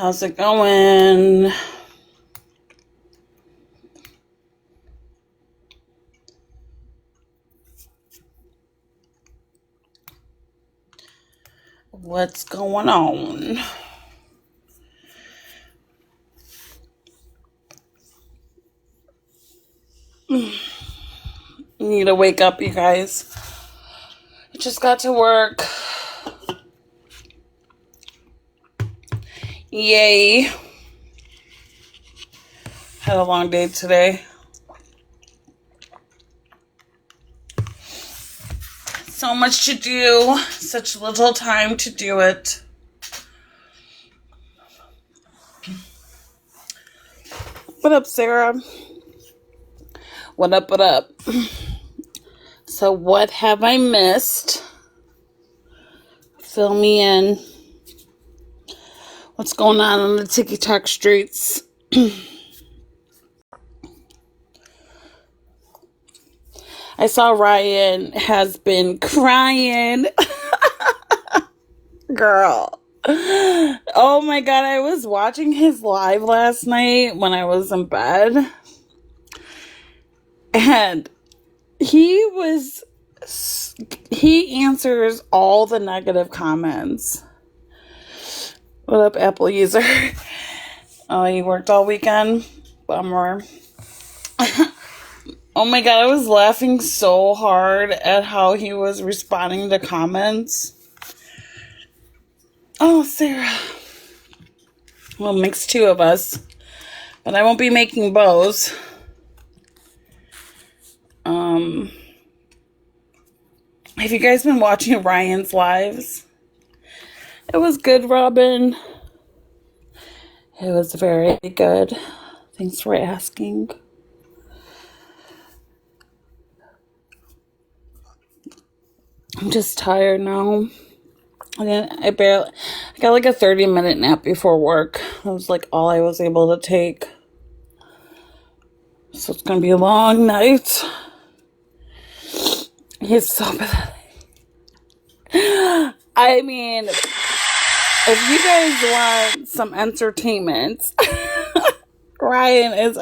How's it going? What's going on? Need to wake up, you guys. I just got to work. Yay. Had a long day today. So much to do. Such little time to do it. What up, Sarah? What up, what up? So what have I missed? Fill me in. What's going on the TikTok streets? I saw Ryan has been crying. Girl. Oh my God, I was watching his live last night when I was in bed. And he answers all the negative comments. What up, Apple user? Oh, you worked all weekend? Bummer. Oh my God, I was laughing so hard at how he was responding to comments. Oh, Sarah. Well, makes two of us. But I won't be making bows. Have you guys been watching Ryan's lives? It was good, Robin. It was very good. Thanks for asking. I'm just tired now. I got like a 30-minute nap before work. That was like all I was able to take. So it's gonna be a long night. He's so pathetic. I mean, if you guys want some entertainment, Ryan is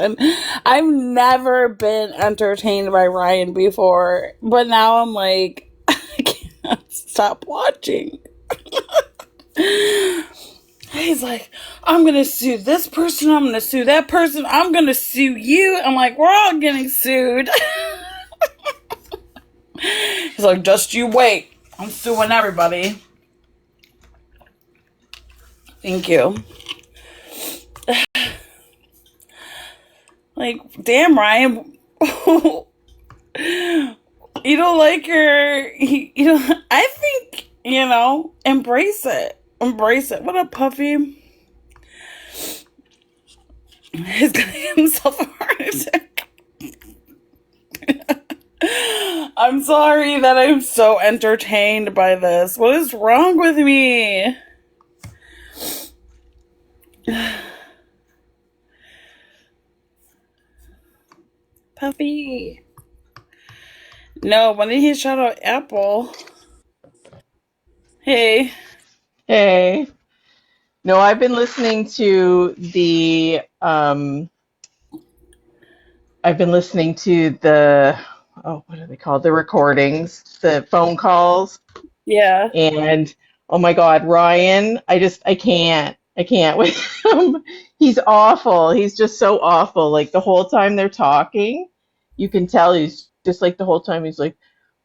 I've never been entertained by Ryan before, but now I'm like, I can't stop watching. He's like, I'm going to sue this person, I'm going to sue that person, I'm going to sue you. I'm like, we're all getting sued. He's like, just you wait. I'm suing everybody. Thank you. Like, damn, Ryan. You don't like I think, embrace it. Embrace it. What up, Puffy? He's gonna get himself a heart attack. I'm sorry that I'm so entertained by this. What is wrong with me? Puffy. No, when did he shout out Apple? Hey. Hey. No, I've been listening to the what are they called? The recordings, the phone calls. Yeah. And oh my God, Ryan, I can't with him. He's awful. He's just so awful. Like the whole time they're talking, you can tell he's just like the whole time he's like,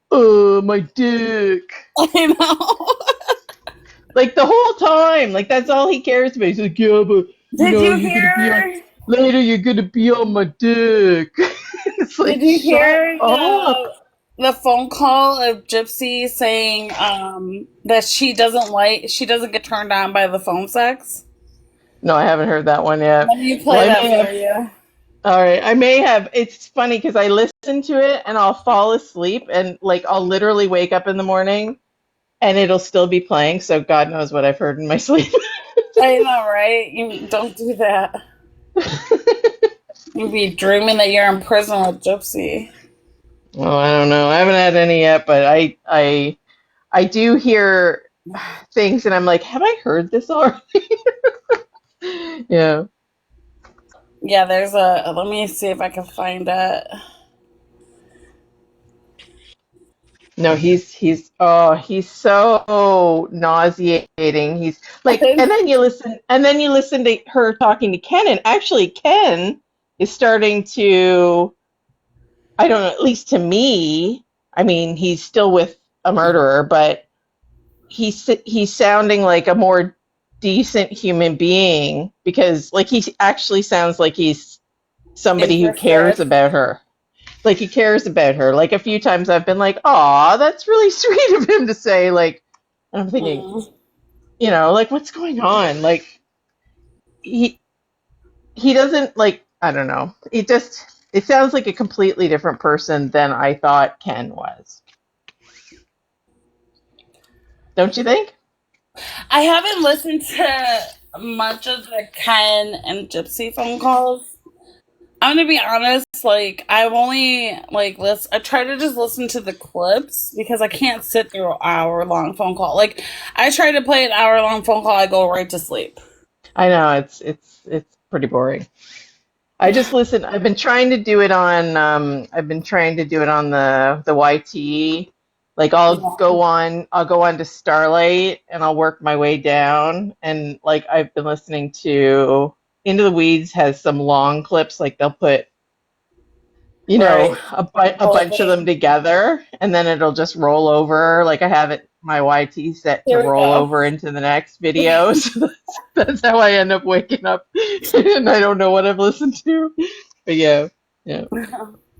oh, my dick. I know. Like the whole time, like that's all he cares about. He's like, yeah, but Did you hear? Later you're gonna be on my dick. It's like, did you hear up. the phone call of Gypsy saying that she doesn't get turned on by the phone sex? No, I haven't heard that one yet. Let me play that for you. All right, I may have. It's funny because I listen to it and I'll fall asleep and like I'll literally wake up in the morning and it'll still be playing. So God knows what I've heard in my sleep. I know, right? You don't do that. You'd be dreaming that you're in prison with Gypsy. Well, I don't know. I haven't had any yet, but I do hear things and I'm like, have I heard this already? Yeah. Yeah, there's a. Let me see if I can find it. No, he's so nauseating. He's like, and then you listen to her talking to Ken, and actually Ken is starting to, I don't know, at least to me, I mean, he's still with a murderer, but he's sounding like a more decent human being because like he actually sounds like he's somebody who cares Interested. about her. Like he cares about her. Like a few times I've been like, "Aw, that's really sweet of him to say." Like, and I'm thinking, Mm. like what's going on? Like he he doesn't like I don't know. It sounds like a completely different person than I thought Ken was. Don't you think? I haven't listened to much of the Ken and Gypsy phone calls. I'm gonna be honest, like I've only I try to just listen to the clips because I can't sit through an hour long phone call. Like I try to play an hour long phone call, I go right to sleep. I know it's pretty boring. I just listen. I've been trying to do it on the YT. Like Yeah. I'll go on to Starlight and I'll work my way down. And like I've been listening to Into the Weeds has some long clips. Like they'll put Right. a Whole bunch of them thing. together, and then it'll just roll over. Like I have it my YT set to Here we roll go. over into the next video. So that's how I end up waking up, and I don't know what I've listened to. But yeah, yeah.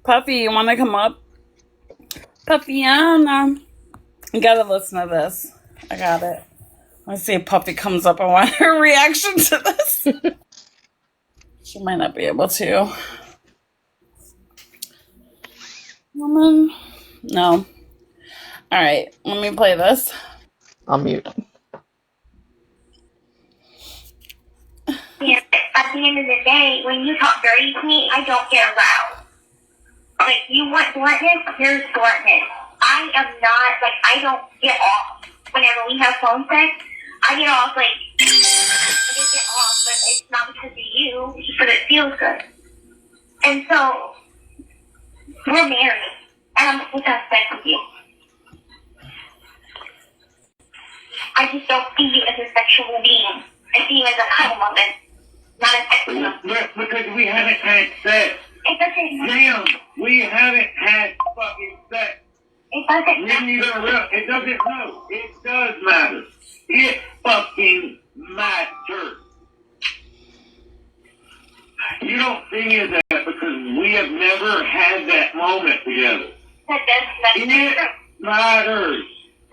Puffy, you wanna come up? Puffiana. You gotta listen to this. I got it. Let's see if Puffy comes up. I want her reaction to this. She might not be able to. Woman. No. Alright, let me play this. I'll mute. Yeah, at the end of the day, when you talk dirty to me, I don't get aroused. Like, you want bluntness, here's bluntness. I am not, like, I don't get off. Whenever we have phone sex, I get off, like, I just get off, but it's not because of you, it's just because it feels good. And so, we're married, and I'm supposed to have sex with you. I just don't see you as a sexual being. I see you as a cuddle moment, not a sex moment. Because we haven't had sex. It doesn't matter. Damn, we haven't had fucking sex. It doesn't matter. It doesn't matter. It does matter. It fucking matters. You don't see me as that because we have never had that moment together. That's not It true. matters.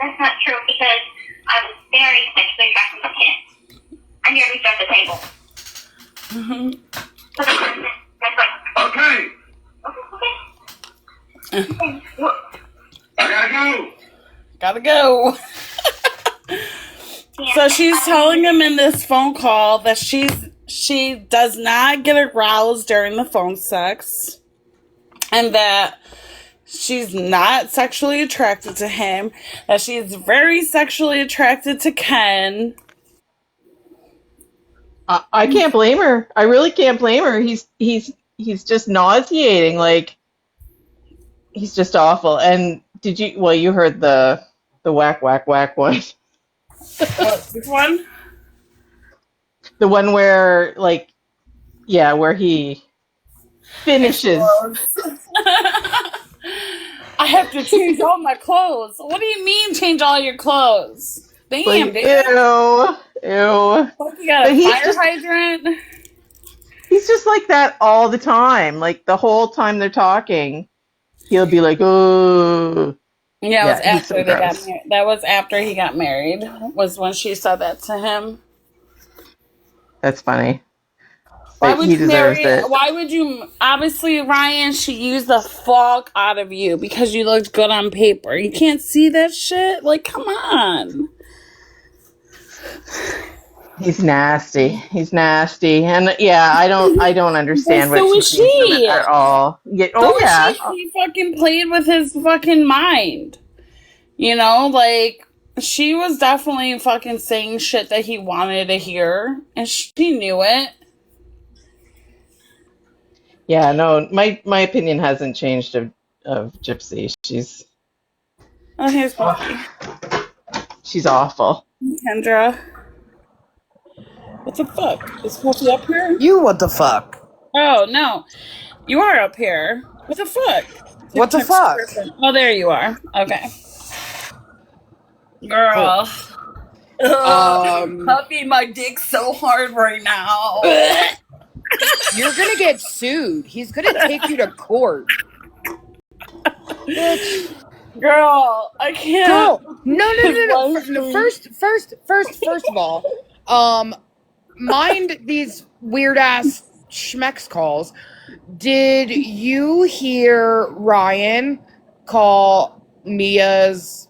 That's not true because I was very sexually attracted to Ken. I never reached out the table. That's like, Okay, okay. Well, I gotta go. Gotta go. yeah, So she's telling him in this phone call that she does not get aroused during the phone sex and that she's not sexually attracted to him, that she's very sexually attracted to Ken. I can't blame her. I really can't blame her. He's just nauseating. Like he's just awful. And did you? Well, you heard the whack whack whack one. What, this one? The one where like yeah, where he finishes. Explodes. I have to change all my clothes. What do you mean change all your clothes? Damn, Like dude. ew, ew. Hope you got But a fire hydrant. he's just like that all the time. Like the whole time they're talking, he'll be like, "Oh, Yeah, it was yeah." He's after so they got gross. married. That was after he got married. Was when she said that to him. That's funny, Why but would he you deserves marry? it. Why would you? Obviously, Ryan, she used the fuck out of you because you looked good on paper. You can't see that shit. Like, come on. He's nasty. He's nasty, and yeah, I don't But understand what so she was sees in him she. at all. Yeah, So oh was yeah, she. She fucking played with his fucking mind. You know, like. she was definitely fucking saying shit that he wanted to hear, and she knew it. Yeah, no, my opinion hasn't changed of Gypsy. Oh, here's Puffy. She's awful. Kendra. What the fuck? Is Puffy up here? You what the fuck? Oh, no. You are up here. What the fuck? What the fuck? Oh, there you are. Okay. Girl. Puppy, my dick's so hard right now. You're gonna get sued. He's gonna take you to court. Bitch. Girl, I can't. Girl, no. First of all, mind these weird ass schmex calls. Did you hear Ryan call Mia's?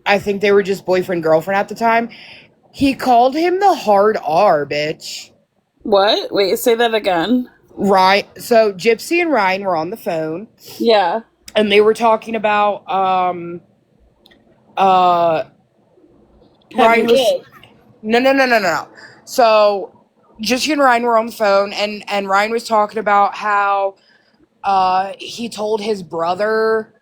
I think they were just boyfriend girlfriend at the time. He called him the hard R, bitch. What? Wait, say that again. Right. So Gypsy and Ryan were on the phone. Yeah. And they were talking about Ryan was no. So Gypsy and Ryan were on the phone, and Ryan was talking about how he told his brother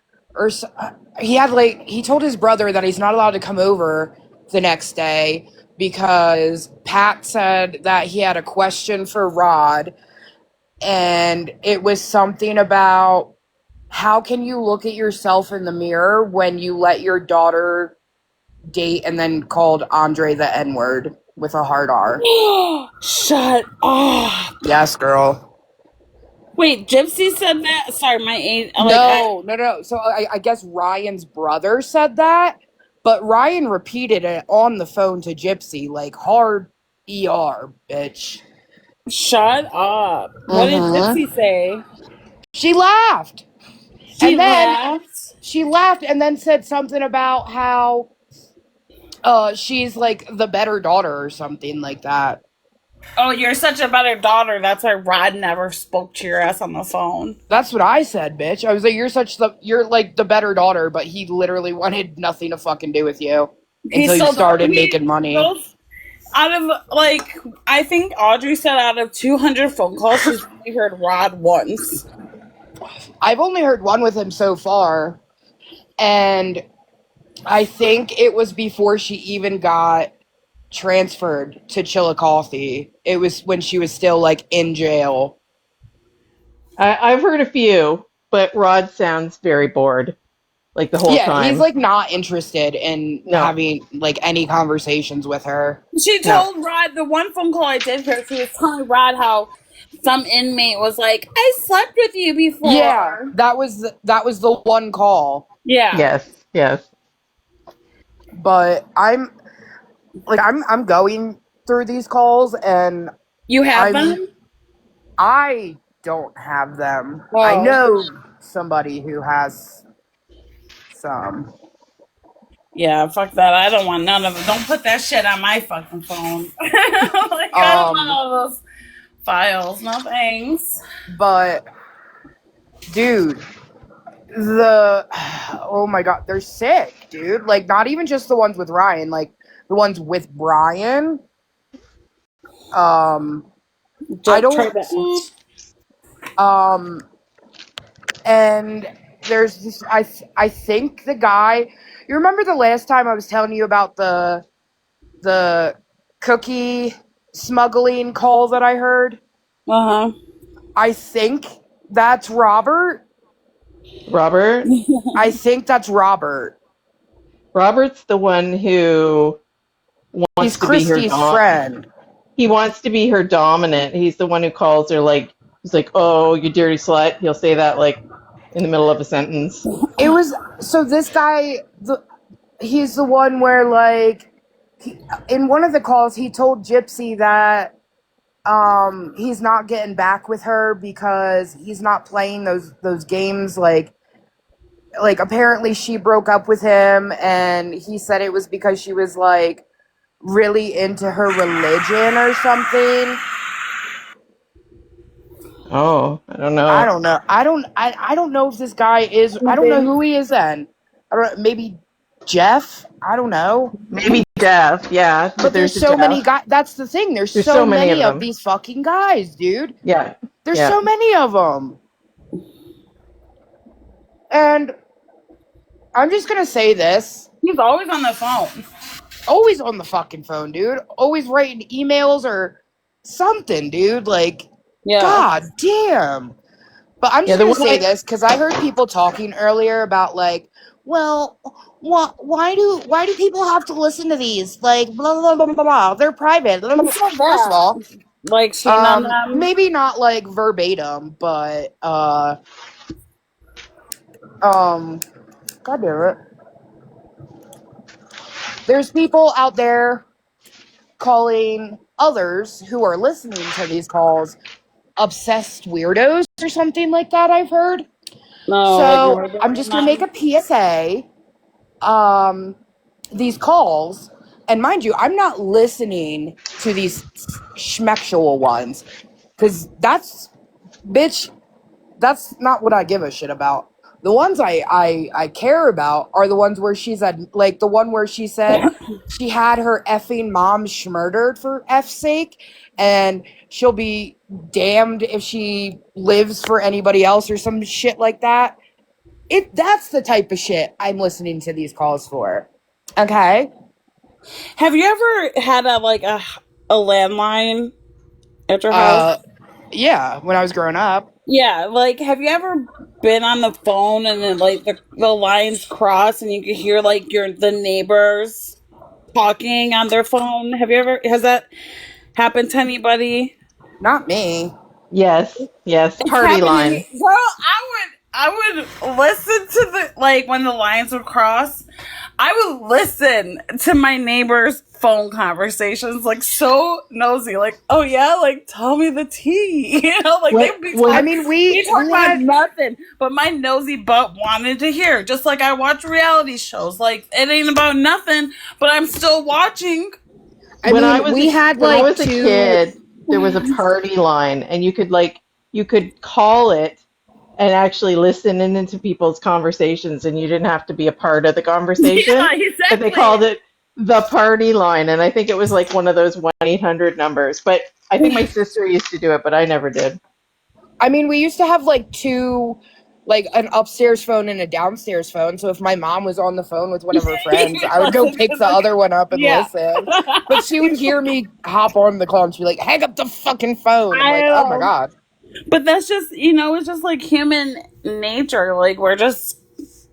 he told his brother that he's not allowed to come over the next day because Pat said that he had a question for Rod, and it was something about how can you look at yourself in the mirror when you let your daughter date and then called Andre the N-word with a hard R. Shut up. Yes, girl. Wait, Gypsy said that? Sorry, my age. No. So I guess Ryan's brother said that, but Ryan repeated it on the phone to Gypsy, like, hard ER, bitch. Shut up. What did Gypsy say? She laughed. She laughed and then said something about how she's like the better daughter or something like that. Oh, you're such a better daughter. That's why Rod never spoke to your ass on the phone. That's what I said, bitch. I was like, you're like the better daughter, but he literally wanted nothing to fucking do with you until you started making money. Out of, like, I think Audrey said out of 200 phone calls, she's only heard Rod once. I've only heard one with him so far, and I think it was before she even got transferred to Chillicothe. It was when she was still, like, in jail. I've heard a few, but Rod sounds very bored, like, the whole time. Yeah, he's, like, not interested in having, like, any conversations with her. She told Rod, the one phone call I did hear, she was telling Rod how some inmate was like, I slept with you before. Yeah, that was the one call. Yeah. Yes. But I'm going through these calls, and you have them? I don't have them. Oh. I know somebody who has some. Yeah, fuck that. I don't want none of it. Don't put that shit on my fucking phone. Like, I don't want all those files. No thanks. But, dude, oh my god, they're sick, dude. Like, not even just the ones with Ryan, like, the ones with Brian. And there's this, I think the guy, you remember the last time I was telling you about the cookie smuggling call that I heard? Uh-huh. I think that's Robert. Robert? I think that's Robert. Robert's the one who wants to be her Christy's friend. He wants to be her dominant. He's the one who calls her, like, he's like, oh, you dirty slut. He'll say that, like, in the middle of a sentence. It was, so this guy, he's the one where, like, in one of the calls, he told Gypsy that he's not getting back with her because he's not playing those games. Like apparently she broke up with him, and he said it was because she was, like, really into her religion or something. Oh, I don't know. I don't know if this guy is. I don't know who he is. Then I don't. Maybe Jeff. I don't know. Maybe Jeff, yeah. But there's a so Jeff. many guys. That's the thing. There's so many of these fucking guys, dude. Yeah. There's so many of them. And I'm just going to say this. He's always on the phone. Always on the fucking phone, dude. Always writing emails or something, dude. Like, God damn. But I'm just going to say this because I heard people talking earlier about, like, well, why do people have to listen to these? Like, blah, blah, blah, blah, blah. They're private. First of all, like, shame on them. Maybe not, like, verbatim, but, God damn it. There's people out there calling others who are listening to these calls obsessed weirdos or something like that, I've heard. No, so I'm just going to make a PSA. These calls, and mind you, I'm not listening to these schmexual ones, because that's not what I give a shit about. The ones I care about are the ones where she's at, like the one where she said she had her effing mom schmurdered for F's sake, and she'll be damned if she lives for anybody else or some shit like that. That's the type of shit I'm listening to these calls for. Okay? Have you ever had a landline at your house? Yeah, when I was growing up. Yeah, like, have you ever been on the phone and then, like, the lines cross and you can hear, like, the neighbors talking on their phone? Has that happened to anybody? Not me. Yes. Party line. Well, I would listen to when the lines would cross, I would listen to my neighbors' phone conversations, like, so nosy, like, oh yeah, like, tell me the tea, you know, like, they'd be talking, we talk about nothing, but my nosy butt wanted to hear, just like I watch reality shows, like, it ain't about nothing, but I'm still watching. When I was a kid, there was a party line, and you could call it and actually listen into people's conversations, and you didn't have to be a part of the conversation. Yeah, exactly. But they called it the party line, and I think it was like one of those 1-800 numbers. But I think my sister used to do it, but I never did. I mean, we used to have like two, like an upstairs phone and a downstairs phone. So if my mom was on the phone with one of her friends, I would go pick the other one up and listen. But she would hear me hop on the call and she'd be like, hang up the fucking phone. I'm like, oh my God. But that's just, it's just like human nature. Like, we're just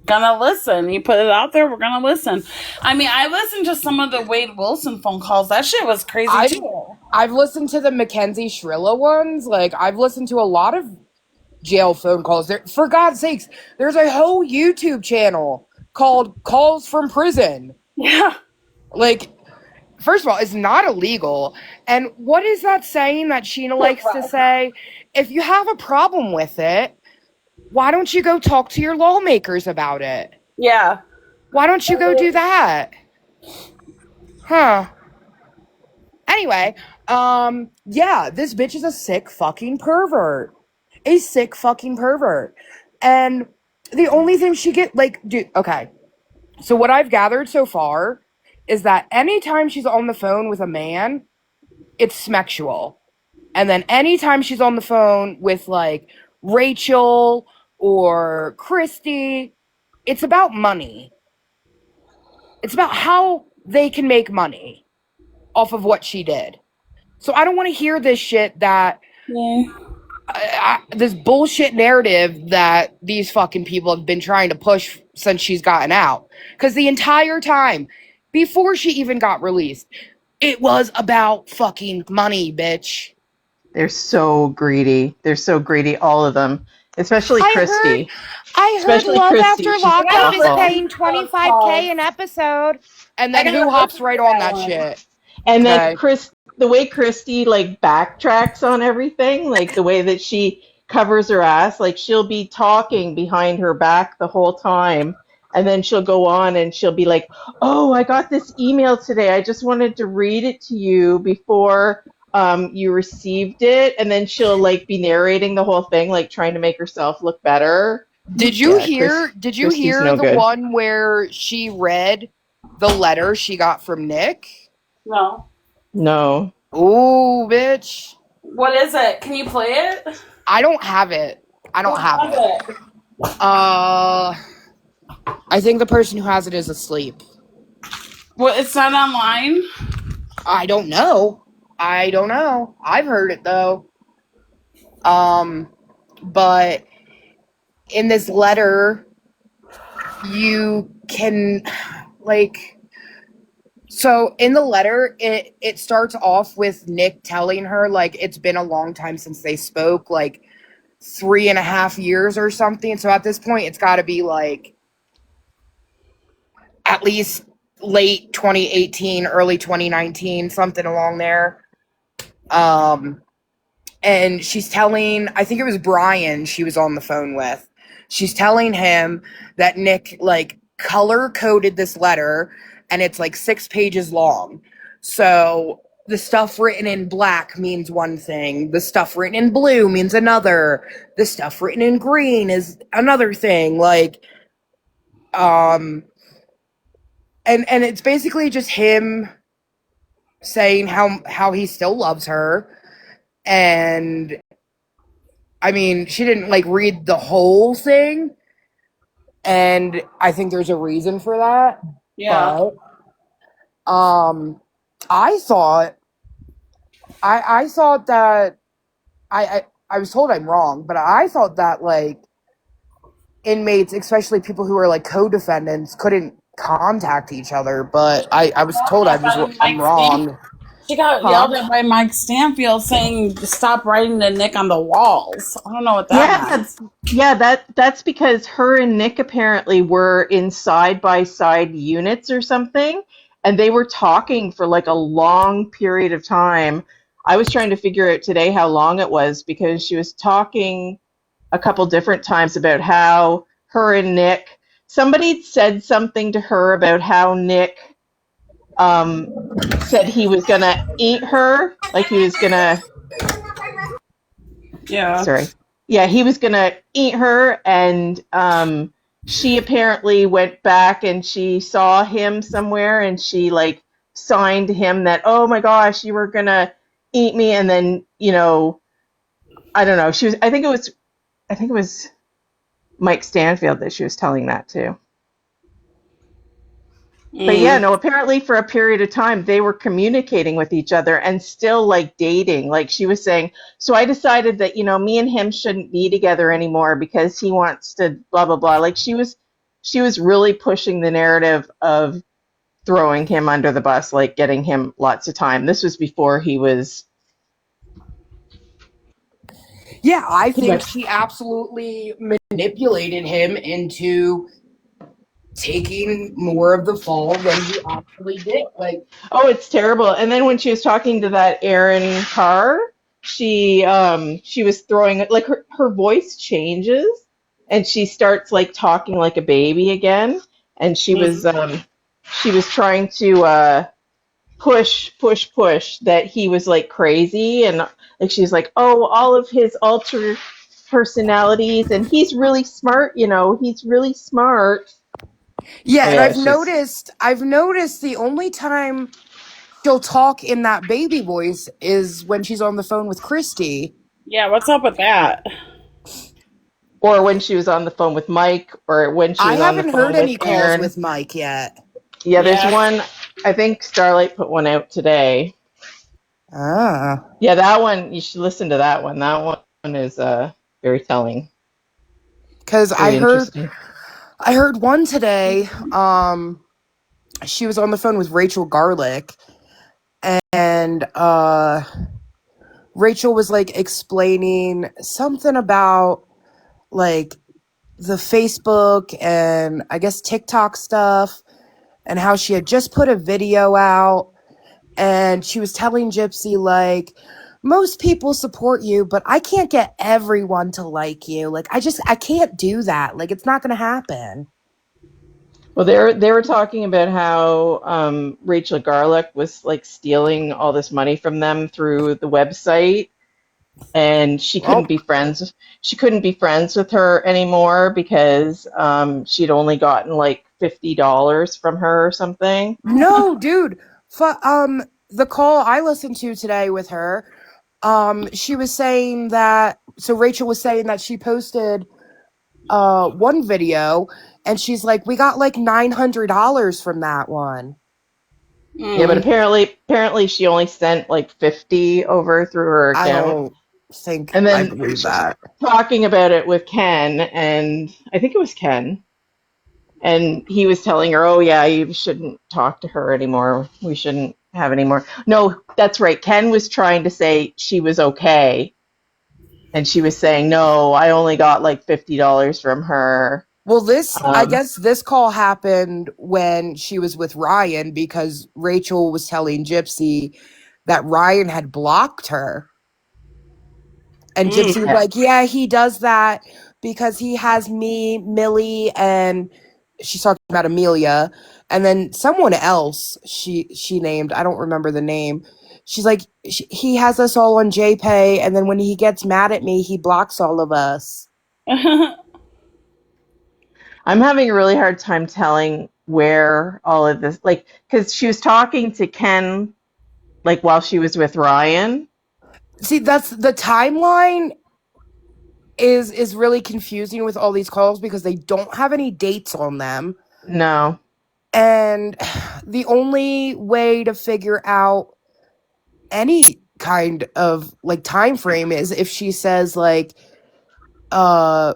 gonna listen. You put it out there, we're gonna listen. I mean, I listened to some of the Wade Wilson phone calls. That shit was crazy too. I've listened to the Mackenzie Shrilla ones. Like, I've listened to a lot of jail phone calls. For God's sakes, there's a whole YouTube channel called Calls from Prison. Yeah. Like, first of all, it's not illegal. And what is that saying that Sheena likes to say? If you have a problem with it, why don't you go talk to your lawmakers about it? Yeah. Why don't you go do that? Huh. Anyway, yeah, this bitch is a sick fucking pervert. A sick fucking pervert. And the only thing she dude, okay. So what I've gathered so far is that anytime she's on the phone with a man, it's sexual. And then anytime she's on the phone with, like, Rachel or Christy, it's about money. It's about how they can make money off of what she did. So I don't want to hear this shit that... this bullshit narrative that these fucking people have been trying to push since she's gotten out. Because the entire time, before she even got released, it was about fucking money, bitch. They're so greedy. All of them. Especially Christy. I heard Love After Lockup is paying $25K an episode. And then who hops right on that shit? And then the way Christy, like, backtracks on everything, like the way that she covers her ass, like, she'll be talking behind her back the whole time, and then she'll go on and she'll be like, oh, I got this email today. I just wanted to read it to you before you received it. And then she'll, like, be narrating the whole thing, like, trying to make herself look better. Did you Yeah, hear? Did you Christy's hear no the good. one where she read the letter she got from Nick? No. No. Ooh, bitch! What is it? Can you play it? I don't have it. I Who don't have has it. it? I think the person who has it is asleep. Well, it's not online. I don't know. I don't know. I've heard it though. But in this letter, you can like so in the letter it starts off with Nick telling her like it's been a long time since they spoke, like 3.5 years or something. So at this point it's gotta be like at least late 2018, early 2019, something along there. Um and she's telling, I think it was Brian she was on the phone with. She's telling him that Nick like color coded this letter and it's like 6 pages long. So the stuff written in black means one thing, the stuff written in blue means another, the stuff written in green is another thing. Like, and it's basically just him saying how he still loves her. And I mean, she didn't like read the whole thing, and I think there's a reason for that. Yeah. But I thought I thought that I was told I'm wrong, but I thought that like inmates, especially people who are like co-defendants, couldn't contact each other. But I was told I'm wrong. She got Huh? yelled at by Mike Stanfield saying, "Stop writing the Nick on the walls." I don't know what that Yeah, meant. that's because her and Nick apparently were in side by side units or something, and they were talking for like a long period of time. I was trying to figure out today how long it was because she was talking a couple different times about how her and Nick, somebody said something to her about how Nick said he was gonna eat her, like he was gonna, Yeah. sorry, yeah, he was gonna eat her, and she apparently went back and she saw him somewhere, and she like signed him that, oh my gosh, you were gonna eat me, and then I don't know, she was, I think it was Mike Stanfield that she was telling that to. But yeah, Mm. no, apparently for a period of time they were communicating with each other and still like dating. Like she was saying, so I decided that, me and him shouldn't be together anymore because he wants to blah blah blah. Like she was really pushing the narrative of throwing him under the bus, like getting him lots of time. This was before Yeah, I he think went. she absolutely manipulated him into taking more of the fall than he actually did. Like, Oh, it's terrible. And then when she was talking to that Aaron Carr, she was throwing like her voice changes and she starts like talking like a baby again. And Mm. she was trying to push that he was like crazy, and like she's like, oh, all of his altered personalities, and he's really smart, he's really smart. yeah, So and yeah, it's just I've noticed the only time she'll talk in that baby voice is when she's on the phone with Christy. Yeah. What's up with that? or when she was on the phone with Mike, or when she I was on the haven't heard phone with any calls Aaron. with Mike yet. Yeah, there's Yeah. one. I think Starlight put one out today. Ah. Yeah, that one you should listen to that one. That one is very telling, Cuz very interesting. I heard one today. She was on the phone with Rachel Garlick, and Rachel was like explaining something about like the Facebook and I guess TikTok stuff, and how she had just put a video out, and she was telling Gypsy like, most people support you, but I can't get everyone to like you. Like I can't do that. Like it's not going to happen. Well, they were talking about how Rachel Garlick was like stealing all this money from them through the website, and she Well, couldn't be friends. She couldn't be friends with her anymore because she'd only gotten like $50 from her or something. no, dude. The call I listened to today with her, she was saying that. So Rachel was saying that she posted one video, and she's like, "We got like $900 from that one." Yeah, but Mm. apparently she only sent like 50 over through her I account. don't think And I then believe that. talking about it with Ken, and I think it was Ken, and he was telling her, "Oh yeah, you shouldn't talk to her anymore. We shouldn't have any more." No, that's right. Ken was trying to say she was okay, and she was saying, "No, I only got like $50 from her." Well, I Um, guess this call happened when she was with Ryan because Rachel was telling Gypsy that Ryan had blocked her. And Mm. Gypsy was yeah. like, "Yeah, he does that because he has me, Millie, and she's talking about Amelia, and then someone else she named. I don't remember the name. She's like, he has us all on JPay, and then when he gets mad at me, he blocks all of us." I'm having a really hard time telling where all of this, like, because she was talking to Ken, like, while she was with Ryan. See, that's the timeline is really confusing with all these calls because they don't have any dates on them. No. And the only way to figure out any kind of like time frame is if she says like uh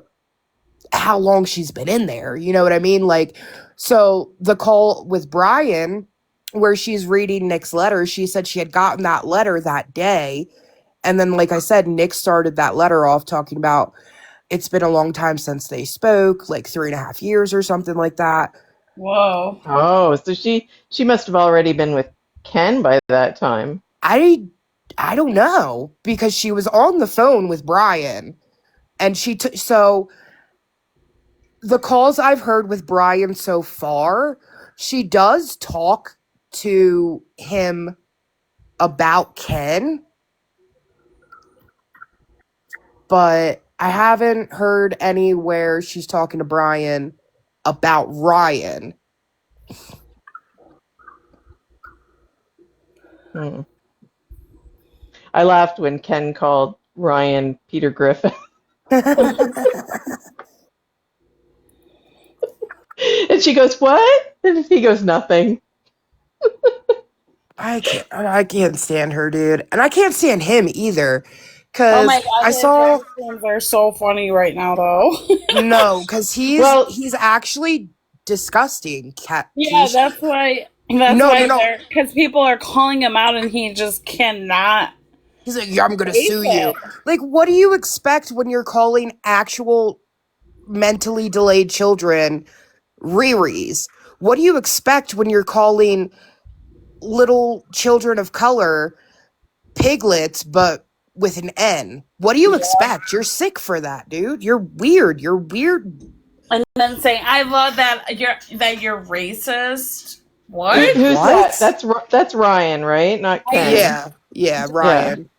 how long she's been in there, you know what I mean? Like, so the call with Brian where she's reading Nick's letter, she said she had gotten that letter that day, and then like I said, Nick started that letter off talking about it's been a long time since they spoke, like 3.5 years or something like that. Whoa. Oh, so she must have already been with Ken by that time. I don't know because she was on the phone with Brian, and so the calls I've heard with Brian so far, she does talk to him about Ken, but I haven't heard anywhere she's talking to Brian about Ryan. Hmm. I laughed when Ken called Ryan Peter Griffin. And she goes, "What?" And he goes, "Nothing." I can't stand her, dude. And I can't stand him either. Oh my Cause god, I his saw reactions are so funny right now, though. no, cause Well, he's actually disgusting, Yeah, Keish. that's why. That's No, no, why no. they're because people are calling him out, and he just cannot He's like, yeah, I'm gonna face sue you. it. Like, what do you expect when you're calling actual mentally delayed children Riris? What do you expect when you're calling little children of color piglets, but with an N? What do you Yeah, expect? You're sick for that, dude. You're weird. You're weird. and then saying, "I love that you're racist." What? who's that? What? That's Ryan, right? Not I, Ken. Yeah, Yeah. Ryan.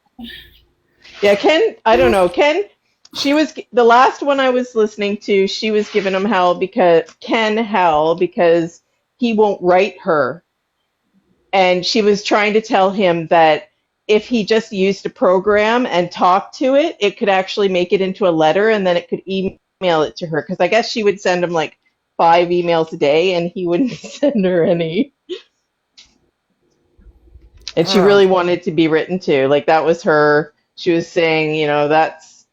Yeah, Ken, I don't know. Ken, she was the last one I was listening to, she was giving him hell because he won't write her. And she was trying to tell him that if he just used a program and talked to it, it could actually make it into a letter and then it could email it to her. Because I guess she would send him like 5 emails a day and he wouldn't send her any. And she Huh. really wanted to be written to. Like that was her. She was saying,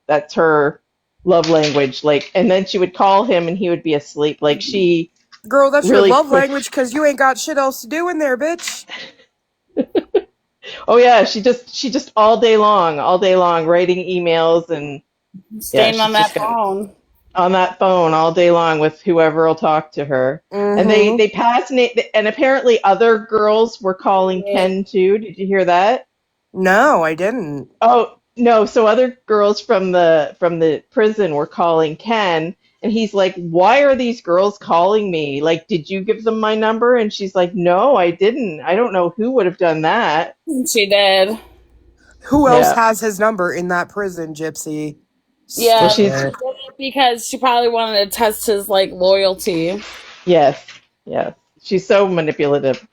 that's her love language. Like, and then she would call him and he would be asleep. Like she Girl, that's your really love pushed. language because you ain't got shit else to do in there, bitch. Oh yeah, she just all day long writing emails and yeah, staying on she's that just gonna phone. on that phone all day long with whoever will talk to her. And they Mm-hmm. they pass and apparently other girls were calling Yeah. Ken too. Did you hear that? No, I didn't. Oh, no, so other girls from the prison were calling Ken and he's like, "Why are these girls calling me? Like, did you give them my number?" And she's like, "No, I didn't. I don't know who would have done that." She did. Who else Yeah. has his number in that prison, Gypsy? Well, Yeah, Stop she she's did it. it because she probably wanted to test his like loyalty. yes, yes. She's so manipulative.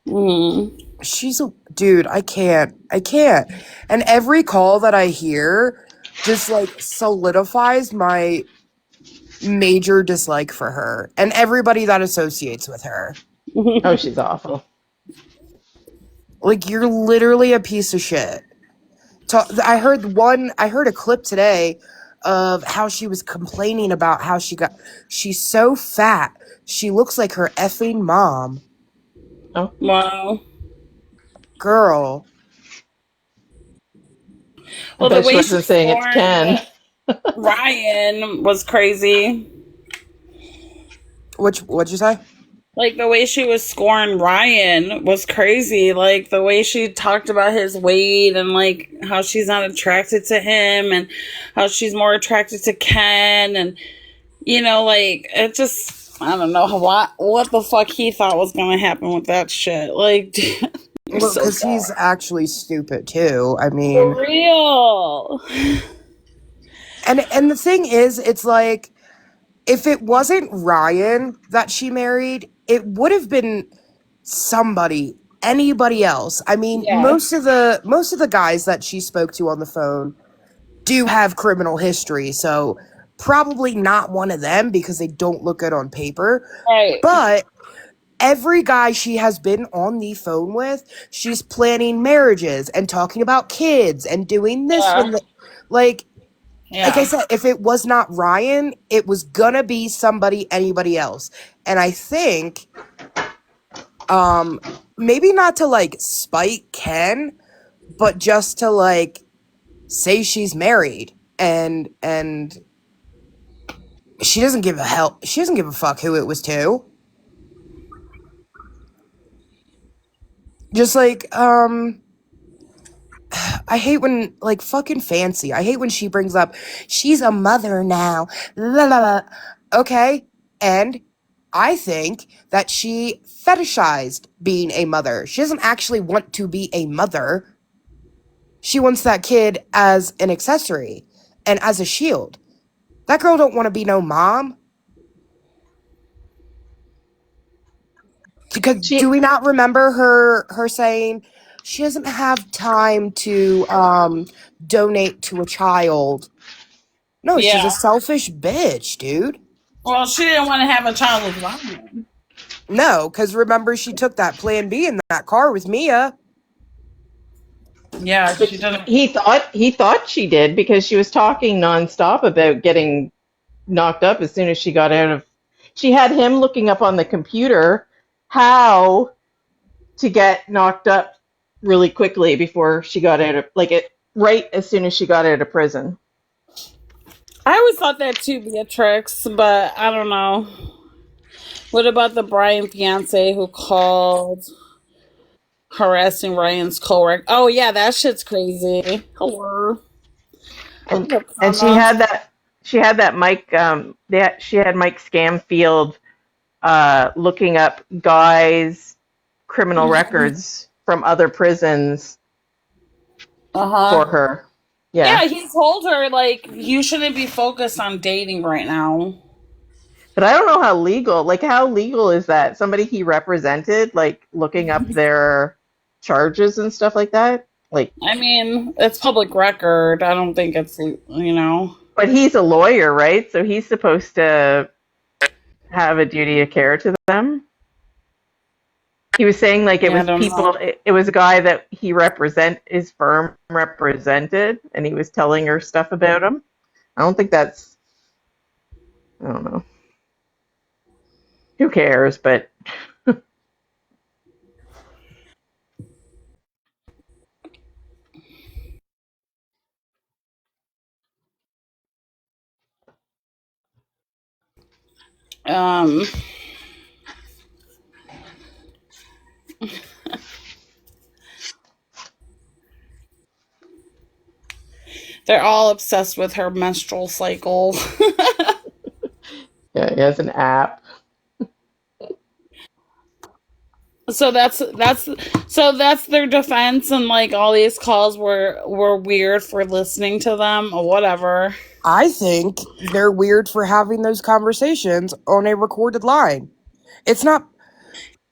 Mm. She's a dude. I can't. I can't. And every call that I hear just like solidifies my major dislike for her and everybody that associates with her. Oh, she's awful. Like, you're literally a piece of shit. I heard a clip today of how she was complaining about how she's so fat. She looks like her effing mom. Oh, Wow. Girl. I Well, the bet she way she wasn't saying it to scorned Ken. Ryan was crazy. What'd you say? Like the way she was scoring Ryan was crazy. Like the way she talked about his weight and like how she's not attracted to him and how she's more attracted to Ken and like it just I don't know what the fuck he thought was gonna happen with that shit. Like you're Well, so because dumb. he's actually stupid too. I mean, For real. and the thing is, it's like if it wasn't Ryan that she married, it would have been anybody else. I mean, Yeah. most of the guys that she spoke to on the phone do have criminal history, so probably not one of them because they don't look good on paper. Right. But every guy she has been on the phone with, she's planning marriages and talking about kids and doing this Yeah. when like I Yeah. said, if it was not Ryan, it was gonna be anybody else. And I think, maybe not to like spite Ken, but just to like say she's married and she doesn't give a hell. She doesn't give a fuck who it was to. Just like, I hate when, like, fucking Fancy. I hate when she brings up, she's a mother now. La la la. Okay. And I think that she fetishized being a mother. She doesn't actually want to be a mother. She wants that kid as an accessory and as a shield. That girl don't want to be no mom. Because do She, we not remember her saying she doesn't have time to donate to a child? No, she's a Yeah. selfish bitch, dude. Well, she didn't want to have a child with Ryan. No, because remember she took that Plan B in that car with Mia. Yeah, but she didn't. he thought she did because she was talking nonstop about getting knocked up as soon as she got out of. She had him looking up on the computer how to get knocked up really quickly before she got out of like it right as soon as she got out of prison. I always thought that too, Beatrix, but I don't know. What about the Brian fiance who called harassing Ryan's coworker? Oh yeah, that shit's crazy. Hello. And The and karma. she had that Mike she had Mike Scamfield looking up guys' criminal records from other prisons Uh for huh. her. Yeah. Yeah, he told her like you shouldn't be focused on dating right now. But I don't know how legal is that? Somebody he represented, like looking up their charges and stuff like that? Like, I mean, it's public record. I don't think it's. but he's a lawyer, right? So he's supposed to have a duty of care to them. He was saying like it Yeah, I was don't know. people, it was a guy that his firm represented, and he was telling her stuff about him. I don't think that's, I don't know. Who cares? But Um, they're all obsessed with her menstrual cycle. yeah, he has an app. So that's their defense, and like all these calls were weird for listening to them or whatever. I think they're weird for having those conversations on a recorded line. It's not.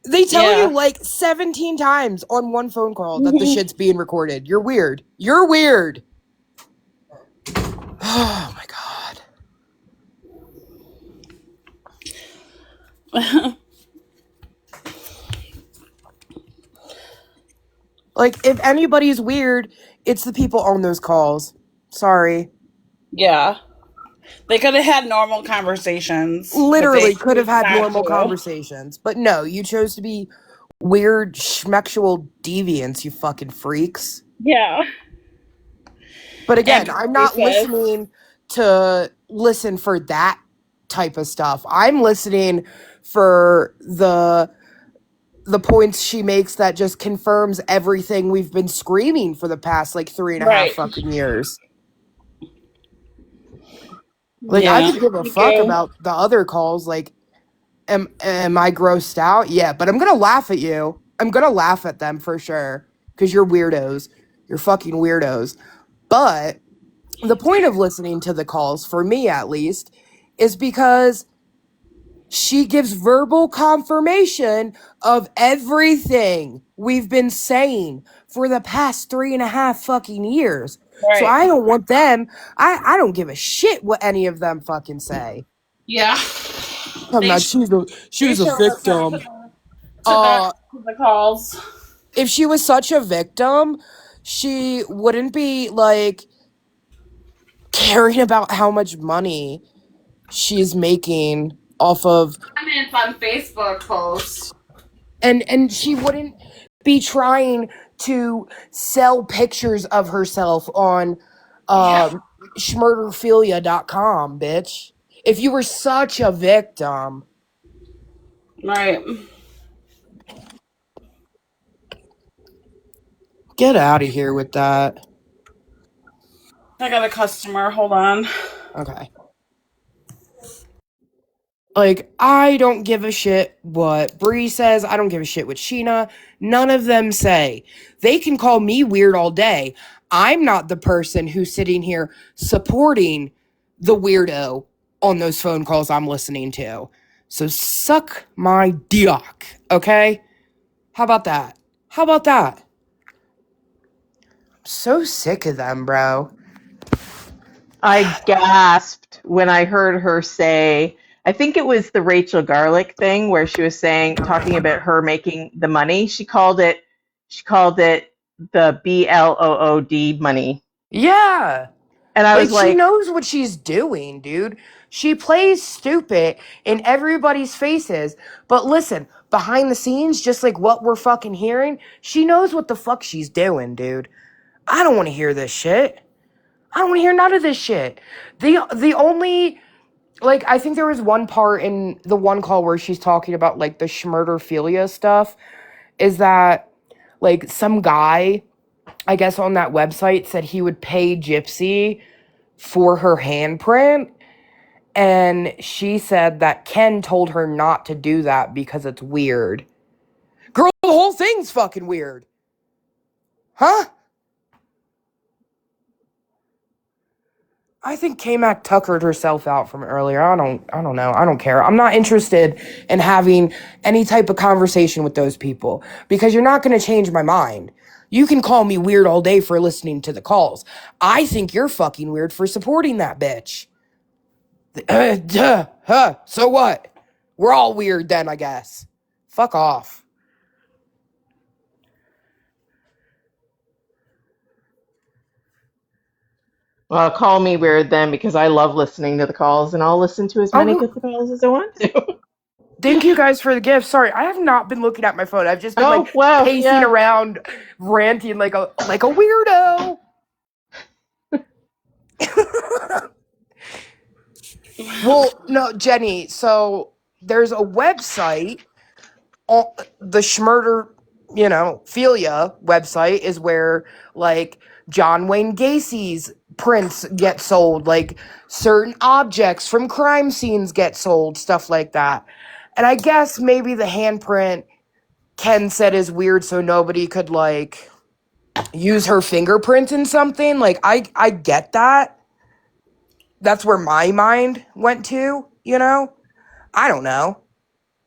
They tell Yeah. you like 17 times on one phone call that the shit's being recorded. You're weird. You're weird. Oh my god. Like, if anybody's weird, it's the people on those calls. Sorry. Yeah. They could have had normal conversations. Literally could have chose had not normal to. conversations. But no, you chose to be weird schmexual deviants, you fucking freaks. Yeah. But again, And I'm not racist. listening to listen for that type of stuff. I'm listening for the points she makes that just confirms everything we've been screaming for the past like 3.5 Right. fucking years. Like, I Yeah. could give a Me fuck too. about the other calls. Like, am I grossed out? Yeah, but I'm gonna laugh at you. I'm gonna laugh at them for sure. Because you're weirdos. You're fucking weirdos. But the point of listening to the calls, for me at least, is because she gives verbal confirmation of everything we've been saying for the past 3.5 fucking years. Right. So I don't want them. I don't give a shit what any of them fucking say. Yeah. I'm not. She was a victim. To the calls. If she was such a victim, she wouldn't be like caring about how much money she's making off of, Comments on Facebook posts. and she wouldn't be trying to sell pictures of herself on schmurderphilia.com, bitch. If you were such a victim. Right. Get out of here with that. I got a customer. Hold on. Okay. Like, I don't give a shit what Bree says. I don't give a shit what Sheena. None of them say. They can call me weird all day. I'm not the person who's sitting here supporting the weirdo on those phone calls I'm listening to. So suck my dick, okay? How about that? How about that? I'm so sick of them, bro. I gasped when I heard her say, I think it was the Rachel Garlick thing where she was talking about her making the money. She called it the BLOOD money. Yeah. And I was She like, knows what she's doing, dude. She plays stupid in everybody's faces. But listen, behind the scenes, just like what we're fucking hearing, she knows what the fuck she's doing, dude. I don't want to hear this shit. I don't want to hear none of this shit. The only, like, I think there was one part in the one call where she's talking about like the schmurderphilia stuff, is that like some guy, I guess on that website, said he would pay Gypsy for her handprint, and she said that Ken told her not to do that because it's weird. Girl, the whole thing's fucking weird. Huh? I think K-Mac tuckered herself out from earlier. I don't know. I don't care. I'm not interested in having any type of conversation with those people because you're not going to change my mind. You can call me weird all day for listening to the calls. I think you're fucking weird for supporting that bitch. So what? We're all weird then, I guess. Fuck off. well, call me weird then because I love listening to the calls and I'll listen to as many Oh, good calls as I want to. thank you guys for the gift. Sorry, I have not been looking at my phone. I've just been Oh, like wow, pacing yeah. around, ranting like a weirdo. Well, no, Jenny. So there's a website. The Schmurder, Philia website is where like John Wayne Gacy's prints get sold, like certain objects from crime scenes get sold, stuff like that. And I guess maybe the handprint Ken said is weird, so nobody could like use her fingerprints in something. Like I get that. That's where my mind went to, you know? I don't know.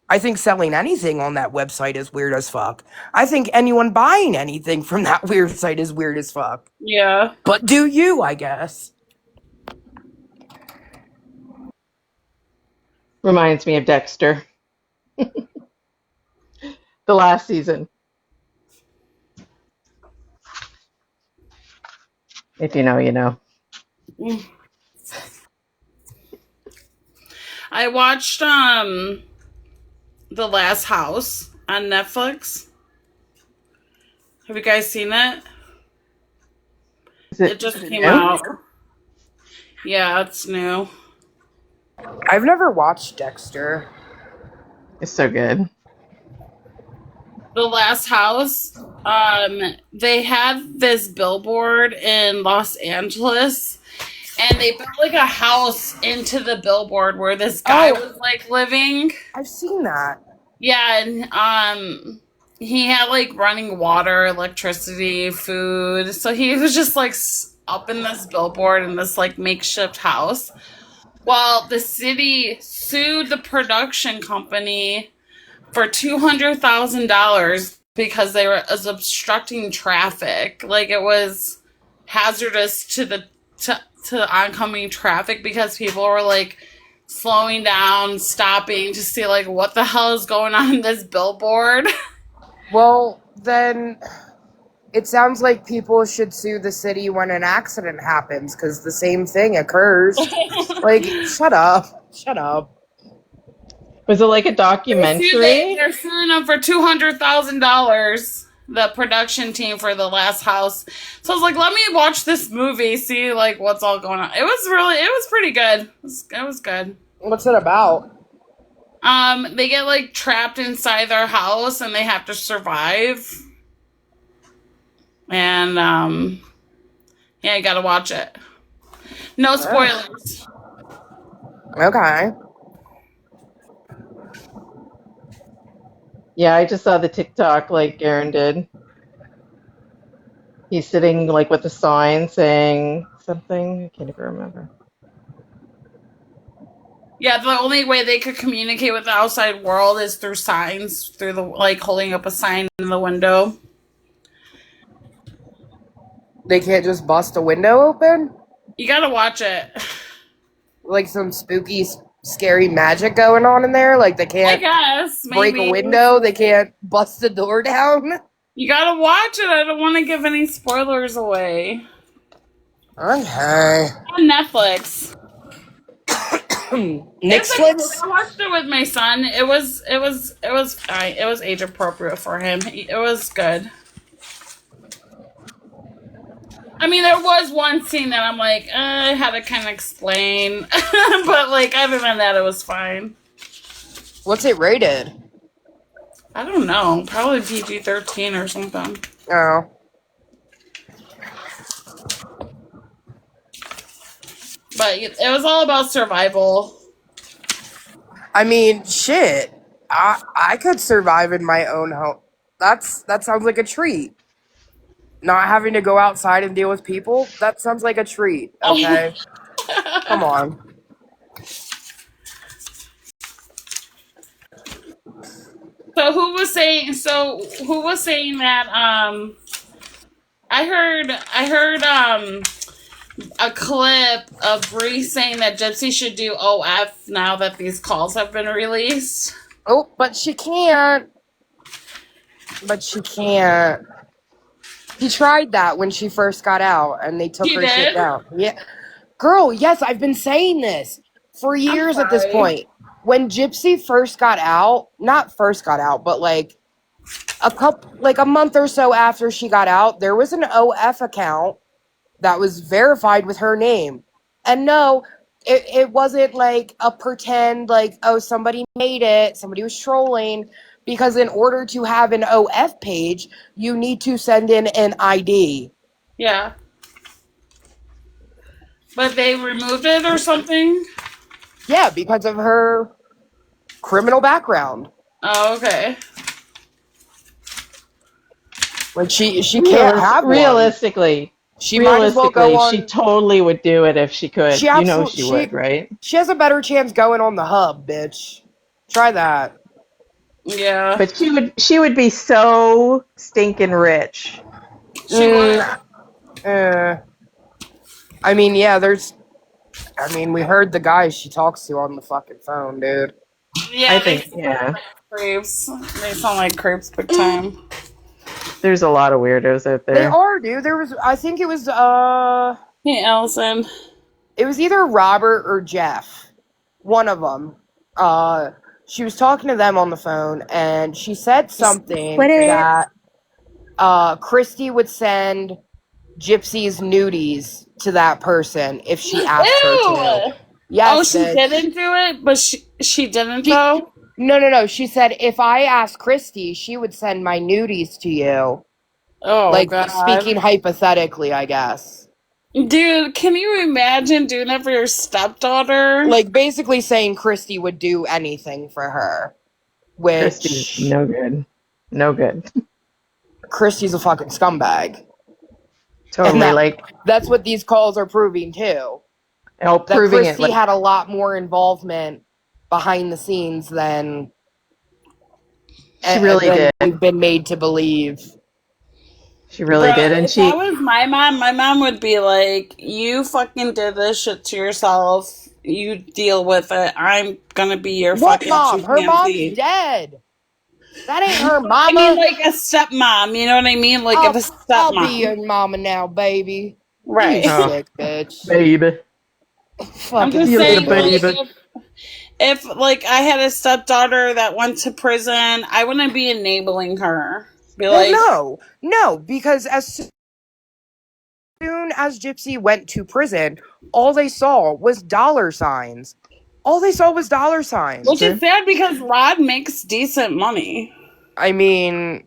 I think selling anything on that website is weird as fuck. I think anyone buying anything from that weird site is weird as fuck. Yeah. But do you, I guess. Reminds me of Dexter. The last season. If you know, you know. I watched The Last House on Netflix. Have you guys seen it? Is It just came new? out. Yeah, it's new. I've never watched Dexter. It's so good. The Last House, they had this billboard in Los Angeles, and they built like a house into the billboard where this guy was like living. I've seen that. Yeah, and he had like running water, electricity, food. So he was just like up in this billboard in this like makeshift house. Well, the city sued the production company for $200,000 because they were obstructing traffic. Like it was hazardous to the to oncoming traffic because people were like slowing down, stopping to see like what the hell is going on in this billboard. Well, then it sounds like people should sue the city when an accident happens because the same thing occurs. Like, shut up. Shut up. Was it like a documentary? They're suing them for $200,000. The production team for The Last House. So I was like, let me watch this movie, see like what's all going on. It was pretty good. It was good. What's it about? They get like trapped inside their house and they have to survive. And yeah, you gotta watch it. No spoilers. Okay. Yeah, I just saw the TikTok like Aaron did. He's sitting like with a sign saying something. I can't even remember. Yeah, the only way they could communicate with the outside world is through signs, through the like holding up a sign in the window. They can't just bust a window open? You gotta watch it. Like some spooky, scary magic going on in there? Like they I can't guess break maybe a window? They can't bust the door down? You gotta watch it. I don't want to give any spoilers away. Okay. On Netflix. Netflix? I watched it with my son. It was fine. It was age appropriate for him. It was good. I mean, there was one scene that I'm like, I had to kind of explain, but like other than that, it was fine. What's it rated? I don't know, probably PG-13 or something. Oh. But it was all about survival. I mean, shit. I could survive in my own home. That sounds like a treat. Not having to go outside and deal with people, that sounds like a treat. Okay. Come on. So who was saying that I heard a clip of Bree saying that Gypsy should do OF now that these calls have been released. Oh, but she can't. But she can't. He tried that when she first got out, and they took her shit down. Yeah, girl. Yes, I've been saying this for years at this point. When Gypsy first got out, not first got out, but like a month or so after she got out, there was an OF account that was verified with her name, and no, it wasn't like a pretend like, oh, somebody made it, somebody was trolling. Because in order to have an OF page, you need to send in an ID. Yeah. But they removed it or something? Yeah, because of her criminal background. Oh, okay. Like she can't have one. Realistically, She might as well go on. she totally would do it if she could. She You know absolutely she would, right? She has a better chance going on the hub, bitch. Try that. Yeah. But she would be so stinking rich. She would. I mean, yeah, we heard the guys she talks to on the fucking phone, dude. Yeah, I think, yeah. Creeps. They sound like creeps big time. There's a lot of weirdos out there. They are, dude. I think it was, Hey, Allison. it was either Robert or Jeff. One of them. She was talking to them on the phone, and she said something that, Christy would send Gypsy's nudies to that person if she asked her to. Yes, oh, she didn't do it? But she didn't, though? No. She said, if I asked Christy, she would send my nudies to you. Oh, like, God. speaking hypothetically, I guess. Dude, can you imagine doing that for your stepdaughter? Like, basically saying Christy would do anything for her. Which... Christy's no good. No good. Christy's a fucking scumbag. Totally, that's what these calls are proving, too. That proving Christy had a lot more involvement behind the scenes than she really did. We've been made to believe. She really did, and if that was my mom would be like, "You fucking did this shit to yourself. You deal with it. I'm gonna be your what fucking mom? Her mom's dead. That ain't her mama. I mean, like a stepmom. You know what I mean? Like if a stepmom. I'll be your mama now, baby. Right, You sick bitch, baby. I'm just saying, like, if like I had a stepdaughter that went to prison, I wouldn't be enabling her. Be like, no, because as soon as Gypsy went to prison, all they saw was dollar signs. Which is sad because Rod makes decent money. I mean,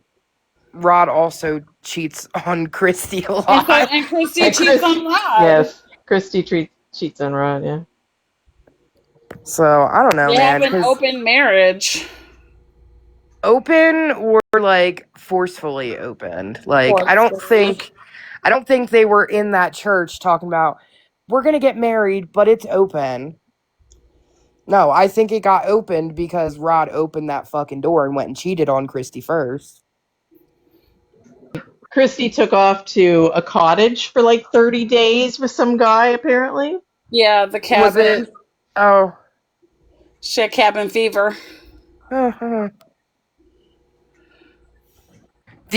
Rod also cheats on Christy a lot. And Christy cheats on Rod. Yes, Christy cheats on Rod, yeah. So, I don't know, they man. They have an open marriage. Open or, like, forcefully opened. Like, I don't think they were in that church talking about, we're gonna get married, but it's open. No, I think it got opened because Rod opened that fucking door and went and cheated on Christy first. Christy took off to a cottage for like 30 days with some guy, apparently. Yeah, the cabin. Oh. Shit, cabin fever. The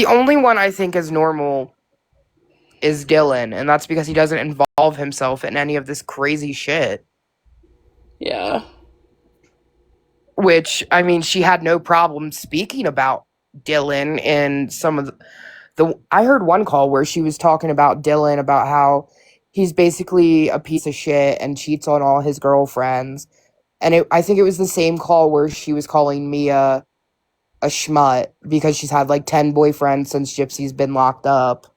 only one I think is normal is Dylan, and that's because he doesn't involve himself in any of this crazy shit. Yeah. Which, I mean, she had no problem speaking about Dylan in some of the I heard one call where she was talking about Dylan, about how he's basically a piece of shit and cheats on all his girlfriends. And I think it was the same call where she was calling Mia a schmut because she's had like 10 boyfriends since Gypsy's been locked up.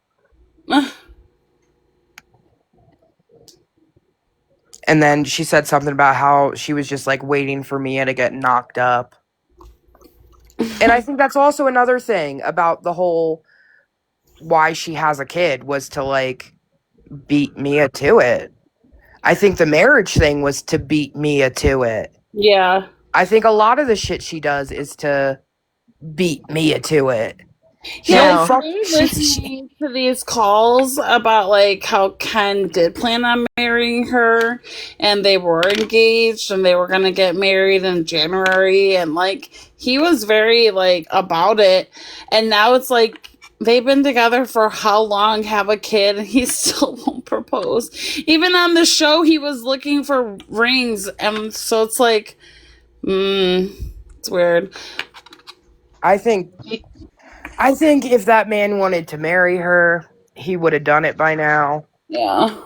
And then she said something about how she was just like waiting for Mia to get knocked up. And I think that's also another thing about the whole why she has a kid was to like beat Mia to it. I think the marriage thing was to beat Mia to it. Yeah. I think a lot of the shit she does is to beat Mia to it. Yeah, listening to these calls about like how Ken did plan on marrying her and they were engaged and they were gonna get married in January, and like he was very like about it, and now it's like they've been together for how long, have a kid, and he still won't propose. Even on the show he was looking for rings, and so it's like it's weird. I think if that man wanted to marry her, he would have done it by now. Yeah.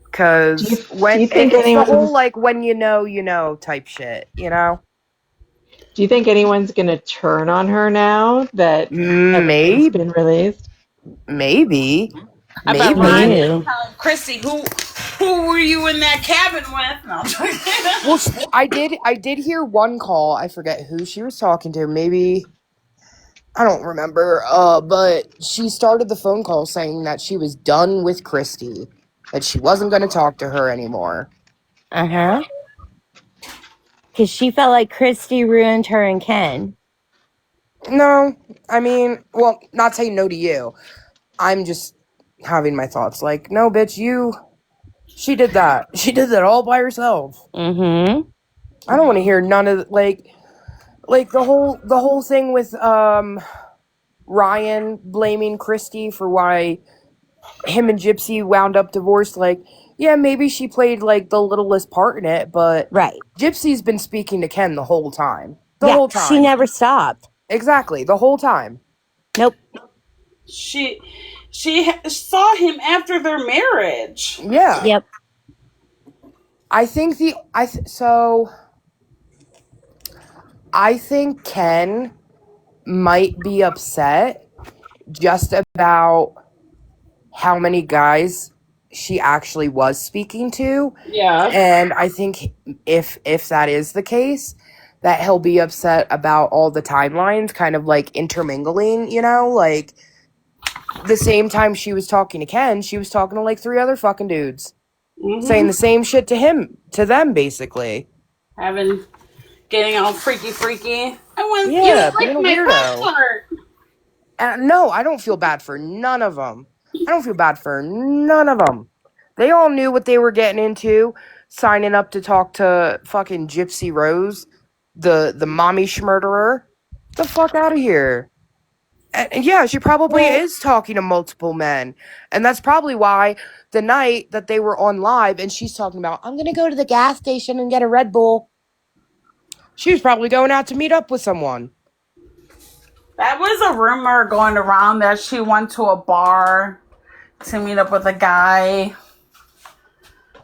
Because it's the whole, like, when you know type shit, you know? Do you think anyone's going to turn on her now that everything's been released? Maybe. I bet Ron is telling Christy, who were you in that cabin with? No. Well, I did hear one call. I forget who she was talking to. Maybe I don't remember, but she started the phone call saying that she was done with Christy, that she wasn't going to talk to her anymore. Uh-huh. Because she felt like Christy ruined her and Ken. No, I mean, well, not saying no to you. I'm just having my thoughts. Like, no, bitch, she did that. She did that all by herself. Mm-hmm. I don't want to hear none of like the whole thing with Ryan blaming Christy for why him and Gypsy wound up divorced. Like, yeah, maybe she played like the littlest part in it, but Right. Gypsy's been speaking to Ken the whole time. She never stopped. Exactly, the whole time. Nope. She saw him after their marriage. Yeah. Yep. I think Ken might be upset just about how many guys she actually was speaking to. Yeah. And I think if that is the case, that he'll be upset about all the timelines kind of like intermingling, like the same time she was talking to Ken, she was talking to like 3 other fucking dudes. Mm-hmm. Saying the same shit to them basically. Getting all freaky. I want Yeah, you to being lick a my weirdo. butt part. And no, I don't feel bad for none of them. They all knew what they were getting into, signing up to talk to fucking Gypsy Rose, the mommy schmurderer. The fuck out of here. And yeah, she probably is talking to multiple men. And that's probably why the night that they were on live and she's talking about, I'm going to go to the gas station and get a Red Bull. She was probably going out to meet up with someone. That was a rumor going around that she went to a bar to meet up with a guy.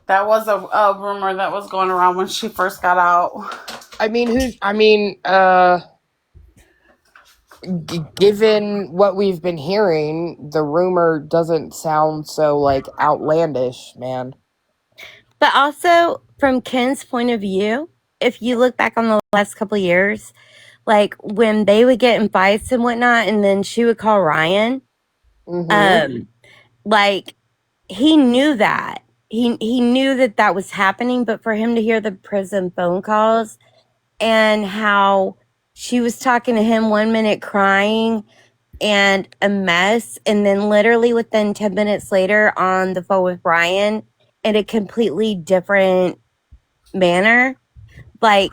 That was a rumor that was going around when she first got out. Given what we've been hearing, the rumor doesn't sound so like outlandish, man. But also, from Ken's point of view, if you look back on the last couple of years, like when they would get in fights and whatnot, and then she would call Ryan, like he knew that. He knew that was happening, but for him to hear the prison phone calls and how she was talking to him 1 minute crying and a mess, and then literally within 10 minutes later on the phone with Ryan in a completely different manner, like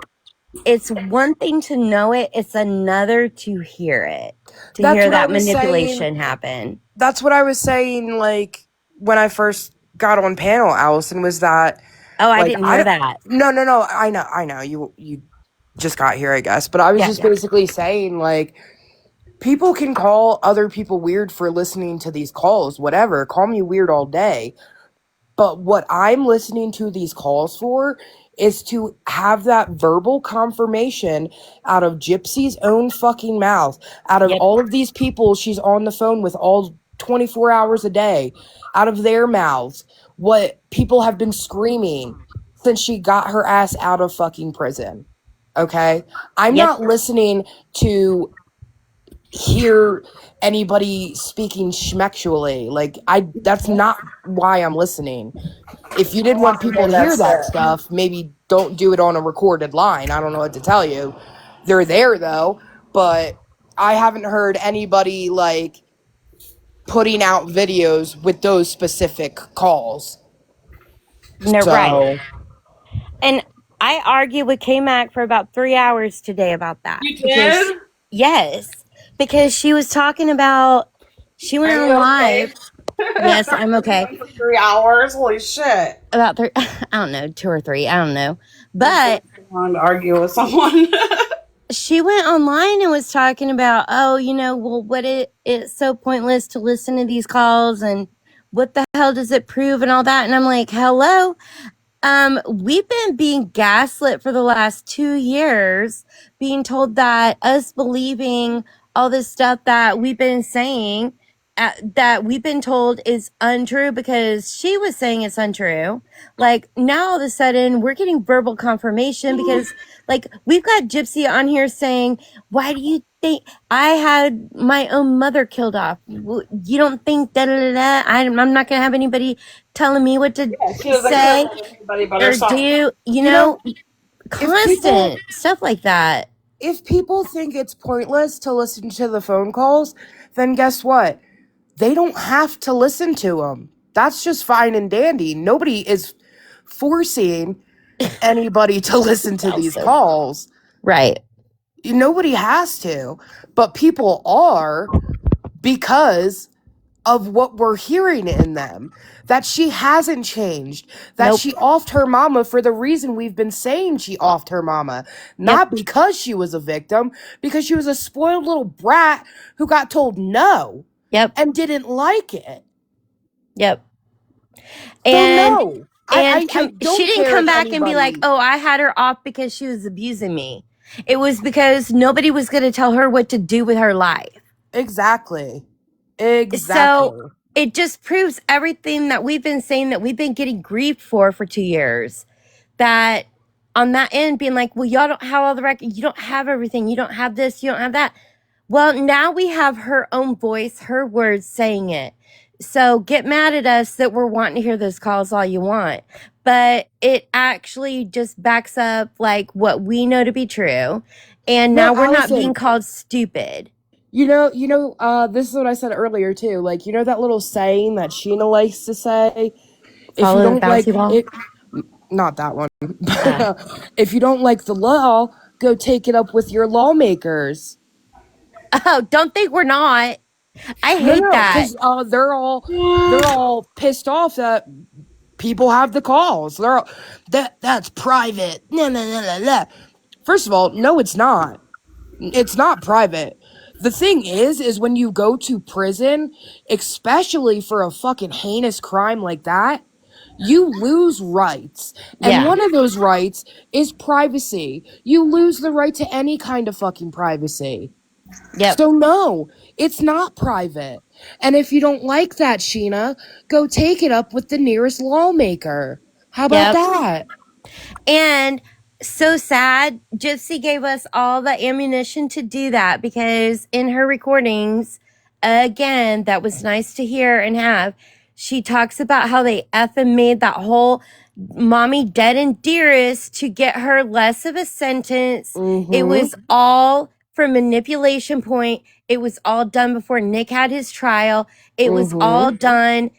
it's one thing to know it, it's another to hear it, to hear that manipulation happen. That's what I was saying, like when I first got on panel, Allison, was that I didn't hear that. No, I know you just got here, I guess, but I was basically saying, like, people can call other people weird for listening to these calls, whatever, call me weird all day. But what I'm listening to these calls for is to have that verbal confirmation out of Gypsy's own fucking mouth, out of all of these people she's on the phone with all 24 hours a day, out of their mouths, what people have been screaming since she got her ass out of fucking prison. Okay? I'm not listening to hear anybody speaking schmexually. Like, that's not why I'm listening. If you didn't want people to hear that stuff, maybe don't do it on a recorded line. I don't know what to tell you. They're there though, but I haven't heard anybody like putting out videos with those specific calls. No, right. And I argued with K-Mac for about 3 hours today about that. You did? Yes. Because she was talking about, she went on live. Yes, I'm okay. For 3 hours? Holy shit. About 3, I don't know, 2 or 3, I don't know. But I want to argue with someone. she went online and was talking about, what it's so pointless to listen to these calls and what the hell does it prove and all that. And I'm like, hello. We've been being gaslit for the last 2 years, being told that us believing all this stuff that we've been saying that we've been told is untrue because she was saying it's untrue. Like now all of a sudden we're getting verbal confirmation because like we've got Gypsy on here saying, why do you think I had my own mother killed off? You don't think da da da da? I'm not gonna have anybody telling me what to She doesn't say care about anybody but or herself. do. You You know, know, constant stuff like that. if people think it's pointless to listen to the phone calls, then guess what? They don't have to listen to them. That's just fine and dandy. Nobody is forcing anybody to listen to these calls. Right. Nobody has to, but people are because of what we're hearing in them. That she hasn't changed. That Nope. she offed her mama for the reason we've been saying she offed her mama. Not because she was a victim, because she was a spoiled little brat who got told no. Yep. And didn't like it. Yep. So And no. and I don't she didn't care come if back and be like, anybody- oh, I had her off because she was abusing me. It was because nobody was going to tell her what to do with her life. Exactly. So it just proves everything that we've been saying that we've been getting grieved for 2 years. That on that end being like, well, y'all don't have all the records. You don't have everything. You don't have this. You don't have that. Well, now we have her own voice, her words saying it. So get mad at us that we're wanting to hear those calls all you want. But it actually just backs up like what we know to be true. And now we're not being called stupid. You know, this is what I said earlier too. Like, you know that little saying that Sheena likes to say? Follow if you don't the like ball? it, not that one. If you don't like the law, go take it up with your lawmakers. Oh, don't think we're not. I hate that. Because they're all pissed off that people have the calls. They're all, that's private. No. First of all, no, it's not. It's not private. The thing is when you go to prison, especially for a fucking heinous crime like that, you lose rights. And one of those rights is privacy. You lose the right to any kind of fucking privacy. Yep. So no, it's not private. And if you don't like that, Sheena, go take it up with the nearest lawmaker. How about that? And so sad, Gypsy gave us all the ammunition to do that because in her recordings, again, that was nice to hear and have. She talks about how they effing made that whole mommy dead and dearest to get her less of a sentence. Mm-hmm. It was all from manipulation point. It was all done before Nick had his trial. It was all done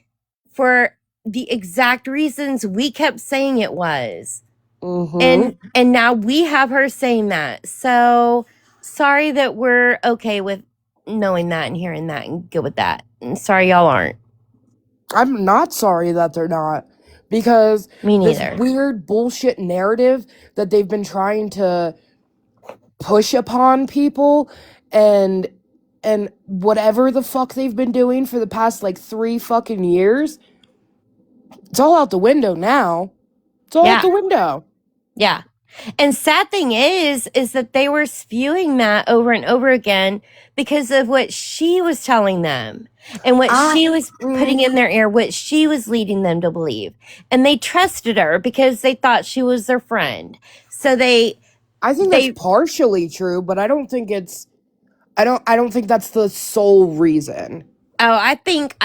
for the exact reasons we kept saying it was. And now we have her saying that. So sorry that we're okay with knowing that and hearing that and good with that. And sorry y'all aren't. I'm not sorry that they're not. Because Me neither. This weird bullshit narrative that they've been trying to push upon people and whatever the fuck they've been doing for the past like 3 fucking years, it's all out the window now. It's all out the window. Yeah. And sad thing is that they were spewing that over and over again because of what she was telling them and what she was putting in their ear, what she was leading them to believe. And they trusted her because they thought she was their friend. So I think that's partially true, but I don't think it's I don't think that's the sole reason. Oh, I think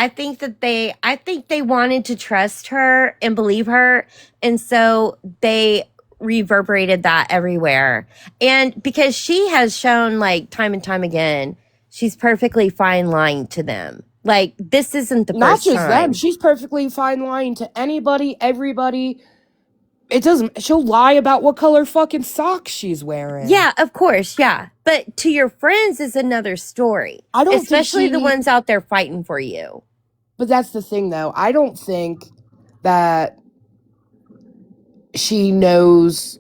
they wanted to trust her and believe her, and so they reverberated that everywhere. And because she has shown like time and time again, she's perfectly fine lying to them. Like this isn't the Not first just time. them, she's perfectly fine lying to anybody, everybody. She'll lie about what color fucking socks she's wearing. Yeah, of course, yeah. But to your friends is another story. Especially the ones out there fighting for you. But that's the thing though. I don't think that she knows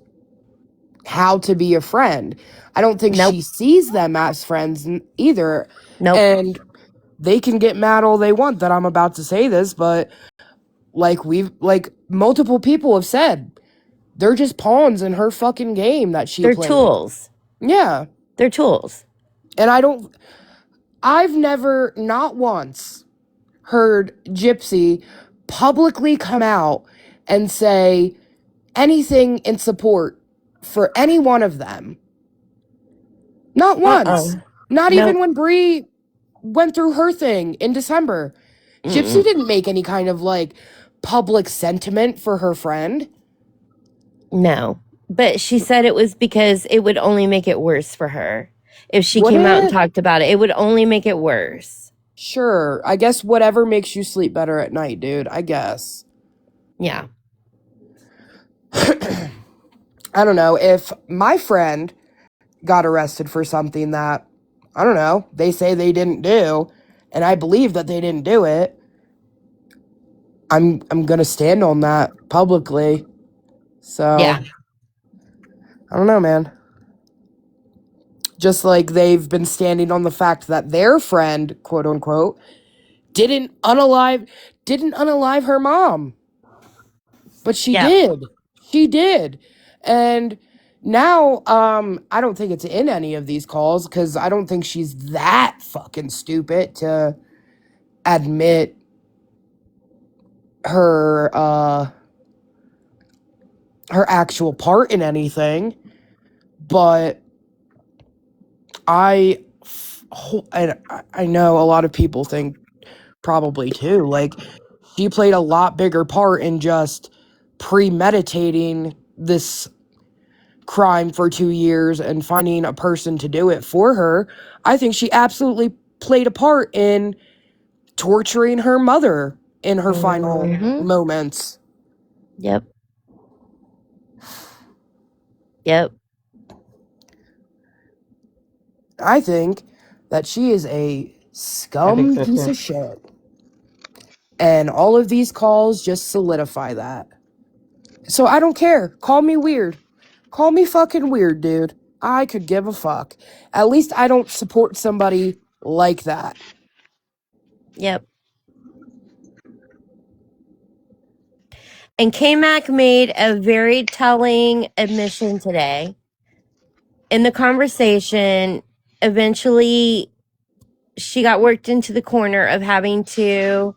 how to be a friend. I don't think she sees them as friends either. Nope. And they can get mad all they want that I'm about to say this, but like multiple people have said, they're just pawns in her fucking game that she plays. They're tools. Yeah. They're tools. And I don't I've never, not once, heard Gypsy publicly come out and say anything in support for any one of them. Not once. Not Nope. even when Brie went through her thing in December. Gypsy didn't make any kind of like public sentiment for her friend. No. But she said it was because it would only make it worse for her. If she Would came out and it? talked about it would only make it worse. Sure. I guess whatever makes you sleep better at night, dude. I guess. Yeah. I don't know. If my friend got arrested for something that, I don't know, they say they didn't do, and I believe that they didn't do it, I'm gonna stand on that publicly. So Yeah. I don't know, man. Just like they've been standing on the fact that their friend, quote unquote, didn't unalive her mom. But she Yep. did. She did. And now, I don't think it's in any of these calls because I don't think she's that fucking stupid to admit her her actual part in anything. But I know a lot of people think probably too, like, she played a lot bigger part in just premeditating this crime for 2 years and finding a person to do it for her. I think she absolutely played a part in torturing her mother in her final moments. Yep. Yep. I think that she is a I think scum so piece too. of shit. And all of these calls just solidify that. So I don't care. Call me weird. Call me fucking weird, dude. I could give a fuck. At least I don't support somebody like that. Yep. And K-Mac made a very telling admission today. In the conversation, eventually she got worked into the corner of having to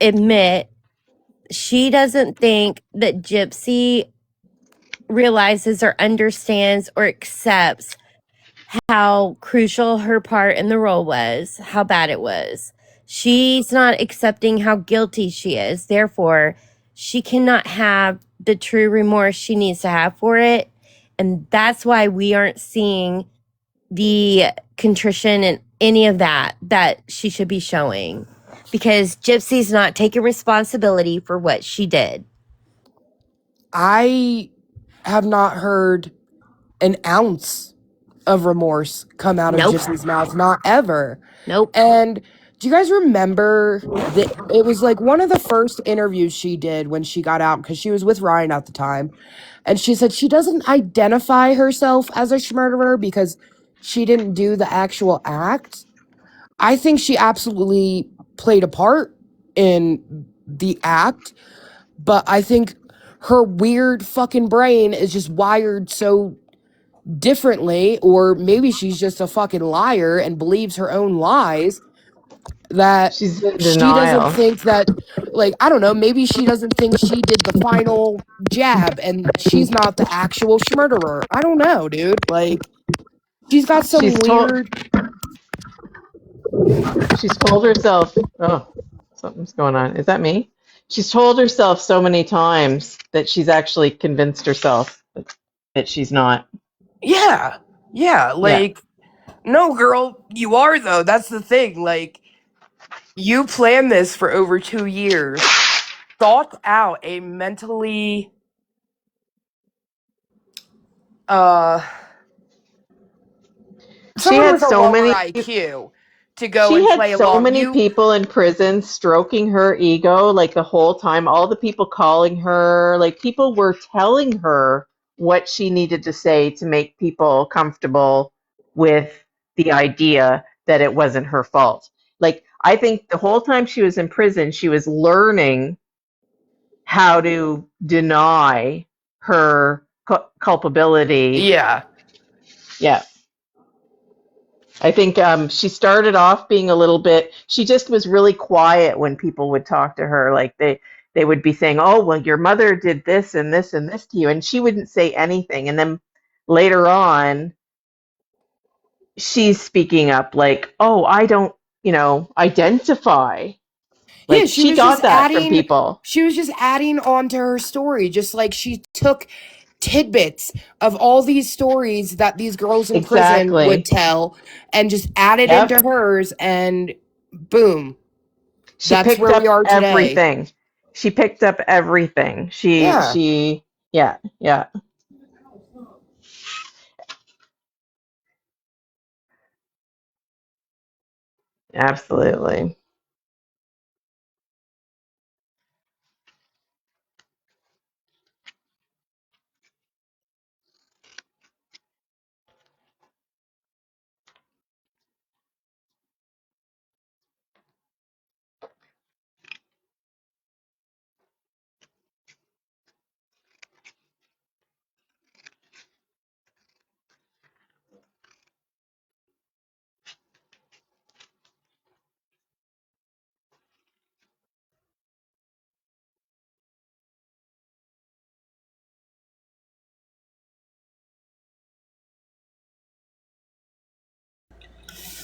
admit she doesn't think that Gypsy realizes or understands or accepts how crucial her part in the role was, how bad it was. She's not accepting how guilty she is. Therefore, she cannot have the true remorse she needs to have for it. And that's why we aren't seeing the contrition and any of that she should be showing. Because Gypsy's not taking responsibility for what she did. I have not heard an ounce of remorse come out of Nope. Gypsy's mouth. Not ever. Nope. And do you guys remember that it was like one of the first interviews she did when she got out, because she was with Ryan at the time, and she said she doesn't identify herself as a murderer because she didn't do the actual act. I think she absolutely played a part in the act, but I think her weird fucking brain is just wired so differently, or maybe she's just a fucking liar and believes her own lies, that She's in she doesn't denial. think that, like, I don't know, maybe she doesn't think she did the final jab and she's not the actual murderer. I don't know, dude. Like, she's got some She's told weird. she's told herself, oh, something's going on. Is that me? She's told herself so many times that she's actually convinced herself that she's not. Yeah. Yeah. Like, no, girl, you are, though. That's the thing. Like, you planned this for over 2 years, thought out a mentally, She someone had with a so lower many IQ to go She and had play so along. many people in prison stroking her ego like the whole time, all the people calling her, like people were telling her what she needed to say to make people comfortable with the idea that it wasn't her fault. Like, I think the whole time she was in prison, she was learning how to deny her culpability. Yeah. Yeah. I think she started off being a little bit, she just was really quiet when people would talk to her. Like they would be saying, oh, well, your mother did this and this and this to you. And she wouldn't say anything. And then later on, she's speaking up like, oh, I don't, identify. Yeah, Like she she was just got that from adding people. she was just adding on to her story, just like she took tidbits of all these stories that these girls in prison would Exactly. tell and just added into Yep. hers, and boom, She that's picked where we up are today. everything. She picked up everything. Yeah. Yeah, yeah, absolutely.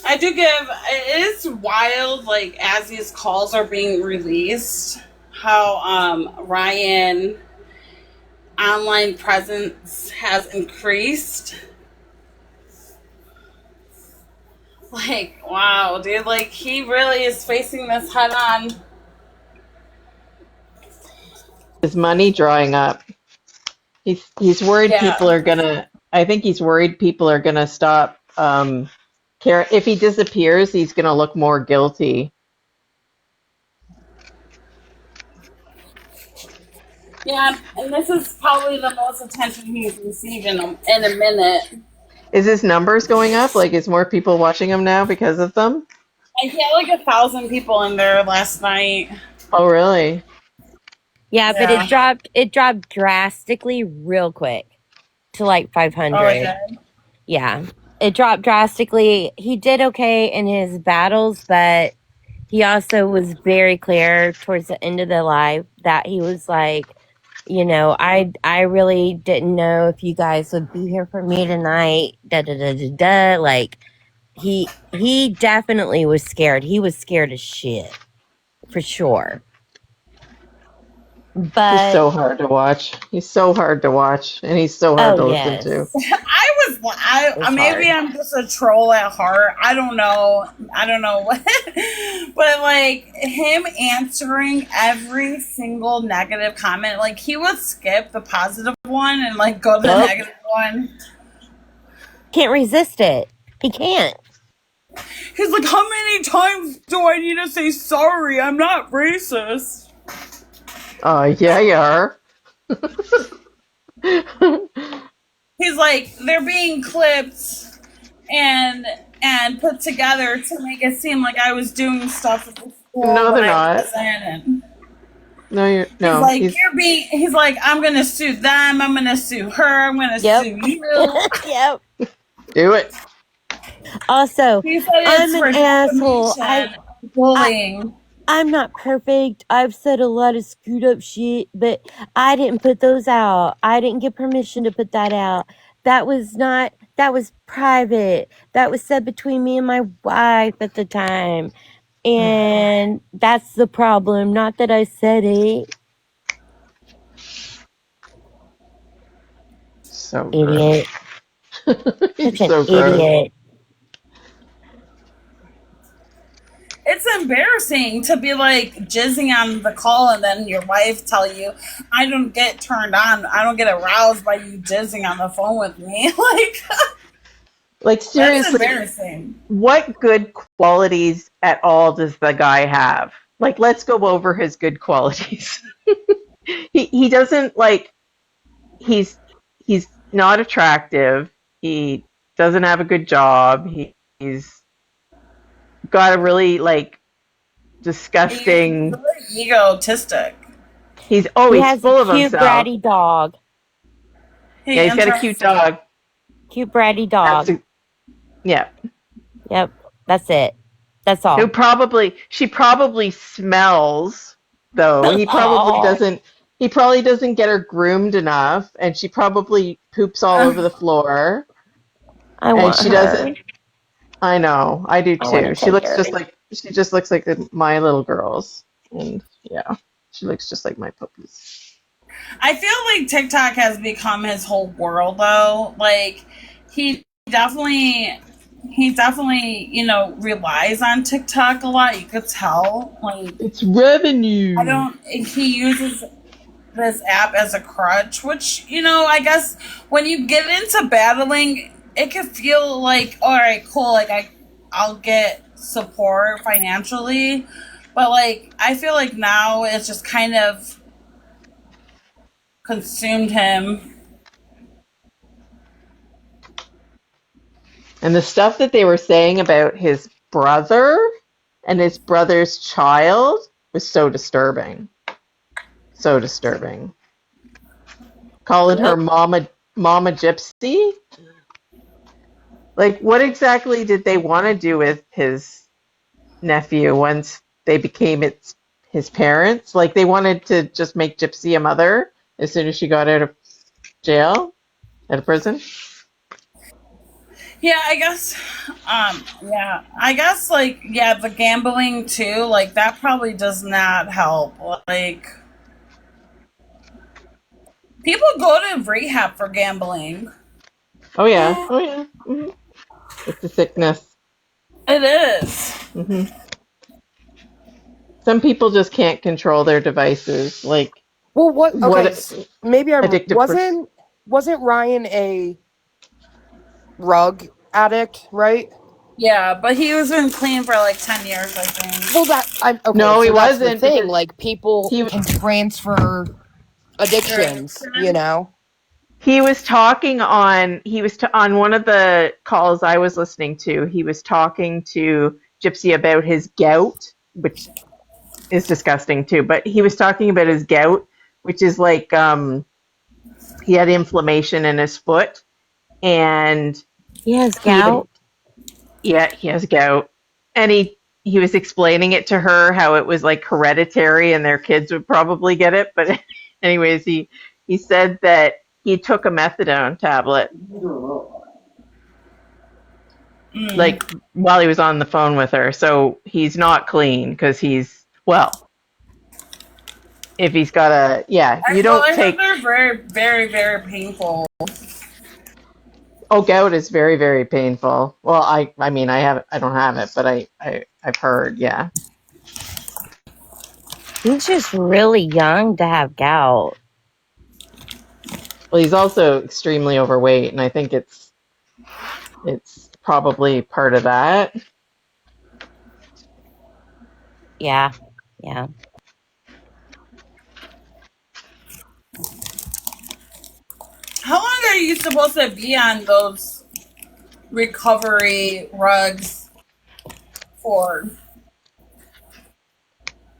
I do give. It is wild, like as these calls are being released, how Ryan online presence has increased. Like, wow, dude, like he really is facing this head on. His money drying up. He's worried people Yeah. are gonna. I think he's worried people are gonna stop care. If he disappears, he's gonna look more guilty. Yeah, and this is probably the most attention he's received in a minute. Is his numbers going up? Like, is more people watching him now because of them? I had like 1,000 people in there last night. Oh, really? Yeah, but Yeah. it dropped drastically real quick to like Oh, it 500. did. Yeah. It dropped drastically. He did okay in his battles, but he also was very clear towards the end of the live that he was like, I really didn't know if you guys would be here for me tonight. Da da da da da. Like he definitely was scared. He was scared as shit for sure. He's But so hard to watch. He's so hard to watch, and he's so hard oh to listen to. yes, I it's maybe hard. I'm just a troll at heart. I don't know. I don't know what, but like him answering every single negative comment, like he would skip the positive one and like go to the Yep. negative one. Can't resist it. He can't. He's like, how many times do I need to say sorry? I'm not racist. Yeah, you are. He's like, they're being clipped and put together to make it seem like I was doing stuff at the school No, when they're I not. wasn't. And he's No. like, he's like, I'm gonna sue them, I'm gonna sue her, I'm gonna Yep. sue you. Yep. Do it. Also, He said I'm it's for an asshole. defamation, bullying. I'm not perfect. I've said a lot of screwed up shit, but I didn't put those out. I didn't get permission to put that out. That was private. That was said between me and my wife at the time. And that's the problem. Not that I said it. So Idiot. gross. He's Such an so gross. idiot. It's embarrassing to be like jizzing on the call and then your wife tell you, I don't get turned on, I don't get aroused by you jizzing on the phone with me. Like, Like, that's seriously, embarrassing. what good qualities at all does the guy have? Like, let's go over his good qualities. He doesn't like he's not attractive. He doesn't have a good job. He's got a really like He's disgusting. really egotistic. He's He has full a of cute himself. bratty dog. He Yeah, he's got a cute dog. Cute bratty dog. Yeah. Yep. That's it. That's Who all. she probably smells, though. Oh, He probably doesn't get her groomed enough, and she probably poops all over the floor. I And want she her. doesn't, I know, I do I want too. to take her. She just looks like my little girls. And yeah, she looks just like my puppies. I feel like TikTok has become his whole world, though. Like, he definitely, relies on TikTok a lot. You could tell. Like, It's revenue. he uses this app as a crutch, which, I guess when you get into battling, it could feel like, all right, cool, like I'll get support financially. But like, I feel like now it's just kind of consumed him. And the stuff that they were saying about his brother and his brother's child was so disturbing. So disturbing. Calling her Yep. Mama Gypsy? Like, what exactly did they want to do with his nephew once they became his parents? Like, they wanted to just make Gypsy a mother as soon as she got out of jail, out of prison? Yeah, I guess. Yeah, I guess. Like, yeah, the gambling too. Like, that probably does not help. Like, people go to rehab for gambling. Oh, yeah. Oh, yeah. It's a sickness. It is. Some people just can't control their devices. Like, Well, what? Okay, what maybe addictive person. wasn't Ryan a rug addict, right? Yeah, but he was been clean for like 10 years, I think. Well, I'm okay. No, so he that's the wasn't, thing. because Like, people he can transfer addictions. he was talking on on one of the calls I was listening to. He was talking to Gypsy about his gout, which is disgusting too. But he was talking about his gout, which is like he had inflammation in his foot, and He has he had gout. yeah, he has gout, and he was explaining it to her how it was like hereditary and their kids would probably get it. But anyways, he said that he took a methadone tablet like while he was on the phone with her, so he's not clean because he's well. If he's got you don't I heard take. they're very, very, very painful. Oh, gout is very, very painful. Well, I mean, I don't have it, but I've heard, yeah. He's just really young to have gout. Well, he's also extremely overweight, and I think it's probably part of that. Yeah. Yeah. How long are you supposed to be on those recovery rugs for?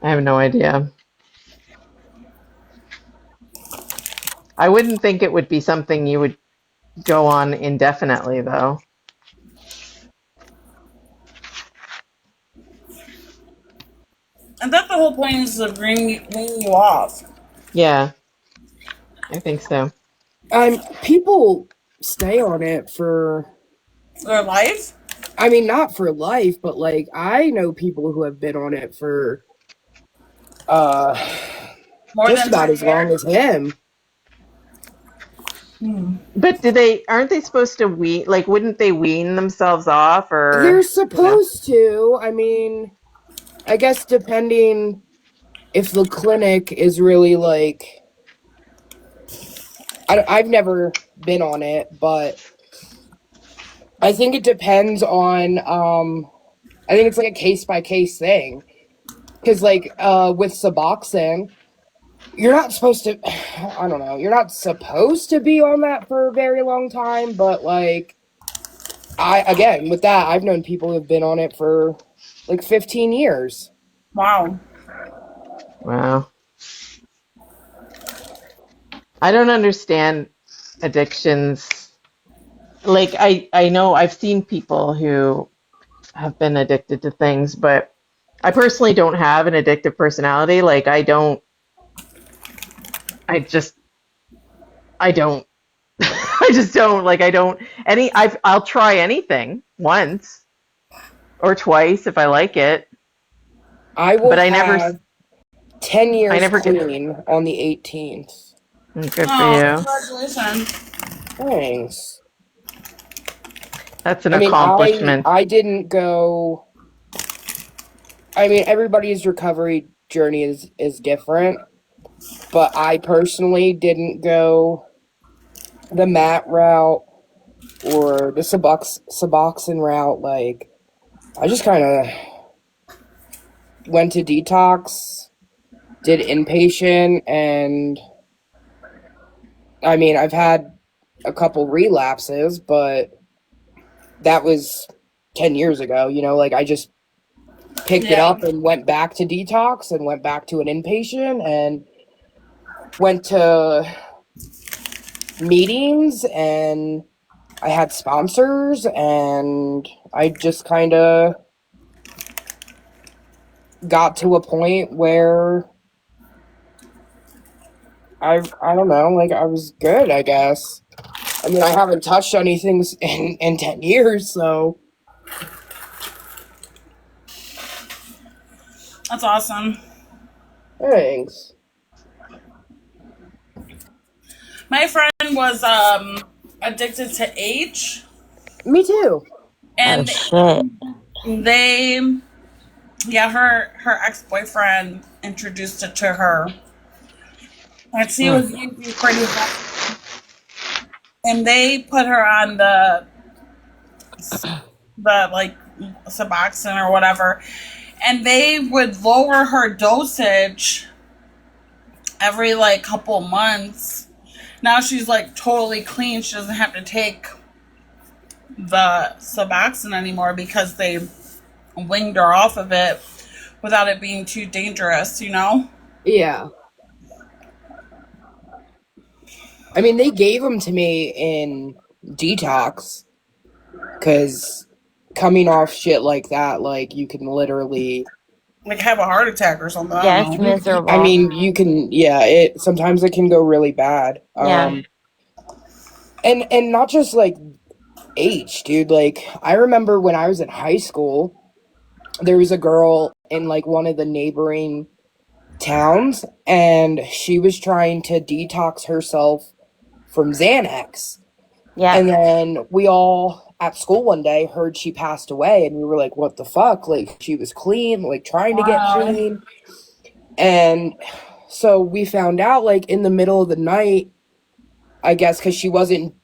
I have no idea. I wouldn't think it would be something you would go on indefinitely, though. And that's the whole point, is to bring you off. Yeah, I think so. People stay on it for. Their life? I mean, not for life, but like I know people who have been on it for More just than about 10 as long years? as him. But aren't they supposed to wouldn't they wean themselves off They're or, supposed to. I mean, I guess depending if the clinic is really like. I've never been on it, but I think it depends on. I think it's like a case by case thing, because like with Suboxone, you're not supposed to. I don't know. You're not supposed to be on that for a very long time, but like with that, I've known people who've been on it for like 15 years. Wow. wow. I don't understand addictions. Like I know I've seen people who have been addicted to things, but I personally don't have an addictive personality. Like I just, I don't, I just don't like, I don't, I'll try anything once or twice if I like it, I will but have 10 I years never get, clean on the 18th. good for Oh, you. congratulations. Thanks. That's an I mean, accomplishment. I didn't go. I mean, everybody's recovery journey is different, but I personally didn't go the mat route or the Suboxone route. Like, I just kind of went to detox, did inpatient, and I mean, I've had a couple relapses, but that was 10 years ago, you know, like I just picked it Yeah. up and went back to detox and went back to an inpatient and went to meetings and I had sponsors and I just kind of got to a point where I don't know, like I was good, I guess. I mean, I haven't touched anything in 10 years, so That's awesome. thanks. My friend was addicted to H, Me too. Oh and shit. they, yeah, her ex-boyfriend introduced it to her, and she was using pretty hard, and they put her on the like Suboxone or whatever, and they would lower her dosage every like couple months. Now she's like totally clean. She doesn't have to take the Suboxone anymore because they winged her off of it without it being too dangerous, you know? Yeah. I mean, they gave them to me in detox because coming off shit like that, like you can literally. Like have a heart attack or something. I Yeah, don't it's know. miserable. I mean, you can. Yeah, it sometimes it can go really bad. Yeah. And not just like H, dude. Like I remember when I was in high school, there was a girl in like one of the neighboring towns, and she was trying to detox herself from Xanax. Yeah. And then we all at school one day heard she passed away, and we were like, what the fuck? Like, she was clean, like trying to get Wow. clean. And so we found out like in the middle of the night, I guess, because she wasn't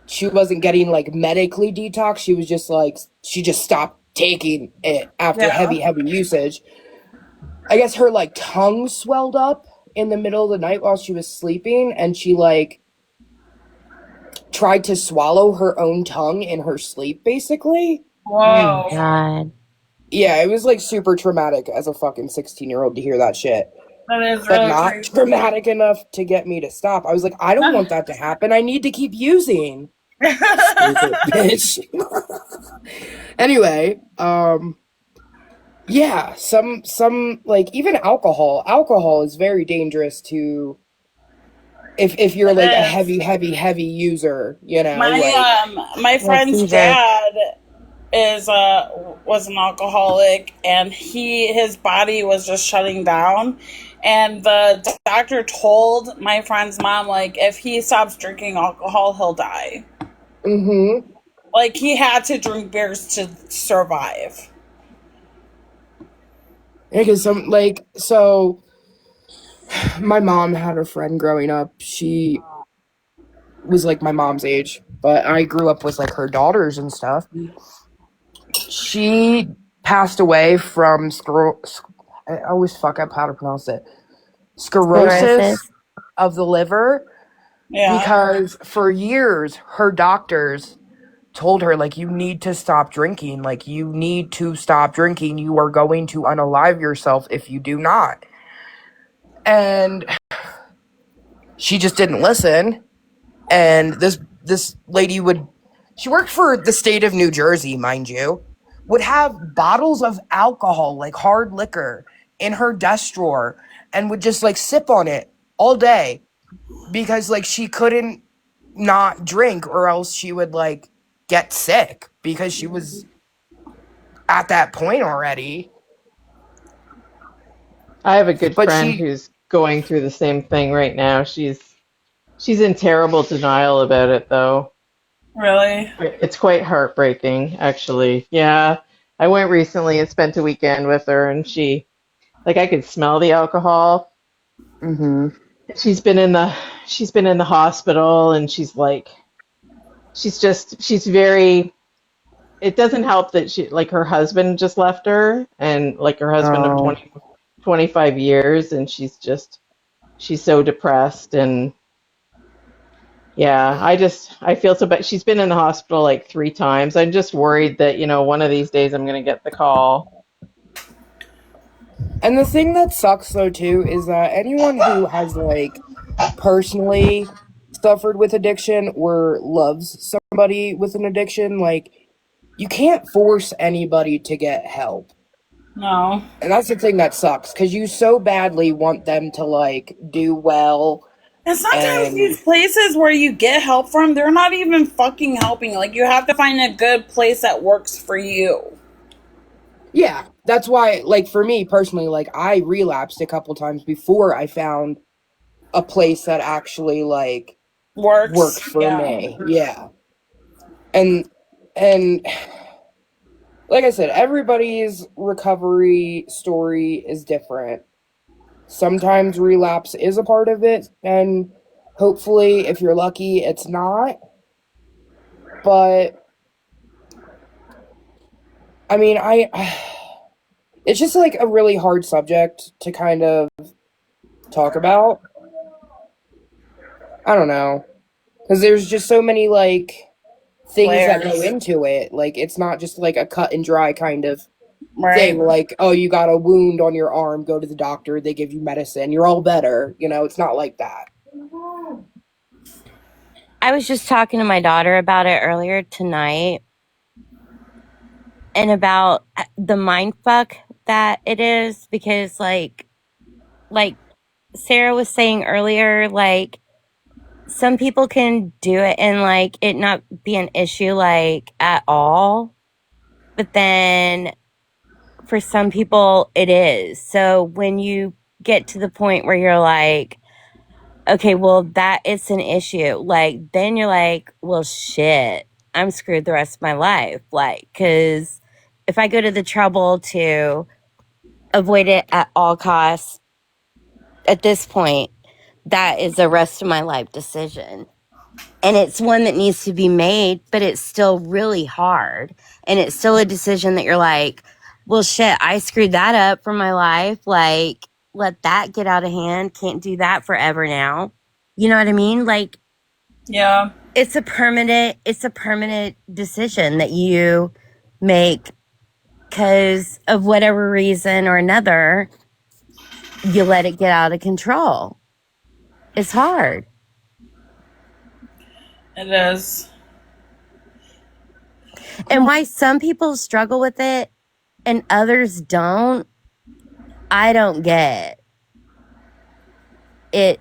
getting like medically detox. She was just like, she just stopped taking it after Yeah. heavy usage. I guess her like tongue swelled up in the middle of the night while she was sleeping, and she like tried to swallow her own tongue in her sleep, basically. Whoa. Oh God. Yeah, it was like super traumatic as a fucking 16-year-old to hear that shit. That is But really not crazy. traumatic enough to get me to stop. I was like, I don't want that to happen. I need to keep using. Stupid bitch. Anyway, yeah, some like even alcohol. Alcohol is very dangerous to if you're like a heavy user, you know. My friend's Jesus. dad was an alcoholic, and his body was just shutting down, and the doctor told my friend's mom, like, if he stops drinking alcohol, he'll die. Mm-hmm. Like, he had to drink beers to survive. Because my mom had a friend growing up. She was like my mom's age, but I grew up with like her daughters and stuff. She passed away from I always fuck up how to pronounce it. Sclerosis of the liver. Yeah. Because for years her doctors told her, like, you need to stop drinking. Like, you need to stop drinking. You are going to unalive yourself if you do not. And she just didn't listen. And this lady she worked for the state of New Jersey, mind you. would have bottles of alcohol, like hard liquor, in her desk drawer and would just like sip on it all day because like she couldn't not drink or else she would like get sick because she was at that point already. I have a good But friend she, who's going through the same thing right now. She's in terrible denial about it though. Really? It's quite heartbreaking, actually. Yeah. I went recently and spent a weekend with her and I could smell the alcohol. mm-hmm. She's been in the she's been in the hospital and she's very it doesn't help that her husband just left her and like her husband of Oh. 25 years and she's so depressed and yeah, I feel so bad. She's been in the hospital like 3 times. I'm just worried that, one of these days I'm going to get the call. And the thing that sucks though too is that anyone who has like personally suffered with addiction or loves somebody with an addiction, like you can't force anybody to get help. No. And that's the thing that sucks because you so badly want them to like do well. And sometimes And these places where you get help from, they're not even fucking helping. Like, you have to find a good place that works for you. yeah, that's why, like, for me personally, like, I relapsed a couple times before I found a place that actually, like, worked for Yeah. me. Yeah. And like I said, everybody's recovery story is different. Sometimes relapse is a part of it, and hopefully, if you're lucky, it's not. But I mean, it's just like a really hard subject to kind of talk about. I don't know, because there's just so many like things that go Layers. into it. Like it's not just like a cut and dry kind of Right. thing. Like, oh, you got a wound on your arm, go to the doctor, they give you medicine, you're all better. It's not like that. I was just talking to my daughter about it earlier tonight and about the mind fuck that it is because like Sarah was saying earlier, like some people can do it and like it not be an issue like at all. But then for some people it is. So when you get to the point where you're like, okay, well that is an issue, like then you're like, well shit, I'm screwed the rest of my life. Like, cause if I go to the trouble to avoid it at all costs, at this point, that is a rest of my life decision. And it's one that needs to be made, but it's still really hard. And it's still a decision that you're like, well, shit, I screwed that up for my life. Like, let that get out of hand. Can't do that forever now. You know what I mean? Like, Yeah. it's a permanent decision that you make because of whatever reason or another, you let it get out of control. It's hard. It is. And why some people struggle with it and others don't, I don't get it.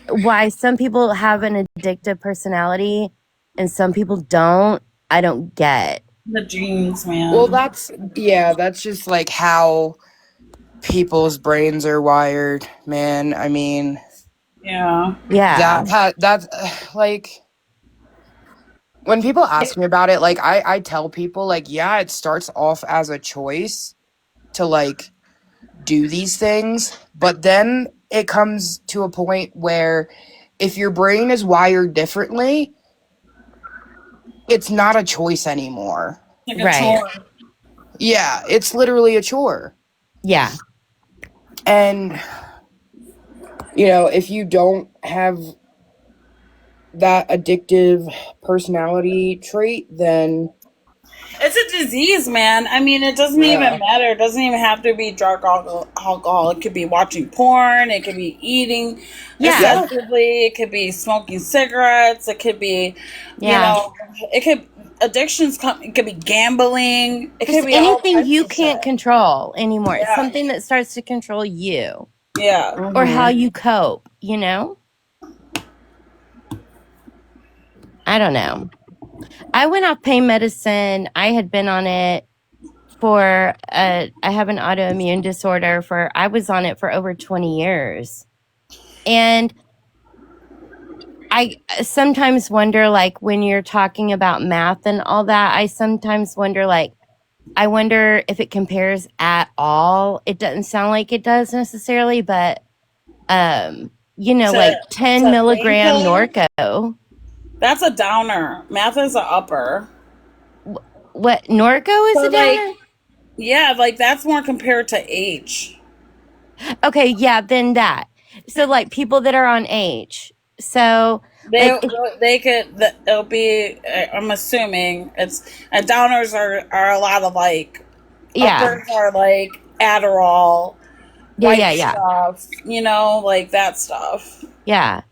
Why some people have an addictive personality and some people don't, I don't get. The genes, man. Well, that's just like how people's brains are wired, man. I mean, Yeah. Yeah. that's like when people ask me about it, like I tell people like, yeah, it starts off as a choice to like do these things, but then it comes to a point where if your brain is wired differently, it's not a choice anymore. Like a Right. chore. Yeah, it's literally a chore. Yeah. And if you don't have that addictive personality trait, then It's a disease, man. I mean, it doesn't even matter. It doesn't even have to be drug alcohol. It could be watching porn. It could be eating Yeah. excessively. It could be smoking cigarettes. It could be, you Yeah. know, it could addictions. It could be gambling. It Just could be all anything types you of can't shit. control anymore. It's Yeah. something that starts to control you Yeah. or how you cope, you know? I don't know. I went off pain medicine. I had been on it for I have an autoimmune disorder I was on it for over 20 years. And I sometimes wonder, like, when you're talking about math and all that, I sometimes wonder, like, I wonder if it compares at all. It doesn't sound like it does necessarily, but you know, like 10 to milligram painkiller? Norco. That's a downer. Math is an upper. What Norco is So a downer? yeah, like that's more compared to H. Okay, yeah, then that. So like people that are on H. So like They could it'll be. I'm assuming it's and downers are a lot of like yeah. uppers are like Adderall, white Yeah. stuff, like that stuff. Yeah.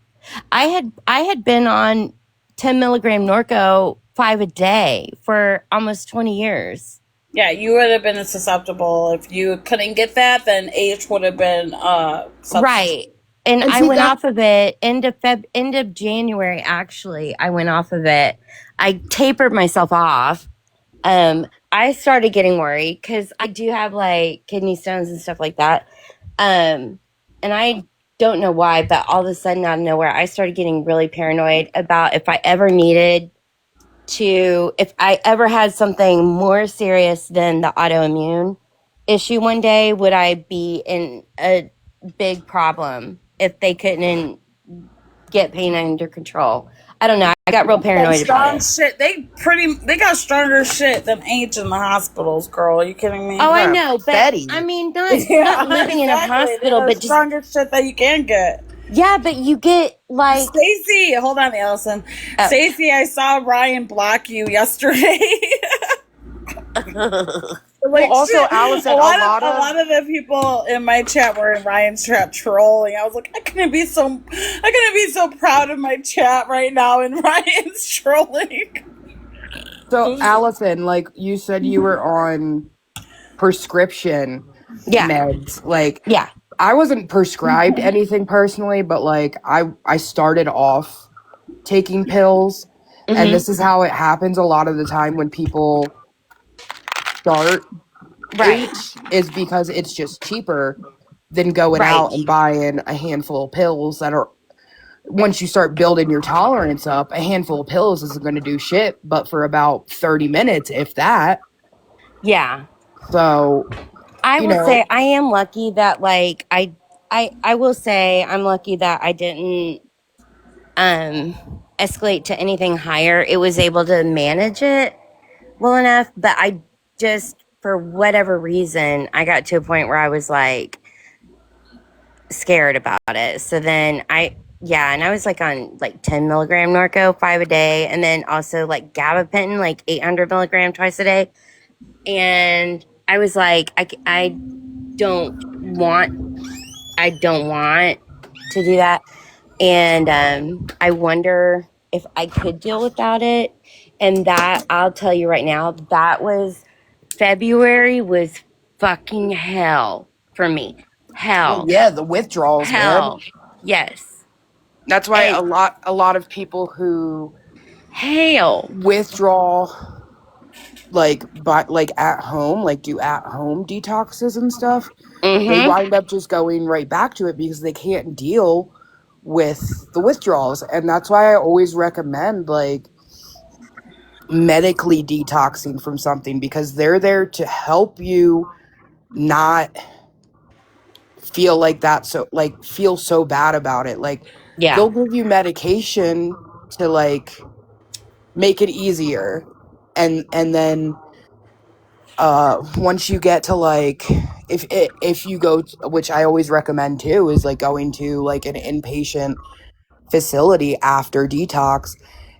I had been on 10 milligram Norco 5 a day for almost 20 years. Yeah, you would have been susceptible if you couldn't get that. Then H would have been right. And I went off of it end of January. Actually, I went off of it. I tapered myself off. I started getting worried because I do have like kidney stones and stuff like that. And I don't know why, but all of a sudden out of nowhere, I started getting really paranoid about if I ever had something more serious than the autoimmune issue one day, would I be in a big problem if they couldn't get pain under control? I don't know. I got real paranoid about it. Shit. They got stronger shit than H in the hospitals, girl. Are you kidding me? Oh, I know, but I mean, not living in a hospital, but just stronger shit that you can get. Yeah, but you get like Stacey. Hold on, Allison. Oh. Stacey, I saw Ryan block you yesterday. Also, Allison, a lot of the people in my chat were in Ryan's chat trolling. I was like, I couldn't be so proud of my chat right now, and Ryan's trolling. So, Allison, like you said, you were on prescription meds. Like, I wasn't prescribed anything personally, but like I started off taking pills, and this is how it happens a lot of the time when people start H is because it's just cheaper than going out and buying a handful of pills that are, once you start building your tolerance up, a handful of pills isn't going to do shit but for about 30 minutes, if that. Yeah. So I will say I am lucky that like I will say I'm lucky that I didn't escalate to anything higher. It was able to manage it well enough, but I just, for whatever reason, I got to a point where I was like scared about it. So then and I was like on like 10 milligram Norco 5 a day, and then also like gabapentin like 800 milligram twice a day. And I was like, I don't want to do that. And I wonder if I could deal without it. And that, I'll tell you right now, February was fucking hell for me. Hell. Well, yeah, the withdrawals, hell. Man. Yes. That's why a lot of people who withdraw like at home, like do at home detoxes and stuff, they wind up just going right back to it because they can't deal with the withdrawals. And that's why I always recommend like medically detoxing from something, because they're there to help you not feel like that, so like feel so bad about it. Like they'll give you medication to like make it easier, and then once you get to like, if you go which I always recommend too, is like going to like an inpatient facility after detox,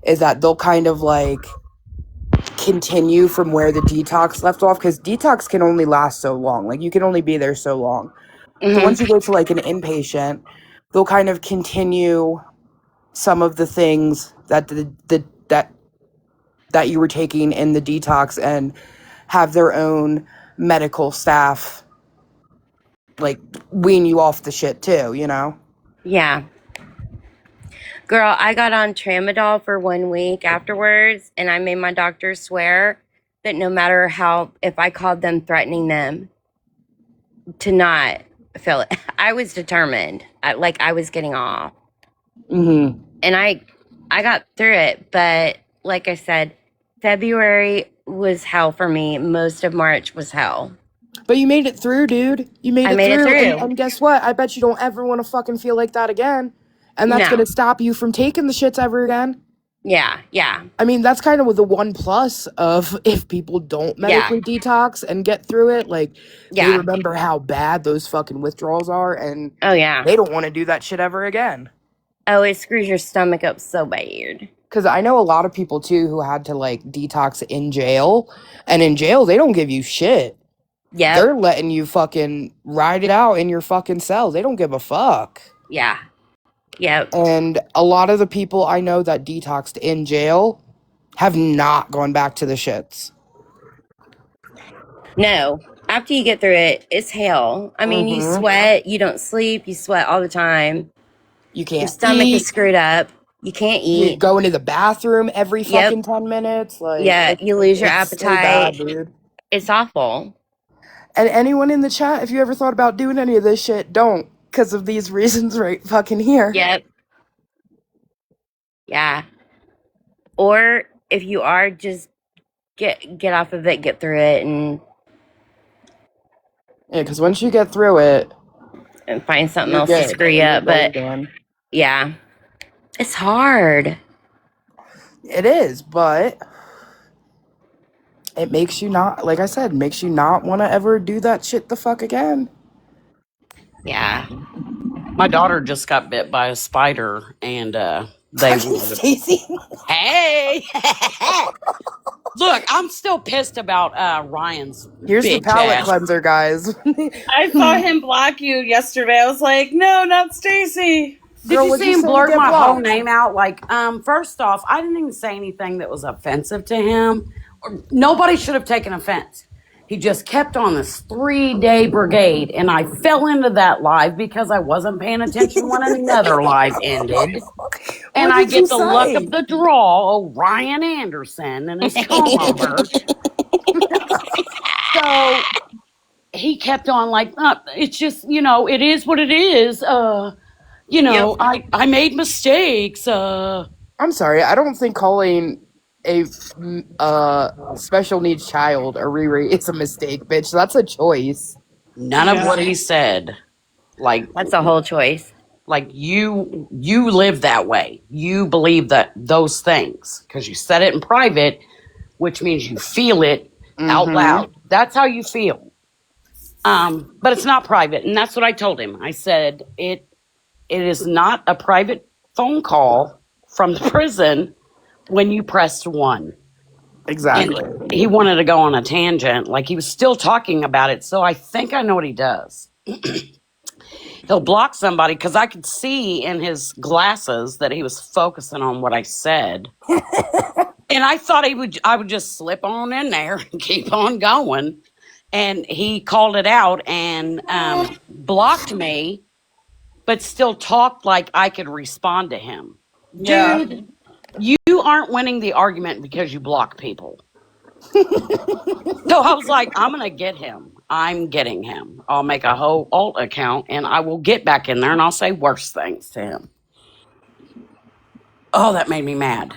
is that they'll kind of like continue from where the detox left off, because detox can only last so long. Like, you can only be there so long. So once you go to like an inpatient, they'll kind of continue some of the things that that you were taking in the detox, and have their own medical staff like wean you off the shit too, you know? Yeah. Girl, I got on tramadol for 1 week afterwards, and I made my doctor swear that no matter how, if I called them threatening them, to not feel it. I was determined. I was getting off. Mm-hmm. And I got through it, but like I said, February was hell for me. Most of March was hell. But you made it through, dude. You made I it made it through. through. And guess what? I bet you don't ever want to fucking feel like that again. And that's No. going to stop you from taking the shits ever again. Yeah, yeah. I mean, that's kind of with the one plus of if people don't medically detox and get through it, like, they Yeah. remember how bad those fucking withdrawals are, and Oh, yeah. they don't want to do that shit ever again. Oh, it screws your stomach up so bad. Because I know a lot of people, too, who had to, like, detox in jail, and in jail, they don't give you shit. Yeah. They're letting you fucking ride it out in your fucking cell. They don't give a fuck. Yeah. Yep. And a lot of the people I know that detoxed in jail have not gone back to the shits. No. After you get through it, it's hell. I mean, you sweat, you don't sleep, you sweat all the time. You can't Your stomach eat. is screwed up. You can't You eat. go into the bathroom every fucking 10 minutes. Like, Yeah, you lose your it's so appetite. bad, dude. It's awful. And anyone in the chat, if you ever thought about doing any of this shit, don't. Because of these reasons right fucking here. Yep. Yeah. Or if you are, just get off of it, get through it, and because once you get through it, find something else good. to screw you up. But yeah, it's hard. It is, but it makes you not, like I said, makes you not want to ever do that shit the fuck again. Yeah. My daughter just got bit by a spider, and they Stacey. Hey, look, I'm still pissed about Ryan's. Here's big the palate chest. cleanser, guys. I saw him block you yesterday. I was like, no, not Stacy. Did Girl, you what'd see you him say to blurt get my whole blocked? name out? Like, first off, I didn't even say anything that was offensive to him. Nobody should have taken offense. He just kept on this 3-day brigade, and I fell into that live because I wasn't paying attention when another live ended. And I get the luck of the draw, Ryan Anderson and his comb over. So he kept on like, it's just, it is what it is. Yep. I made mistakes. I'm sorry, I don't think calling a special needs child a Riri is a mistake, bitch. That's a choice. None of what he said. Like, That's a whole choice. like you live that way. You believe that those things because you said it in private, which means you feel it out loud. That's how you feel. But it's not private, and that's what I told him. I said it is not a private phone call from the prison when you pressed 1. Exactly. And he wanted to go on a tangent, like he was still talking about it. So I think I know what he does. He'll block somebody because I could see in his glasses that he was focusing on what I said. And I thought I would just slip on in there and keep on going. And he called it out and blocked me, but still talked like I could respond to him. Yeah. Dude, you aren't winning the argument because you block people. So I was like, I'm going to get him. I'm getting him. I'll make a whole alt account and I will get back in there and I'll say worse things to him. Oh, that made me mad.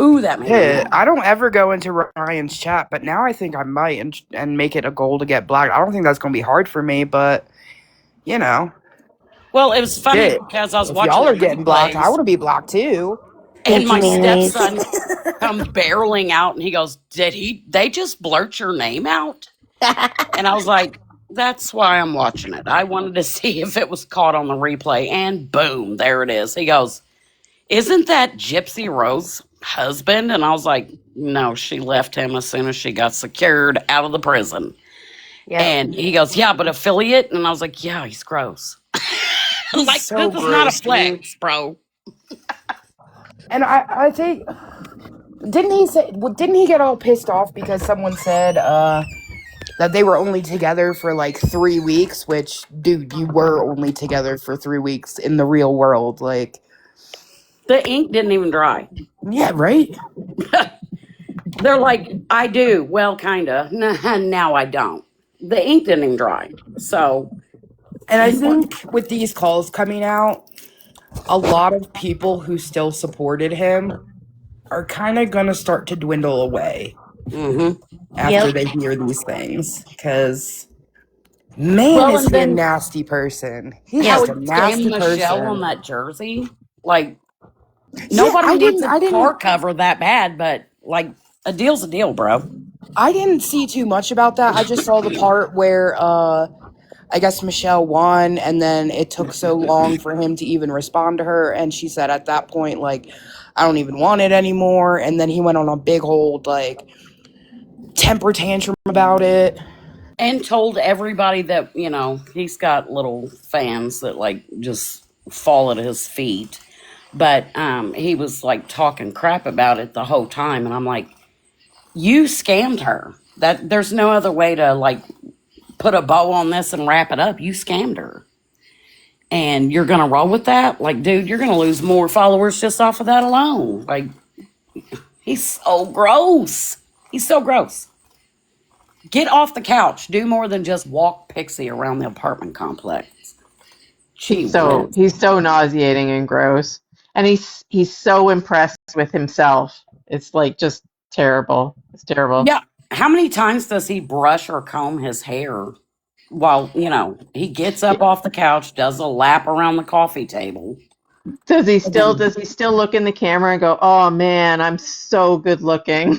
Ooh, that made me mad. I don't ever go into Ryan's chat, but now I think I might and make it a goal to get blocked. I don't think that's going to be hard for me, but, Well, it was funny because I was if watching y'all are the getting blocked, I replays, want to be blocked too. and my mayonnaise. stepson comes barreling out and he goes, they just blurt your name out? And I was like, that's why I'm watching it. I wanted to see if it was caught on the replay, and boom, there it is. He goes, isn't that Gypsy Rose? husband? And I was like, no, she left him as soon as she got secured out of the prison. Yep. And he goes, yeah, but affiliate? And I was like, yeah, he's gross. He's Like, so this is not a gross, dude. flex, bro. And I think didn't he get all pissed off because someone said that they were only together for like 3 weeks, which, dude, you were only together for 3 weeks in the real world. Like, The ink didn't even dry. yeah, right? They're like, I do. Well, kind of. Now I don't. The ink didn't even dry. So, And I think with these calls coming out, a lot of people who still supported him are kind of going to start to dwindle away after they hear these things. Because, man, Well, is and he a then nasty person. He's how just a it nasty scammed Michelle person. on that jersey. Like, Yeah, nobody needs a car cover that bad, but like, a deal's a deal, bro. I didn't see too much about that. I just saw the part where I guess Michelle won, and then it took so long for him to even respond to her, and she said at that point, like, I don't even want it anymore. And then he went on a big old like temper tantrum about it. And told everybody that, you know, he's got little fans that like just fall at his feet. But he was like talking crap about it the whole time. And I'm like, you scammed her. That there's no other way to like put a bow on this and wrap it up. You scammed her. And you're gonna roll with that? Like, dude, you're gonna lose more followers just off of that alone. Like, he's so gross. He's so gross. Get off the couch. Do more than just walk Pixie around the apartment complex. He's so nauseating and gross. And he's so impressed with himself. It's like just terrible. It's terrible. Yeah. How many times does he brush or comb his hair while, you know, he gets up off the couch, does a lap around the coffee table? Does he still look in the camera and go, "Oh man, I'm so good looking"?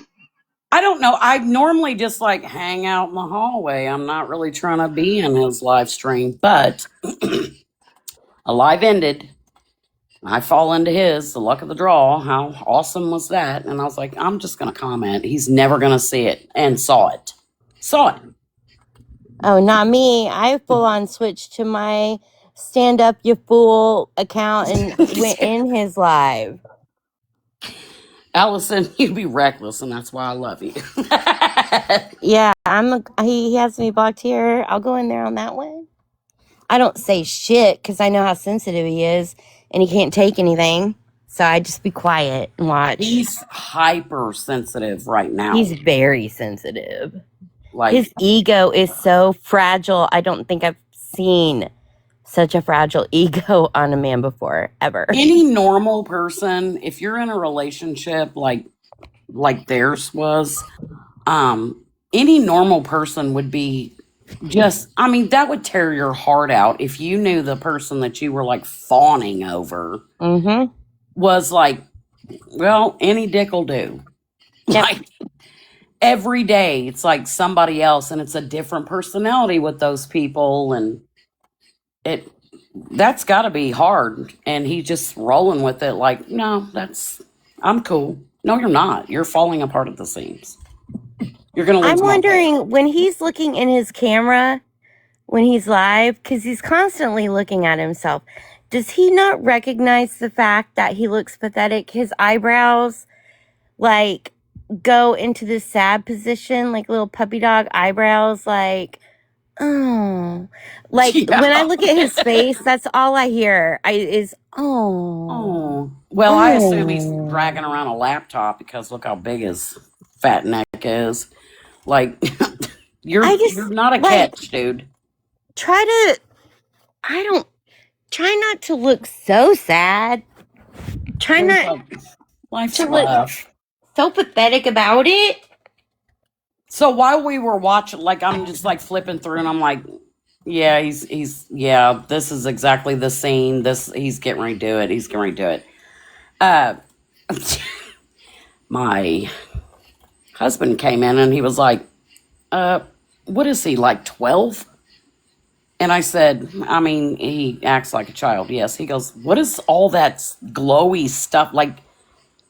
I don't know. I normally just like hang out in the hallway. I'm not really trying to be in his live stream, but a live ended. I fall into his, the luck of the draw. How awesome was that? And I was like, I'm just going to comment. He's never going to see it. And saw it. Saw it. Oh, not me. I full on switched to my Stand Up You Fool account and went in his live. Allison, you be reckless, and that's why I love you. Yeah, he has me blocked here. I'll go in there on that one. I don't say shit because I know how sensitive he is and he can't take anything. So I just be quiet and watch. He's hypersensitive right now. He's very sensitive. Like, his ego is so fragile. I don't think I've seen such a fragile ego on a man before, ever. Any normal person, if you're in a relationship like theirs was, any normal person would be just, I mean, that would tear your heart out if you knew the person that you were like fawning over was like, well, any dick will do. Yep. Like, every day it's like somebody else, and it's a different personality with those people, and that's got to be hard. And he just rolling with it like, no, I'm cool. No, you're not. You're falling apart at the seams. You're gonna lose. I'm wondering when he's looking in his camera when he's live, because he's constantly looking at himself, does he not recognize the fact that he looks pathetic? His eyebrows like go into this sad position, like little puppy dog eyebrows, like, oh, like Yeah. when I look at his face, that's all I hear is oh. Well, I assume he's dragging around a laptop because look how big his fat neck is. Like, you're not a catch, dude. Try not to look so sad. Try not Life's to look rough. so pathetic about it. So while we were watching, like, I'm just like flipping through, and I'm like, yeah, yeah, this is exactly the scene. He's getting ready to do it. He's getting ready to do it. My husband came in and he was like, what is he, like 12? And I said, I mean, he acts like a child. Yes. He goes, what is all that glowy stuff? Like,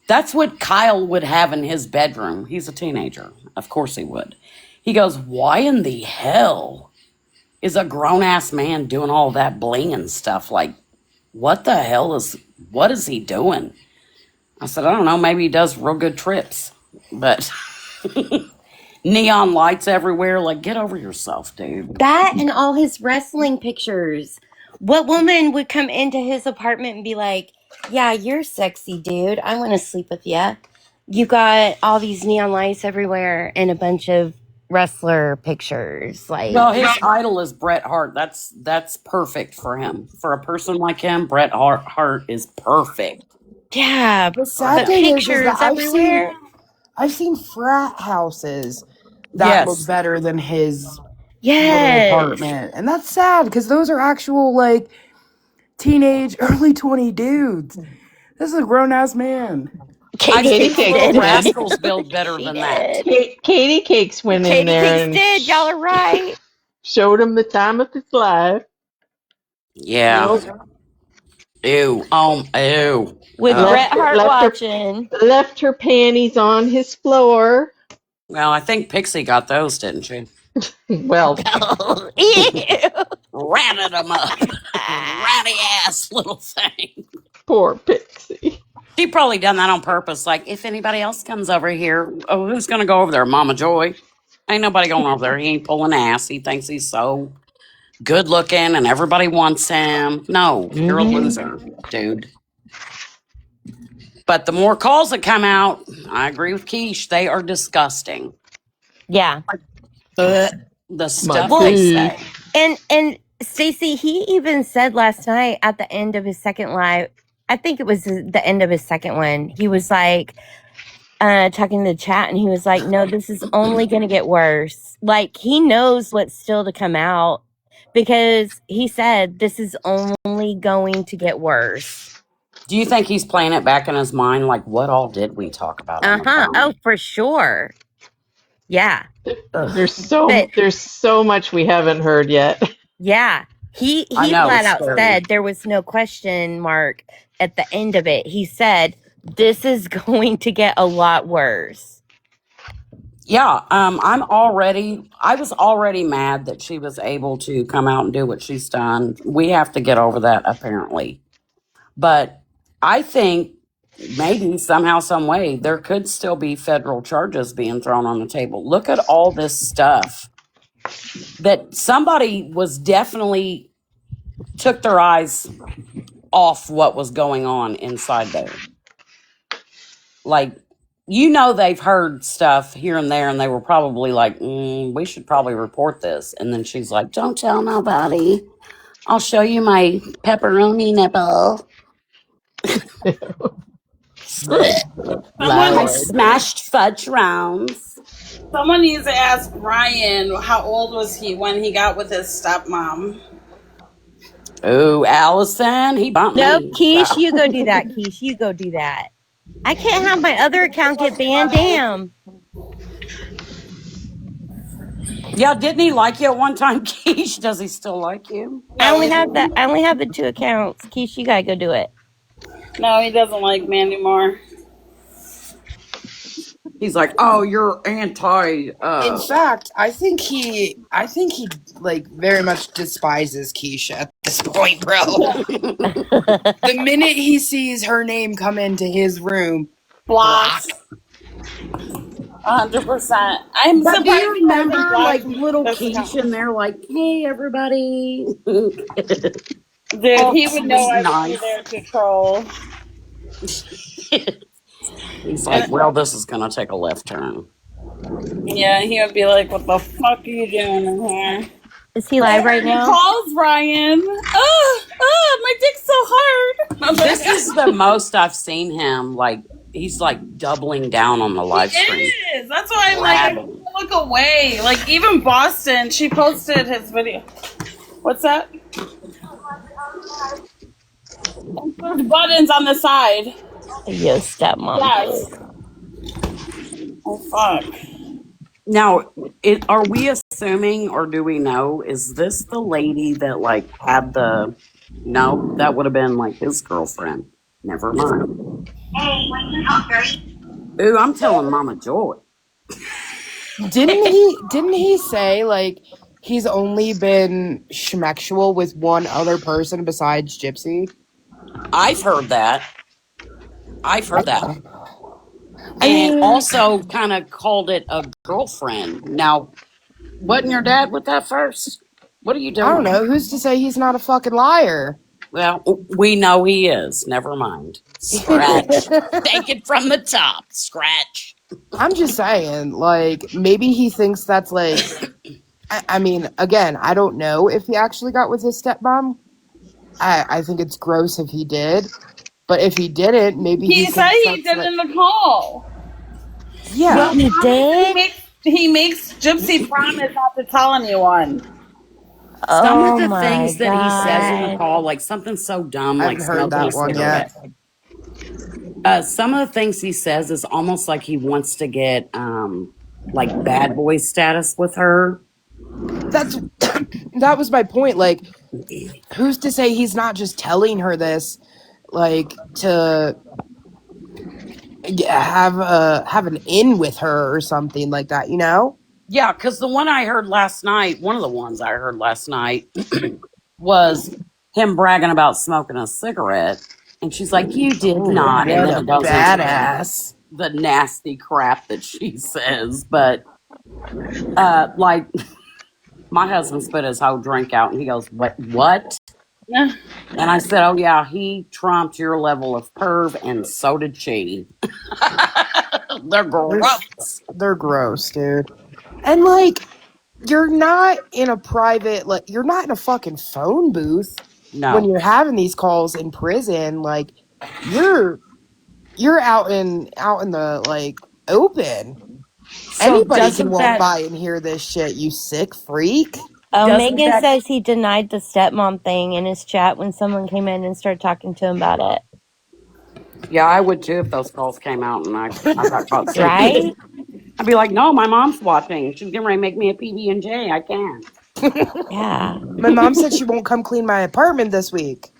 That's what Kyle would have in his bedroom. He's a teenager. Of course he would. He goes, why in the hell is a grown ass man doing all that bling and stuff? Like, what is he doing? I said, I don't know. Maybe he does real good trips. But neon lights everywhere. Like, get over yourself, dude. That and all his wrestling pictures. What woman would come into his apartment and be like, yeah, you're sexy, dude. I want to sleep with you. You got all these neon lights everywhere and a bunch of wrestler pictures. Like, Well, his idol is Bret Hart. That's perfect for him. For a person like him, Bret Hart is perfect. yeah, The sad but thing is pictures that everywhere. I've seen frat houses that look Yes. better than his little Yes. apartment, and that's sad because those are actual like teenage, early 20 dudes. This is a grown ass man. I Katie think Cakes Little did. Rascals build better She than that. did. Katie Cakes went in Katie there Cakes and did. Y'all are right. showed him the time of his life. Yeah. Ew. Ew. With Oh. Bret Hart left watching. left her panties on his floor. Well, I think Pixie got those, didn't she? Well, Oh, ew. Ratted them up. Ratty ass little thing. poor Pixie. She probably done that on purpose. Like, if anybody else comes over here, oh, who's gonna go over there? Mama Joy. Ain't nobody going over there. He ain't pulling ass. He thinks he's so good looking and everybody wants him. No, you're a loser, dude. But the more calls that come out, I agree with Keish. They are disgusting. Yeah. The stuff My they pig. say. And Stacey, he even said last night at the end of his second live, I think it was the end of his second one, he was like talking to the chat and he was like, no, this is only going to get worse. Like, he knows what's still to come out because he said this is only going to get worse. Do you think he's playing it back in his mind? Like, what all did we talk about on the phone? Oh, for sure. Yeah. There's so much we haven't heard yet. Yeah. He I know, flat it's out scary. said there was no question mark at the end of it. He said this is going to get a lot worse. Yeah, I was already mad that she was able to come out and do what she's done. We have to get over that, apparently. But I think maybe somehow, some way, there could still be federal charges being thrown on the table. Look at all this stuff that somebody was definitely took their eyes off what was going on inside there. Like, they've heard stuff here and there, and they were probably like, we should probably report this. And then she's like, don't tell nobody. I'll show you my pepperoni nipple. My smashed fudge rounds. Someone needs to ask Ryan how old was he when he got with his stepmom. Oh, Allison, he bumped Nope, me. Keish, you go do that. Keish, you go do that. I can't have my other account get banned. Damn. Yeah, didn't he like you at one time, Keish? Does he still like you? I only have the 2 accounts. Keish, you gotta go do it. No, he doesn't like me anymore. He's like, oh, you're anti. In fact, I think he like very much despises Keisha at this point, bro. The minute he sees her name come into his room, Blocks. 100%. I'm But do surprised you he hasn't remember, blocked like, me little this Keish account. in there, like, hey, everybody. Dude, Oh, he would know I would nice. be there to troll. He's like, well, this is going to take a left turn. Yeah, he would be like, what the fuck are you doing in here? Is he live right now? Calls Ryan. My dick's so hard. This is the most I've seen him, like, he's like doubling down on the live stream. It is. That's why I'm like, I can't look away. Like, even Boston, she posted his video. What's that? There's buttons on the side. Yo, stepmom. Yes. Oh, fuck. Now, are we assuming or do we know, is this the lady that like had the, no, that would have been like his girlfriend. Never mind. Hey, when you talk dirty. Ooh, I'm telling Mama Joy. Didn't he say like he's only been schmexual with one other person besides Gypsy? I've heard that. I've heard that. I And mean, also kind of called it a girlfriend. Now, wasn't your dad with that first? What are you I don't doing? know. Who's to say he's not a fucking liar? Well, we know he is. Never mind. Scratch. Take it from the top. Scratch. I'm just saying, like, maybe he thinks that's like. I mean, again, I don't know if he actually got with his stepmom. I think it's gross if he did. But if he didn't, maybe he He said thinks he that's did like. in the call. Yeah. Well, he did. He makes Gypsy promise not to tell anyone. Some of Oh the my things that he says in the god. call, like something so dumb, I like haven't heard smoking a that one yet. cigarette. Some of the things he says is almost like he wants to get like bad boy status with her. That's that was my point. Like, who's to say he's not just telling her this, like, to have an in with her or something like that, you know? Yeah, because the one I heard last night, one of the ones I heard last night was him bragging about smoking a cigarette. And she's like, "You did Oh, not." And what then a it goes into badass. the nasty crap that she says. But like my husband spit his whole drink out and he goes, What? And I said, "Oh yeah, he trumped your level of perv and so did she." They're gross. They're gross, dude. And like, you're not in a private, like, you're not in a fucking phone booth when No. you're having these calls in prison. Like, you're out in the like open. So Anybody can doesn't walk that by and hear this shit, you sick freak. Oh, doesn't Megan that says he denied the stepmom thing in his chat when someone came in and started talking to him about it. Yeah, I would too if those calls came out and I got caught sleeping. Right? I'd be like, "No, my mom's watching. She's getting ready to make me a PB and J. I can't." Yeah. My mom said she won't come clean my apartment this week.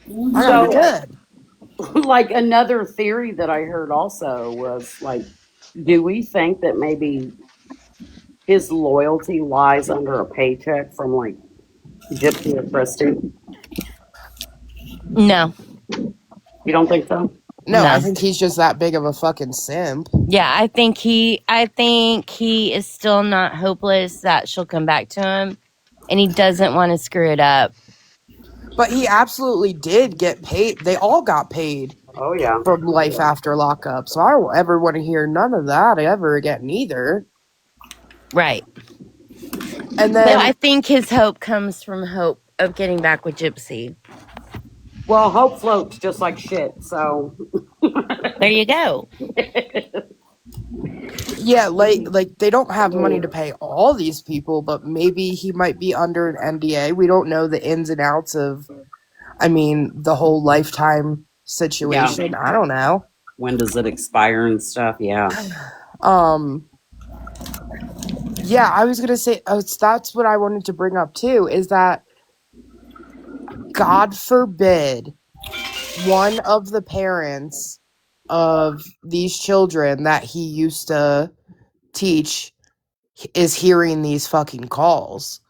I gotta be So, good. like another theory that I heard also was like, do we think that maybe his loyalty lies under a paycheck from like Gypsy or Christy? No. You don't think so? No, I No. think he's just that big of a fucking simp. Yeah, I think he is still not hopeless that she'll come back to him and he doesn't want to screw it up. But he absolutely did get paid. They all got paid Oh yeah. from life after lockup. So I don't ever want to hear none of that ever again either. Right. And But then I think his hope comes from hope of getting back with Gypsy. Well, hope floats just like shit. So There you go. yeah, like they don't have money to pay all these people, but maybe he might be under an NDA. We don't know the ins and outs of, I mean, the whole lifetime yeah. situation. I don't know. When does it expire and stuff? Yeah. Um, yeah, I was gonna say that's what I wanted to bring up too. Is that God forbid one of the parents of these children that he used to teach is hearing these fucking calls.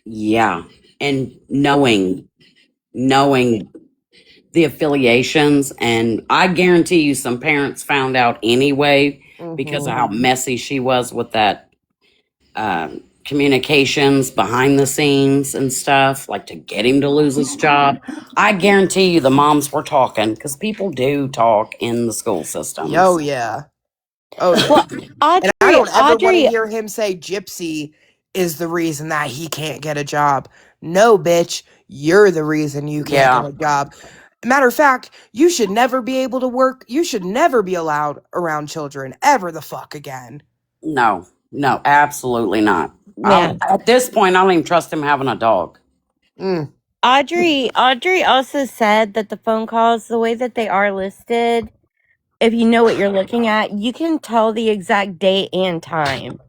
Yeah. And knowing the affiliations, and I guarantee you some parents found out anyway because of Mm-hmm. how messy she was with that communications behind the scenes and stuff, like to get him to lose his job. I guarantee you the moms were talking because people do talk in the school systems. Oh yeah. Oh yeah. Well, And I don't ever want to Audrey, hear him say Gypsy is the reason that he can't get a job. No, bitch, you're the reason you can't Yeah. get a job. Matter of fact, you should never be able to work. You should never be allowed around children ever the fuck again. No, absolutely not. yeah. At this point, I don't even trust him having a dog. Mm, Audrey also said that the phone calls, the way that they are listed, if you know what you're looking at, you can tell the exact date and time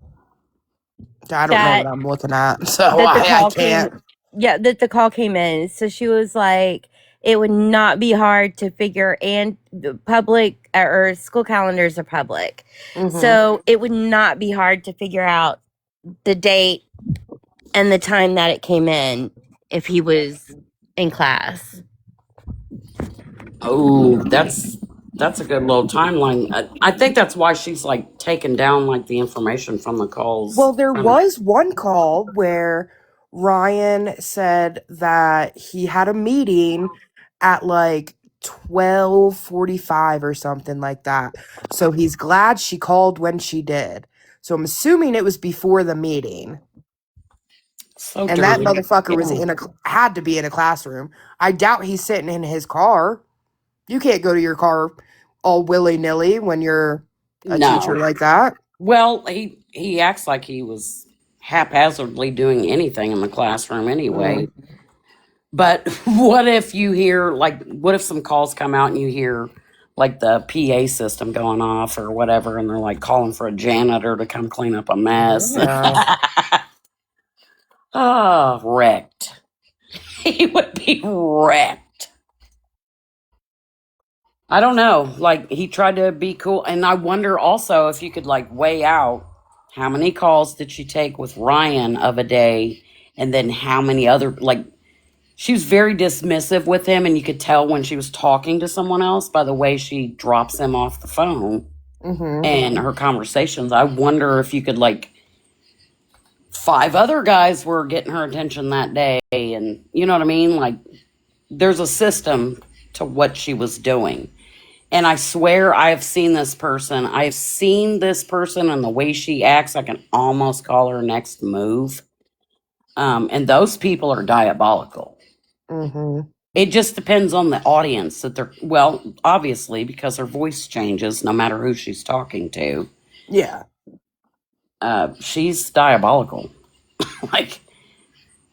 I don't know that what I'm looking at, so that the I call can't. came. Yeah, that the call came in. So she was like, it would not be hard to figure, and the public or school calendars are public. Mhm. So it would not be hard to figure out the date and the time that it came in if he was in class. Oh, that's a good little timeline. I think that's why she's like taking down like the information from the calls. Well, there was one call where Ryan said that he had a meeting at like 12:45 or something like that. So he's glad she called when she did. So I'm assuming it was before the meeting. So And that dirty. motherfucker was had to be in a classroom. I doubt he's sitting in his car. You can't go to your car all willy-nilly when you're a No. teacher like that. Well, he acts like he was haphazardly doing anything in the classroom anyway. But what if you hear what if some calls come out and you hear like the PA system going off or whatever, and they're like calling for a janitor to come clean up a mess? Yeah. Oh, wrecked. He would be wrecked. I don't know. Like, he tried to be cool. And I wonder also if you could, like, weigh out how many calls did she take with Ryan of a day, and then how many other, like, she was very dismissive with him, and you could tell when she was talking to someone else by the way she drops him off the phone and her conversations. I wonder if you could, like, 5 other guys were getting her attention that day, and you know what I mean? Like, there's a system to what she was doing. And I swear I have seen this person. I have seen this person and the way she acts. I can almost call her next move. And those people are diabolical. It just depends on the audience that they're, well, obviously, because her voice changes no matter who she's talking to. Yeah. She's diabolical. Like,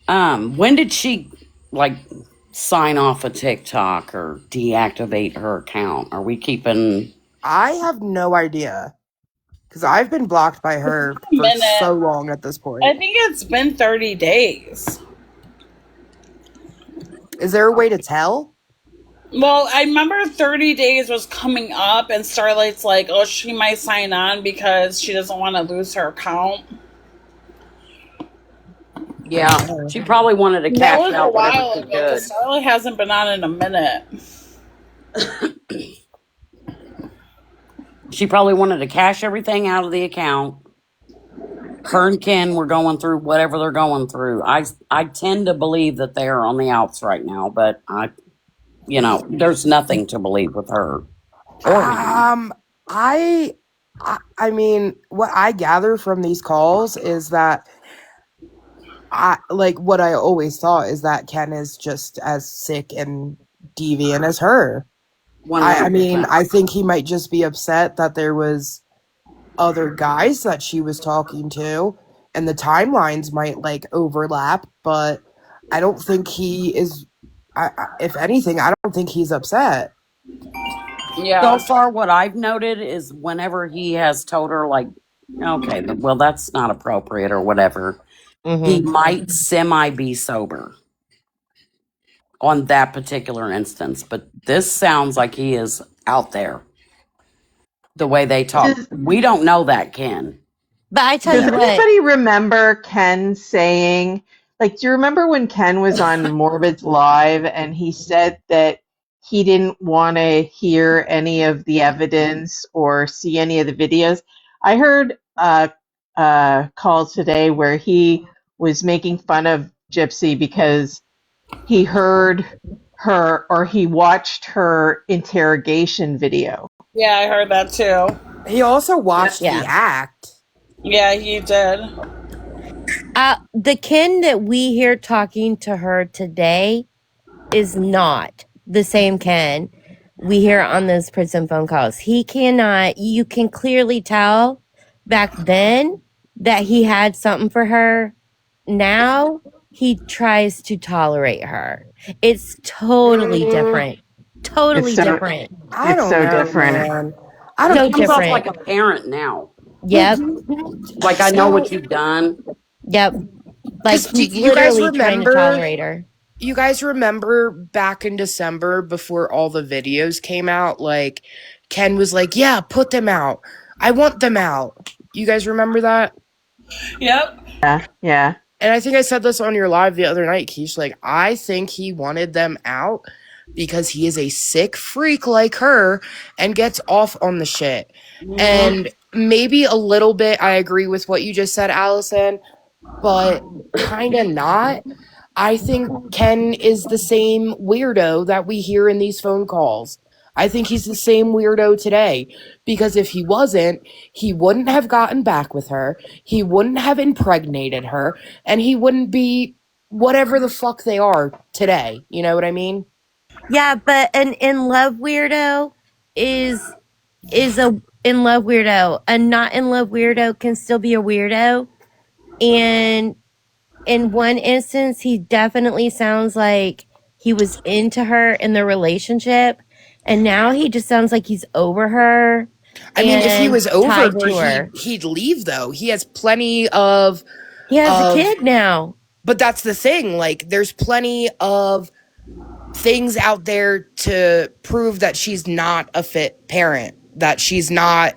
when did she, like, sign off a TikTok or deactivate her account? Are we keeping... I have no idea. Because I've been blocked by her for so long at this point. I think it's been 30 days. Is there a way to tell? Well, I remember 30 days was coming up, and Starlight's like, oh, she might sign on because she doesn't want to lose her account. Yeah, she probably wanted to That cash was a out whatever while she ago, could. because Starlight hasn't been on in a minute. She probably wanted to cash everything out of the account. Her and Ken were going through whatever they're going through. I tend to believe that they are on the outs right now, but there's nothing to believe with her. Or him. I mean, what I gather from these calls is that what I always thought is that Ken is just as sick and deviant as her. I mean, I think he might just be upset that there was other guys that she was talking to, and the timelines might like overlap, but I don't think he is. If anything, I don't think he's upset. Yeah. So far, what I've noted is whenever he has told her, like, okay, well, that's not appropriate or whatever, he might semi be sober on that particular instance. But this sounds like he is out there. The way they talk. We don't know that, Ken. But I tell you Does what, anybody remember Ken saying, like, do you remember when Ken was on Morbid's Live and he said that he didn't want to hear any of the evidence or see any of the videos? I heard a call today where he was making fun of Gypsy because he heard her or he watched her interrogation video. Yeah, I heard that too. He also watched the act. Yeah, he did. the Ken that we hear talking to her today is not the same Ken we hear on those prison phone calls. He cannot, you can clearly tell back then that he had something for her. Now he tries to tolerate her. It's totally different. Totally different. I don't know, different. man. I don't So He comes off different. like a parent now. Yep. Like, I know what you've done. Yep. Like Do he's you guys literally trying to remember- tolerate her. you guys remember back in December before all the videos came out, like Ken was like, "Yeah, put them out. I want them out." You guys remember that? Yep. Yeah. And I think I said this on your live the other night, Keith. Like, I think he wanted them out because he is a sick freak like her and gets off on the shit. Mhm. And maybe a little bit, I agree with what you just said, Allison, but kind of not. I think Ken is the same weirdo that we hear in these phone calls. I think he's the same weirdo today because if he wasn't, he wouldn't have gotten back with her, he wouldn't have impregnated her, and he wouldn't be whatever the fuck they are today. You know what I mean? Yeah, but an in love weirdo is a in love weirdo. A not in love weirdo can still be a weirdo. And in one instance, he definitely sounds like he was into her in the relationship, and now he just sounds like he's over her I mean, if he and was over tied her, to her. he'd leave though. He has plenty of He has a of kid now. but that's the thing, like there's plenty of things out there to prove that she's not a fit parent, that she's not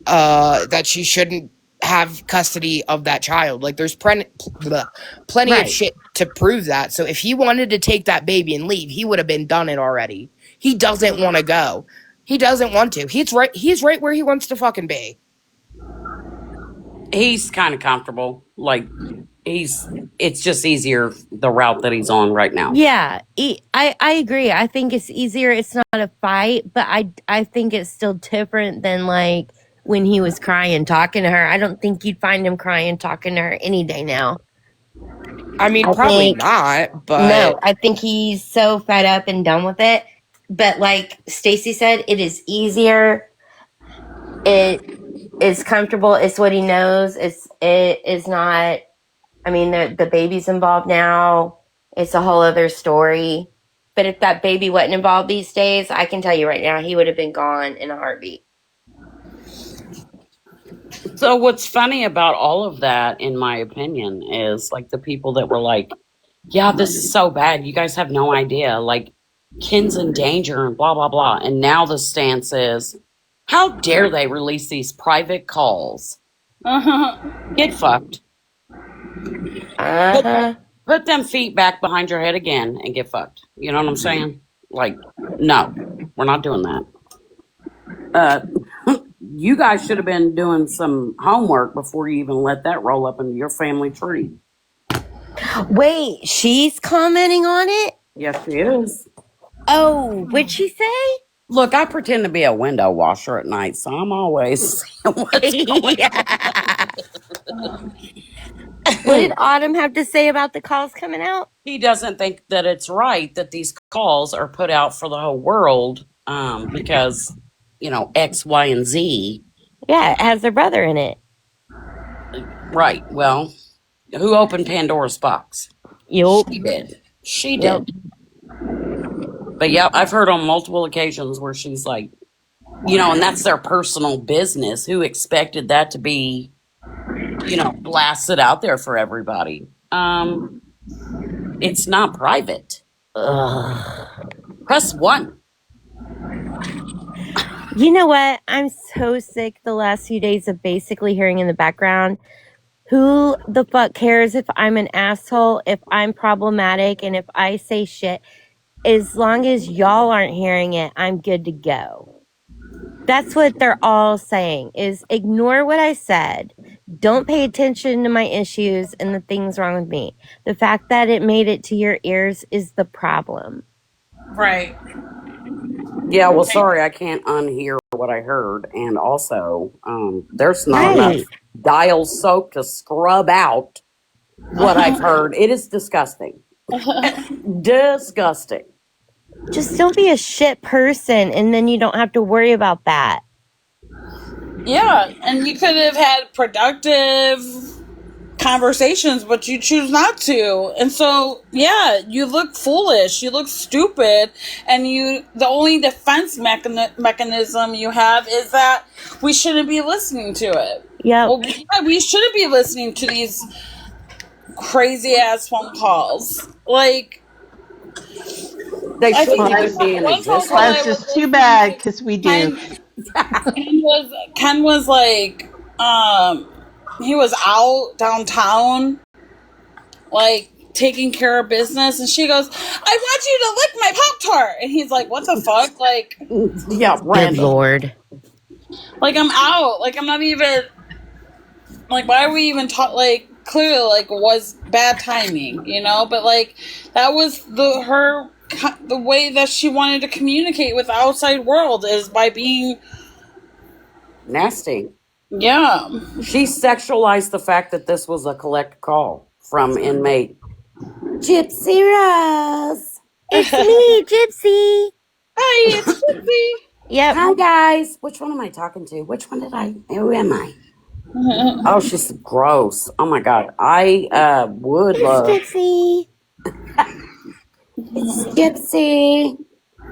that she shouldn't have custody of that child. Like there's plenty of Right. shit to prove that. So if he wanted to take that baby and leave, he would have been done it already. He doesn't want to go. He doesn't want to. He's right where he wants to fucking be. He's kind of comfortable. Like it's just easier the route that he's on right now. Yeah, I agree. I think it's easier. It's not a fight, but I think it's still different than like when he was crying, talking to her. I don't think you'd find him crying, talking to her any day now. I mean, I probably think not, but no, I think he's so fed up and done with it. But like Stacy said, it is easier. It is comfortable. It's what he knows. It is not. I mean, the baby's involved now. It's a whole other story. But if that baby wasn't involved these days, I can tell you right now, he would have been gone in a heartbeat. So what's funny about all of that, in my opinion, is like the people that were like, yeah, this is so bad. You guys have no idea. Like, Ken's in danger and blah, blah, blah. And now the stance is, how dare they release these private calls? Uh-huh. Get fucked. Uh-huh. Put them feet back behind your head again and get fucked. You know what I'm saying? Like, no, we're not doing that. You guys should have been doing some homework before you even let that roll up into your family tree. Wait, she's commenting on it? Yes, she is. Oh, what'd she say? Look, I pretend to be a window washer at night, so I'm always seeing what's going on. What did Autumn have to say about the calls coming out? He doesn't think that it's right that these calls are put out for the whole world because, X, Y, and Z. Yeah, it has their brother in it. Right. Well, who opened Pandora's box? Yup. She did. She Yep. did. But yeah, I've heard on multiple occasions where she's like, and that's their personal business. Who expected that to be, blasted out there for everybody? It's not private. Ugh. Press 1. You know what? I'm so sick the last few days of basically hearing in the background, who the fuck cares if I'm an asshole, if I'm problematic, and if I say shit? As long as y'all aren't hearing it, I'm good to go. That's what they're all saying, is ignore what I said. Don't pay attention to my issues and the things wrong with me. The fact that it made it to your ears is the problem. Right. Yeah, well, sorry, I can't unhear what I heard. And also, there's not enough dial soap to scrub out what I've heard. It is disgusting. Disgusting. Just don't be a shit person, and then you don't have to worry about that. Yeah, and you could have had productive conversations, but you choose not to. And so, yeah, you look foolish, you look stupid, and the only defense mechanism you have is that we shouldn't be listening to it. Yep. Well, yeah, we shouldn't be listening to these crazy ass phone calls. Like, They I think shouldn't there even was be in one phone call existence. I That's was just too listening bad to. because we do. Ken, Ken was he was out downtown, like taking care of business, and she goes, "I want you to lick my Pop Tart," and he's like, "What the fuck?" Yeah, Good random. Lord. Like I'm out. Like I'm not even. Like why are we even talk? Like clearly, like was bad timing, you know. But like that was the way that she wanted to communicate with the outside world is by being Nasty. yeah. She sexualized the fact that this was a collect call from inmate Gypsy Rose. It's me, Gypsy. Hey, it's Gypsy. Yep. Hi guys. Which one am I talking to? Which one did I? Who am I? Oh, she's gross. Oh my god. I would It's love. Gypsy. It's Gypsy.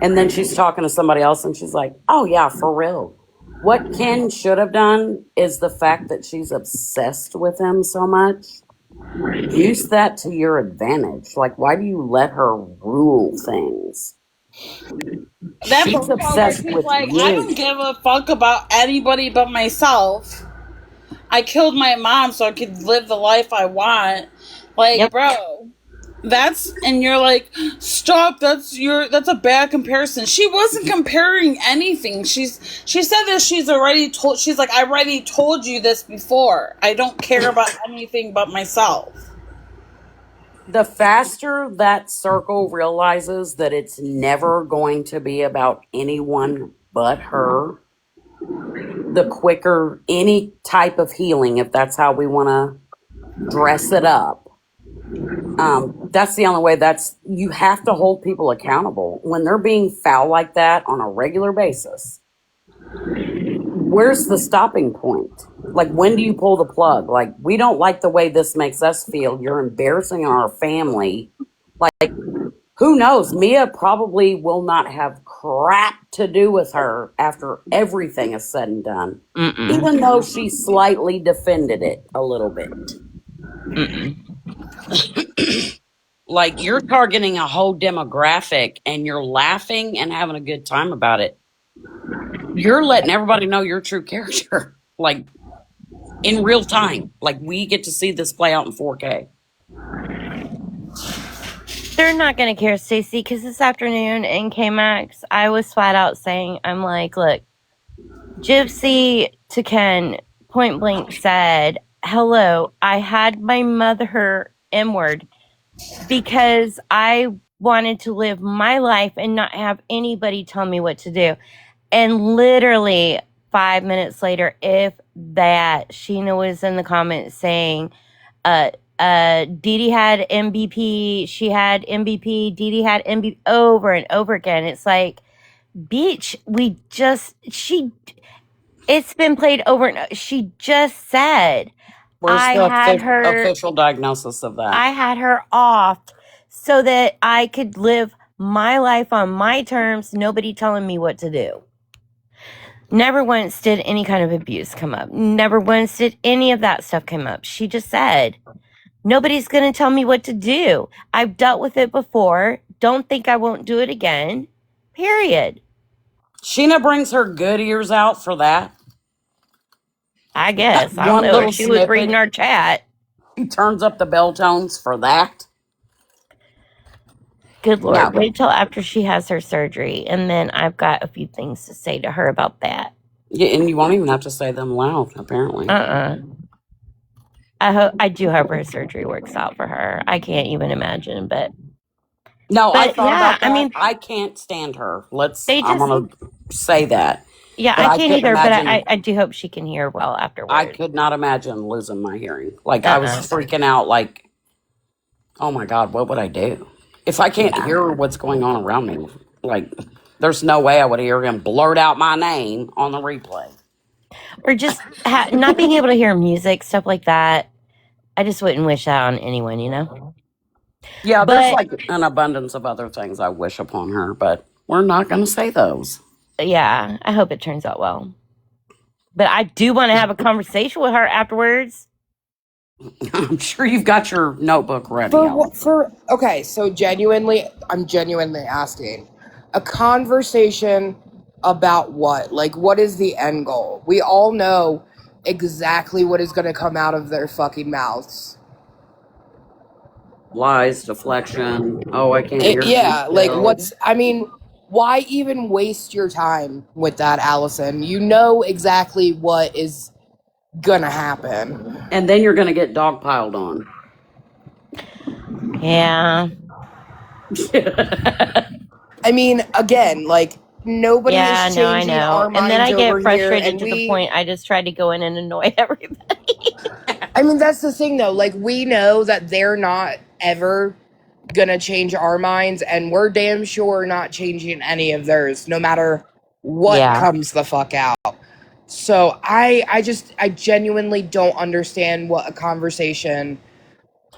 And then she's talking to somebody else, and she's like, "Oh yeah, for real." What Ken should have done is the fact that she's obsessed with him so much. Use that to your advantage. Like, why do you let her rule things? That She's phone call where obsessed she's with like, I you. don't give a fuck about anybody but myself. I killed my mom so I could live the life I want. Like, Yep. bro, and you're like, stop, that's a bad comparison. She wasn't comparing anything. She said that she's like, I already told you this before. I don't care about anything but myself. The faster that circle realizes that it's never going to be about anyone but her, the quicker any type of healing, if that's how we want to dress it up, that's the only way. You have to hold people accountable when they're being foul like that on a regular basis. Where's the stopping point? Like, when do you pull the plug? Like, we don't like the way this makes us feel. You're embarrassing our family. Like, who knows? Mia probably will not have crap to do with her after everything is said and done, even though she slightly defended it a little bit. Like, you're targeting a whole demographic and you're laughing and having a good time about it. You're letting everybody know your true character, like in real time. Like, we get to see this play out in 4K. They're not going to care, Stacey, because this afternoon in KMAX, I was flat out saying, I'm like, look, Gypsy to Ken point blank said, hello, I had my mother M-word because I wanted to live my life and not have anybody tell me what to do. And literally 5 minutes later, if that, Sheena was in the comments saying, Dee Dee had MVP, she had MVP, Dee Dee had MVP over and over again. It's like, bitch, it's been played over and over. She just said, Where's I the had her official diagnosis of that? I had her off so that I could live my life on my terms, nobody telling me what to do. Never once did any kind of abuse come up. Never once did any of that stuff come up. She just said, nobody's going to tell me what to do. I've dealt with it before. Don't think I won't do it again. Period. Sheena brings her good ears out for that. I guess. I don't One know little if she was reading snippet. our chat. He turns up the bell tones for that. Good Lord. Yeah. Wait till after she has her surgery. And then I've got a few things to say to her about that. Yeah, and you won't even have to say them loud, apparently. I do hope her surgery works out for her. I can't even imagine, but I thought about that. I mean, I can't stand her. I'm gonna say that. Yeah, But I can't either, but imagine, I do hope she can hear well afterwards. I could not imagine losing my hearing. Like, I was freaking out, like, oh my God, what would I do? If I can't hear what's going on around me, like, there's no way I would hear him blurt out my name on the replay. Or just not being able to hear music, stuff like that. I just wouldn't wish that on anyone, you know? Yeah, there's like an abundance of other things I wish upon her, but we're not going to say those. Yeah, I hope it turns out well. But I do want to have a conversation with her afterwards. I'm sure you've got your notebook ready. For Ellen. what? For okay, so I'm genuinely asking a conversation about what? Like, what is the end goal? We all know exactly what is going to come out of their fucking mouths. Lies, deflection. Oh, I can't hear you. Yeah, like I mean, why even waste your time with that, Allison? You know exactly what is gonna happen. And then you're going to get dogpiled on. Yeah. I mean, again, like nobody Yeah, is no, I changing know. our And then minds I over get here, frustrated and to the point I just try to go in and annoy everybody. I mean, that's the thing though. Like, we know that they're not ever gonna change our minds, and we're damn sure not changing any of theirs, no matter what Yeah. comes the fuck out. So I genuinely don't understand what a conversation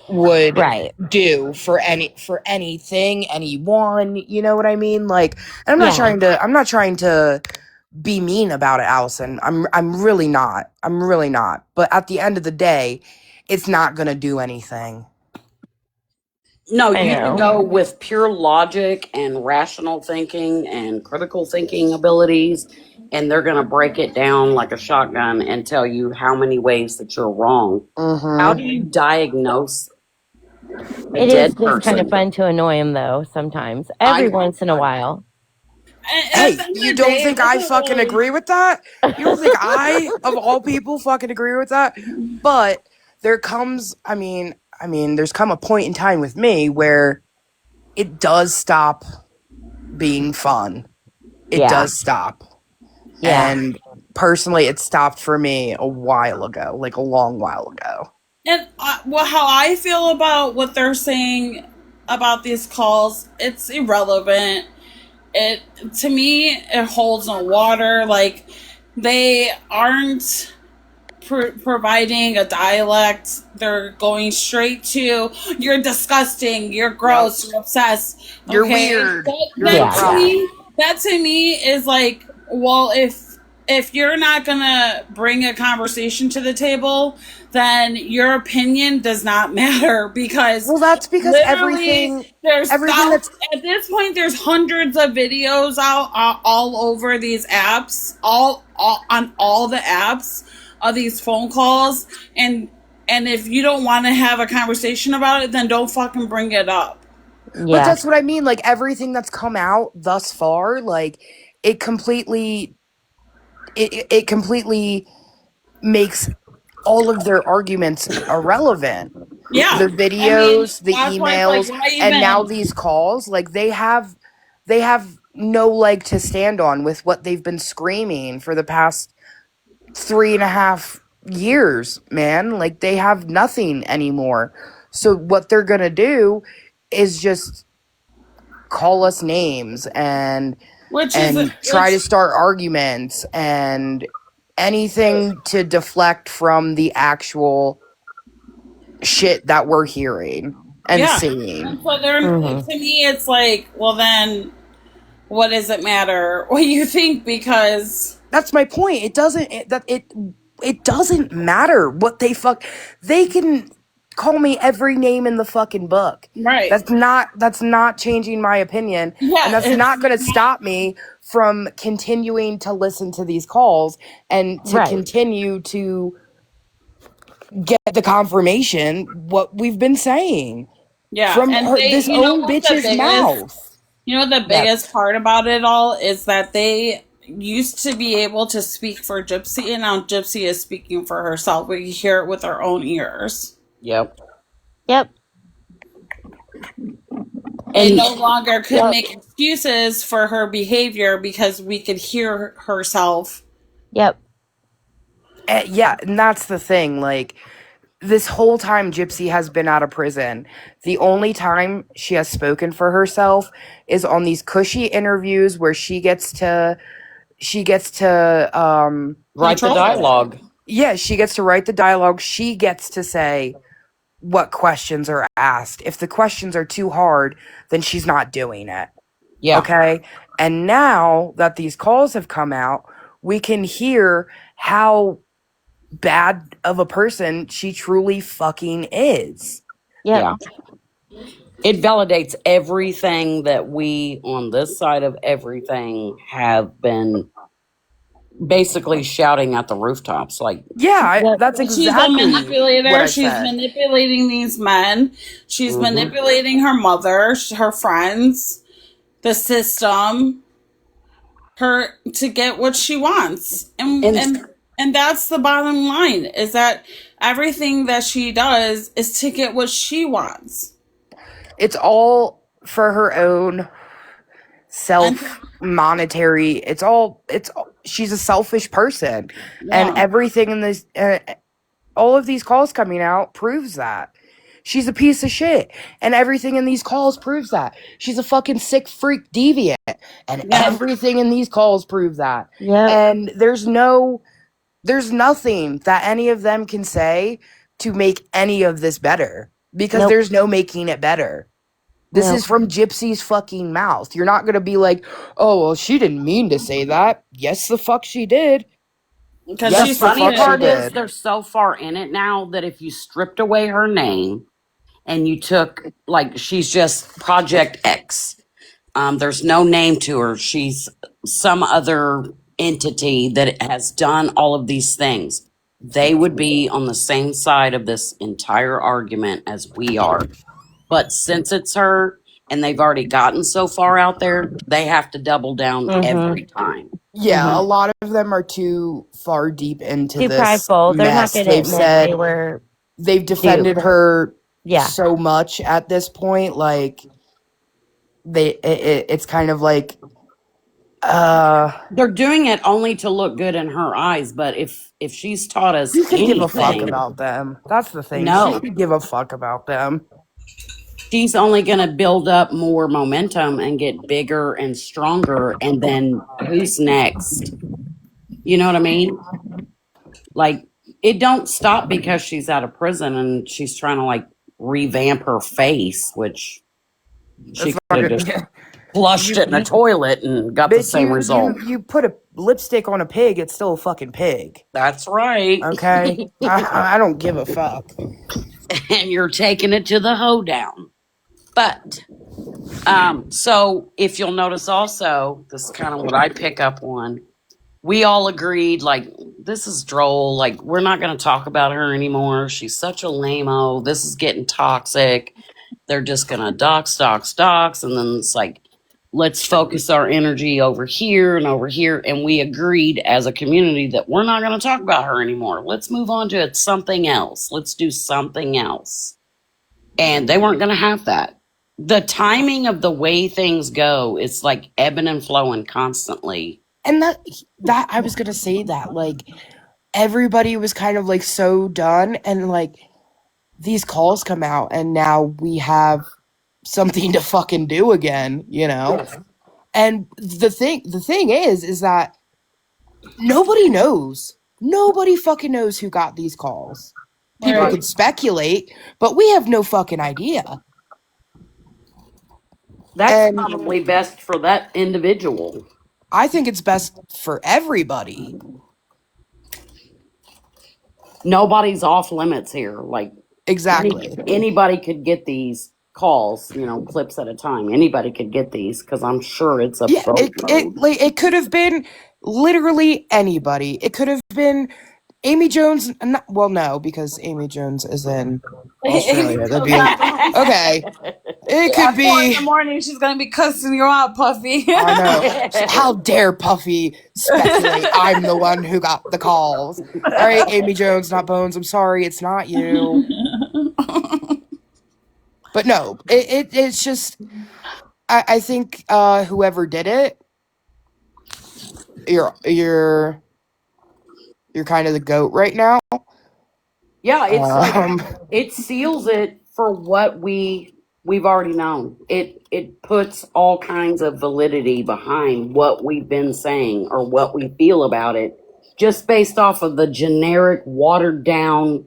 would Right. do for anything, anyone. You know what I mean? Like, and Yeah. I'm not trying to be mean about it, Allison. I'm really not. I'm really not. But at the end of the day, it's not gonna do anything. No, I you can go know. with pure logic and rational thinking and critical thinking abilities, and they're going to break it down like a shotgun and tell you how many ways that you're wrong. How do you diagnose a It is dead just kind of person? fun to annoy him, though, sometimes. Every once in a while. And at Hey, the end you of the don't day, it think I doesn't fucking really. agree with that? You don't think I, of all people, fucking agree with that? But there comes, there's come a point in time with me where it does stop being fun. It Yeah. does stop. Yeah. And personally, it stopped for me a while ago, like a long while ago. And well, how I feel about what they're saying about these calls, it's irrelevant. It to me, it holds no water. Like they aren't providing a dialect. They're going straight to "you're disgusting, you're gross, you're obsessed." You're Okay, weird. You're that to Yeah. me, is like, well, if you're not gonna bring a conversation to the table, then your opinion does not matter because Well, that's because literally there's everything that's at this point there's hundreds of videos out all over these apps, all on all the apps of these phone calls, and if you don't want to have a conversation about it, then don't fucking bring it up. But Yeah. that's what I mean. Like everything that's come out thus far, like it completely, it completely makes all of their arguments irrelevant. Yeah, The I mean videos, the that's why it's like, emails, why and now even? these calls, like they have no leg to stand on with what they've been screaming for the past 3.5 years, man. Like they have nothing anymore. So what they're gonna do is just call us names Which is and try to start arguments and anything to deflect from the actual shit that we're hearing and yeah. seeing. So they're Mhm. to me, it's like, well, then what does it matter what you think? Because That's my point. It doesn't matter what they can call me every name in the fucking book. right, That's not changing my opinion, and yeah, that's it's not going to stop me from continuing to listen to these calls and to Right. continue to get the confirmation what we've been saying yeah, from and they, this you know, own what's the bitch's biggest? mouth. You know, the Yep. biggest part about it all is that they used to be able to speak for Gypsy, and now Gypsy is speaking for herself. We hear it with our own ears. Yep. Yep. They And no longer could Yep. make excuses for her behavior because we could hear herself. Yep. Yeah, and that's the thing. Like, this whole time Gypsy has been out of prison, the only time she has spoken for herself is on these cushy interviews where she gets to write the Control it. dialogue. yeah, she gets to write the dialogue. She gets to say what questions are asked. If the questions are too hard, then she's not doing it. Yeah. Okay? And now that these calls have come out, we can hear how bad of a person she truly fucking is. Yep. Yeah. It validates everything that we on this side of everything have been basically shouting at the rooftops. Like, Yeah, Yep. that's She's a exactly what manipulator. I She's said. manipulating these men. She's Mhm. manipulating her mother, her friends, the system, her to get what she wants. And that's the bottom line, is that everything that she does is to get what she wants. It's all for her own And self monetary. She's a selfish person, and yeah. everything in this all of these calls coming out proves that. She's a piece of shit, and everything in these calls proves that. She's a fucking sick freak deviant, and Yeah. everything in these calls prove that. Yep. And there's nothing that any of them can say to make any of this better, because Nope. there's no making it better. This Nope. is from Gypsy's fucking mouth. You're not gonna be like, oh, well, she didn't mean to say that. Yes, the fuck she did. Because Yes, the she's the funny fuck she part is did. they're so far in it now that if you stripped away her name and you took, like, she's just Project X. There's no name to her. She's some other entity that has done all of these things. They would be on the same side of this entire argument as we are. But since it's her and they've already gotten so far out there, they have to double down every time. Yeah, a lot of them are too far deep into Too this prideful. They're not mess. going to They've admit said they were. they've defended her Yeah. so much at this point. Like it's kind of like They're doing it only to look good in her eyes, but if she's taught us you could give a fuck anything, about them. That's the thing. No. She could give a fuck about them. she's only going to build up more momentum and get bigger and stronger. And then who's next? You know what I mean? Like, it don't stop because she's out of prison and she's trying to, like, revamp her face, which she It's could not have just gonna, flushed it in a toilet and got the bitch, same result. you put a lipstick on a pig, it's still a fucking pig. That's right. Okay? I don't give a fuck. And you're taking it to the hoedown. But so if you'll notice also, this is kind of what I pick up on. We all agreed, like, this is droll. Like, we're not going to talk about her anymore. She's such a lame-o. This is getting toxic. They're just going to dox. And then it's like, let's focus our energy over here and over here. And we agreed as a community that we're not going to talk about her anymore. Let's move on to something else. Let's do something else. And they weren't going to have that. The timing of the way things go, it's like ebbing and flowing constantly. And that I was gonna say that, like, everybody was kind of like so done, and like these calls come out and now we have something to fucking do again, you know? And the thing is that nobody knows. Nobody fucking knows who got these calls. People Right. could speculate, but we have no fucking idea. That's And probably best for that individual. I think it's best for everybody. Nobody's off limits here. Like, Exactly. anybody could get these calls, clips at a time. Anybody could get these because I'm sure it's a Yeah, boatload. it could have been literally anybody. It could have been Amy Jones. Well, no, because Amy Jones is in Australia. That'd be okay. It could At 4 in the be. morning, she's gonna be cussing you out, Puffy. I know. How dare Puffy speculate I'm the one who got the calls? All right, Amy Jones, not Bones. I'm sorry, it's not you. But no, it's just. I think whoever did it, you're kind of the GOAT right now. Yeah, it's Um, like it seals it for what we've already known. It puts all kinds of validity behind what we've been saying or what we feel about it, just based off of the generic, watered down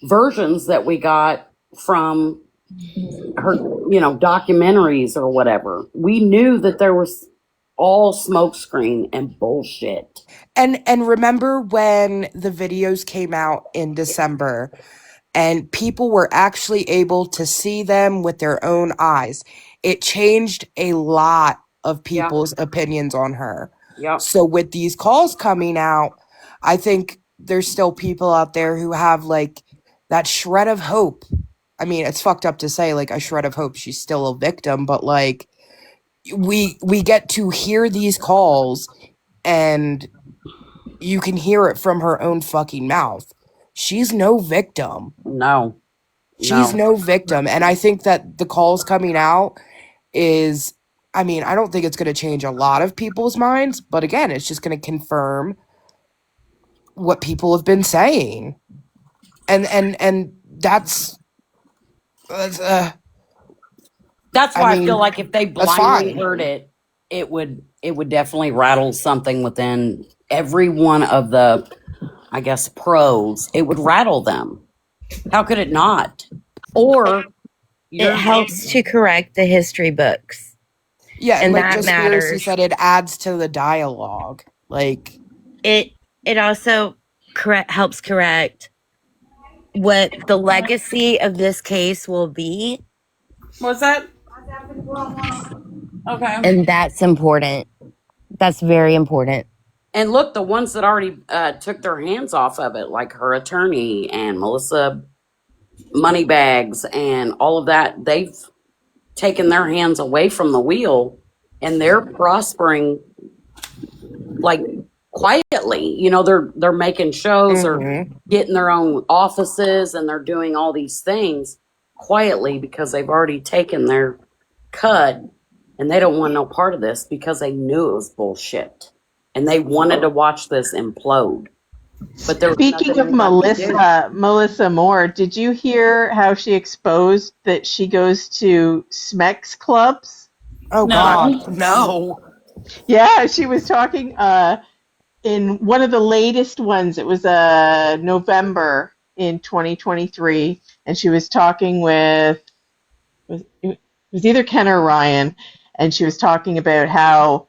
versions that we got from her, documentaries or whatever. We knew that there was all smokescreen and bullshit. And remember when the videos came out in December and people were actually able to see them with their own eyes? It changed a lot of Yeah. people's opinions on her. Yep. So with these calls coming out, I think there's still people out there who have like that shred of hope. I mean, it's fucked up to say like a shred of hope she's still a victim, but like we get to hear these calls and you can hear it from her own fucking mouth. She's no victim. No. She's no victim. And I think that the calls coming out is, I mean, I don't think it's going to change a lot of people's minds, but again, it's just going to confirm what people have been saying. And that's That's I why I, mean, feel like if they that's blindly fine. heard it, it would definitely rattle something within every one of the, I guess, pros. It would rattle them. How could it not? Or It helps to correct the history books. Yeah, And like that Conspiracy matters. said, it adds to the dialogue. Like It also helps correct what the legacy of this case will be. What's that? Okay. And that's important. That's very important. And look, the ones that already took their hands off of it, like her attorney and Melissa Moneybags and all of that, they've taken their hands away from the wheel and they're prospering like quietly. You know, they're making shows or getting their own offices and they're doing all these things quietly because they've already taken their cut and they don't want no part of this because they knew it was bullshit and they wanted to watch this implode. But there was Speaking of Melissa Moore, did you hear how she exposed that she goes to Smex clubs? Oh No. God, no. Yeah, she was talking in one of the latest ones. It was November in 2023, and she was talking with it was either Ken or Ryan, and she was talking about how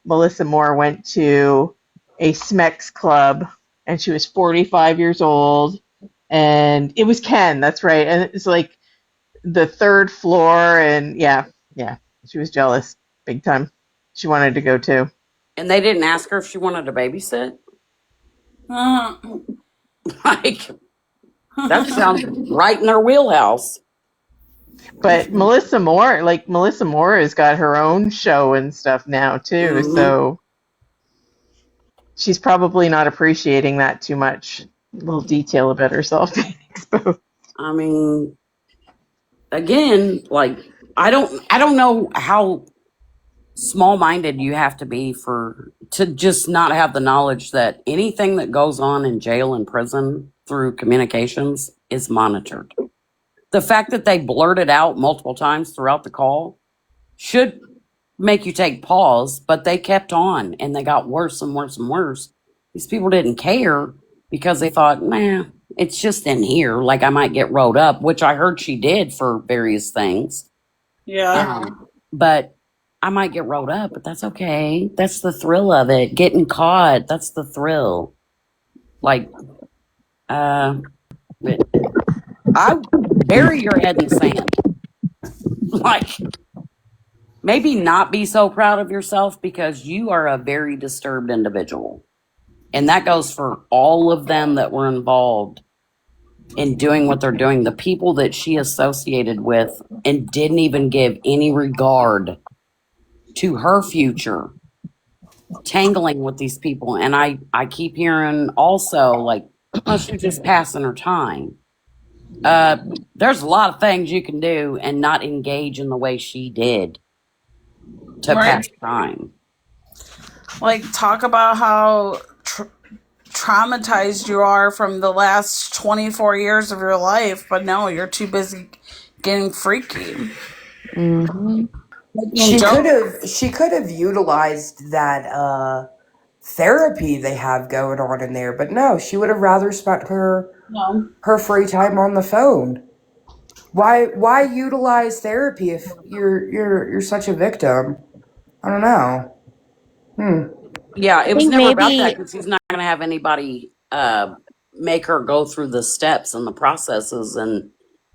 Melissa Moore went to a Smex club, and she was 45 years old, and it was Ken. That's right, and it's like the third floor, and yeah, she was jealous big time. She wanted to go too. And they didn't ask her if she wanted to babysit? Uh, Like, that sounds right in their wheelhouse. But Melissa Moore has got her own show and stuff now too, so she's probably not appreciating that too much. A little detail about herself being exposed. I mean, again, like I don't know how small-minded you have to be to just not have the knowledge that anything that goes on in jail and prison through communications is monitored. The fact that they blurted out multiple times throughout the call should make you take pause, but they kept on and they got worse and worse and worse. These people didn't care because they thought, nah, it's just in here. Like I might get rolled up, which I heard she did for various things. yeah. But I might get rolled up, but that's okay. That's the thrill of it. Getting caught, that's the thrill. Like, I bury your head in the sand. Like, maybe not be so proud of yourself because you are a very disturbed individual. And that goes for all of them that were involved in doing what they're doing. The people that she associated with and didn't even give any regard to her future, tangling with these people. And I keep hearing also like, oh, she's just passing her time. There's a lot of things you can do and not engage in the way she did to pass time. Like, talk about how traumatized you are from the last 24 years of your life, but no, you're too busy getting freaky. She could have utilized that therapy they have going on in there, but no, she would have rather spent her free time on the phone. Why utilize therapy if you're such a victim? I don't know. Yeah, I it was think never about that maybe because he's not going to have anybody make her go through the steps and the processes and,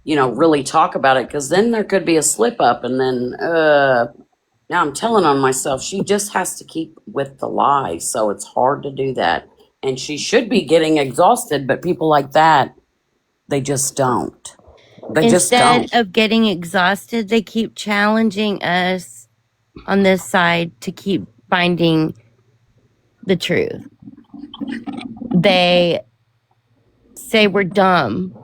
really talk about it, because then there could be a slip up, and then now I'm telling on myself. She just has to keep with the lie, so it's hard to do that. And she should be getting exhausted, but people like that, they just don't. They just instead don't. of getting exhausted, they keep challenging us on this side to keep finding the truth. They say we're dumb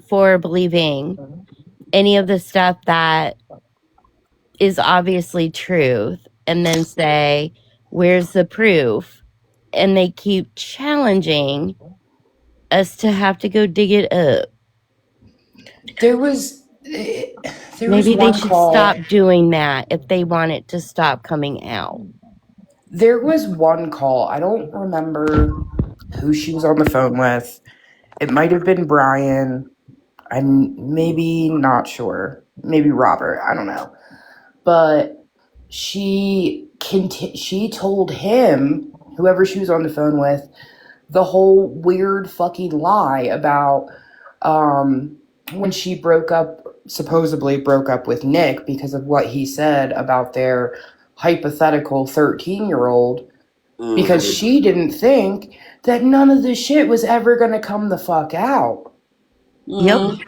for believing any of the stuff that is obviously truth, and then say, where's the proof? And they keep challenging us to have to go dig it up. There was Maybe they one should call. stop doing that if they want it to stop coming out. There was one call. I don't remember who she was on the phone with. It might have been Brian. I'm maybe not sure. Maybe Robert. I don't know. But she told him, whoever she was on the phone with, the whole weird fucking lie about when she supposedly broke up with Nick because of what he said about their hypothetical 13-year-old, because she didn't think that none of this shit was ever gonna come the fuck out. Yep.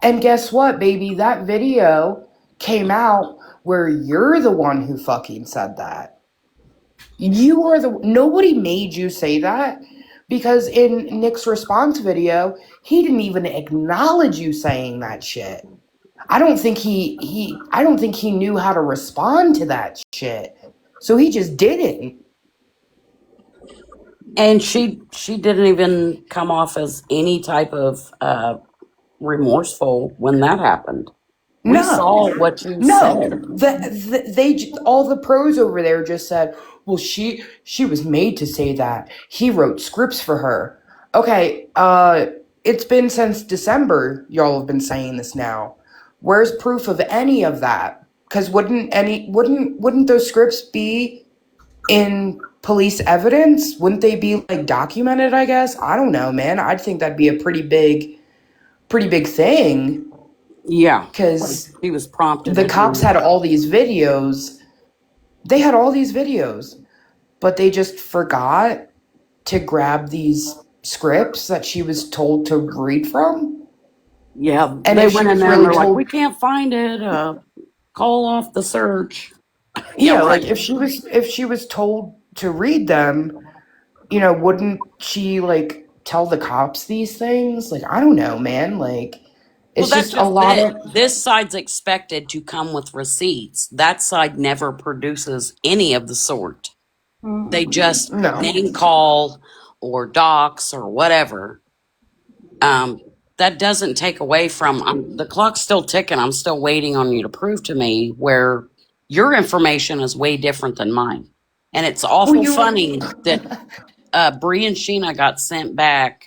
And guess what, baby? That video came out where you're the one who fucking said that. You are nobody made you say that, because in Nick's response video, he didn't even acknowledge you saying that shit. I don't think he knew how to respond to that shit. So he just didn't. And she didn't even come off as any type of remorseful when that happened. We saw what you said. All the pros over there just said, well, she was made to say that. He wrote scripts for her. Okay, it's been since December y'all have been saying this now. Where's proof of any of that? Because wouldn't those scripts be in police evidence? Wouldn't they be like documented, I guess? I don't know, man. I'd think that'd be a pretty big thing. Yeah, Because he was prompted. the cops had all these videos. They had all these videos, but they just forgot to grab these scripts that she was told to read from. Yeah, And they if she went in was there and really they're like, told, we can't find it. Call off the search. yeah, Right. like if she was told to read them, wouldn't she like tell the cops these things? Like, I don't know, man. Like, Well, it's that's just a just lot it. of. This side's expected to come with receipts. That side never produces any of the sort. They just No. name call or docs or whatever. That doesn't take away from the clock's still ticking. I'm still waiting on you to prove to me where your information is way different than mine. And it's awful funny that Bree and Sheena got sent back,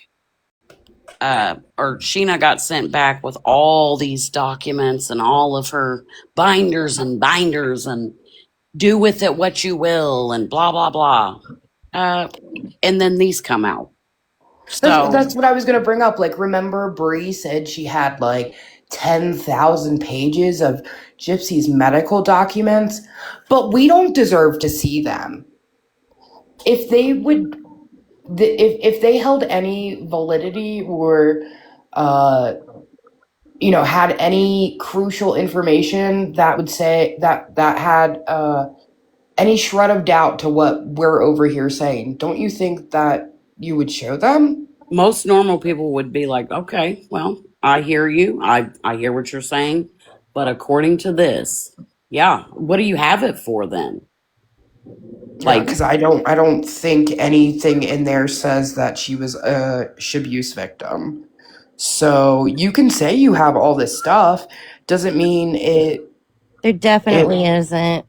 or Sheena got sent back with all these documents and all of her binders and do with it what you will and blah, blah, blah. And then these come out. So, That's what I was gonna bring up. Like, remember Bree said she had like 10,000 pages of Gypsy's medical documents, but we don't deserve to see them. If they would, if they held any validity or, had any crucial information that would say that had any shred of doubt to what we're over here saying, don't you think that you would show them? most normal people would be like, okay, well, I hear you. I hear what you're saying. But according to this, yeah, what do you have it for then? Yeah, Like, because I don't think anything in there says that she was a abuse victim. So you can say you have all this stuff, doesn't mean There definitely it isn't.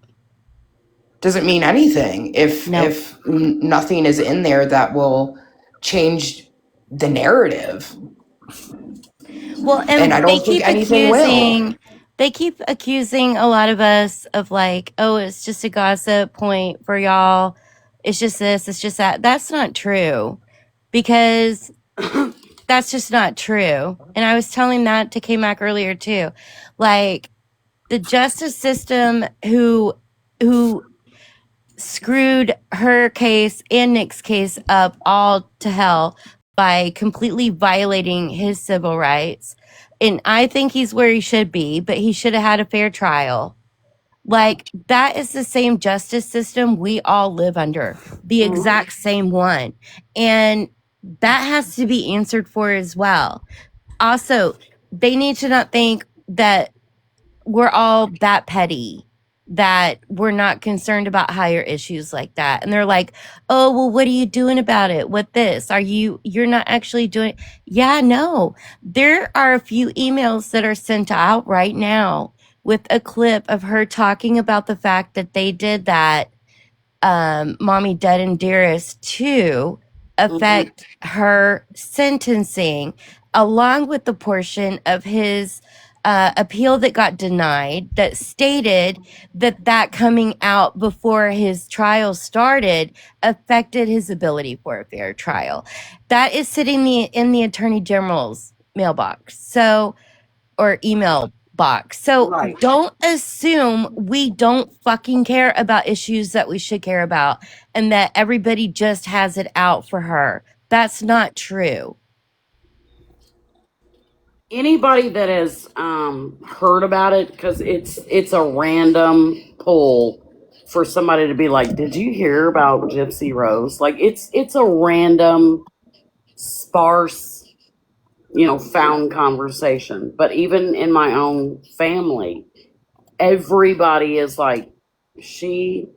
doesn't mean anything if No. nothing is in there that will change the narrative. Well, And I they don't think keep anything will. accusing they keep accusing a lot of us of like, oh, it's just a gossip point for y'all. It's just this, it's just that. That's not true, because that's just not true. And I was telling that to K-Mac earlier too. Like, the justice system who screwed her case and Nick's case up all to hell by completely violating his civil rights. And I think he's where he should be, but he should have had a fair trial. Like, that is the same justice system we all live under, the exact same one. And that has to be answered for as well. Also, they need to not think that we're all that petty, that we're not concerned about higher issues like that. And they're like, oh, well, what are you doing about it? What this? You're not actually doing? Yeah, no. There are a few emails that are sent out right now with a clip of her talking about the fact that they did that, Mommy Dead and Dearest, to affect her sentencing, along with the portion of his appeal that got denied that stated that coming out before his trial started affected his ability for a fair trial. That is sitting in the Attorney General's mailbox, or email box. So Right. don't assume we don't fucking care about issues that we should care about and that everybody just has it out for her. That's not true. Anybody that has heard about it, because it's a random pull for somebody to be like, did you hear about Gypsy Rose? Like, it's a random sparse, found conversation. But even in my own family, everybody is like, she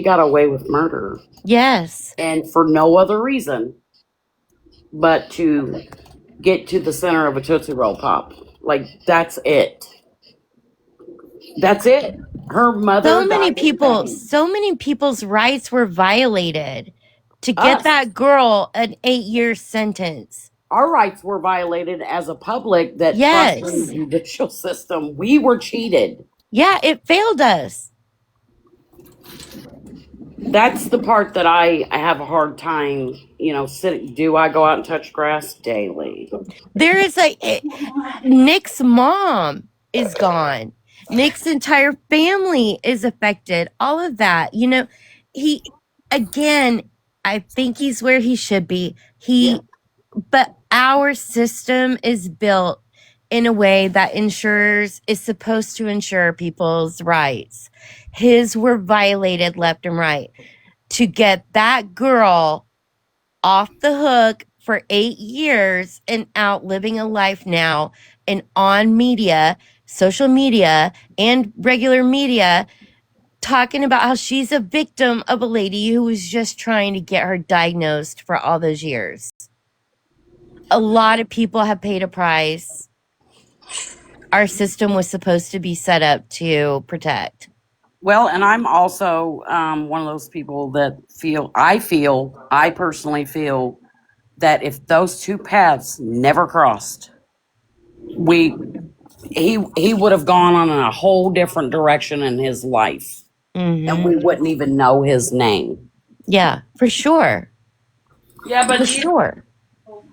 got away with murder, Yes. and for no other reason but to get to the center of a Tootsie Roll Pop. Like, that's it. That's it. Her mother So many died in people, pain. so many people's rights were viviolated to get Us. that girl an 8-year sentence. Our rights were violated as a public that Yes. trusted the judicial system. We were cheated. Yeah, it failed us. That's the part that I have a hard time, do I go out and touch grass daily? There is Nick's mom is gone. Nick's entire family is affected. All of that. Again, I think he's where he should be. But our system is built in a way that is supposed to ensure people's rights. His were violated left and right. To get that girl off the hook for 8 years and out living a life now and on media, social media, and regular media, talking about how she's a victim of a lady who was just trying to get her diagnosed for all those years. A lot of people have paid a price. Our system was supposed to be set up to protect. Well, and I'm also one of those people that I personally feel that if those two paths never crossed, he would have gone on a whole different direction in his life, and we wouldn't even know his name. Yeah, for sure. Yeah, but For sure.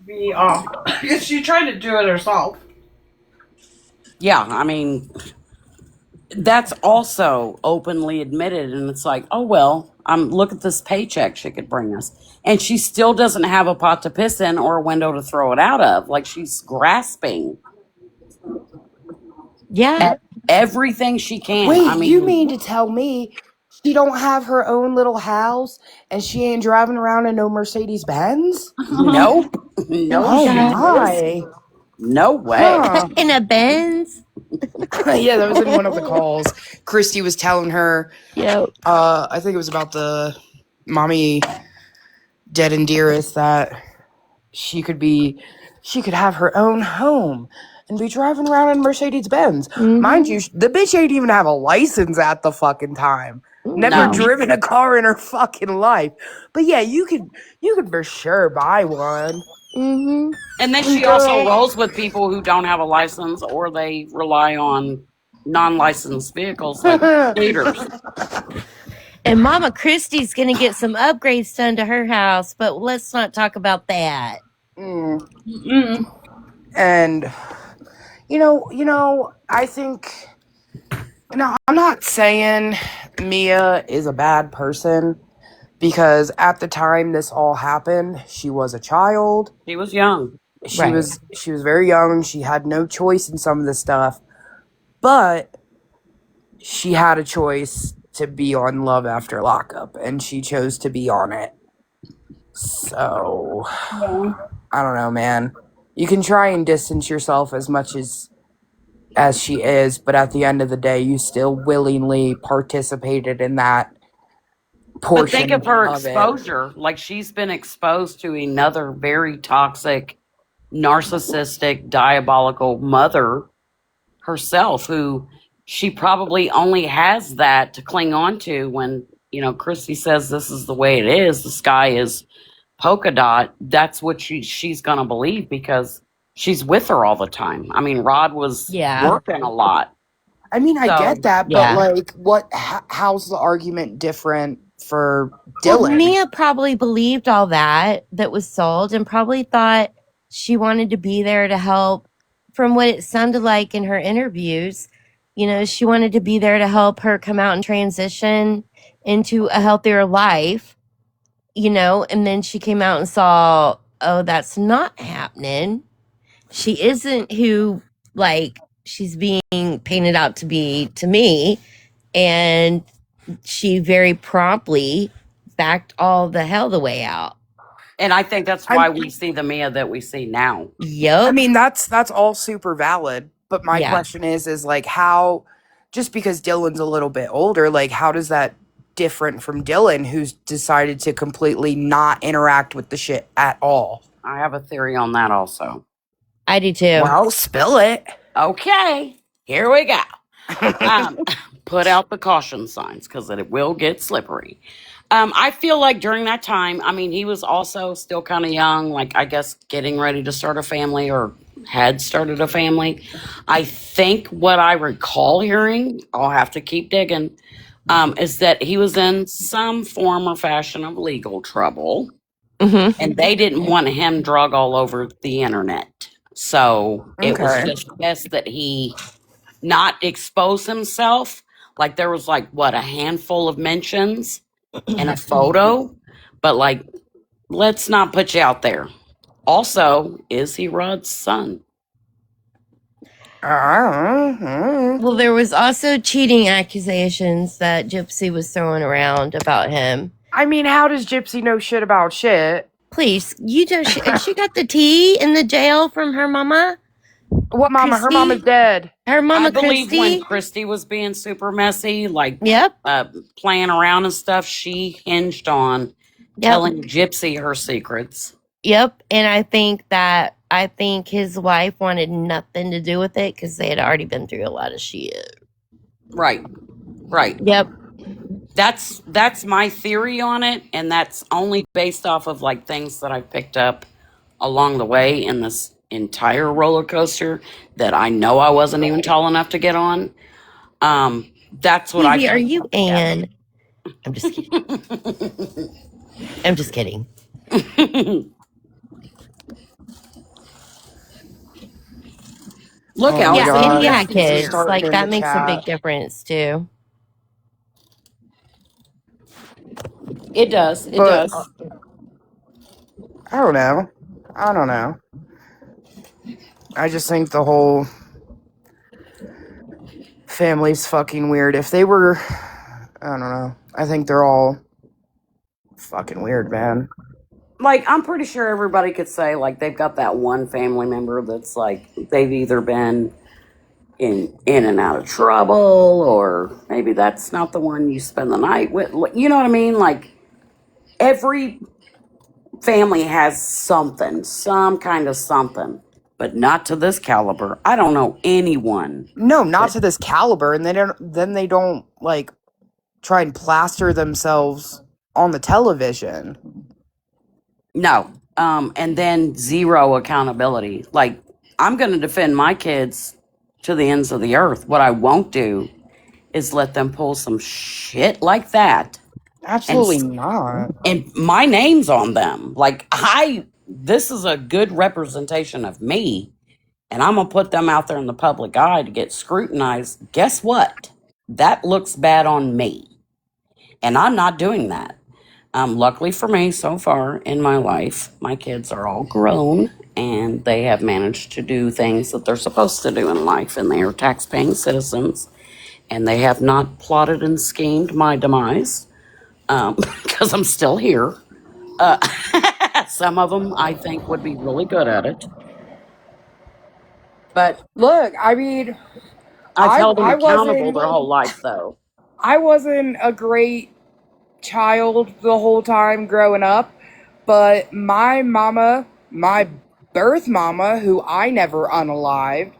be off because she tried to do it herself. Yeah, I mean, that's also openly admitted, and it's like, oh well, look at this paycheck she could bring us, and she still doesn't have a pot to piss in or a window to throw it out of. Like, she's grasping Yeah. at everything she can. Wait, I mean, you mean to tell me she don't have her own little house and she ain't driving around in no Mercedes Benz? nope, no, Oh she is. my. No way. Huh. In a Benz. Yeah, that was in one of the calls. Christy was telling her, Yep. I think it was about the Mommy Dead and Dearest, that she could have her own home and be driving around in Mercedes Benz. Mind you, the bitch ain't even have a license at the fucking time. Never No. driven a car in her fucking life. But yeah, you could for sure buy one. Mm-hmm. And then she also rolls with people who don't have a license, or they rely on non-licensed vehicles like scooters. And Mama Christie's going to get some upgrades done to her house, but let's not talk about that. And I think, I'm not saying Mia is a bad person, because at the time this all happened, she was a child. He was young. She Right. was very young. She had no choice in some of this stuff, but she had a choice to be on Love After Lockup, and she chose to be on it. So I don't know, man. You can try and distance yourself as much as she is, but at the end of the day, you still willingly participated in that portion. But think of her of it. exposure. Like, she's been exposed to another very toxic, narcissistic, diabolical mother herself, who she probably only has that to cling on to when, Christy says this is the way it is. The sky is polka dot. That's what she's going to believe, because she's with her all the time. I mean, Rod was working a lot. I mean, I get that, yeah. but like, how's the argument different for Dylan? Well, Mia probably believed all that was sold, and probably thought she wanted to be there to help. From what it sounded like in her interviews, she wanted to be there to help her come out and transition into a healthier life, and then she came out and saw, oh, that's not happening. She isn't who, like, she's being painted out to be to me. And she very promptly backed all the hell the way out. And I think that's why we see the Mia that we see now. Yep. I mean, that's all super valid. But my question is like, how, just because Dylan's a little bit older, like, how does that different from Dylan, who's decided to completely not interact with the shit at all? I have a theory on that also. I do too. Well, spill it. Okay, here we go. Put out the caution signs, because it will get slippery. I feel like during that time, I mean, he was also still kind of young, like, I guess getting ready to start a family, or had started a family. I think what I recall hearing, I'll have to keep digging, is that he was in some form or fashion of legal trouble. Mm-hmm. And they didn't want him drug all over the internet. So it was just best that he not expose himself. Like, there was like, what, a handful of mentions and a photo, but like, let's not put you out there. Also, is he Rod's son? Well, there was also cheating accusations that Gypsy was throwing around about him. I mean, how does Gypsy know shit about shit? Please, she got the tea in the jail from her mama. What mama? Christy? Her mama's dead. Her mama, I believe Christy. when Christy was being super messy, like, Yep. Playing around and stuff, she hinged on telling Gypsy her secrets. Yep. And I think his wife wanted nothing to do with it, because they had already been through a lot of shit. Right. Yep. That's my theory on it, and that's only based off of like things that I picked up along the way in this entire roller coaster that I know I wasn't even tall enough to get on. That's what Evie, I. Are you Anne? I'm just kidding. I'm just kidding. Look out! Yeah, and yeah, It's kids. starting Like, in that the makes a chat. big difference too. It does. It But- does. I don't know. I just think the whole family's fucking weird. If they were, I don't know. I think they're all fucking weird, man. Like, I'm pretty sure everybody could say like they've got that one family member that's like they've either been in and out of trouble, or maybe that's not the one you spend the night with. You know what I mean? Like, every family has something, some kind of something, but not to this caliber. I don't know anyone. No, not to this caliber, and they don't like try and plaster themselves on the television. No. And then zero accountability. Like, I'm going to defend my kids to the ends of the earth. What I won't do is let them pull some shit like that and Absolutely not. and my name's on them. Like this is a good representation of me, and I'm gonna put them out there in the public eye to get scrutinized. Guess what? That looks bad on me, and I'm not doing that. Luckily for me, so far in my life, my kids are all grown and they have managed to do things that they're supposed to do in life, and they are tax-paying citizens, and they have not plotted and schemed my demise because I'm still here. Some of them, I think, would be really good at it. But Look, I mean, I've held them I accountable wasn't their whole life, though. I wasn't a great child the whole time growing up, but my mama, my birth mama, who I never unalived,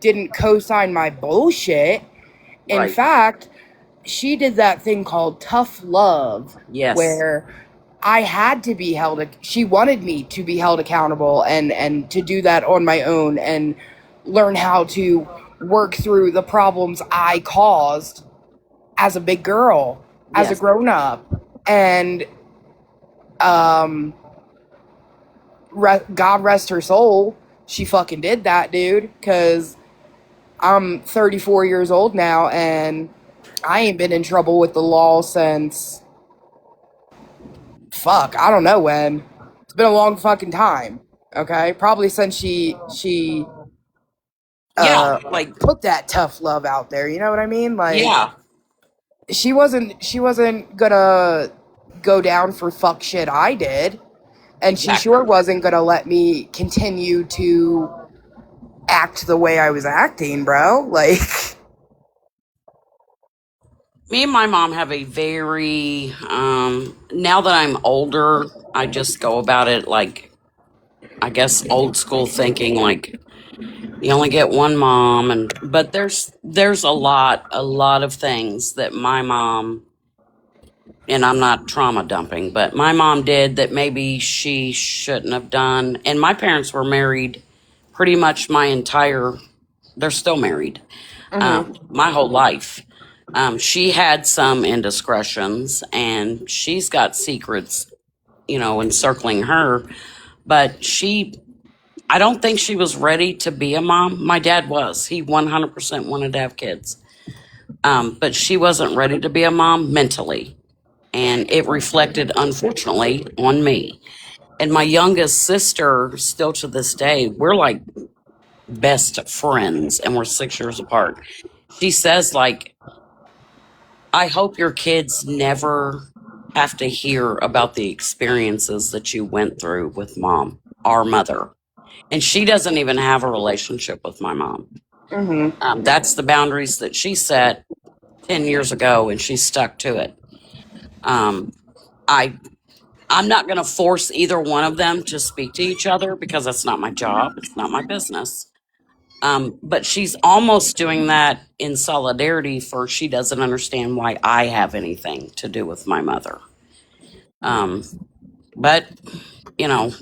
didn't co-sign my bullshit. In Right. fact, she did that thing called tough love, Yes. where I had to be she wanted me to be held accountable and to do that on my own and learn how to work through the problems I caused as a big girl, as a Yes. grown up. And God rest her soul, she fucking did that, dude, because I'm 34 years old now and I ain't been in trouble with the law since fuck, I don't know when. It's been a long fucking time. Okay? Probably since she Yeah. Like, put that tough love out there, you know what I mean? Like yeah. she wasn't gonna go down for fuck shit I did, and she sure Exactly. wasn't gonna let me continue to act the way I was acting, bro. Like Me and my mom have a very, now that I'm older, I just go about it like, I guess, old school thinking, like, you only get one mom. But there's a lot of things that my mom, and I'm not trauma dumping, but my mom did that maybe she shouldn't have done. And my parents were married pretty much they're still married, my whole life. She had some indiscretions and she's got secrets, encircling her, but I don't think she was ready to be a mom. My dad was. He 100% wanted to have kids. But she wasn't ready to be a mom mentally. And it reflected, unfortunately, on me. And my youngest sister, still to this day, we're like best friends and we're 6 years apart. She says, like, I hope your kids never have to hear about the experiences that you went through with mom, our mother. And she doesn't even have a relationship with my mom. That's the boundaries that she set 10 years ago, and she stuck to it. Um, I I'm not going to force either one of them to speak to each other because that's not my job. It's not my business. But she's almost doing that in solidarity for she doesn't understand why I have anything to do with my mother. But, you know,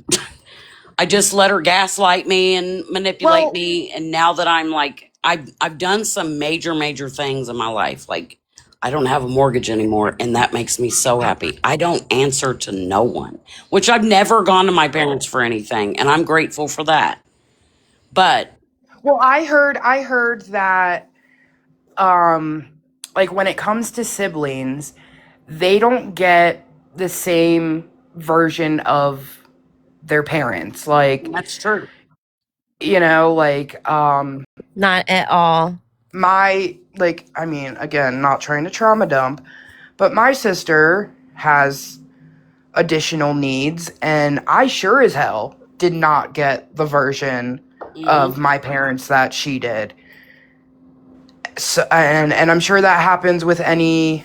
I just let her gaslight me and manipulate well, me. And now that I'm like, I've done some major things in my life. Like, I don't have a mortgage anymore, and that makes me so happy. I don't answer to no one, which I've never gone to my parents for anything, and I'm grateful for that. But I heard that like when it comes to siblings, they don't get the same version of their parents. Like, that's true. like Not at all. I mean, again, not trying to trauma dump, but my sister has additional needs, and I sure as hell did not get the version Hmm. of my parents that she did. So, and I'm sure that happens with any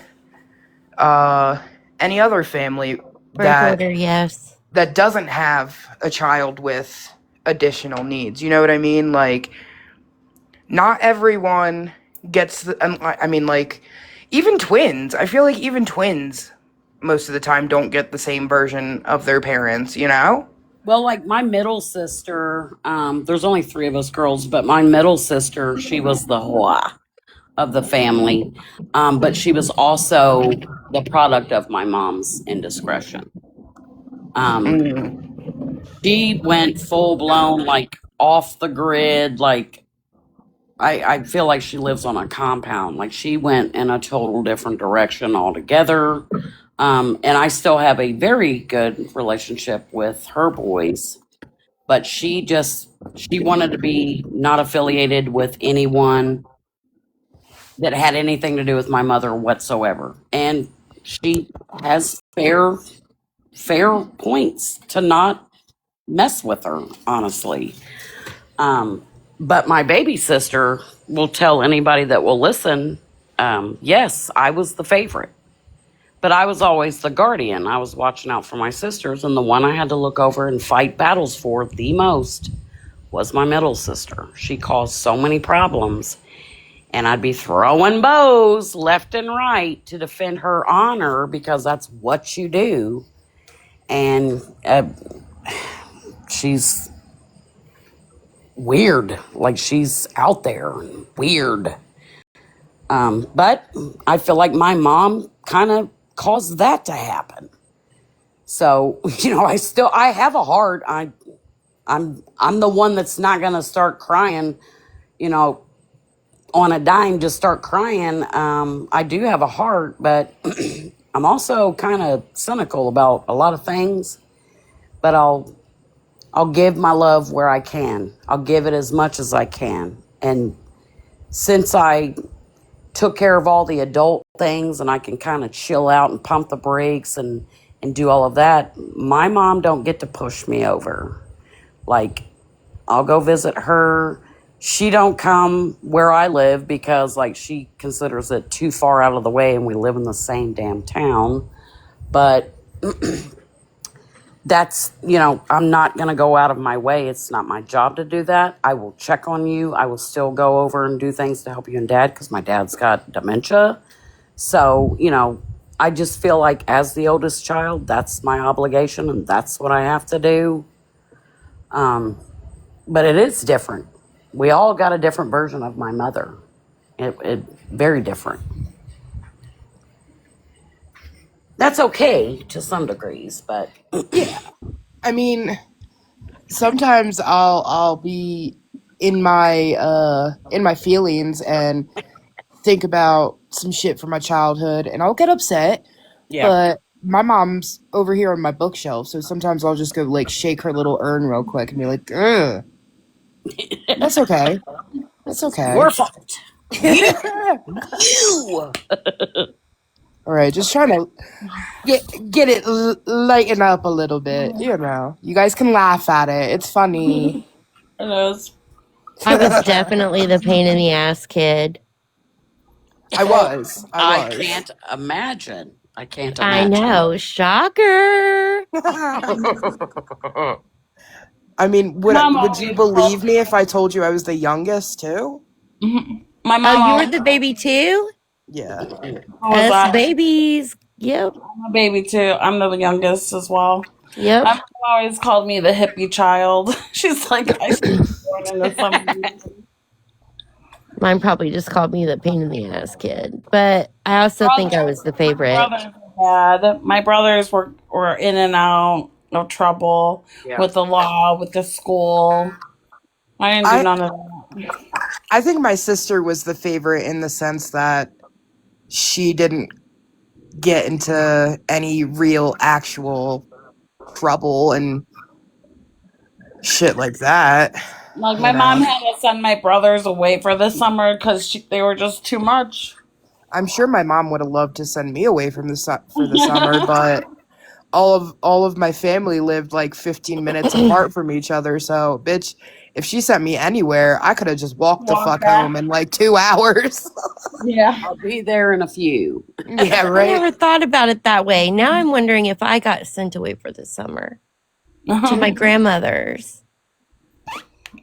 other family Birth that order, yes. doesn't have a child with additional needs. You know what I mean? Like, not everyone gets I mean, like, even twins. I feel like even twins most of the time don't get the same version of their parents, you know? Well, like my middle sister, there's only three of us girls, but my middle sister, she was the hoa of the family. But she was also the product of my mom's indiscretion. Um, she went full blown, like off the grid. Like I feel like she lives on a compound. Like she went in a total different direction altogether. And I still have a very good relationship with her boys, but she wanted to be not affiliated with anyone that had anything to do with my mother whatsoever. And she has fair points to not mess with her, honestly. Um, but my baby sister will tell anybody that will listen, yes, I was the favorite. But I was always the guardian. I was watching out for my sisters, and the one I had to look over and fight battles for the most was my middle sister. She caused so many problems, and I'd be throwing bows left and right to defend her honor because that's what you do. And she's weird. Like she's out there and weird. But I feel like my mom kind of caused that to happen. So, I have a heart. I'm the one that's not gonna start crying, you know, on a dime, just start crying. I do have a heart, but I'm also kind of cynical about a lot of things. But I'll give my love where I can. I'll give it as much as I can. And since I took care of all the adult things and I can kind of chill out and pump the brakes and do all of that, my mom don't get to push me over. Like, I'll go visit her. She don't come where I live because, like, she considers it too far out of the way and we live in the same damn town. But that's, I'm not going to go out of my way. It's not my job to do that. I will check on you. I will still go over and do things to help you and dad because my dad's got dementia. So, I just feel like as the oldest child, that's my obligation and that's what I have to do. But it is different. We all got a different version of my mother. It very different. That's okay to some degrees, but Yeah. I mean, sometimes I'll be in my feelings and think about some shit from my childhood and I'll get upset. yeah. But my mom's over here on my bookshelf, so sometimes I'll just go like shake her little urn real quick and be like, ugh. That's okay. That's okay. Your fault. You. All right, just trying to get it lighten up a little bit. You guys can laugh at it. It's funny. It is. I was definitely the pain in the ass kid. I was. I can't imagine. I know. Shocker. I mean, Mom would you always believe called me if I told you I was the youngest too? my mom. Oh, you were always- the baby too? Yeah. What was Us that? babies. Yep. I'm a baby too. I'm the youngest as well. Yep. My mom always called me the hippie child. She's like, I was born in the summer. Mine probably just called me the pain in the ass kid. But I also think I was the favorite. Brothers were bad. My brothers were in and out of trouble with the law, with the school. I didn't do none of that. I think my sister was the favorite in the sense that she didn't get into any real actual trouble and shit like that. Like my mom had to send my brothers away for the summer because they were just too much. I'm sure my mom would have loved to send me away from for the summer, but all of my family lived like 15 minutes apart from each other. So, bitch, if she sent me anywhere, I could have just walked the fuck home in like 2 hours. Yeah. I'll be there in a few. Yeah, I right. never thought about it that way. Now I'm wondering if I got sent away for the summer to my grandmother's.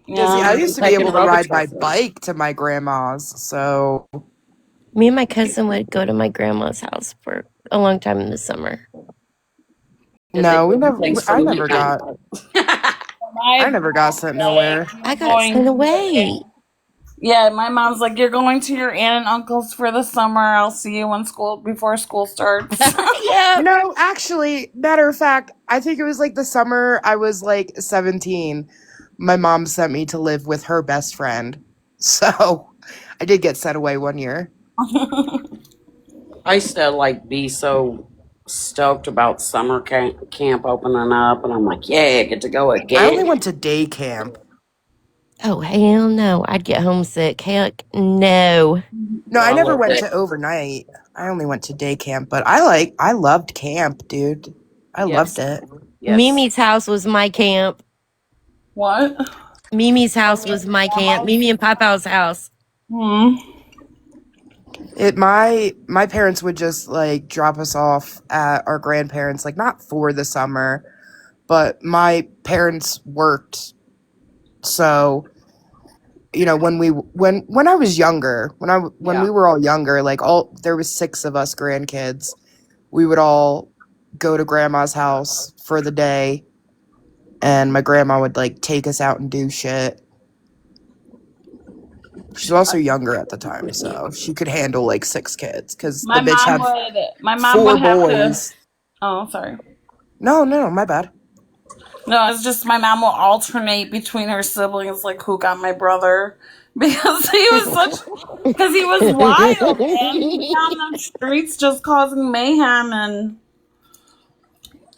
Yeah, see, I used to be Taking able to road ride my trips. bike to my grandma's. So, Me and my cousin would go to my grandma's house for a long time in the summer. Did they No, we give you never. things I from the never got. camp? I My never got sent nowhere. I got sent away. Yeah, my mom's like, you're going to your aunt and uncle's for the summer. I'll see you when before school starts. Yep. Actually, matter of fact, I think it was like the summer I was like 17. My mom sent me to live with her best friend. So I did get sent away one year. I used to like be so stoked about summer camp opening up, and I'm like, yeah, I get to go I only again. went to day camp. Oh, hell no. I'd get homesick. Heck no. No, Oh, I I never loved went it. to overnight. I only went to day camp, but I loved camp, dude. I loved Yes, it. yes, Mimi's house was my camp. What? Mimi's house was my camp. Mimi and Papa's house. Hmm. My parents would just like drop us off at our grandparents, like not for the summer, but my parents worked. So, when I was younger, when yeah. we were all younger, like all there was 6 of us grandkids, we would all go to grandma's house for the day, and my grandma would like take us out and do shit. She's also younger at the time, so she could handle like 6 kids because the My bitch mom had would. My mom 4 would have to. boys. Oh, sorry. No, my bad. No, it's just my mom will alternate between her siblings, like who got my brother, because he was wild, man. He'd be on the streets just causing mayhem, and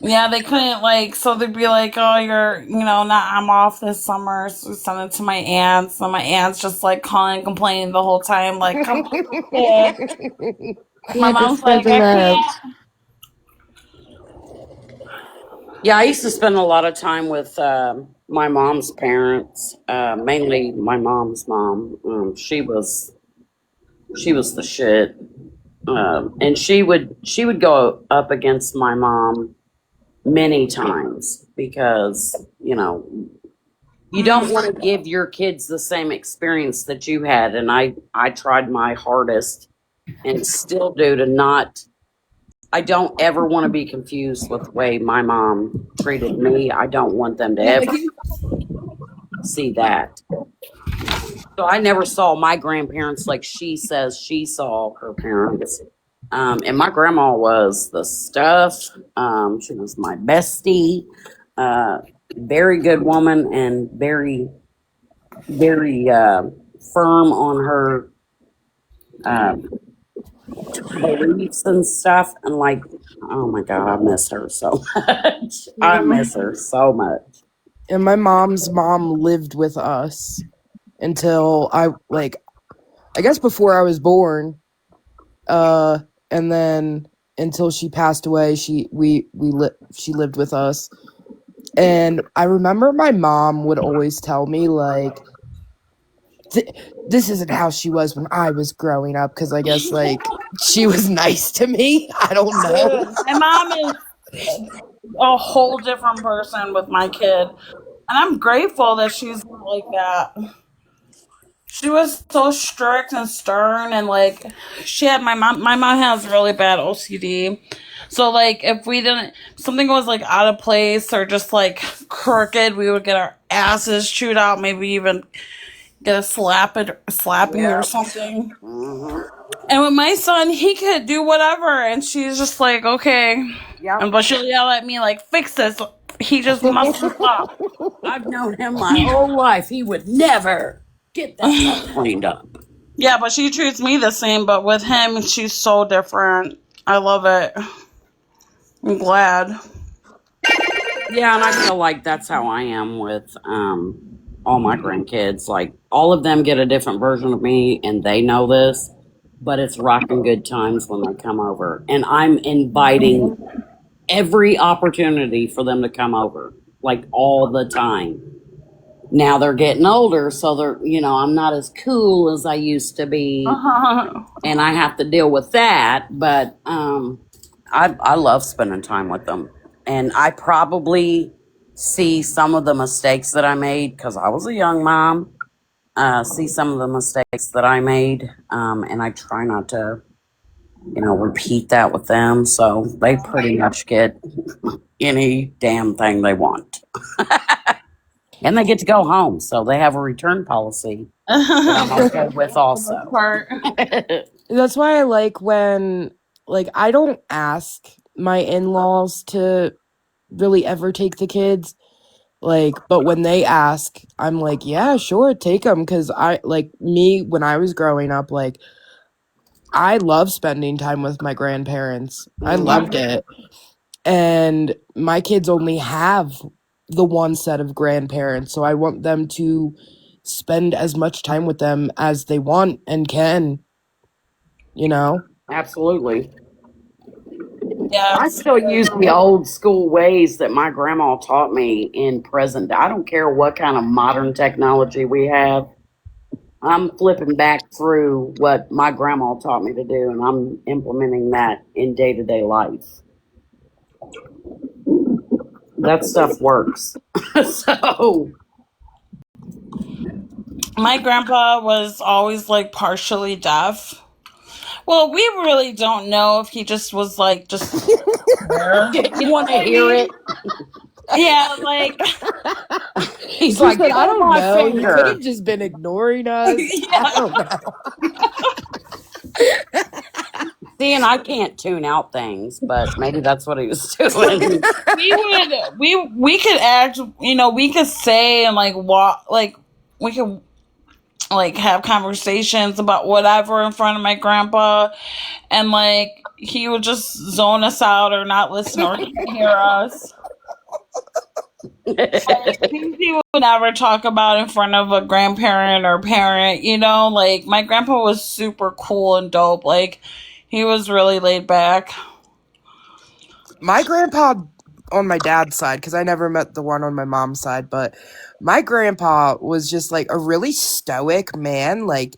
yeah, they couldn't so they'd be like, oh, not, I'm off this summer, so we send it to my aunts, and my aunts just like calling and complaining the whole time, like, come on, kid. My Yeah, just mom's spread like, the I love. can't. Yeah, I used to spend a lot of time with my mom's parents, mainly my mom's mom. She was the shit, and she would go up against my mom many times because you don't want to give your kids the same experience that you had, and I tried my hardest and still do to not. I don't ever want to be confused with the way my mom treated me. I don't want them to ever see that. So I never saw my grandparents like she says she saw her parents. And my grandma was the stuff. She was my bestie. Very good woman and very, very firm on her uh, beliefs and stuff. And like, oh my God, I miss her so much. I miss her so much. And my mom's mom lived with us until I guess before I was born. And then until she passed away, she lived with us. And I remember my mom would always tell me like this isn't how she was when I was growing up, because I guess like she was nice to me. I don't know. Dude, my mom is a whole different person with my kid. And I'm grateful that she's like that. She was so strict and stern, and like she had my mom has really bad OCD. So like if we didn't something was like out of place or just like crooked, we would get our asses chewed out, maybe even get a slapping or something. And with my son, he could do whatever, and she's just like, okay. Yeah. But she'll yell at me like, fix this. He just mustn't stop. I've known him my whole life. He would never get that stuff cleaned up. Yeah, but she treats me the same, but with him, she's so different. I love it. I'm glad. Yeah, and I feel like that's how I am with all my grandkids. Like all of them get a different version of me, and they know this. But it's rocking good times when they come over, and I'm inviting every opportunity for them to come over, like all the time. Now they're getting older, so I'm not as cool as I used to be, and I have to deal with that. But I love spending time with them, and I probably see some of the mistakes that I made because I was a young mom. See some of the mistakes that I made, and I try not to repeat that with them. So they pretty much get any damn thing they want. And they get to go home. So they have a return policy that I'm okay with also. Part. That's why I like when, like, I don't ask my in-laws to really ever take the kids. Like, but when they ask, I'm like, yeah, sure, take them. Because when I was growing up, like, I love spending time with my grandparents. I loved it. And my kids only have the one set of grandparents. So I want them to spend as much time with them as they want and can, you know? Absolutely. Yeah. I still use the old school ways that my grandma taught me in present day. I don't care what kind of modern technology we have. I'm flipping back through what my grandma taught me to do, and I'm implementing that in day to day life. That stuff works. So, My grandpa was always like partially deaf. Well, we really don't know if he just was like just there. you want to hear it? Yeah, like He's She like, said, I pull don't my know. He could finger. have just been ignoring us. yeah. I don't know. See, and I can't tune out things, but maybe that's what he was doing. We could act, we could say and like walk, like we could like have conversations about whatever in front of my grandpa, and like he would just zone us out or not listen or hear us. Things he would never talk about in front of a grandparent or parent, like my grandpa was super cool and dope. Like he was really laid back. My grandpa on my dad's side, because I never met the one on my mom's side, but my grandpa was just like a really stoic man. Like,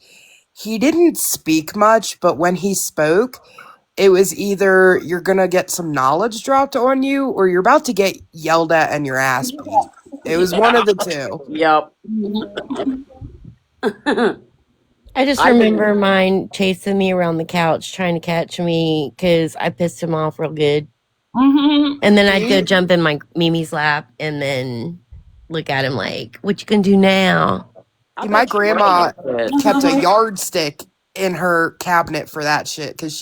he didn't speak much, but when he spoke, it was either you're gonna get some knowledge dropped on you or you're about to get yelled at and your ass beat. It was one of the two. Yep. I just I remember mine chasing me around the couch trying to catch me because I pissed him off real good. Mm-hmm. And then I'd go jump in my Mimi's lap and then look at him like, what you gonna do now? I My bet you grandma Ray did. kept a yardstick in her cabinet for that shit because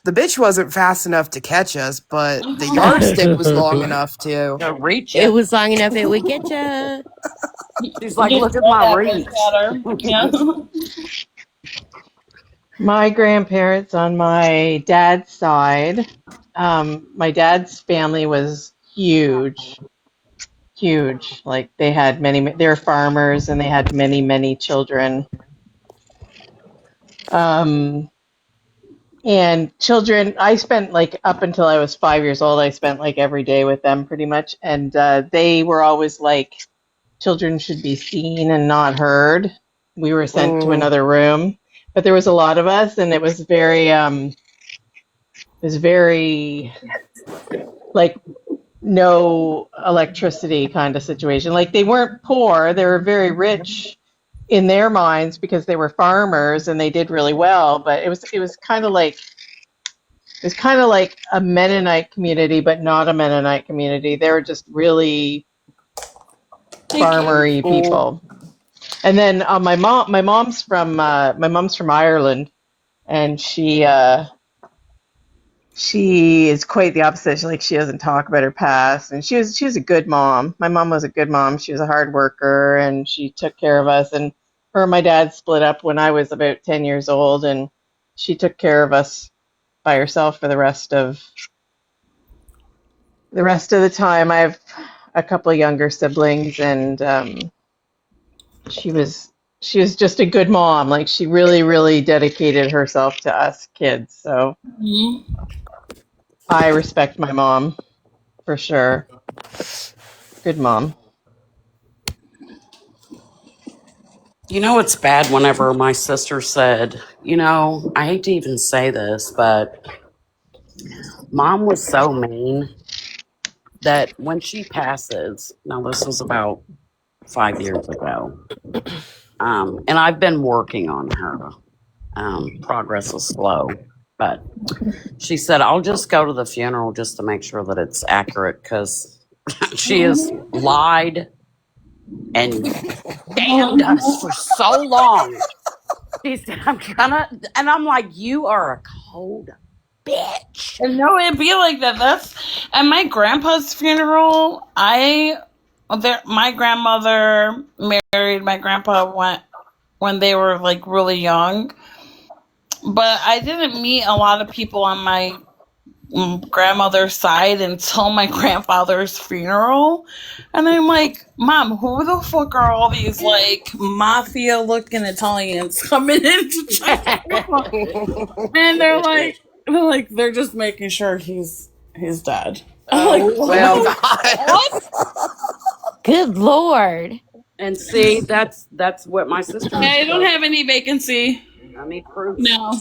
the bitch wasn't fast enough to catch us, but the yardstick was long enough to. To reach It it. was long enough it would get you. She's like, You look at know my that reach. better. Yeah. My grandparents on my dad's side, my dad's family was huge, huge. Like they were farmers and they had many, many children. And children, I spent like up until I was 5 years old, I spent like every day with them pretty much. And they were always like, children should be seen and not heard. We were sent to another room, but there was a lot of us, and it was very like no electricity kind of situation. Like they weren't poor, they were very rich in their minds because they were farmers and they did really well, but it was kind of like a Mennonite community, but not a Mennonite community. They were just really farmery people. And then my mom's from Ireland, and she is quite the opposite. She doesn't talk about her past, and she was a good mom. My mom was a good mom. She was a hard worker, and she took care of us. And her and my dad split up when I was about 10 years old, and she took care of us by herself for the rest of the time. I have a couple of younger siblings, and she was just a good mom. Like she really, really dedicated herself to us kids. So I respect my mom for sure. Good mom. It's bad whenever my sister said, I hate to even say this, but mom was so mean that when she passes, now this was about 5 years ago, and I've been working on her. Progress is slow. But she said, I'll just go to the funeral just to make sure that it's accurate because she has lied and damned us for so long. She said, I'm gonna, and I'm like, you are a cold bitch. And no, it'd be like that. That's at my grandpa's funeral. My grandmother married my grandpa when they were like really young, but I didn't meet a lot of people on my grandmother's side until my grandfather's funeral. And I'm like, Mom, who the fuck are all these like mafia looking Italians coming in to check out? And they're just making sure he's dead. I'm like, Well, what? Good Lord. And see, that's what my sister. I don't have any vacancy. I need proof. No.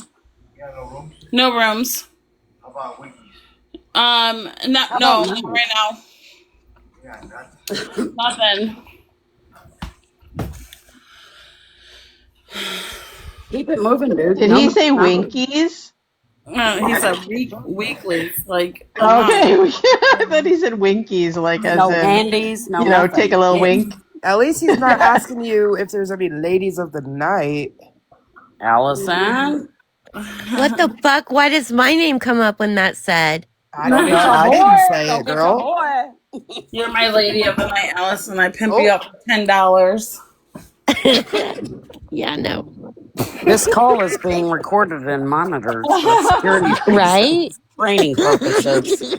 No rooms. Not right now. Nothing. Keep it moving, dude. Did he say Winkies? No, he said weekly. Like Okay, I thought he said Winkies, like as no in handies, no nothing. take a little wink. at least he's not asking you if there's any ladies of the night. Allison. What the fuck? Why does my name come up when that's said? I don't know. I didn't say it, girl. You're my lady of the night, Allison. I pimp you up for $10. Yeah, no. This call is being recorded and monitored for security reasons, Right? training purposes.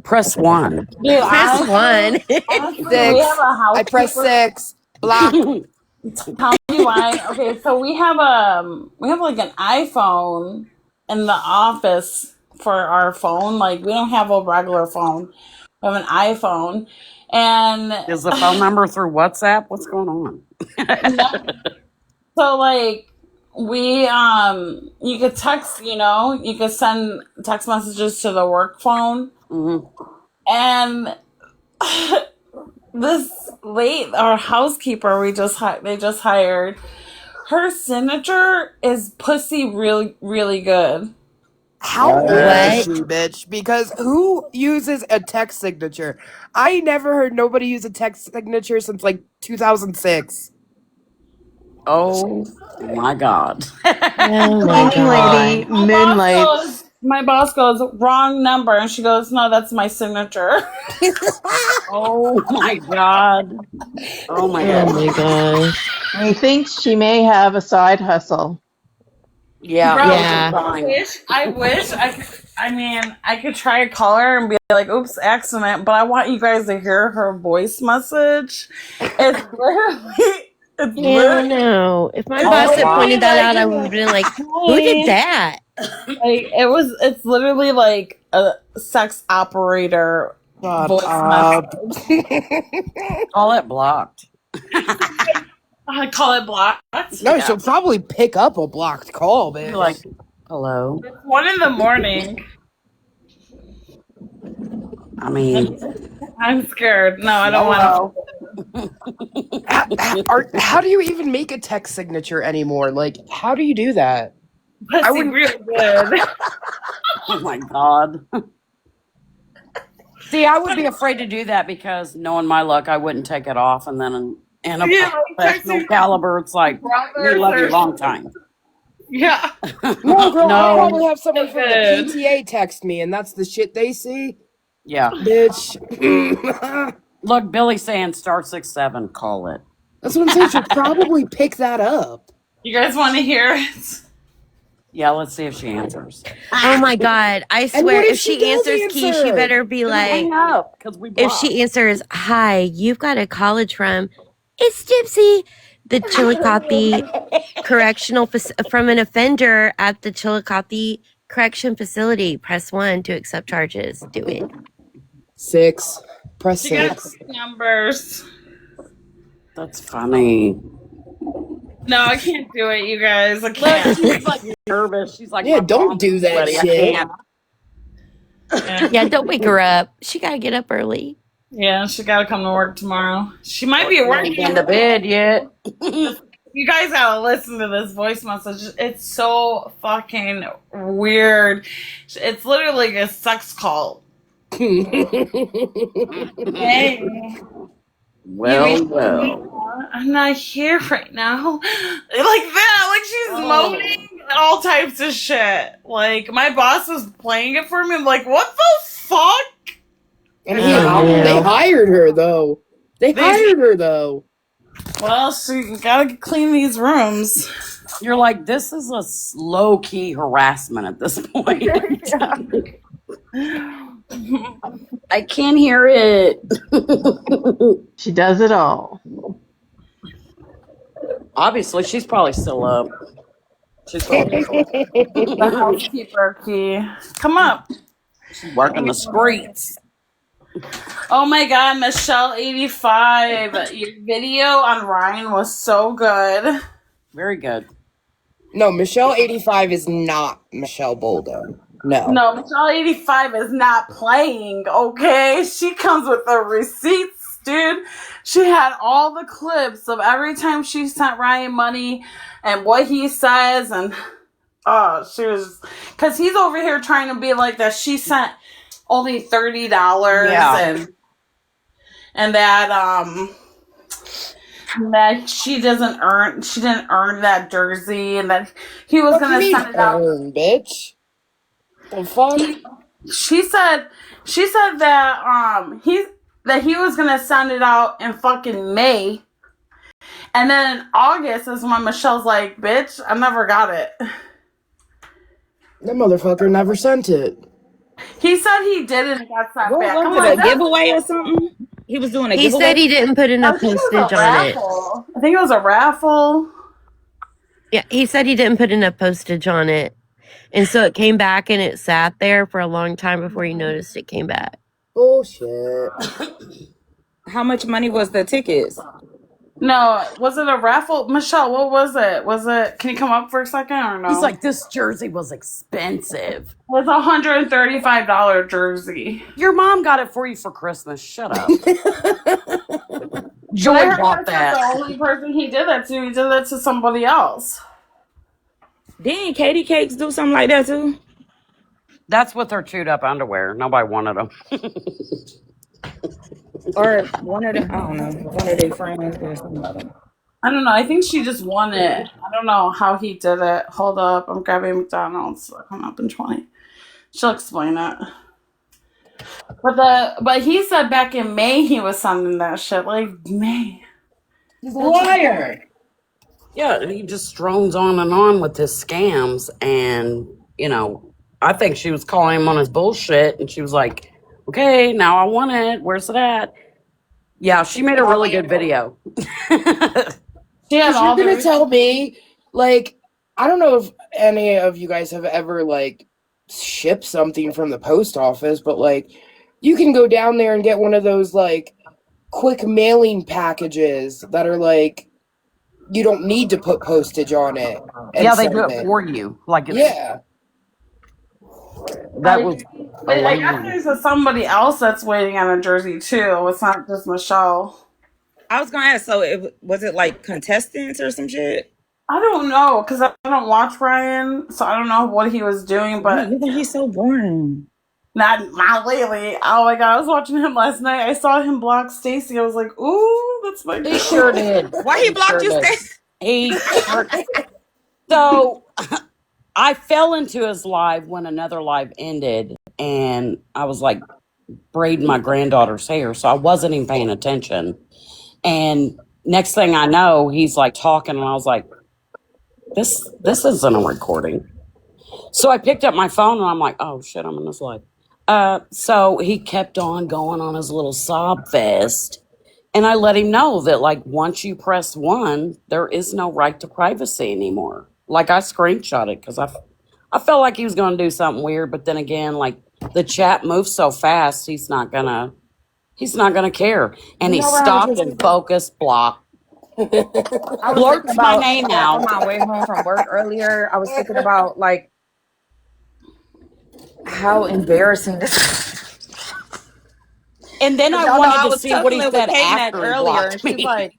Press 1. Dude, Press 1. We Six. have a housekeeper. I press 6. Block. Tell me why. Okay, so we have like an iPhone in the office for our phone. Like we don't have a regular phone. We have an iPhone. And Is the phone number through WhatsApp? What's going on? so like we you could text, you could send text messages to the work phone. And this our housekeeper they just hired, her signature is pussy really, really good. How old What? is she, bitch? Because who uses a text signature? I never heard nobody use a text signature since like 2006. Oh my God. Oh my Cleaning lady, God. moonlights. My boss goes, wrong number, and she goes, no, that's my signature. Oh my God. Oh my Oh God. my gosh. He thinks she may have a side hustle. Yeah. Bro, Yeah. I wish I could try to call her and be like, oops, accident, but I want you guys to hear her voice message. It's literally, Yeah, no. If my boss had pointed that out, I would have been like, who did that? like it's literally like a sex operator voice message. Call it blocked. I call it blocked. No, she'll probably pick up a blocked call, bitch. You're like, hello. It's 1 a.m. I mean, I'm scared. No, I don't want How do you even make a text signature anymore? Like, how do you do that? to. I wouldn't- Really good. oh my God. See, I would be afraid to do that because knowing my luck, I wouldn't take it off. And then in a professional caliber, it's like, we love you long time. Yeah. No, girl, No. I'll probably have someone from the Good. PTA text me, and that's the shit they see. Yeah. Bitch. Look, Billy's saying star 67, call it. That's what I'm saying. She'll probably pick that up. You guys want to hear it? Yeah, let's see if she answers. Oh my God. I And swear, what if if she she does answers Keys, answer? you better be like, Hang up because we if blocked. she answers, hi, you've got a college from, it's Gypsy, the Chillicothe correctional from an offender at the Chillicothe correction facility. Press 1 to accept charges. Do it. 6. Press You got 6. numbers. That's funny. No, I can't do it, you guys. I Look, can't. she's like nervous. She's like, Yeah, my don't mom's do that sweaty. I shit. can't. Yeah, don't wake her up. She got to get up early. Yeah, she gotta come to work tomorrow. She might be She ain't working. been to bed yet. You guys gotta listen to this voice message. It's so fucking weird. It's literally a sex call. Hey, you Well, well. I'm not here right now. Like that. Like she's moaning all types of shit. Like my boss was playing it for me. I'm like, what the fuck? And Oh, they yeah. hired her though. They hired her though. Well, she gotta clean these rooms. You're like, this is a low key harassment at this point. I can't hear it. She does it all. Obviously, she's probably still up. She's probably The housekeeper key. Come up. she's working the streets. Oh my god, Michelle85. Your video on Ryan was so good. Very good. No, Michelle 85 is not Michelle Bolden. No. No, Michelle85 is not playing, okay? She comes with the receipts, dude. She had all the clips of every time she sent Ryan money and what he says, and she was, because he's over here trying to be like that she sent only $30 and that she didn't earn that jersey, and that he was gonna send it out. Bitch. The fuck? She said that he was gonna send it out in fucking May, and then in August is when Michelle's like, "Bitch, I never got it." That motherfucker never sent it. He said he did it and got sent back. Was it a giveaway or something? He was doing a He giveaway. said he didn't put enough I think it was postage a on it. raffle. I think it was a raffle. Yeah, he said he didn't put enough postage on it. And so it came back and it sat there for a long time before he noticed it came back. Bullshit. How much money was the tickets? No, was it a raffle? Michelle, what was it? Can you come up for a second or no? He's like, this jersey was expensive. It's a $135 jersey. Your mom got it for you for Christmas. Shut up. Joy I heard bought that's that. the only person he did that to. He did that to somebody else. Didn't Katie Cakes do something like that too? That's with her chewed up underwear. Nobody wanted them. Or one of them, I don't know, one of their friends or something like that. I don't know. I think she just won it. I don't know how he did it. Hold up. I'm grabbing McDonald's. Coming up in 20. She'll explain it. But he said back in May he was sending that shit. Like, May. He's a liar. Yeah, he just drones on and on with his scams. And, I think she was calling him on his bullshit. And she was like, okay, now I want it. Where's it at? Yeah, she made a really good video. She had all You're gonna the tell me, like, I don't know if any of you guys have ever, like, shipped something from the post office, but, like, you can go down there and get one of those, like, quick mailing packages that are, like, you don't need to put postage on it. And Yeah, they send do it for you. Like, it's, Yeah. that was But I guess there's somebody else that's waiting on a jersey too. It's not just Michelle. I was gonna ask, so was it like contestants or some shit? I don't know because I don't watch Ryan, so I don't know what he was doing. But He's so boring. not lately. Oh my god, I was watching him last night. I saw him block Stacy. I was like, ooh, that's my. He sure did. Why he blocked you, Stacey? He sure So I fell into his live when another live ended, and I was like braiding my granddaughter's hair, so I wasn't even paying attention. And next thing I know, he's like talking, and I was like, this isn't a recording. So I picked up my phone, and I'm like, oh shit, I'm in this live. So he kept on going on his little sob fest, and I let him know that, like, once you press 1, there is no right to privacy anymore. Like, I screenshot it because I felt like he was going to do something weird, but then again, like, the chat moves so fast, he's not gonna care. And he stopped and focused, blocked. Blurts my name out. On my way home from work earlier, I was thinking about like how embarrassing this. And then I Y'all know wanted I to was see what he tussling with said K-Mac after he earlier, and blocked she's me. like,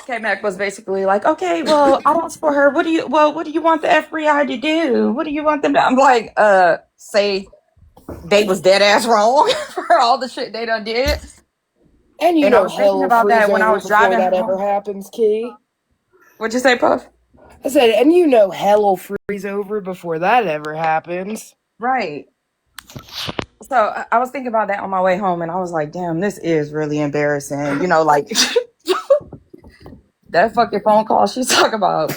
K-Mac was basically like, okay, well, I don't support her. What do you want the FBI to do? What do you want them to? I'm like, say they was dead ass wrong for all the shit they done did. And you And I know was thinking hell will about freeze that when I over was before driving that ever home. happens, Key. What'd you say, Puff? I said, and you know hell will freeze over before that ever happens. Right. So I was thinking about that on my way home, and I was like, damn, this is really embarrassing. You know, like that fucking phone call she's talking about.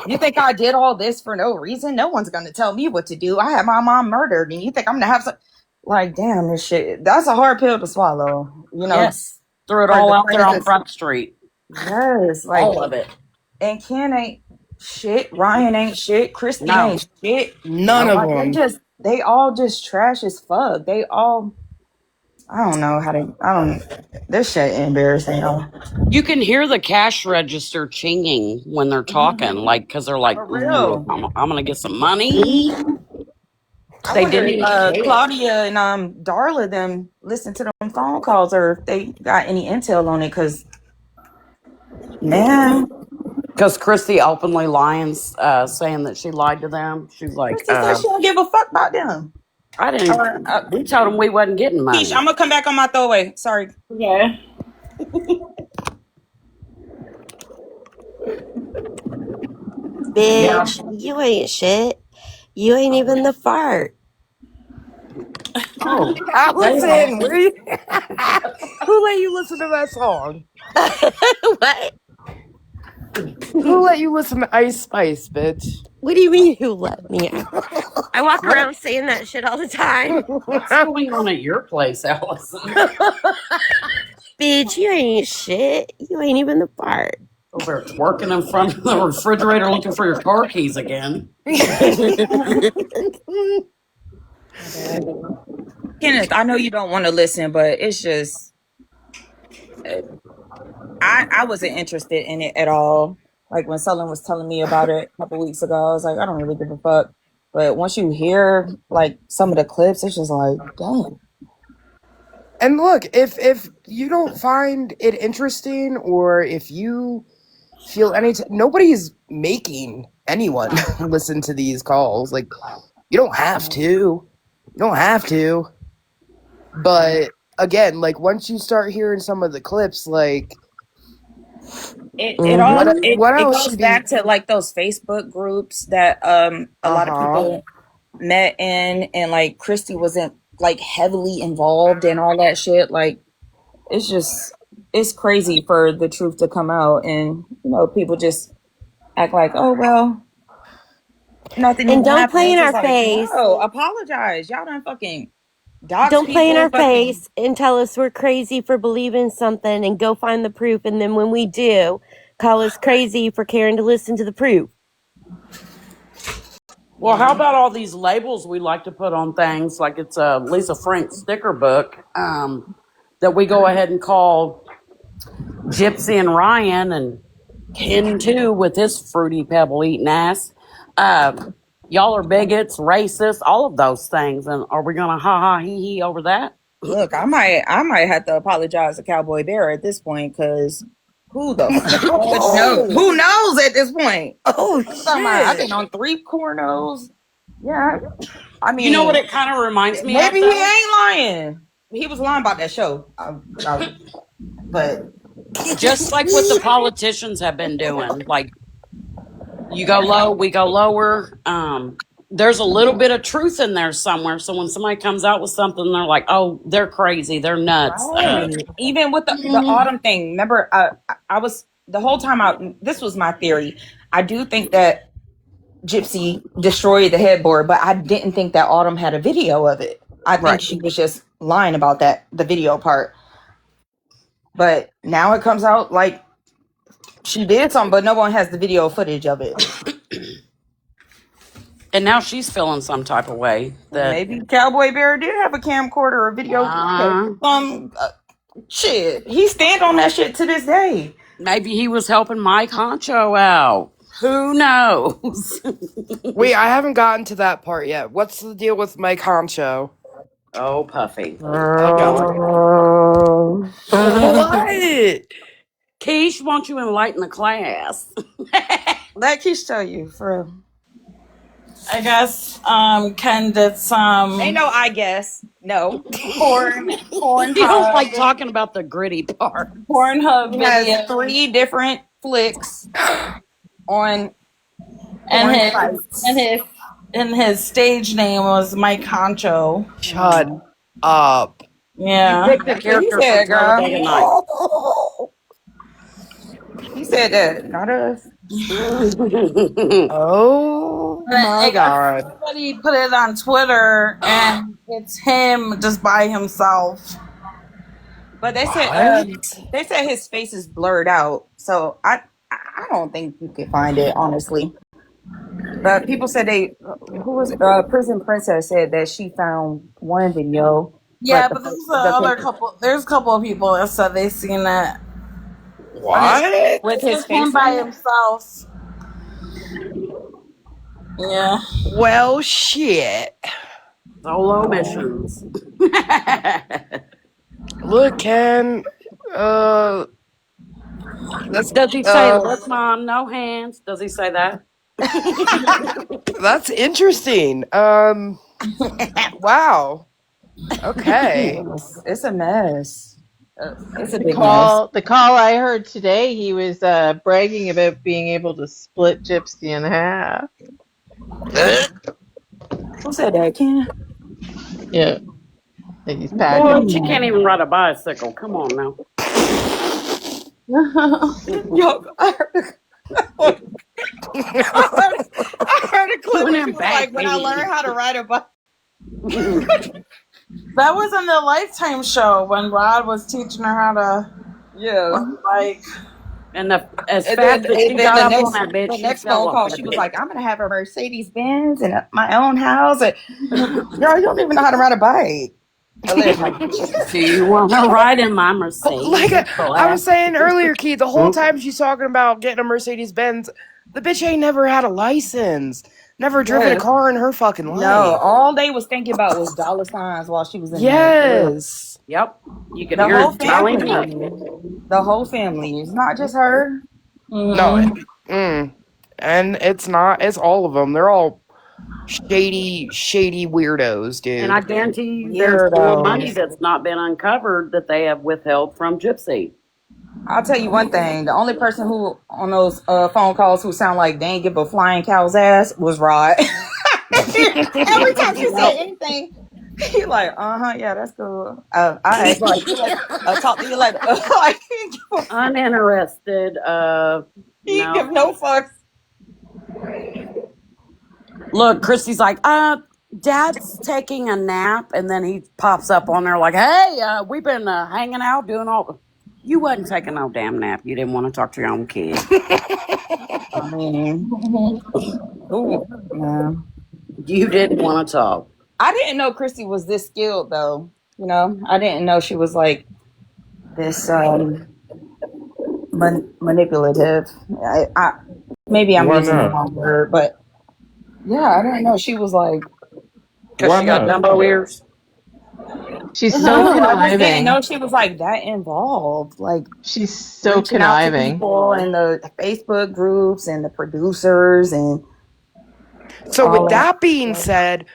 You think I did all this for no reason? No one's gonna tell me what to do. I had my mom murdered, and you think I'm gonna have some like, damn, this shit. That's a hard pill to swallow. You know, Yes. Threw it for all the out there friends on that's Front Street. yes, like, All of it. and Ken ain't shit. Ryan ain't shit. Christy No. ain't shit. None of Like them. they all just trash as fuck. They all, I don't know how to. I don't. This shit embarrassing. Y'all. You can hear the cash register chinging when they're talking, like, because they're like, For ooh, real. I'm going to get some money. I They wonder didn't if even care. Claudia and Darla them listen to them phone calls or if they got any intel on it. Cause man, Because Christy openly lying, saying that she lied to them. She's like, Christy said she don't give a fuck about them. I Or, didn't, we told them we wasn't getting Keisha, money. I'm gonna come back on my throwaway. Sorry. Okay. Yeah. Bitch, you ain't shit. You ain't even the fart. Oh, they are. Allison, where you? Who let you listen to that song? What? Who let you listen to Ice Spice, bitch? What do you mean who let me? I walk around saying that shit all the time. What's going on at your place, Allison? Bitch, you ain't shit. You ain't even the fart. Over there twerking in front of the refrigerator looking for your car keys again. Kenneth, I know you don't want to listen, but it's just I wasn't interested in it at all. Like when Sullen was telling me about it a couple weeks ago, I was like, I don't really give a fuck. But once you hear like some of the clips, it's just like, damn. And look, if you don't find it interesting, or if you feel nobody's making anyone listen to these calls. Like, you don't have to. You don't have to. But again, like once you start hearing some of the clips, like what It else goes should be? back to like those Facebook groups that a lot of people met in, and like Christy wasn't like heavily involved in all that shit. Like it's just it's crazy for the truth to come out, and you know people just act like, oh well, nothing And even don't happened. play in It's our just like, face. no, apologize. Y'all done fucking dox Don't play in people. our Fucking face and tell us we're crazy for believing something and go find the proof. And then when we do, call us crazy for caring to listen to the proof. Well, how about all these labels we like to put on things, like it's a Lisa Frank sticker book, that we go ahead and call Gypsy and Ryan and Ken too with his fruity pebble eating ass. Y'all are bigots, racist, all of those things. And are we gonna ha ha he he over that? look, I might have to apologize to Cowboy Bear at this point because who the fuck knows? Who knows at this point? Oh I've shit! been on 3 corners. Yeah, I You know what mean, it kind of reminds me of maybe he though? ain't lying. He was lying about that show. But Just like what the politicians have been doing. Like you go low, we go lower. There's a little bit of truth in there somewhere. So when somebody comes out with something, they're like, "Oh, they're crazy, they're nuts." right, even with the autumn thing. Remember, I was the whole time out. This was my theory. I do think that Gypsy destroyed the headboard, but I didn't think that Autumn had a video of it. I think Right. she was just lying about the video part. But now it comes out like she did something, but no one has the video footage of it. And now she's feeling some type of way that Maybe Cowboy Bear did have a camcorder or a video. Shit, he stand on that shit to this day. maybe he was helping Mike Honcho out. Who knows? Wait, I haven't gotten to that part yet. What's the deal with Mike Honcho? Oh, Puffy. Oh, God. What? Keish, won't you enlighten the class? Let Kesh tell you, for real. I guess Ken did some. Ain't no I guess. No. Pornhub. You don't like talking about the gritty part. Pornhub He has video. 3 different flicks on And porn his sites. and his stage name was Mike Honcho. Shut up. Yeah. You picked the That's what he character said, from Thrill Day and Night. girl. He said that, not us. Oh my God. Somebody put it on Twitter, and it's him just by himself. But they What? said his face is blurred out, so I don't think you can find it, honestly. But people said Prison Princess said that she found one video. Yeah, but there's a couple of people that said they seen it. What? with It's his just him face by in it. himself. Yeah. Well, shit. Solo missions. Look, Ken. That's Does he say, look, Mom, no hands? Does he say that? that's interesting. Wow. Okay. It's a mess. It's a The big mess. call I heard today, he was bragging about being able to split Gypsy in half. Who said that, Ken? Yeah, like he's Boy, packing. she can't even ride a bicycle. Come on now. Yo, I heard a clip Doing where them she was back like, when I learned pain. how to ride a bike. That was in the Lifetime show when Rod was teaching her how to bike. And as And fast then, as she and then got the up next on that bitch, the she next fell phone off call, that she was bitch. like, "I'm gonna have a Mercedes Benz and my own house." And girl, you don't even know how to ride a bike. Do you want to ride in my Mercedes? Like I was saying earlier, Keith, the whole time she's talking about getting a Mercedes Benz, the bitch ain't never had a license. Never driven a car in her fucking life. No, all they was thinking about was dollar signs while she was in Yes. there. Yep. You can The hear whole it telling her. family. The whole family. It's not just her. No. And it's not. It's all of them. They're all shady weirdos, dude. And I guarantee you there's more money Weirdos. that's not been uncovered that they have withheld from Gypsy. I'll tell you one thing. The only person who on those phone calls who sound like they ain't give a flying cow's ass was Rod. Every time she said anything, he like, yeah, that's cool. I I'll talk to you later. Like, Uninterested. he No. give no fucks. Look, Christy's like, Dad's taking a nap, and then he pops up on there like, hey, we've been hanging out doing all. You wasn't taking no damn nap. You didn't want to talk to your own kid. I mean, man. You didn't want to talk. I didn't know Christy was this skilled though. You know, I didn't know she was like this manipulative. I maybe I'm using the wrong word, but yeah, I didn't know she was like. Because she got Dumbo ears. She's so I just didn't conniving. know she was like that involved. Like She's so reaching out to conniving. people and the Facebook groups and the producers and. So with that being said,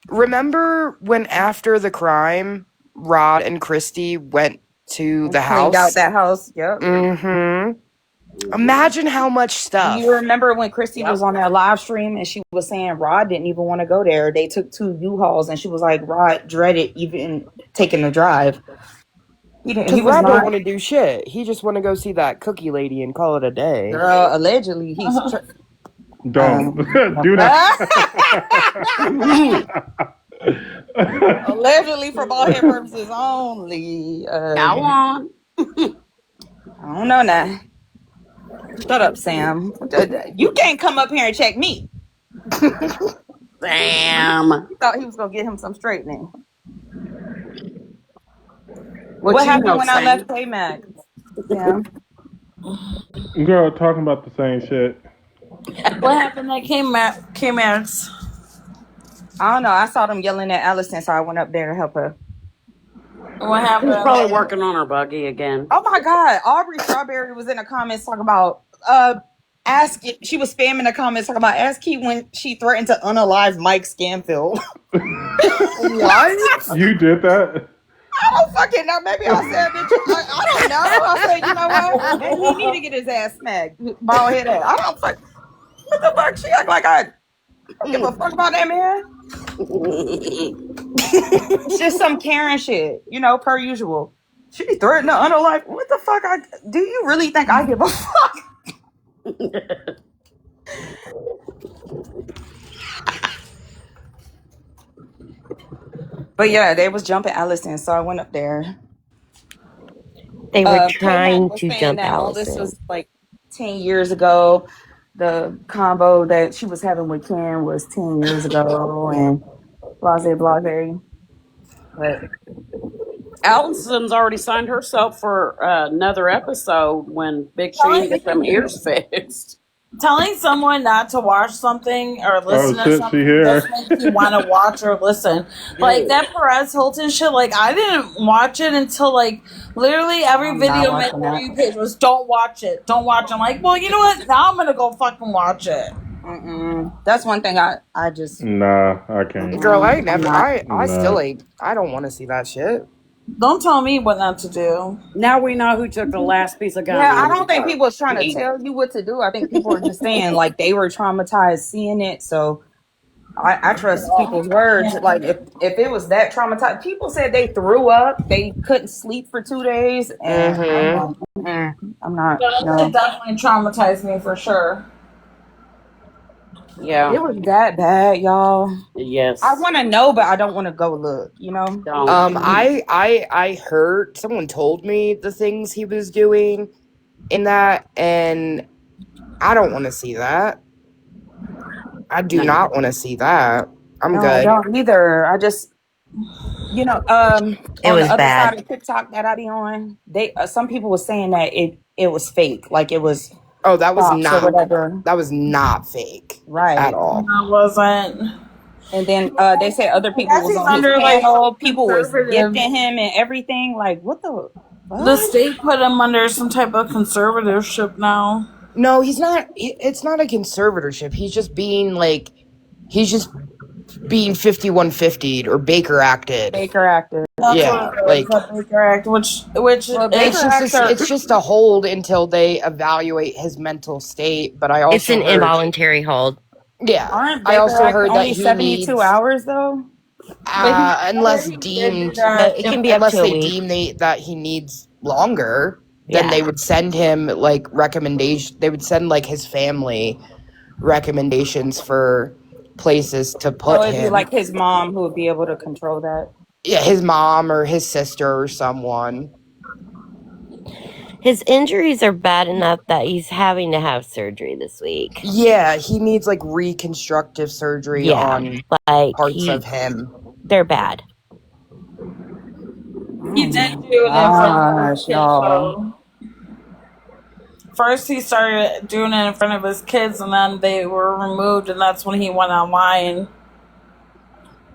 remember when after the crime, Rod and Christy went to the house? Cleaned out that house. Yep. Mm-hmm. Imagine how much stuff. You remember when Christy was on that live stream and she was saying Rod didn't even want to go there. They took 2 U-Hauls and she was like, Rod dreaded even taking the drive. Because Rod don't want to do shit. He just want to go see that cookie lady and call it a day. Girl, allegedly he's Don't do that. Allegedly for ballhead purposes only. Go on. I don't know now. Shut up, Sam. You can't come up here and check me. Sam. Thought he was gonna get him some straightening. What happened when I left K-Mac? Sam? Girl, talking about the same shit. What happened at K-Max? I don't know. I saw them yelling at Allison, so I went up there to help her. What She's happened? probably working on her buggy again. Oh my God. Aubrey Strawberry was in the comments talking about she was spamming the comments talking about ask Key when she threatened to unalive Mike Scanfield. What? You did that? I don't fucking know. Maybe I said bitch. I don't know. I said, you know what? Maybe he need to get his ass smacked. Bald head ass. I don't fuck. What the fuck? She act like I don't give a fuck about that man. It's just some Karen shit, you know, per usual. She be threatening to unalive. What the fuck? Do you really think I give a fuck? But yeah, they was jumping Allison, so I went up there. They were K-Mac trying was to saying jump that all this Allison. was like 10 years ago. The combo that she was having with Ken was 10 years ago, and blase. But Allison's already signed herself for another episode when Big Shane gets them ears fixed. Telling someone not to watch something or listen to shit, she something here. just makes you want to watch or listen. Like that Perez Hilton shit, like I didn't watch it until like literally every I'm not video my watching For You page was don't watch it. Don't watch it. I'm like, well, you know what? Now I'm gonna go fucking watch it. That's one thing I just Nah, I can't. Girl, I never. not. I still Nah. ain't. I don't want to see that shit. Don't tell me what not to do. Now we know who took the last piece of gum. Yeah, I out of don't think the people was trying to jar. tell you what to do. I think people were just saying like they were traumatized seeing it. So I trust people's words. Like if it was that traumatized, people said they threw up, they couldn't sleep for 2 days, and I'm not. That No, shit definitely traumatized me for sure. Yeah. it was that bad, y'all. Yes. I want to know, but I don't want to go look. You know. Don't. I heard someone told me the things he was doing in that, and I don't want to see that. I do not want to see that. I'm No, good. I don't either. I just, you know, It on was the other bad. side of TikTok that I be on, they some people were saying that it was fake, like it was Oh, that was props or not. whatever. That was not fake Right. at all. No, it wasn't. And then they said other people Guess was he's on his under, like, panel, people was conservative. gifting him and everything. Like, what the fuck? The state put him under some type of conservatorship now. No, he's not. It's not a conservatorship. He's just being 5150'd or Baker acted. Baker acted. That's Yeah, what it like is, the Baker Act, which Well, is it's just a hold until they evaluate his mental state. But I also It's an heard, involuntary hold. yeah. Aren't I Baker also Act heard that only he 72 needs hours though? unless He deemed did It can be up unless to a they week. deem that he needs longer, then Yeah. they would send him like recommendation. They would send like his family recommendations for places to So put it'd be him. like his mom who would be able to control that. Yeah, his mom or his sister or someone. His injuries are bad enough that he's having to have surgery this week. Yeah, he needs like reconstructive surgery on like parts of him. They're bad. He did do it in front of his kids, y'all. though. First, he started doing it in front of his kids, and then they were removed, and that's when he went online.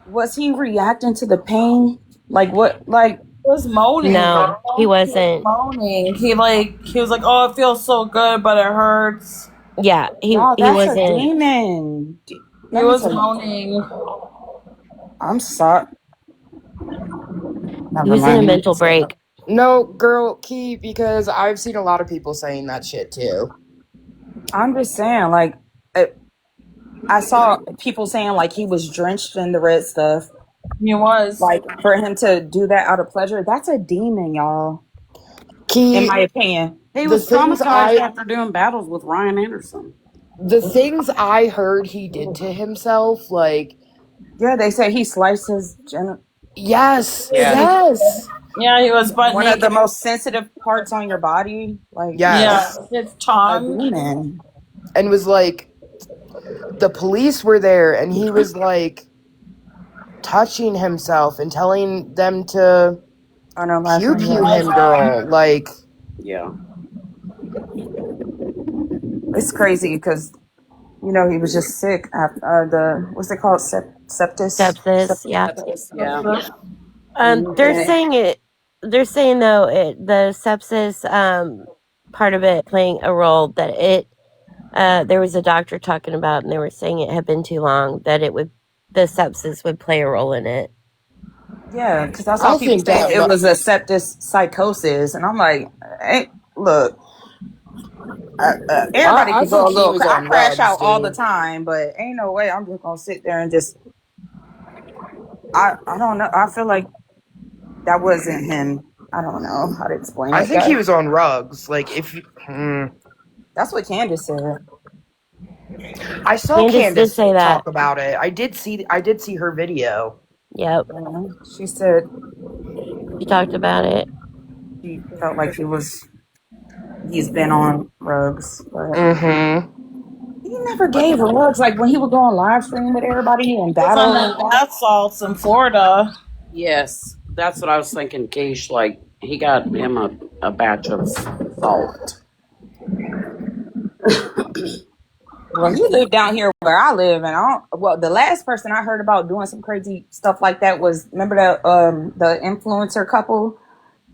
Was he reacting to the pain? Like what? Like He was moaning. No, bro. he wasn't. Moaning. He was like, "Oh, it feels so good, but it hurts." Yeah, he no, that's wasn't. a demon. He was moaning. I'm sorry. He was in a mental break. No, girl, Key, because I've seen a lot of people saying that shit too. I'm just saying, like, I saw people saying like he was drenched in the red stuff. He was. Like for him to do that out of pleasure, that's a demon, y'all. Key, in my opinion, He The was things traumatized I- after doing battles with Ryan Anderson. the things I heard he did to himself, like, yeah, they say he sliced his yes, Yeah. yes, Yeah, he was butt one naked. of the most sensitive parts on your body. Like, yes. Yeah, his a tongue. demon. And was like, the police were there, and he was like touching himself and telling them to I know. Last pew time pew him, girl. Like, Yeah. it's crazy because You know, he was just sick after what's it called? Sepsis, yeah. Yeah. They're saying it. They're saying though the sepsis part of it playing a role that it there was a doctor talking about, and they were saying it had been too long that the sepsis would play a role in it. Yeah, because I saw I people think saying that it was a septic psychosis, and I'm like, hey, look, everybody I can go a think he little. was I on crash rugs, out all the dude. time, but ain't no way I'm just gonna sit there and just. I don't know. I feel like that wasn't him. I don't know how to explain I it. think he was on rugs. Like That's what Candace said. I saw Candace did Candace say that. talk about it. I did see her video. Yep, She said she talked about it. she felt like he's been on rugs, but he never gave rugs. Like when he would go on live stream with everybody and Was on battle and the bath salts in Florida. Yes, that's what I was thinking, Keish. Like, he got him a batch of salt. well, he lived down here where I live, and I don't. Well, the last person I heard about doing some crazy stuff like that was remember the influencer couple,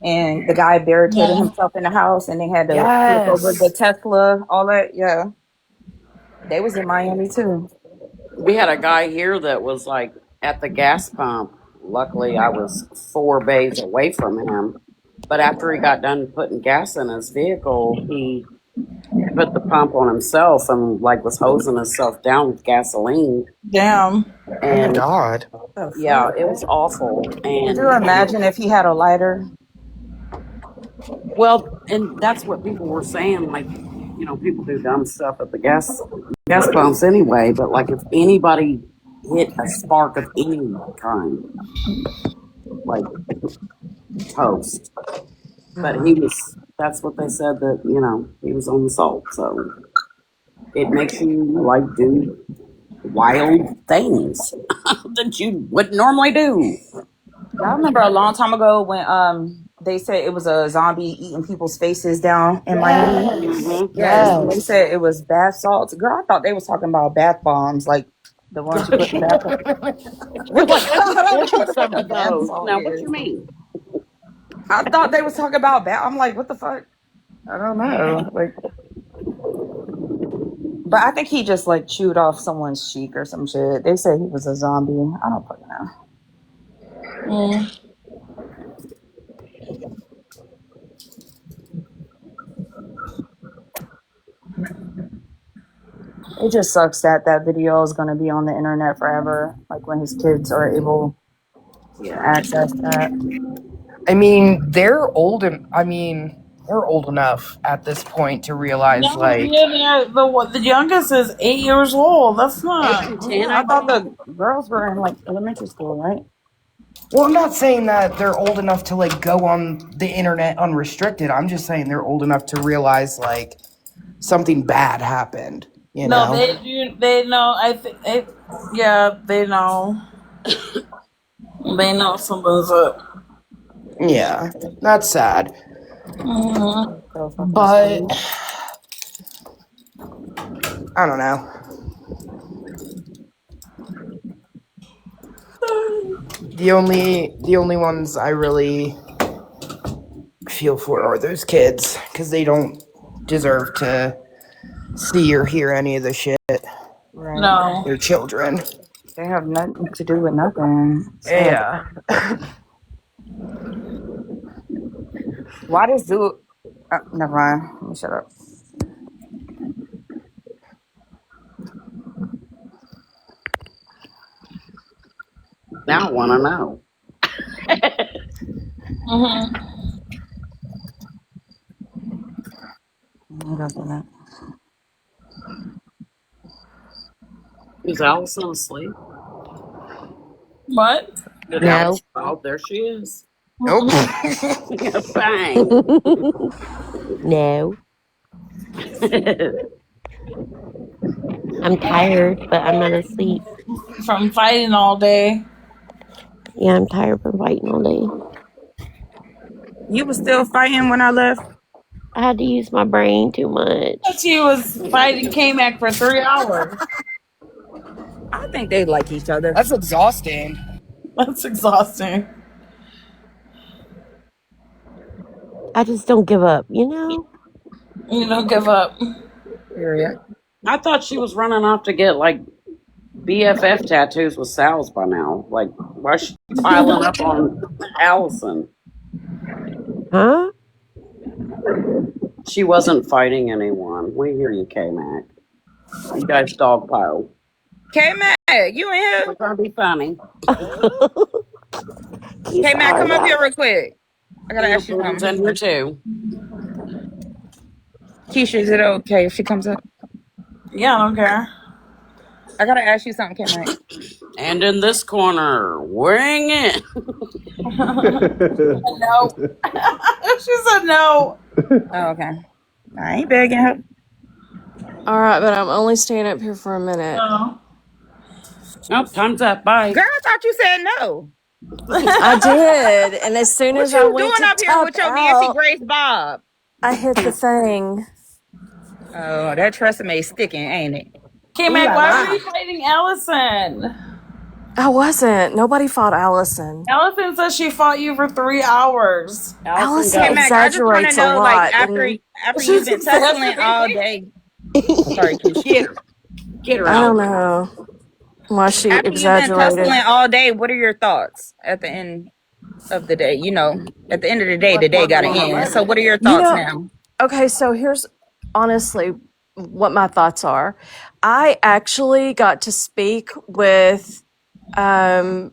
and the guy barricaded himself in the house, and they had to flip over the Yes. Tesla, all that. Yeah, they was in Miami too. We had a guy here that was like at the gas pump. Luckily, I was 4 bays away from him. But after he got done putting gas in his vehicle, he put the pump on himself and like was hosing himself down with gasoline. Damn. Oh my And god. What the yeah, fuck? it was awful. Could you And imagine if he had a lighter? well, and that's what people were saying. Like, people do dumb stuff at the gas pumps anyway. But like, if anybody hit a spark of any kind, like toast. But he was. That's what they said that he was on the salt. So it makes you like do wild things that you wouldn't normally do. I remember a long time ago when they said it was a zombie eating people's faces down in Miami. Yes. Mm-hmm. Yes, and they Yes. said it was bath salts. Girl, I thought they was talking about bath bombs, like the ones you put in the bathroom. We're What the like, hell? let's I don't look know what at the fuck some a of bath those. salt Now, what is. you mean? I thought they was talking about bath. I'm like, what the fuck? I don't know. Like, but I think he just like chewed off someone's cheek or some shit. They said he was a zombie. I don't fucking know. It just sucks that that video is going to be on the internet forever. Like when his kids are able to Yeah. access that. I mean, they're old enough at this point to realize, No, like, yeah, the youngest is 8 years old. That's 8 not. and 10, I I thought think. the girls were in like elementary school, right? well, I'm not saying that they're old enough to like go on the internet unrestricted. I'm just saying they're old enough to realize like something bad happened. You No, know? they do. They know. I think. Yeah, they know. They know something's up. Yeah, that's sad. Mm-hmm. So fucking But silly. I don't know. The only ones I really feel for are those kids because they don't deserve to see or hear any of the shit. Right. No. They're children. They have nothing to do with nothing. So Yeah. why does dude? Never mind. Let me shut up. Now I want to know. Mm-hmm. What else is that? Is Allison asleep? What? Did No. Allison? Oh, there she is. Nope. Bang. No. I'm tired, but I'm not asleep. From fighting all day. Yeah, I'm tired from fighting all day. You was still fighting when I left. I had to use my brain too much. She was fighting K-Mac for 3 hours. I think they like each other. That's exhausting. That's exhausting. I just don't give up, you know? You don't give up. Period. I thought she was running off to get like BFF tattoos with Sal's by now. Like, why is she piling up on Allison? Huh? She wasn't fighting anyone. We hear you, K-Mac. You guys dogpile. K-Mac, you in here? We're trying to be funny. K-Mac, come up here real quick. I gotta ask you It's something. in here too. Keisha, is it okay if she comes up? Yeah, I don't care. I gotta ask you something, K-Mac. And in this corner, wing it. No. She said no. Oh, okay. I ain't begging her. All right, but I'm only staying up here for a minute. No. Oh, time's up. Bye. Girl, I thought you said no. I did, and as soon What as I you went doing to up here tap with your Nancy out, Grace Bob? I hit the thing. Oh, that Tresemme sticking, ain't it? K-Mac, Ooh la why la. were you fighting Allison? I wasn't. Nobody fought Allison. Allison says she fought you for 3 hours. Allison K-Mac, I just want to exaggerates a know, lot. like, after and you've been tussling all day. Sorry, Keisha. Get her. Get her I don't out. know why she After you've been exaggerated. tussling all day, what are your thoughts at the end of the day? You know, at the end of the day got to end. So what are your thoughts now? Okay, so here's honestly what my thoughts are. I actually got to speak with the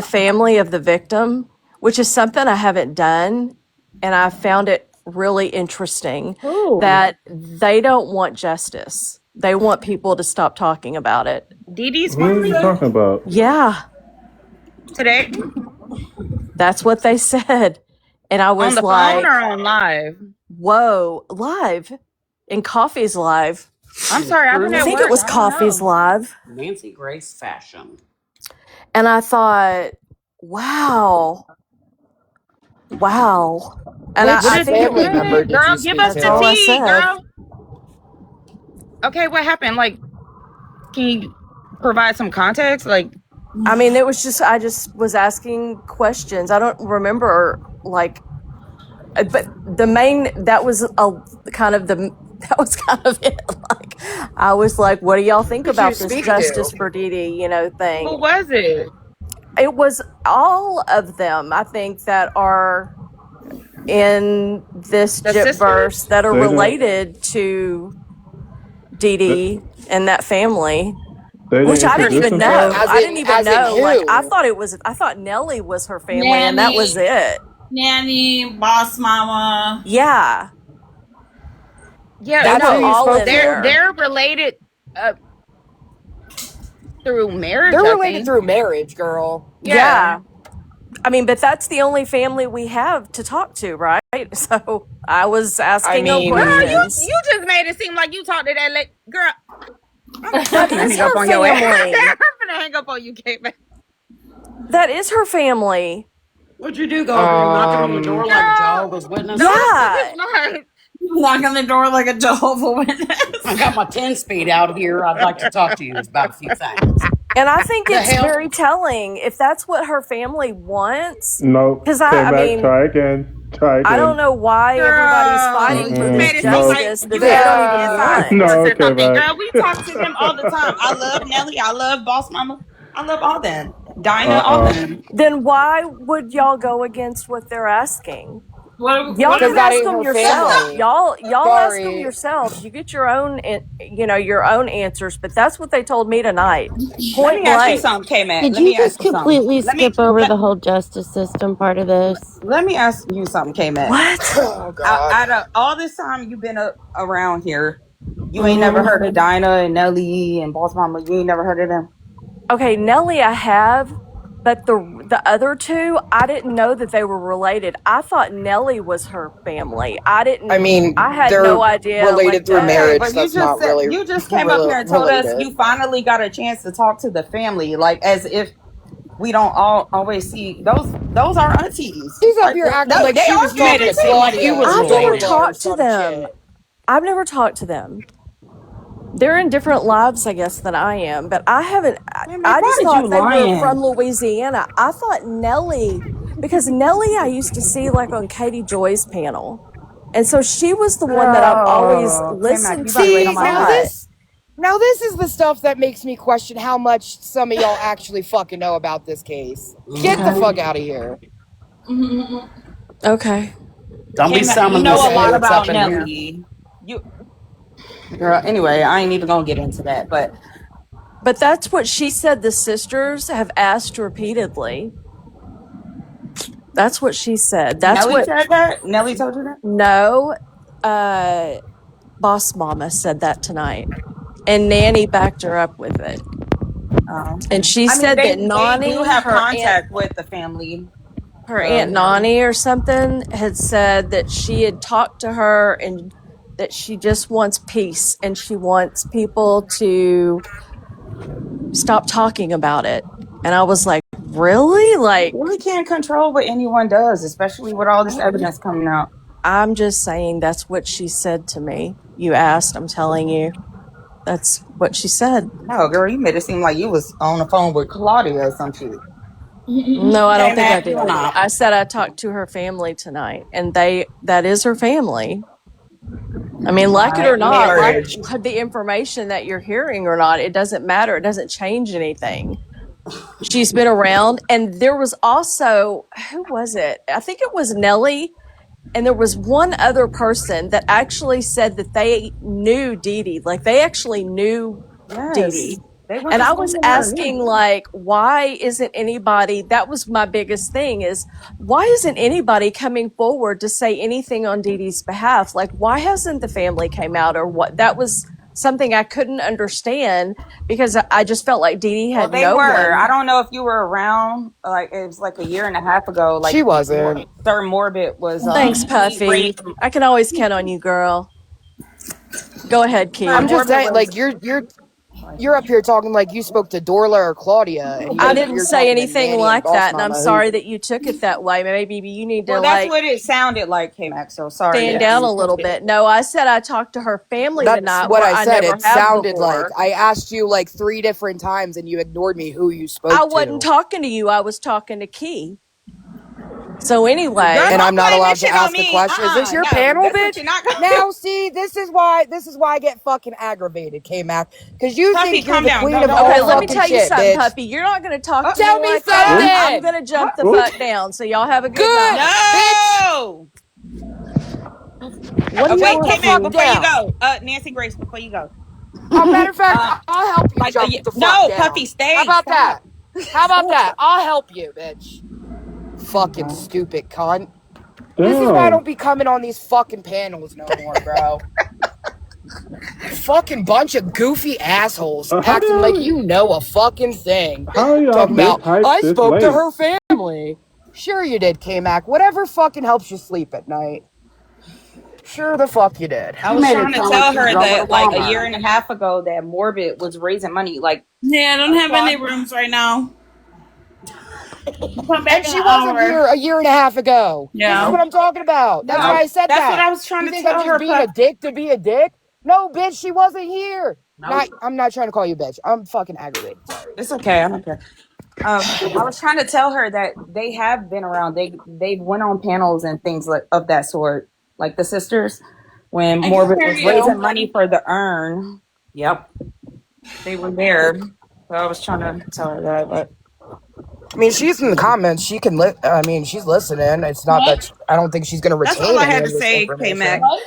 family of the victim, which is something I haven't done, and I found it really interesting that they don't want justice. They want people to stop talking about it. Dee Dee's What are you talking about? Yeah, today that's what they said. And I was on the like, phone or on live? whoa, live in Coffee's live. I'm sorry, I've been I at think work. it was I don't Coffee's know. live. Nancy Grace fashion. And I thought, wow. And Which I think it family was, member did Girl, you give speak us that's the all I to? tea, said. girl. Okay, what happened? Like, can you provide some context? Like, I mean, it was just, I just was asking questions. I don't remember, like, but the main, that was kind of it. Like, I was like, what do y'all think Who did you about this speak justice to? for Dee Dee, who thing? was it? It was all of them, I think, that are in this The Gypverse sisters? that are They didn't. related to Dee Dee and that family. They Which didn't I didn't introduce even know. themselves. I didn't even As in know. Like, I who? thought Nellie was her family, and that was it. Nanny, boss mama. Yeah, Yeah, they That's were who you no, all spoke in to? there. they're related through marriage. They're I related think. through marriage, girl. Yeah. I mean, but that's the only family we have to talk to, right? So I was asking them mean- Girl, questions. you just made it seem like you talked to that lady. Girl, That is her family. I'm gonna hang up on you, Kate. That is her family. What'd you do? Go over and knock on the door like Jehovah's Witness? Yeah. Knock on the door like a Jehovah's Witness. I got my 10-speed out here. I'd like to talk to you about a few things. And I think The it's hell? very telling if that's what her family wants. Nope. 'Cause Came I back. mean, Try again. I don't know why everybody's fighting for Mm-mm. this No. justice that they don't even want. No, okay, Girl, back. we talk to them all the time. I love Nelly. I love Boss Mama. I love all them. Dinah, all them. Then why would y'all go against what they're asking? Y'all Because can that ask ain't them her yourself. family. Y'all ask them Sorry. yourselves. You get your own, your own answers. But that's what they told me tonight. Let Point me ask you blank. something, K-Mac. Did Let you me ask just you something. completely skip over the whole justice system part of this? Let me ask you something, K-Mac. What? Oh, God. Out of all this time you've been around here, you ain't never heard of Dinah and Nelly and Boss Mama. You ain't never heard of them. Okay, Nellie, I have, but the other two, I didn't know that they were related. I thought Nellie was her family. I didn't. I mean, I had they're no idea. related through that. marriage. But That's not really you just came up here and told us related. you finally got a chance to talk to the family, like as if we don't all always see those are aunties. She's up Like, here acting no, like they she are was You made talking it to family. seem like you Claudia was and I've never related. Darla or talked to some them. shit. I've never talked to them. They're in different lives, I guess, than I am. But I haven't. Man, I just why did you thought they were lying? from Louisiana. I thought Nellie, because Nellie I used to see like on Katie Joy's panel, and so she was the one that I've always Oh, K-Mac, listened you about to to wait a on See, my now head. lot. this is the stuff that makes me question how much some of y'all actually fucking know about this case. Get the Okay. fuck out of here. Okay. Don't be K-Mac, you summing know this a lot Okay. bitch up about in here. Nelly. You girl. Anyway, I ain't even gonna get into that. But But that's what she said the sisters have asked repeatedly. That's what she said. That's Nelly what said that. Nelly told you that. no boss mama said that tonight. And Nanny backed her up with it. And she I mean, said that they do Nani, have contact with the family. her aunt So Nani or something, had said that she had talked to her and that she just wants peace and she wants people to stop talking about it. And I was like, really? Like, we can't control what anyone does, especially with all this evidence coming out. I'm just saying that's what she said to me. You asked, I'm telling you. That's what she said. No, girl, you made it seem like you was on the phone with Claudia or some shit. No, I don't think I K-Mac, did. you're not. I said I talked to her family tonight, and that is her family. I mean, like it or not, like Marriage. the information that you're hearing or not, it doesn't matter. It doesn't change anything. She's been around, and there was also, who was it? I think it was Nellie, and there was one other person that actually said that they knew Dee Dee. Like they actually knew Dee Yes. Dee. They went And to I school was with her. Yeah. asking, like, why isn't anybody, that was my biggest thing is, why isn't anybody coming forward to say anything on Dee Dee's behalf? Like, why hasn't the family came out or what? That was something I couldn't understand because I just felt like Dee Dee Well, had they no were. I one. don't know if you were around. Like it was like a year and a half ago. She Like wasn't. Sir Morbid was. Thanks, He Puffy. raised. I can always count on you, girl. Go ahead, Sir I'm Key. just Morbid saying, was. like you're up here talking like you spoke to Dorla or Claudia, and I you're didn't you're say talking to anything Nanny and like Boss that, and I'm Mama who sorry that you took it that way. Maybe you need to Well, that's like what it sounded like, K-Mac. So sorry stand if down you a took little it. bit. No, I said I talked to her family That's tonight what where I I said. never It have sounded like before. I asked you like 3 different times and you ignored me who you I spoke wasn't to. talking to you, I was talking to Key. So Girl, anyway, And don't I'm not blame allowed this to shit on ask a me. question. Is this your No. panel, That's what bitch? you're not gonna do. Now, see, this is why I get fucking aggravated, K-Mac. Because you Puffy, think you're calm the down. queen Don't of don't all okay, worry let about me it. fucking tell you shit, something, bitch. Puppy. You're not going to talk to Tell me me like that. I'm something. going to jump the Oops. fuck down. So y'all have a good Good, night. bitch. No. What are you Wait, Jump the K-Mac, fuck doing? before you down. go, Nancy Grace, before you go, Matter of fact, um, I'll help you like jump the fuck no, Puffy, down. How stay, about stop. that? How about that? I'll help you, bitch. Fucking stupid cunt. This is why I Damn. don't be coming on these fucking panels no more, bro. Fucking bunch of goofy assholes How acting like y'all you know a fucking thing. how y'all Talking this about, hype I this spoke to late? her family. Sure you did, K-Mac. Whatever fucking helps you sleep at night. Sure the fuck you did. I You was made it trying to sound like tell you her drove her to that like a year Walmart. and a half ago that Morbid was raising money. Like, Yeah, I don't have any rooms right now. I'll come back And in she an wasn't hour. here a year and a half ago. This is Yeah. what I'm talking about. That's why no, I said that's what that. I was trying You to think I'm tell just her. being a dick to be a dick? No, bitch, she wasn't here. Nope. I'm not trying to call you bitch. I'm fucking aggravated. Sorry. It's okay. I don't care. I was trying to tell her that they have been around. They went on panels and things like of that sort, like the sisters when I can Morbid hear was raising you. money for the urn. Yep. They were there. So I was trying to tell her that, but I mean, she's in the comments. She can I mean, she's listening. It's not What? that I don't think she's going to that's all retain I any had of to this say, K Mac. information. What?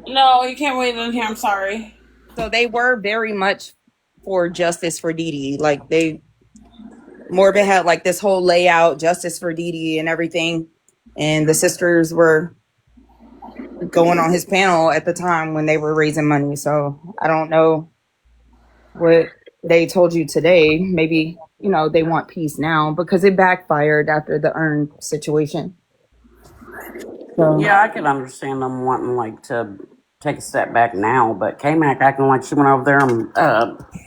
No, you can't wait in here. I'm sorry. So they were very much for justice for Dee Dee. Like Morbid had like this whole layout, justice for Dee Dee and everything. And the sisters were going on his panel at the time when they were raising money. So I don't know what they told you today. Maybe, they want peace now because it backfired after the urn situation. So Yeah, I could understand them wanting like to take a step back now, but K-Mac acting like she went over there and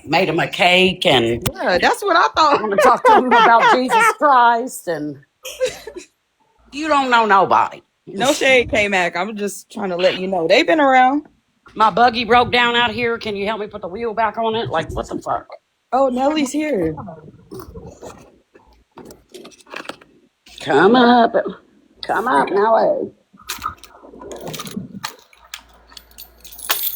made him a cake and Yeah, that's what I thought. want to talk to him about Jesus Christ, and you don't know nobody. No shade, K-Mac. I'm just trying to let you know they've been around. My buggy broke down out here. Can you help me put the wheel back on it? Like, what the fuck? Oh, Nellie's here. Come up, Nelly.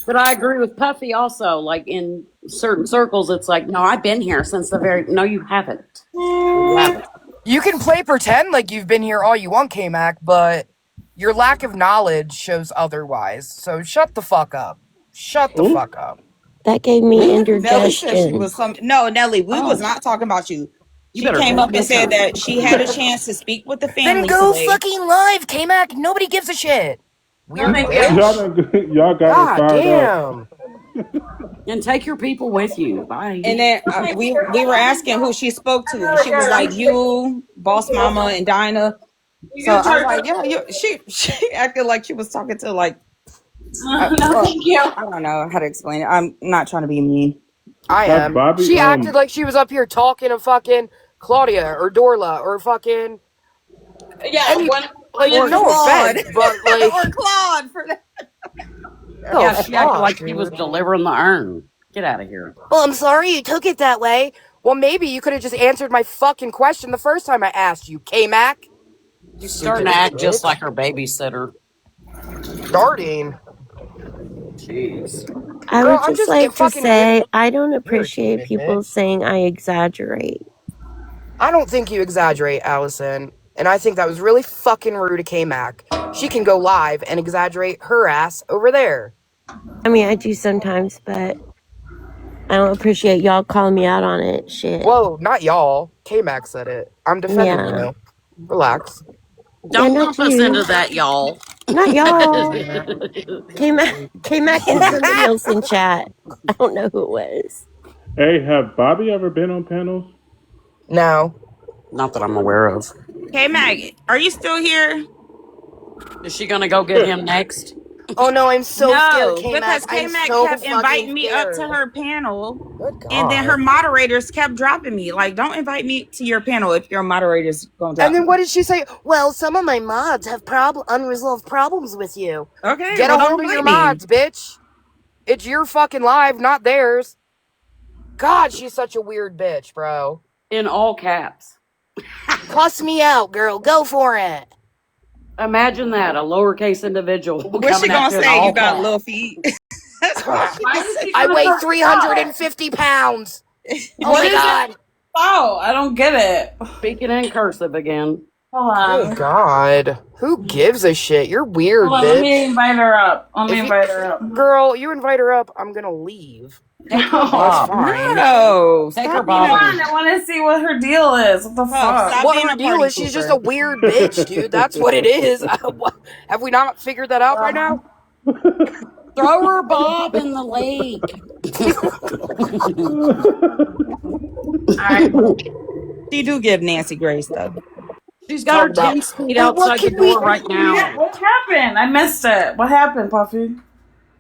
But I agree with Puffy also. Like in certain circles, it's like, no, I've been here since the very. No, you haven't. You haven't. You can play pretend like you've been here all you want, K-Mac, but your lack of knowledge shows otherwise. So shut the fuck up. Shut the fuck up. That gave me Nellie said she indigestion. was No, Nellie, we was not talking about you. She came up and said that she had a chance to speak with the family. Then go today. fucking live, K-Mac. Nobody gives a shit. Weird Y'all got God it fired damn. up. And take your people with you. Bye. And then we were asking who she spoke to. And she was like, you, Boss Mama, and Dinah. So I was like, yeah, she acted like she was talking to like. Thank you. I don't know how to explain it. I'm not trying to be mean. I am. Bobby, She acted like she was up here talking to fucking Claudia or Dorla or fucking like or no Claude. offense, but like or Claude for that. Yeah, she acted like she was delivering the urn. Get out of here. Well, I'm sorry you took it that way. Well, maybe you could have just answered my fucking question the first time I asked you, K-Mac. You're starting to act just like her babysitter. Starting. Jeez. I Girl, would I'm just just like to fucking say I don't appreciate irritated, people bitch. saying I exaggerate. I don't think you exaggerate, Allison. And I think that was really fucking rude of K-Mac. She can go live and exaggerate her ass over there. I mean, I do sometimes, but I don't appreciate y'all calling me out on it. Shit. Whoa, not y'all. K-Mac said it. I'm defending you. Relax. Don't not lump us you. into that, y'all. Not y'all. K-Mac and somebody else in chat. I don't know who it was. Hey, have Bobby ever been on panels? No. Not that I'm aware of. Hey, Mag, are you still here? Is she gonna go get him next? Oh no, I'm so scared, K-Mac. Because I'm K-Mac so kept inviting me up to scared. her panel, Good God. and then her moderators kept dropping me. Like, don't invite me to your panel if your moderator's gonna drop And then me. what did she say? Well, some of my mods have unresolved problems with you. Okay, Get well, a hold don't of your blame me. mods, bitch. It's your fucking live, not theirs. God, she's such a weird bitch, bro. In all caps. Cuss me out, girl. Go for it. Imagine that, a lowercase individual. What's she coming at gonna you in say? all You got caps. little feet. That's what she I weigh 350 pounds. Oh my God. Oh, I don't get it. Speaking in cursive again. Hold on. Oh God. Who gives a shit? You're weird, Hold on, bitch. let me invite her up. Girl, you invite her up, I'm gonna leave. Take her That's Bob. fine. No, Take stop her being a- Bob. I want to see what her deal is. What the fuck? stop What being her a deal party is, she's just pooper. a weird bitch, dude. That's what it is. Have we not figured that out by now? Throw her Bob in the lake. She do give Nancy Grace though. She's got her 10 speed outside the door right now. What happened? I missed it. What happened, Puffy?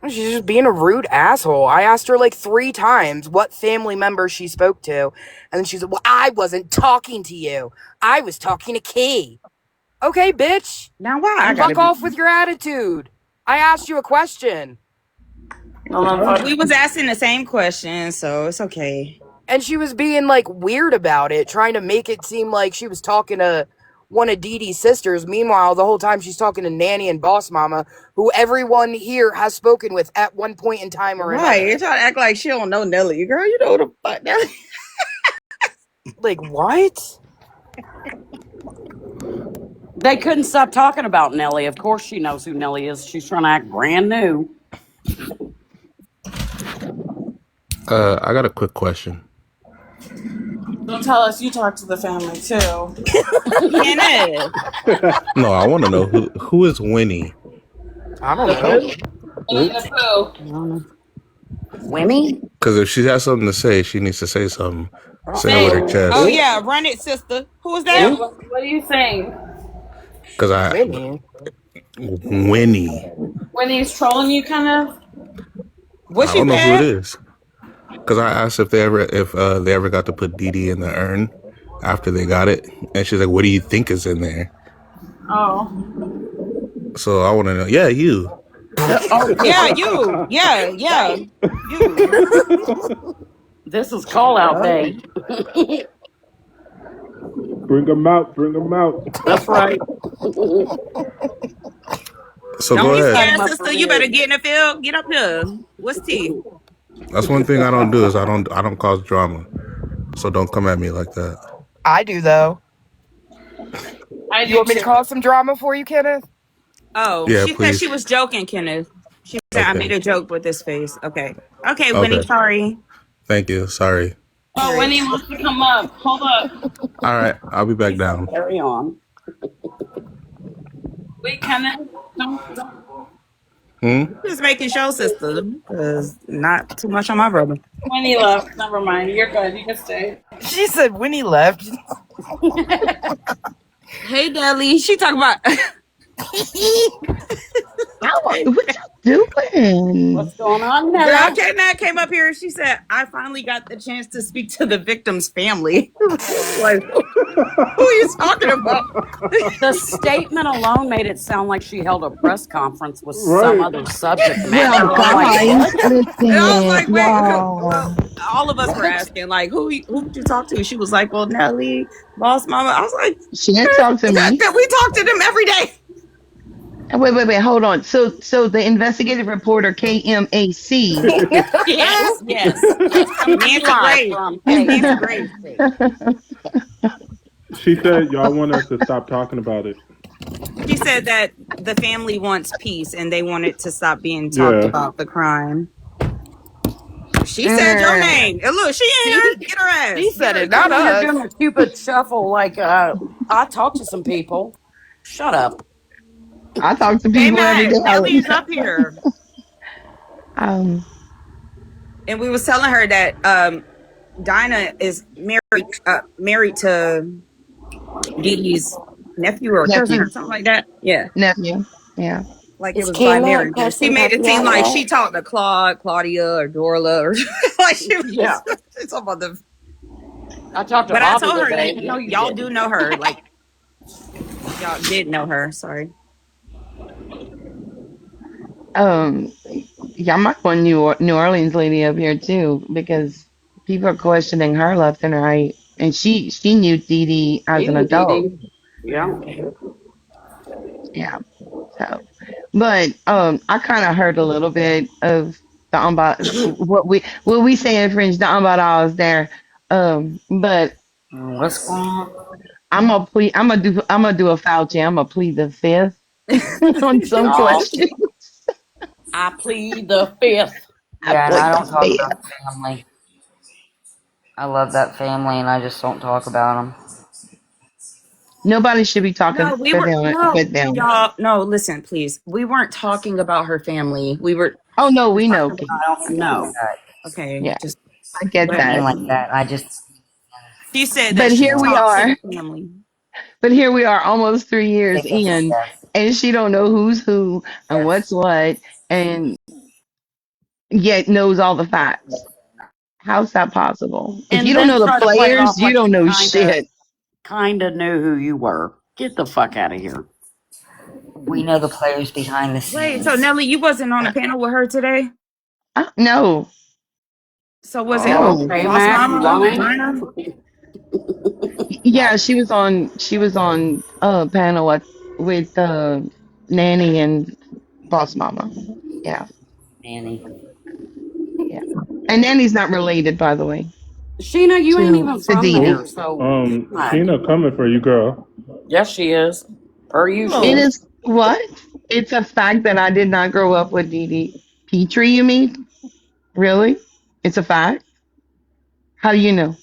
She's just being a rude asshole. I asked her like 3 times what family member she spoke to, and then she's like, well, I wasn't talking to you. I was talking to Key. Okay, bitch. Now why? Fuck off with your attitude. I asked you a question. We was asking the same question, so it's okay. And she was being like weird about it, trying to make it seem like she was talking to one of Dee Dee's sisters. Meanwhile, the whole time she's talking to Nanny and Boss Mama, who everyone here has spoken with at one point in time or another. Right, you're trying to act like she don't know Nelly. Girl, you know the fuck Nelly. Like, what? They couldn't stop talking about Nellie. Of course she knows who Nellie is. She's trying to act brand new. I got a quick question. Don't tell us you talked to the family too. No, I want to know who is Winnie. I don't know. Winnie? Because if she has something to say, she needs to say something. Say it with her chest. Oh yeah, run it, sister. Who was that? What do you think? Because Winnie. When he's trolling you, kind of. What I she don't know who it said? is because I asked if they ever got to put Dee Dee in the urn after they got it, and she's like, "What do you think is in there?" Oh. So I want to know. Yeah, you. Oh. Yeah, you. Yeah, yeah. Right. You. This is call out day. Bring them out. Bring them out. That's right. So Don't go be ahead. scared, Sign up for sister. You better me. get in the field. Get up here. What's tea? That's one thing I don't do is I don't cause drama. So don't come at me like that. I do though. I You do want me to too. cause some drama for you, Kenneth? Oh, Yeah, she said she please. was joking, Kenneth. She said I made Okay. a joke with this face. Okay. Okay, Winnie, Okay. sorry. Thank you. Sorry. Oh, All when right. he wants to come up. Hold up. All right. I'll be back He said, down. carry on. Wait, Kenneth. Don't. Hmm. Just making show, sister. Because not too much on my brother. When he left. Never mind. You're good. You can stay. She said when he left. Hey, Deli. She talking about. What you doing? What's going on, Girl, Nella? K-Mac came up here. She said, I finally got the chance to speak to the victim's family. Like, who are you talking about? The statement alone made it sound like she held a press conference with some Right. other subject Well, matter. I'm like, guys, what? And I was listen, like, wait, well, y'all. all of us were What? asking, like, who did you talk to? She was like, well, Nelly, boss mama. I was like, She didn't talk to me. we talk to them every day. Wait, hold on. So the investigative reporter KMAC. Yes. Coming to you Nancy live Grace. from Nancy Grace. KMAC. She said y'all want us to stop talking about it. She said that the family wants peace and they want it to stop being talked Yeah. about the crime. She said your Mm, name. And look, she in See? here. Get her ass. He Get said her. it, Get not her. You're here us. doing a Cupid shuffle like I talked to some people. Shut up. I talk to Hey, people every Matt. day. Nelly's up here. Um, And we was telling her that Dinah is married to Dee Dee's nephew or cousin nephew, or something like that. Yeah. nephew. Yeah. Like it Is was by Kayla marriage. She cussing made it Poppy seem out like yet? she talked to Claude, Claudia, or Dorla, or like she Yeah. was she's talking about the. I talked to But I Bobby told her, today. No, you y'all do didn't. know her. Like y'all did know her. Sorry. Y'all might want New Orleans lady up here too, because people are questioning her left and right, and she knew Dee Dee as He an knew Dee adult. Dee. Yeah. Yeah. So, but I kind of heard a little bit of the what we say in French, the ambassadors there. But What's going on? I'm gonna do a Fauci. I'm gonna plead the fifth on some Oh, questions. I plead the fifth. I Yeah, and I plead the don't talk about fifth. the family. I love that family, and I just don't talk about them. Nobody should be talking No, we for were them no with them. y'all. No, listen, please. We weren't talking about her family. We were Oh no, we know, talking King. I don't mean like No. that. okay. Yeah, Just I get I don't mean that. like that. I just, she said But that she here we talked to are. the family. But here we are, almost 3 years say yes, in, yes, and she don't know who's who and yes, what's what, and yet knows all the facts. yes. How's that possible? If you And don't then know the try to play it players, off you like don't she know kinda shit. kinda knew who you were. Get the fuck out of here. We know the players behind the Wait, so scenes. Nelly, you wasn't on the panel with her today? No, So was it Oh, no. okay, Boss Mac, you Mama, lying? Dinah? Yeah, she was on. She was on a panel with Nanny and Boss Mama. Yeah, Annie. yeah. And Nanny's not related, by the way, Sheena, you ain't even to from Dee there, Dee. so God. Sheena coming for you, girl. Yes, she is. Per It Oh, usual. is what? It's a fact that I did not grow up with Dee Dee. Petrie, you mean? Really? It's a fact? How do you know?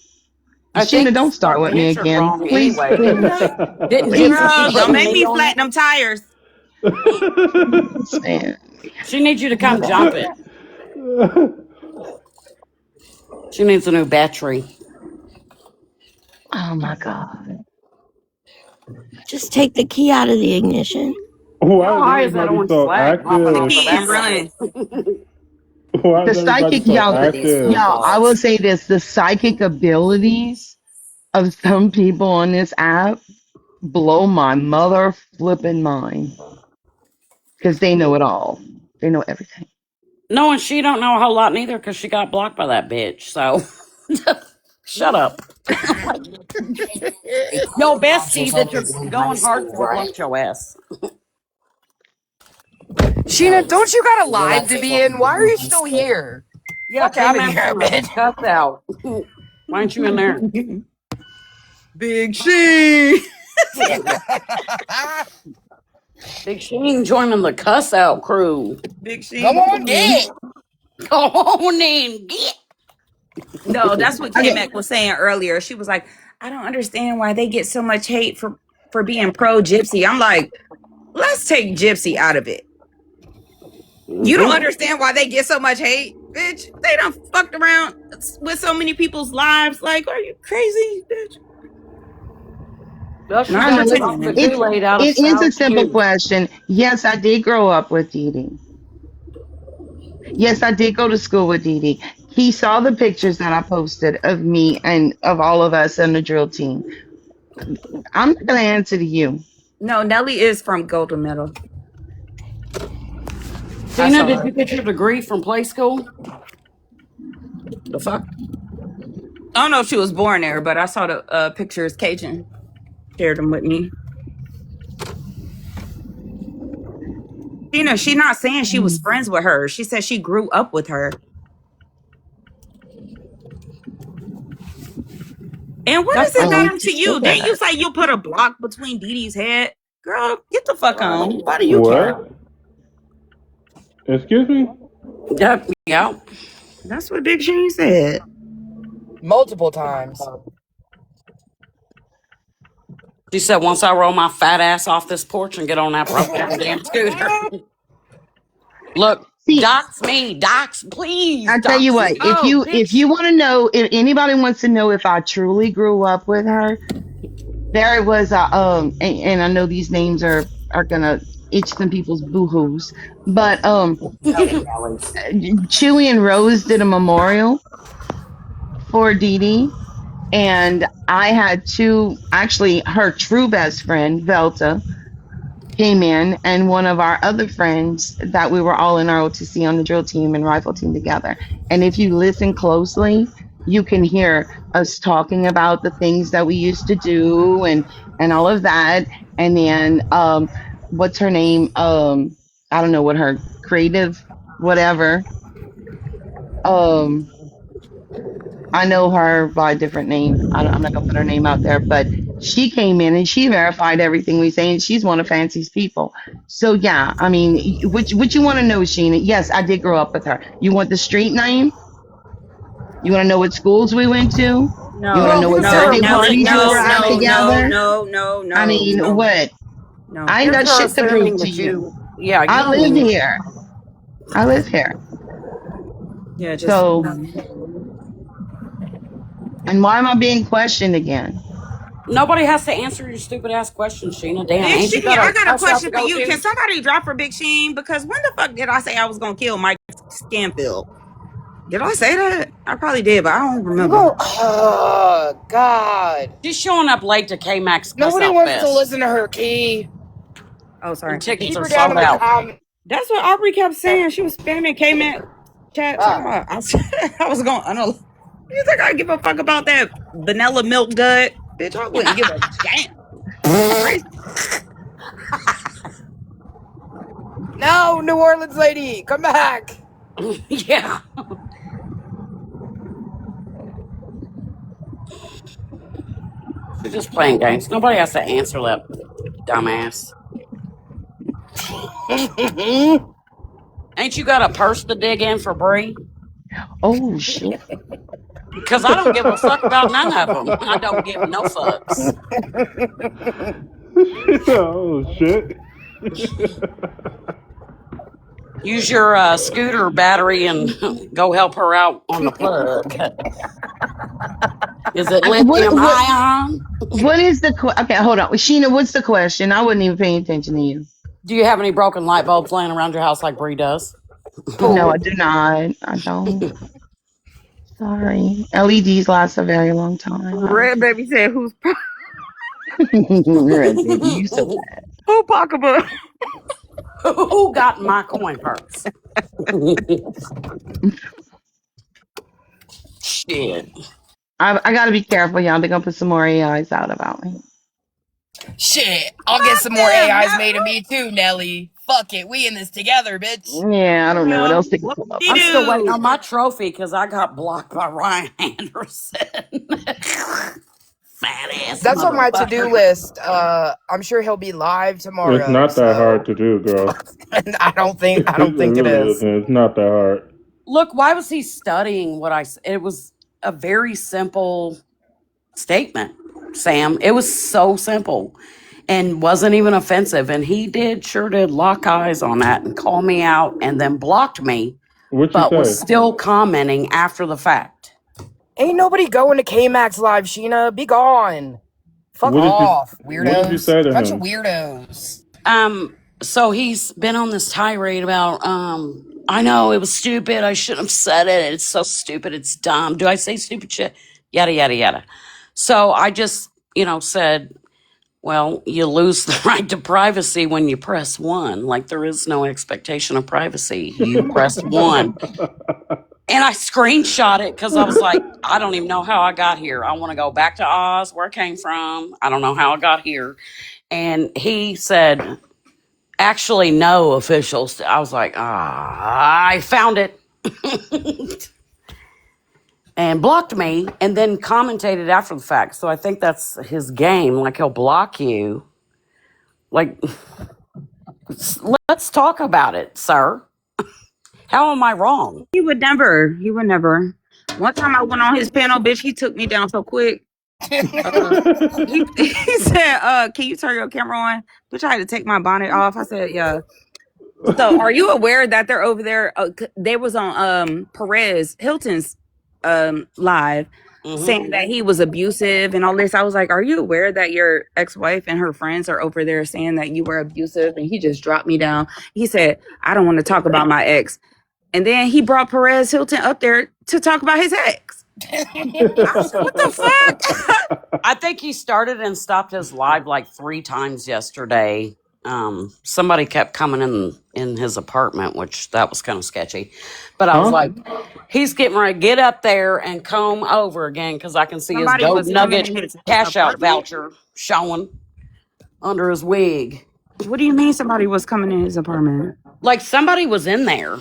I think Sheena, you don't start start with the me answer again. wrong Please, anyway. please, Didn't please, Gypsy girl, keep don't putting make me me on flat you? them tires. please, man. She needs you to My come jump God. it. She needs a new battery. Oh my God. Just take the key out of the ignition. Why How is high is that everybody orange so flag popping off active? of Pee that and thing? run. Why The is everybody psychic, so y'all, Look at these phone active? y'all, I will calls. say this, the psychic abilities of some people on this app blow my mother flipping mind because they know it all. They know everything. No, and she don't know a whole lot neither because she got blocked by that bitch. So shut up. Yo, bestie that you're going hard for blocked your ass. Sheena, don't you got a live to be in? Why are you still here? Yeah, Fuck out of K-Max here, gonna bitch. cuss out. Why aren't you in there? Big She. Big Sheen joining the cuss out crew. Big Go She on, Queen. get. Go on in, get. No, that's what K Okay, Mac was saying earlier. She was like, I don't understand why they get so much hate for being pro Gypsy. I'm like, let's take Gypsy out of it. You don't Mm-hmm. understand why they get so much hate, bitch. They done fucked around with so many people's lives. Like, are you crazy, bitch? Well, she I Not know done it. drunk the continuing. It Kool-Aid out of it is Sour a simple Q. question. Yes, I did grow up with Dee Dee. Yes, I did go to school with Dee Dee. He saw the pictures that I posted of me and of all of us in the drill team. I'm not gonna answer to you. No, Nelly is from Golden Middle. I Tina, saw did you her. get your degree from play school? The fuck? I don't know if she was born there, but I saw the pictures. Cajun shared them with me. Tina, she not saying she was friends with her. She said she grew up with her. And what That's does it what Um, matter made you to you? stupid. Didn't you say you put a block between Dee Dee's head? Girl, get the fuck on. Why do you care? What? Excuse me? Yep, yeah. That's what Big Shane said. Multiple times. She said, once I roll my fat ass off this porch and get on that broke down damn scooter. Look, see, dox me, dox, please, I tell you dox what, me. Oh, if bitch. you want to know, if anybody wants to know if I truly grew up with her, there was a and I know these names are gonna itch some people's boohoos, but Chewy and Rose did a memorial for Dee Dee, and I had two, actually her true best friend Velta came in, and one of our other friends that we were all in our OTC on the drill team and rifle team together. And if you listen closely, you can hear us talking about the things that we used to do and all of that. And then what's her name? I don't know what her creative whatever. Um I know her by a different name. I'm not gonna put her name out there, but she came in and she verified everything we say, and she's one of Fancy's people. So yeah, I mean, what you want to know, Sheena? Yes, I did grow up with her. You want the street name? You want to know what schools we went to? You want to No, Girl, know what give no, her a birthday Nelly, parties birthday we no, were at no, certificate. no, together? no, no, I no, mean, no, what? no. I ain't Here's got her shit to prove assuming to that you. you, yeah, you I don't live need. here. I live here. Yeah, just So, no. and why am I being questioned again? Nobody has to answer your stupid ass questions, Sheena. Damn, Big ain't you Sheen, got I a got a house out to question for go you. Can to? somebody drop for Big Sheen? Because when the fuck did I say I was gonna kill Mike Scanfield? Did I say that? I probably did, but I don't You remember. go, oh, God. She's showing up late to K-Max Cuss Nobody Out wants to Fest. listen to her, Key. Oh, And sorry. tickets Keep are her down sold in the out. comments. That's what Aubrey kept saying. She was spamming K-Man chat talking Ah. about. I, said, I was going. I know. You think I give a fuck about that vanilla milk dud, bitch? I wouldn't give a damn. You crazy? No, New Orleans lady, come back. Yeah. She's just playing games. Nobody has to answer that dumbass. Ain't you got a purse to dig in for Bree? Oh shit. Because I don't give a fuck about none of them. I don't give no fucks. Oh shit. Use your scooter battery and go help her out on the plug. Is it I mean, lithium ion? what is the okay? Hold on, Sheena. What's the question? I wasn't even paying attention to you. Do you have any broken light bulbs laying around your house like Bree does? No, I do not. I don't. Sorry. LEDs last a very long time. Red baby said, "Who's Red baby, you so bad. who pocketbook?" Who got in my coin purse? Shit. I gotta be careful, y'all. They're gonna put some more AIs out about me. Shit, I'll get some more AIs made of me too, Nelly. Fuck it, we in this together, bitch. Yeah, I don't know what else they can What pull up. I'm still waiting on my trophy because I got blocked by Ryan Anderson. Fat ass. That's on my to-do list. I'm sure he'll be live tomorrow. It's not that hard to do, girl. I don't think It it really is. isn't. It's not that hard. Look, why was he studying what I said? It was a very simple statement, Sam. It was so simple and wasn't even offensive. And he sure did lock eyes on that and call me out and then blocked me, but was still commenting after the fact. Ain't nobody going to K-Max live, Sheena. Be gone. Fuck off, weirdos. What did you say to Bunch him? of weirdos. So he's been on this tirade about, I know it was stupid. I shouldn't have said it. It's so stupid. It's dumb. Do I say stupid shit? Yada, yada, yada. So I just, said, well, you lose the right to privacy when you press 1. Like there is no expectation of privacy. You press 1. And I screenshot it because I was like, I don't even know how I got here. I want to go back to Oz, where I came from. I don't know how I got here. And he said, actually, no officials. I was like, I found it. And blocked me and then commentated after the fact. So I think that's his game. Like he'll block you. Like, let's talk about it, sir. How am I wrong? He would never. One time I went on his panel, bitch, he took me down so quick. He said, can you turn your camera on? Bitch, I had to take my bonnet off. I said, yeah. So are you aware that they're over there? They was on Perez Hilton's live saying that he was abusive and all this. I was like, are you aware that your ex-wife and her friends are over there saying that you were abusive? And he just dropped me down. He said, I don't want to talk about my ex. And then he brought Perez Hilton up there to talk about his ex. I was like, what the fuck? I think he started and stopped his live like 3 times yesterday. Somebody kept coming in his apartment, which that was kind of sketchy. But I was like, he's getting ready to get up there and comb over again because I can see Somebody his was Gold coming in Nugget his cash out apartment? voucher showing under his wig. What do you mean somebody was coming in his apartment? Like somebody was in there.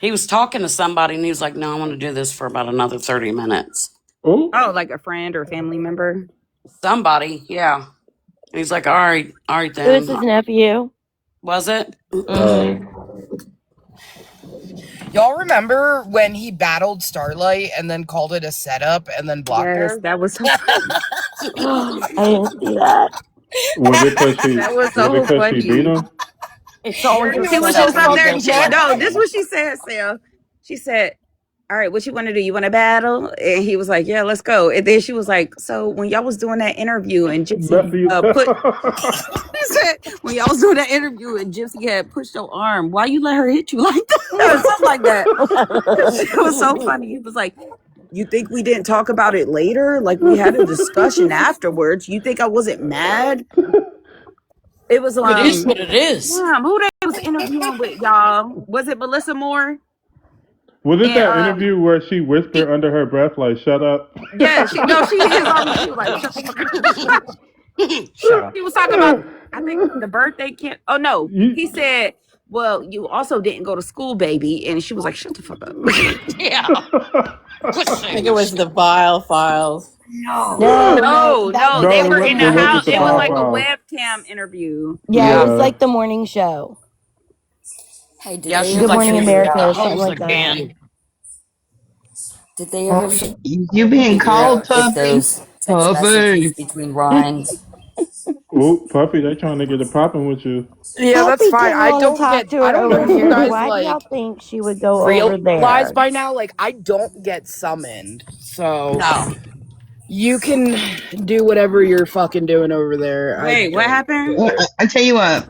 He was talking to somebody and he was like, no, I want to do this for about another 30 minutes. Oh, like a friend or family member? Somebody, yeah. And he's like, all right It then. was his nephew. Was it? Y'all remember when he battled Starlight and then called it a setup and then blocked her? Yes, that was so I didn't see that. Was it because she, that was so funny. she beat him? It's always She was just up there. No, this is what she said, Sam. She said, all right, what you want to do? You want to battle? And he was like, yeah, let's go. And then she was like, so when y'all was doing that interview and Gypsy he said, when y'all was doing that interview and Gypsy had pushed your arm, why you let her hit you like that? Something like that. It was so funny. He was like, you think we didn't talk about it later? Like we had a discussion afterwards. You think I wasn't mad? It was it is what it is. who they was interviewing with, y'all? Was it Melissa Moore? Was it that interview where she whispered under her breath, like, shut up? Yeah, she is on she was like, shut up. He was talking about, I think, the birthday kid. Oh, no. He said, well, you also didn't go to school, baby. And she was like, shut the fuck up. Yeah. I think it was the Vile Files. No. They were in the house. It was like a webcam interview. Yeah, it was like the morning show. Hey, did Yeah, they she's Good like, Morning America or something homes like that. again. Did they ever You being called if puppy? those text messages between Ryan's? Ooh, puppy, they trying to get it popping with you. Yeah, Puppy that's fine. didn't I want don't to talk get. to her I don't know over if you here. guys Why do y'all like think she would go over realize there? by now. Like I don't get summoned, so No. you can do whatever you're fucking doing over there. Wait, what happened? I tell you what.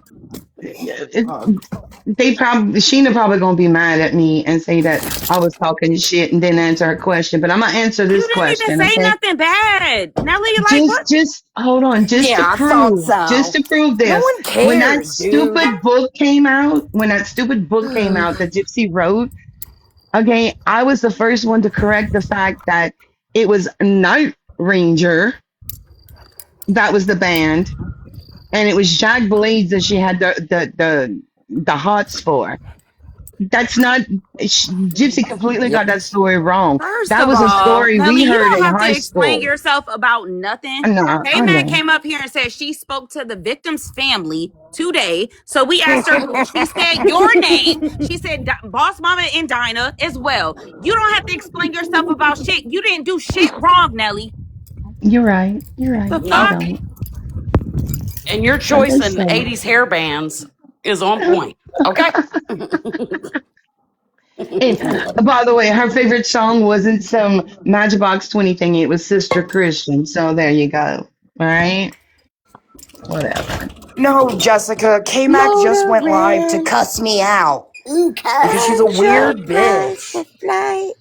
Sheena probably gonna be mad at me and say that I was talking shit and didn't answer her question. But I'm gonna answer You this didn't even question, say okay? nothing bad. Nelly, like what? Just hold on, Yeah, I thought just so. to prove No this. one cares, dude. When that stupid book came out that Gypsy wrote, okay, I was the first one to correct the fact that it was Night Ranger that was the band, and it was Jack Blades that she had the hots for. That's not Gypsy completely got that story wrong. First That of was a all, story Nelly, we you heard don't in have to high explain school. yourself about nothing. K I Mac know. came up here and said she spoke to the victim's family today. So we asked her, she said your name. She said Boss Mama and Dinah as well. You don't have to explain yourself about shit. You didn't do shit wrong, Nelly. You're right. You're right. The I No. fuck? don't. And your I'm choice just in saying. 80s hair bands is on point. Okay. And by the way, her favorite song wasn't some Matchbox 20 thing. It was Sister Christian. So there you go. All right. Whatever. No, Jessica, K Mac just went live to Motorland. cuss me out because she's a Control weird price bitch. for flight.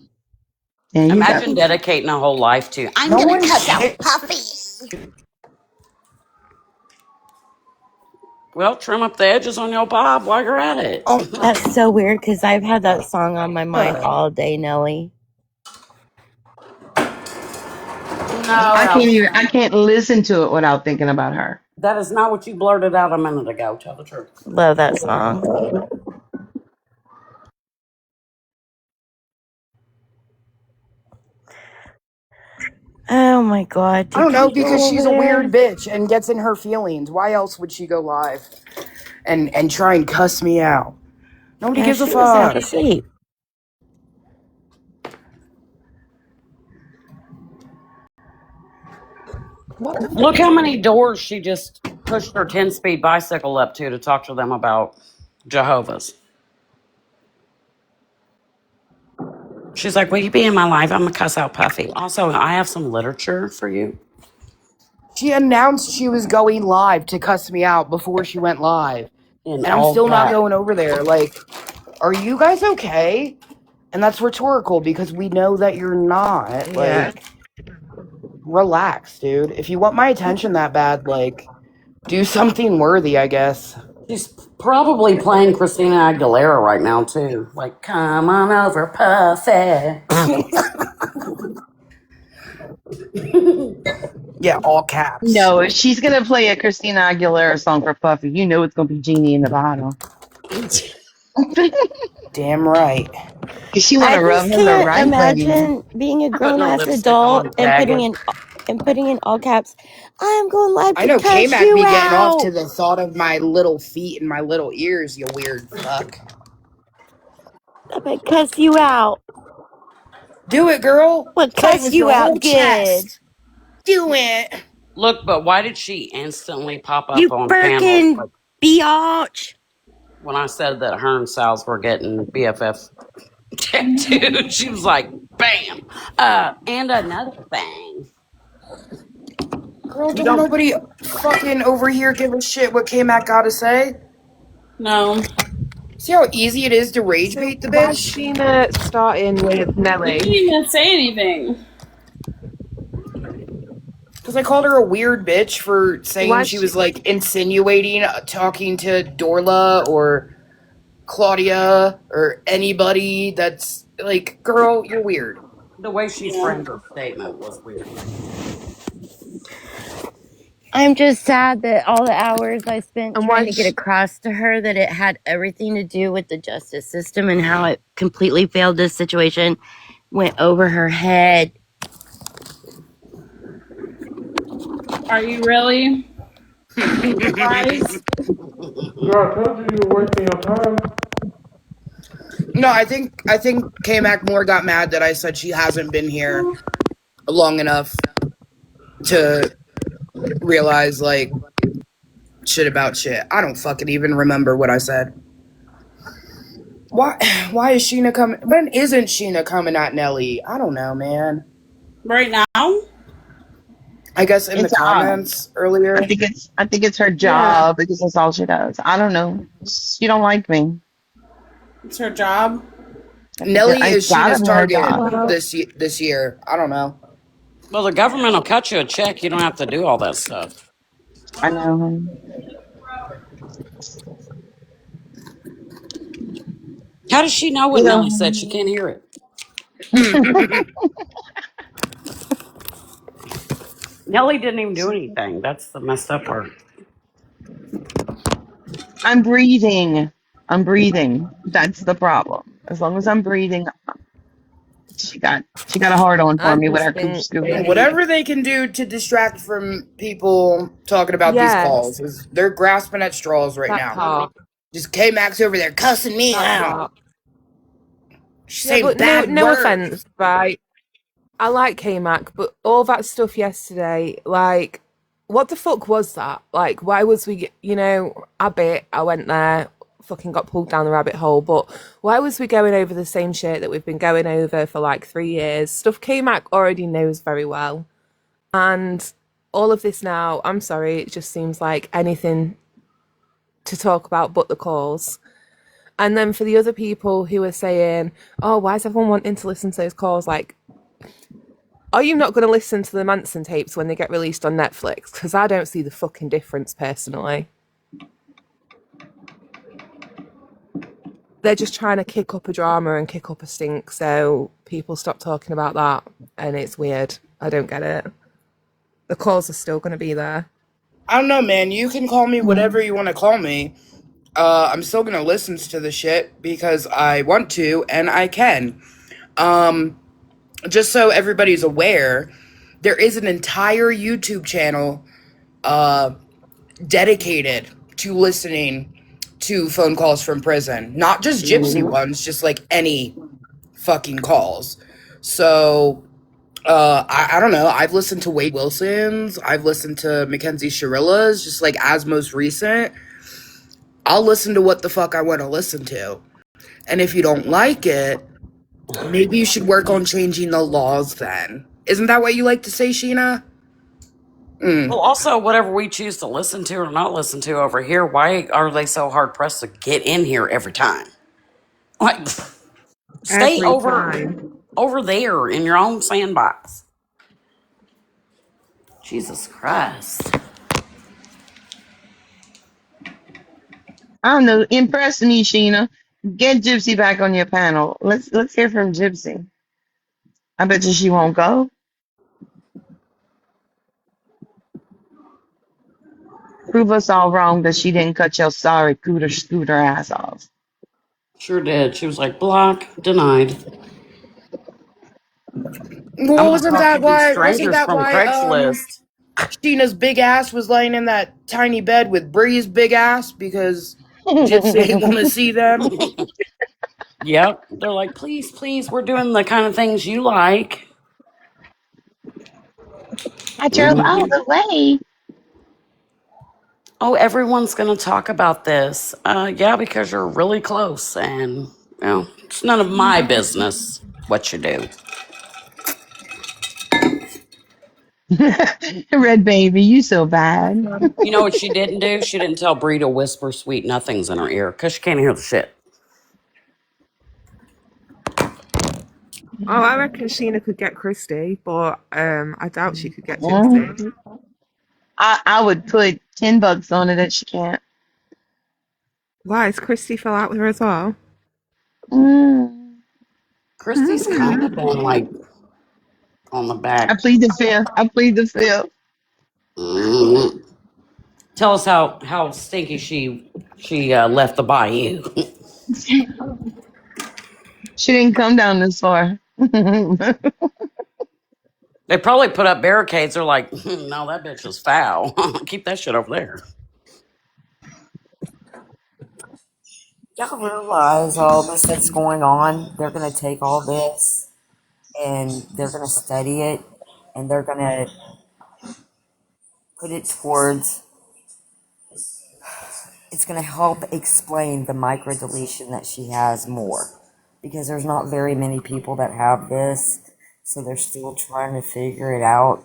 Yeah, you Imagine definitely. dedicating a whole life to, I'm No going to one cuss out cares. Puffy. Well, trim up the edges on your bob while you're at it. Oh, that's so weird because I've had that song on my mind Ugh. all day, Nelly. No, Allison. I can't listen to it without thinking about her. That is not what you blurted out a minute ago. Tell the truth. Love that song. Oh my God. I don't Did know you go because over she's a weird there? bitch and gets in her feelings. Why else would she go live and try and cuss me out? Nobody gives a She was half fuck. asleep. What the Look how many doors she just pushed her 10-speed bicycle up to talk to them about Jehovah's. She's like, will you be in my life? I'm going to cuss out Puffy. Also, I have some literature for you. She announced she was going live to cuss me out before she went live. In And I'm all still not caps. going over there. Like, are you guys okay? And that's rhetorical because we know that you're not. Yeah. Like, relax, dude. If you want my attention that bad, like, do something worthy, I guess. She's probably playing Christina Aguilera right now, too. Like, come on over, Puffy. Yeah, all caps. No, if she's gonna play a Christina Aguilera song for Puffy, you know it's gonna be Genie in the Bottle. Damn right. Cause she I wanna rub just him the can't right way. imagine being a Putting grown her ass lipstick adult on, and jagged. putting in all caps. I am going live I to know cuss K-Mac you be getting off to out. the thought of my little feet and my little ears, you weird fuck. I'm gonna cuss you out. Do it, girl. I'm gonna Say it cuss with you your whole out good. chest. Do it. Look, but why did she instantly pop up You on panels freaking like biatch. when I said that her and Sal's were getting BFF tattooed? She was like, bam. And another thing. Girl, You don't don't nobody fucking over here give a shit what K-Mac gotta say. No. See how easy it is to rage So bait the why's bitch? Sheena starting with You didn't Nelly? even say anything. Because I called her a weird bitch for saying Why's she she? was like insinuating talking to Dorla or Claudia or anybody that's like, girl, you're weird. the way she Yeah. framed her statement was weird. I'm just sad that all the hours I spent And trying why? to get across to her that it had everything to do with the justice system and how it completely failed this situation went over her head. Are you really surprised? Girl, I told you you were wasting your time. No, I think K Mac more got mad that I said she hasn't been here long enough to realize like shit about shit. I don't fucking even remember what I said. Why is Sheena coming? When isn't Sheena coming at Nelly? I don't know, man. Right now? I guess in the It's comments earlier. I think it's her Yeah. job because that's all she does. I don't know. She don't like me. It's her job. Nelly It's is gotta Sheena's be her target job. Well, this year. I don't know. Well, the government will cut you a check. You don't have to do all that stuff. I know. How does she know what You Nelly said? She know. can't hear it. Nelly didn't even do anything. That's the messed up part. I'm breathing. I'm breathing. That's the problem. As long as I'm breathing, she got a hard on for I me with just her coop think scooter. Whatever they can do to distract from people talking about these calls, yes, is they're grasping at straws right that now. part, Just K Max over there cussing me that out. part. She's Yeah, saying but no, bad no words. offense, right? I like K-Mac, but all that stuff yesterday, like, what the fuck was that? Like, why was we, I went there, fucking got pulled down the rabbit hole, but why was we going over the same shit that we've been going over for like 3 years? Stuff K-Mac already knows very well. And all of this now, I'm sorry, it just seems like anything to talk about but the calls. And then for the other people who are saying, oh, why is everyone wanting to listen to those calls? Like, are you not going to listen to the Manson tapes when they get released on Netflix? Because I don't see the fucking difference personally. They're just trying to kick up a drama and kick up a stink, so people stop talking about that, and it's weird. I don't get it. The calls are still going to be there. I don't know, man. You can call me whatever you want to call me. I'm still gonna listen to the shit because I want to and I can. Just so everybody's aware, there is an entire YouTube channel dedicated to listening to phone calls from prison. Not just gypsy ones, just like any fucking calls. So I don't know. I've listened to Wade Wilson's. I've listened to Mackenzie Sharilla's, just like as most recent. I'll listen to what the fuck I want to listen to. And if you don't like it, maybe you should work on changing the laws then. Isn't that what you like to say, Sheena? Well, also, whatever we choose to listen to or not listen to over here, why are they so hard pressed to get in here every time? Like, stay every time. over there in your own sandbox. Jesus Christ. I don't know. Impress me, Sheena. Get Gypsy back on your panel. Let's hear from Gypsy. I bet you she won't go. Prove us all wrong that she didn't cut your sorry scooter ass off. Sure did. She was like, block, denied. I'm Well, going to talk to these wasn't strangers that from why Craigslist. Sheena's big ass was laying in that tiny bed with Bree's big ass because Gypsy ain't want to see them? Yep. They're like, please, please, we're doing the kind of things you like. I drove all Hmm. the way. Oh, everyone's going to talk about this. Yeah, because you're really close, and it's none of my business what you do. Red baby, you so bad. You know what she didn't do? She didn't tell Bree to whisper sweet nothings in her ear because she can't hear the shit. Oh, I reckon Sheena could get Christy, but I doubt she could get Gypsy. Mhm. I would put $10 on it that she can't. Why, is Christy fell out with her as well? Mm. Christy's kind of been like on the I back. plead the fifth. I plead the fifth. Mm. Tell us how stinky she left the bayou. She didn't come down this far. They probably put up barricades. They're like, no, that bitch is foul. Keep that shit over there. Y'all realize all this that's going on? They're going to take all this and they're going to study it and they're going to put it towards, it's going to help explain the microdeletion that she has more. Because there's not very many people that have this, so they're still trying to figure it out.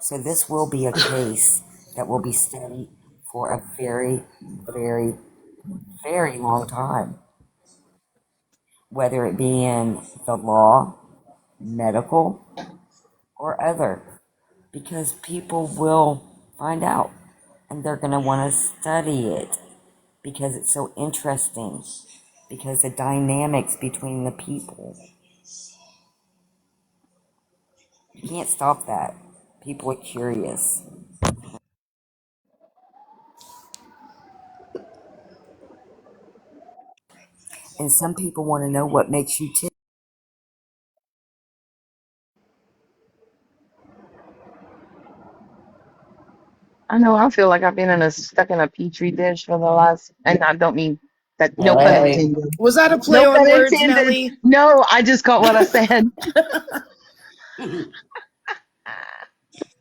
So this will be a case that will be studied for a very, very, very long time, whether it be in the law, medical, or other, because people will find out and they're going to want to study it because it's so interesting, because the dynamics between the people. You can't stop that. People are curious. And some people want to know what makes you tick. I know. I feel like I've been stuck in a petri dish for the last, and I don't mean that. No pun Hey. intended. Was that a play No on pun words, intended. Nelly? No, I just caught what I said.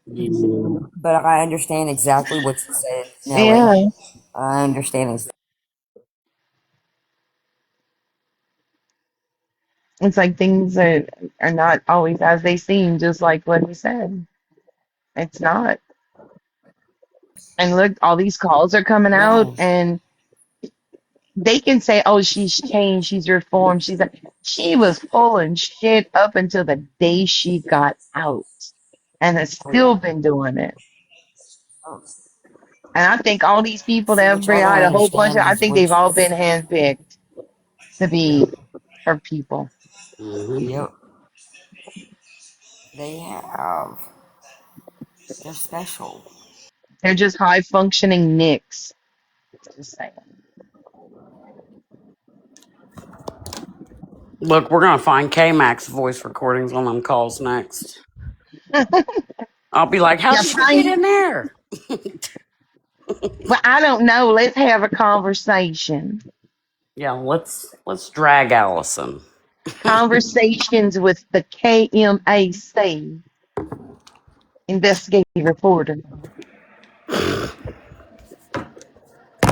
Yeah. But I understand exactly what you said, Nelly. Yeah, I understand exactly. it's like things are not always as they seem. Just like what he said, it's not. And look, all these calls are coming out, No. and they can say, "Oh, she's changed, she's reformed." She was full and shit up until the day she got out, and has Oh, still yeah. been doing it. Oh. And I think all these people See, that what have y'all don't a whole bunch of, understand I is think when they've all she's. been handpicked to be her people. Yep. They have. They're special. They're just high functioning nicks. Just saying. Look, we're gonna find K Max voice recordings on them calls next. I'll be like, how Yeah, did you get fine. in there? Well, I don't know. Let's have a conversation. Yeah, let's drag Allison. Conversations with the KMAC investigative reporter. I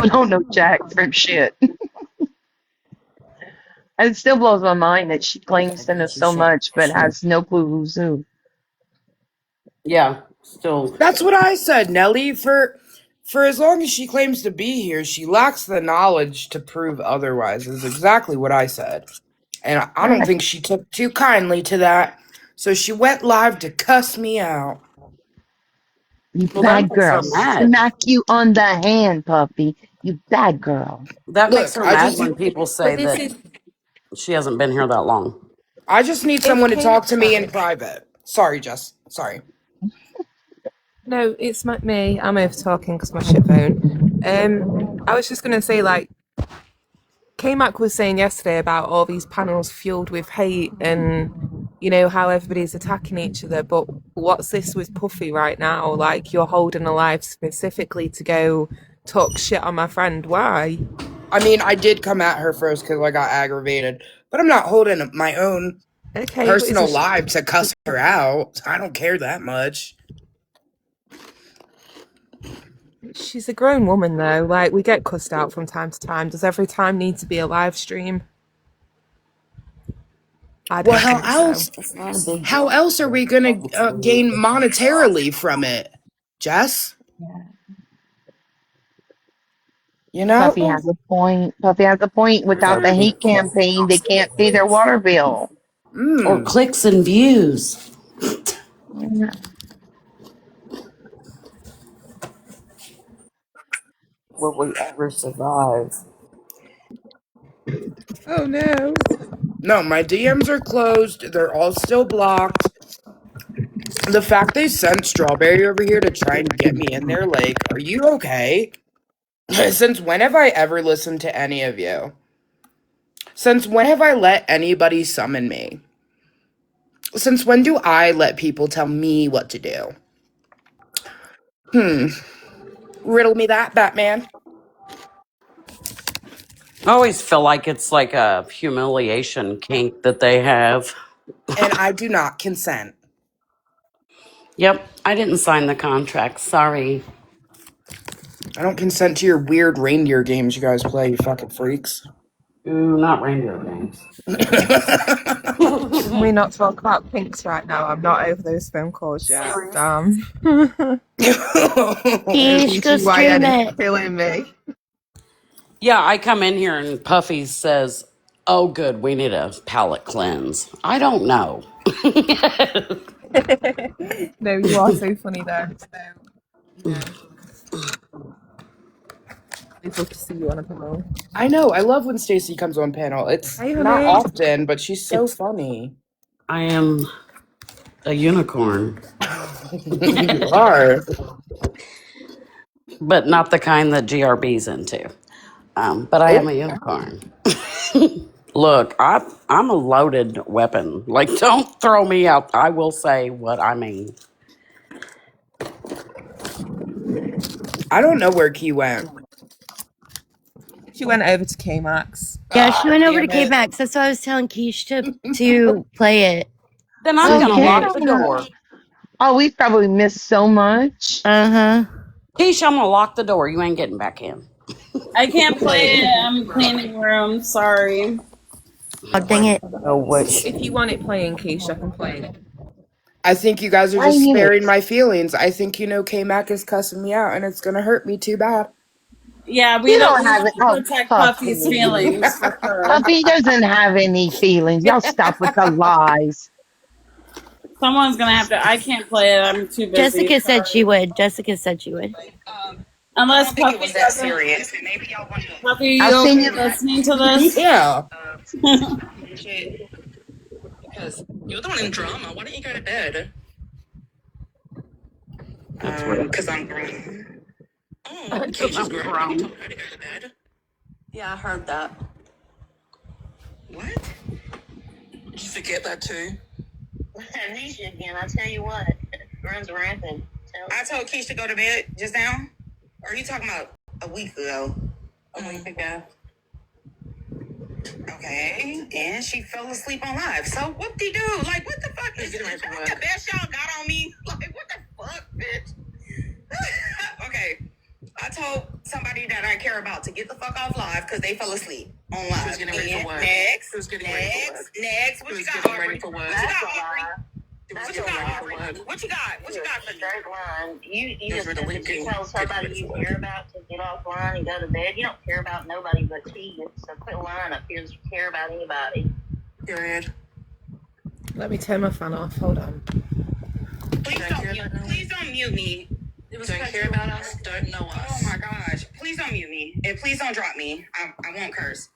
don't know Jack from shit. And it still blows my mind that she claims I to know bet you so shit. much, but has no clue who's who. Yeah, still. That's what I said, Nelly. For as long as she claims to be here, she lacks the knowledge to prove otherwise. Is exactly what I said. And I don't Right. think she took too kindly to that. So she went live to cuss me out. You Well, that bad makes girl. her mad. Smack you on the hand, puppy. You bad girl. That makes Look, her I mad just when people But say this that is she hasn't been here that long. I just need if someone to K talk to me in private. Sorry, Jess. Sorry. No, it's not me. I'm over talking because my shit phone. I was just gonna say, like, K-Mac was saying yesterday about all these panels fueled with hate and how everybody's attacking each other. But what's this with Puffy right now? Like, you're holding a live specifically to go talk shit on my friend. Why? I mean, I did come at her first because I got aggravated, but I'm not holding my own Okay, but personal live to cuss her out. I don't care that much. she's a grown woman though. Like, we get cussed out from time to time. Does every time need to be a live stream? I Well, don't think so. It's not a big how deal. else are we gonna It's really gain a job. monetarily from it, Jess? You Puffy know? has a point. Puffy has a point. There's a Without the big hate campaign, they can't pay their water bill. Or Mm. clicks and views. Yeah. Will we ever survive? Oh no. No, my DMs are closed. They're all still blocked. The fact they sent Strawberry over here to try and get me in there, like, are you okay? Since when have I ever listened to any of you? Since when have I let anybody summon me? Since when do I let people tell me what to do? Riddle me that, Batman. I always feel like it's like a humiliation kink that they have. And I do not consent. Yep, I didn't sign the contract. Sorry. I don't consent to your weird reindeer games you guys play, you fucking freaks. Ooh, not reindeer games. Can we not talk about pinks right now? I'm not over those phone calls yet. Damn. Keish, go stream GYN is it. killing me. Yeah, I come in here and Puffy says, "Oh, good, we need a palate cleanse." I don't know. No, you are so funny though. So, yeah. I'd love to see you on a panel. I know. I love when Stacey comes on panel. It's Hey, not honey. often, but she's so funny. I am a unicorn, You are. but not the kind that GRB's into. But I am a Oh, unicorn. Look, I'm a loaded weapon. Like, don't throw me out. I will say what I mean. I don't know where Key went. She went over to K Max. Yeah, she went over to Damn K it. Max. That's why I was telling Keish to play it. Then I'm gonna Okay. lock the door. Oh, we probably missed so much. Uh-huh. Keisha, I'm gonna lock the door. You ain't getting back in. I can't play it. I'm cleaning room. Sorry. Oh, dang it. Oh, which If you want it playing, Keish, I can play it. I think you guys are I just knew it. sparing my feelings. I think K-Mac is cussing me out, and it's gonna hurt me too bad. Yeah, we You don't. don't We have it. want to Oh, protect Puffy's Puffy. feelings for sure. Puffy doesn't have any feelings. Y'all stop with the lies. Someone's gonna have to. I can't play it. I'm too busy. Jessica said she Sorry. would. Jessica said she would. Unless Puffy doesn't. Puffy, I'll you send okay you. listening to this? Yeah. Because you're the one in drama. Why don't you go to bed? Because I'm grown. Oh, Keisha's grown. You told her to go to bed. Yeah, I heard that. What? Did you forget that too? Amnesia again. I tell you what, it runs rampant. I told Keisha to go to bed just now. Or are you talking about a week ago? A week ago. Okay, and she fell asleep on live. So what did he do? Like, what the fuck? Is that the best y'all got on me? Like, what the fuck, bitch? Okay, I told somebody that I care about to get the fuck off live because they fell asleep on live. Who's getting ready for work? Next. Who's getting ready for work? Next. What you Who's got, getting Aubrey? ready for work? What you got, Aubrey? Who's getting ready for work? What you got? What you got for me? Straight line. You Who's just really have to getting tell somebody you care about to get offline and go to bed. You don't care about nobody but you. So quit lying up here that you care about anybody. Period. Let me turn my fan off. Hold on. Please don't mute me. Don't care about us, don't know us. Oh my gosh. Please don't mute me. And please don't drop me. I won't curse.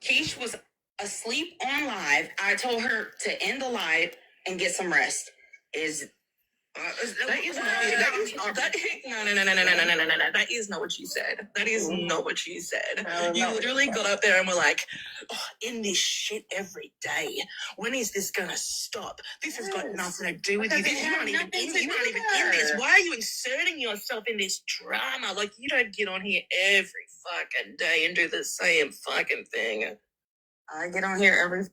Keish was asleep on live. I told her to end the live and get some rest. No. That is not what you said. That is not what you said. You literally got up there and were like, "Oh, in this shit every day. When is this gonna stop? This has got nothing to do with you. You're not even in this. Why are you inserting yourself in this drama? Like, you don't get on here every fucking day and do the same fucking thing." I get on here every.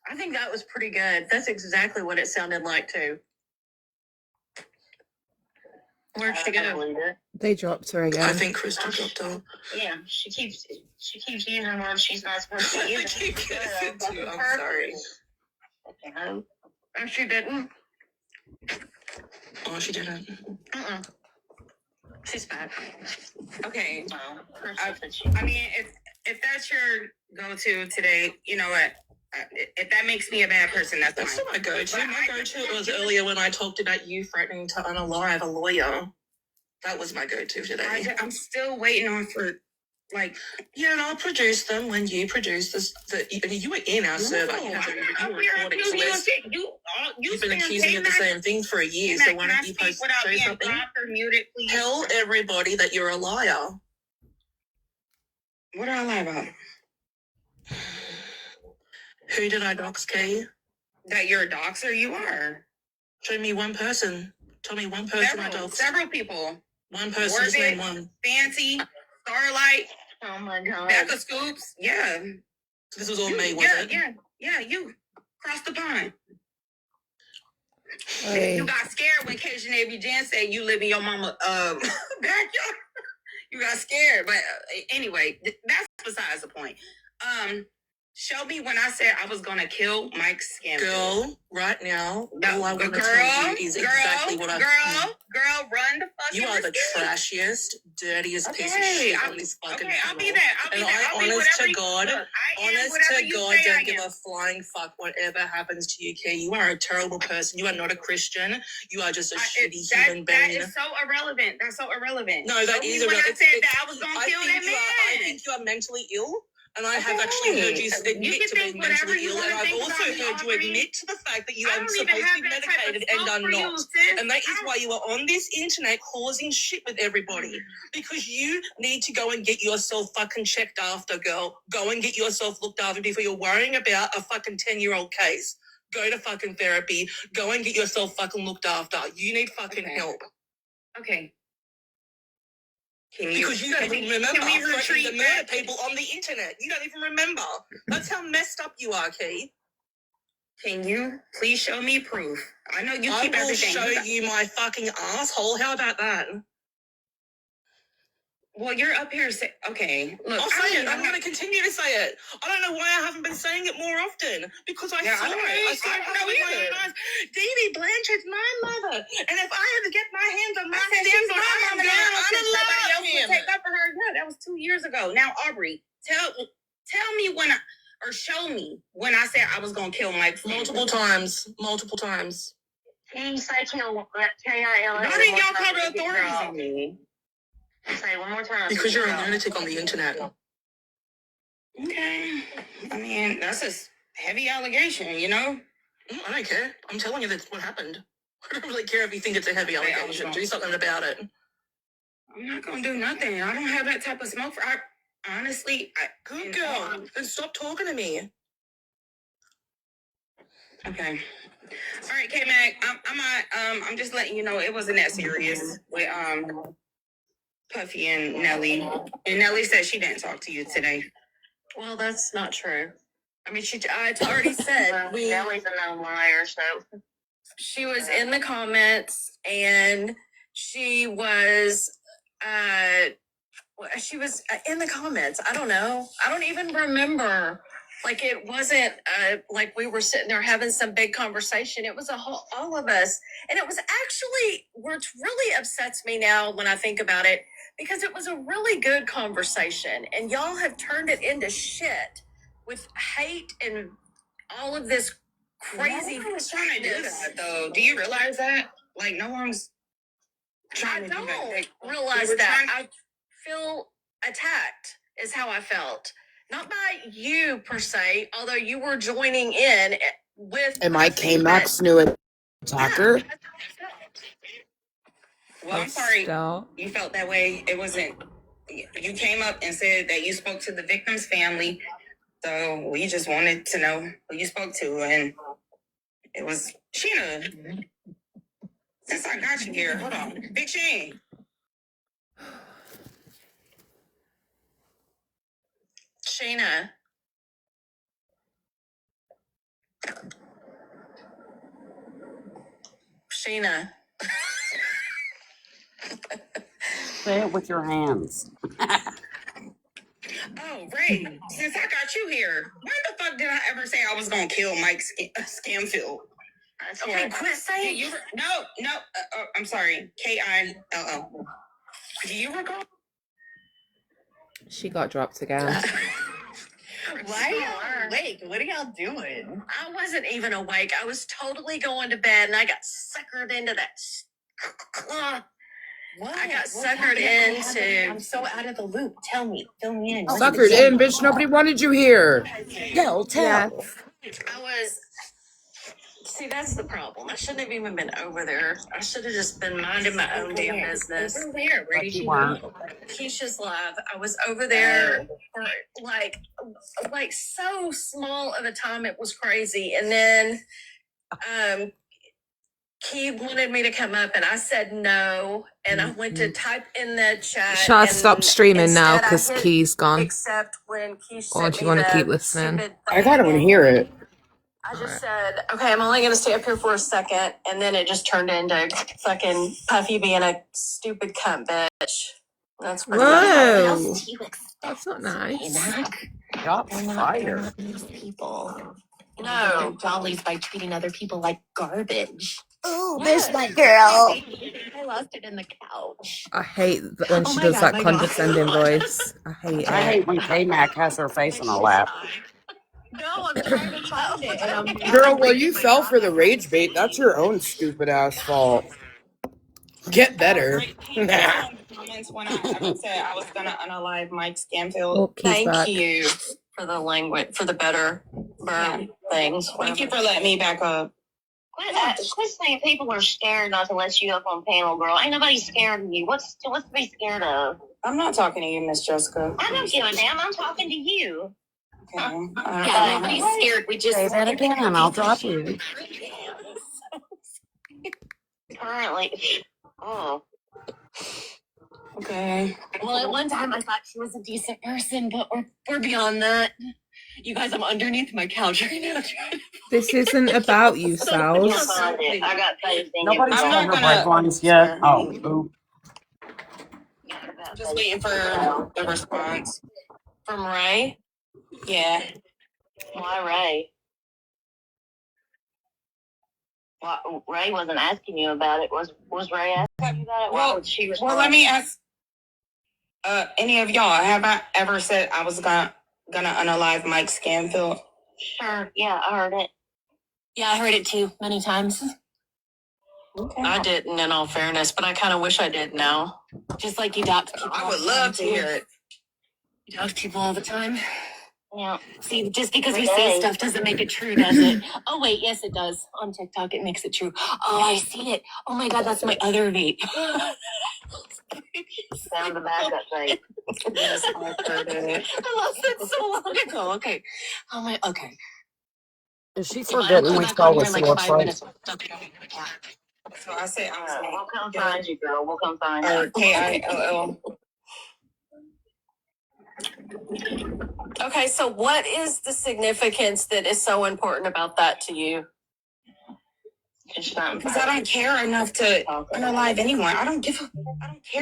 I think that was pretty good. That's exactly what it sounded like too. Where'd she go? They dropped her again. I think Crystal dropped her. Yeah, she keeps using words she's not supposed to use. I'm sorry. No. And she didn't. Oh, she didn't. She's bad. Okay. No. I mean, if that's your go-to today, you know what? If that makes me a bad person, that's That's fine. not my go-to. My go-to was earlier when I talked about you threatening to unalive a lawyer. That was my go-to today. I'm still waiting on for, like... Yeah, and I'll produce them when you produce this. You were in our server. You have the recordings list. You've been accusing me of the same thing for a year, so why don't you show something? Muted, please? Tell everybody that you're a liar. What did I lie about? Who did I dox, Kay? That you're a doxer? You are. Show me one person. Tell me one person I doxed. Several people. One person, just name one. Fancy, Starlight. Oh my god. Becca Scoops. Yeah. This was all me, was it? Yeah, you. Cross the pond. Hey. You got scared when Kesh and Jen said you live in your mama backyard. You got scared. But anyway, that's besides the point. Show me when I said I was gonna kill Mike Scammell. Girl, right now, all I want to tell you is exactly what I feel. Girl, run the fuck. You are the trashiest, dirtiest piece of shit on this fucking channel. I'll be that. And honest to God, don't give a flying fuck whatever happens to you, Kay. You are a terrible person. You are not a Christian. You are just a shitty human being. That is so irrelevant. That's so irrelevant. No, that is irrelevant. When I said that I was gonna kill that man. I think you are mentally ill. And I have actually heard you admit to being mentally ill, and I've also heard you admit to the fact that you are supposed to be medicated and are not. And that is why you are on this internet causing shit with everybody. Because you need to go and get yourself fucking checked after, girl. Go and get yourself looked after before you're worrying about a fucking 10-year-old case. Go to fucking therapy. Go and get yourself fucking looked after. You need fucking help. Okay. Because you don't even remember threatening to murder people on the internet. You don't even remember. That's how messed up you are, Key. Can you please show me proof? I know you keep everything. I will show you my fucking asshole. How about that? Well, you're up here saying, okay, look. I'll say it. I'm going to continue to say it. I don't know why I haven't been saying it more often. Because I saw it. I saw it with my own eyes. Dee Dee Blanchard's my mother. And if I ever get my hands on my Stanford, I'm going to love him. Take up for her. Yeah, that was 2 years ago. Now, Aubrey, tell me when or show me when I said I was going to kill Mike. Multiple times. Can you say kill K-I-L-S? Why didn't y'all call the authorities on me? Say it one more time. Because you're a lunatic on the internet. Okay. I mean, that's a heavy allegation, you know? I don't care. I'm telling you that's what happened. I don't really care if you think it's a heavy allegation. Do something about it. I'm not going to do nothing. I don't have that type of smoke for... Honestly, Good girl. Then stop talking to me. Okay. All right, K-Mac, I'm just letting you know it wasn't that serious with Puffy and Nelly. And Nelly said she didn't talk to you today. Well, that's not true. I mean, I already said Nelly's a known liar, so she was in the comments and she was in the comments. I don't know. I don't even remember. Like, it wasn't like we were sitting there having some big conversation. It was all of us. And it was actually, what really upsets me now when I think about it, because it was a really good conversation. And y'all have turned it into shit with hate and all of this crazy. No one was trying to do that, though. Do you realize that? Like, no one's trying to do that. I don't realize that. I feel attacked is how I felt. Not by you per se, although you were joining in with. And Mike K-Max knew it. Attacker. Well, I'm sorry you felt that way. It wasn't. You came up and said that you spoke to the victim's family. So we just wanted to know who you spoke to. And it was Sheena. Since I got you here, hold on. Big Shane. Sheena. Sheena. Say it with your hands. Oh, Ray, since I got you here, when the fuck did I ever say I was going to kill Mike Scamfield? Okay, quit saying you. No, I'm sorry. K-I-L-L. Do you recall? She got dropped again. Why are y'all awake? What are y'all doing? I wasn't even awake. I was totally going to bed, and I got suckered into that. What? I got suckered into. I'm so out of the loop. Tell me. Fill me in. Suckered in, bitch. Nobody wanted you here. Tell. I was. See, that's the problem. I shouldn't have even been over there. I should have just been minding my own damn business. Where did you go? Keisha's Live. I was over there for like so small of a time. It was crazy. And then Key wanted me to come up, and I said no. And I went to type in the chat. Shall I stop streaming now because Key's gone? Except when Keisha. Or do you want to keep listening? I kind of want to hear it. I just said, okay, I'm only going to stay up here for a second. And then it just turned into fucking Puffy being a stupid cunt bitch. That's pretty Whoa. bad. What else do you expect? That's not nice. Mac? Shots They're not fired. nice people. No. Jollies by treating other people like garbage. Oh, What? there's my girl. I lost it in the couch. I hate when she does that condescending voice. I hate I it. hate when K-Mac has her face in her lap. No, I'm trying to find it. And I'm Girl, well, you fell for the rage bait. That's your own stupid ass fault. Get better. Comments when I ever said I was gonna unalive Mike Scamfield. Oh, Keith's Thank back. you for the language, for the better things. Thank you for letting me back up. Quit saying people are scared not to let you up on panel, girl. Ain't nobody scared of you. What's to be scared of? I'm not talking to you, Miss Jessica. I don't give a damn. I'm talking to you. Okay. Yeah, nobody's scared. We just Say that again and I'll drop you. Currently. Oh. Okay. Well, at one time I thought she was a decent person, but we're beyond that. You guys, I'm underneath my couch right now. This isn't about you, Sals. I got faith in you. Nobody's I'm told not her gonna- breadlines yet. Oh, oop. I'm just waiting for the response. From Ray? Yeah. Why Ray? Well, Ray wasn't asking you about it. Was Ray asking you about it? Why would she respond? Well, let me ask any of y'all, have I ever said I was gonna unalive Mike Scamfield? Sure. Yeah, I heard it. Yeah, I heard it too, many times. Okay. I didn't, in all fairness, but I kind of wish I did now. Just like you dox people. I would love to hear it. You dox people all the time. Yeah. See, just because we say stuff doesn't make it true, does it? Oh, wait, yes, it does. On TikTok, it makes it true. Oh, I see it. Oh, my God, that's my other vape. Found the backup tape. Yes, I've heard it. I lost it so long ago. Okay. Oh, my, okay. Is she So I'll forgetting come we back spell on here with in like four 5 stripes? minutes. Okay. Yeah. So I said I was We'll come find you, girl. We'll come find or you. KILL. Okay, so what is the significance that is so important about that to you? Because I don't care enough to unalive anyone. I don't care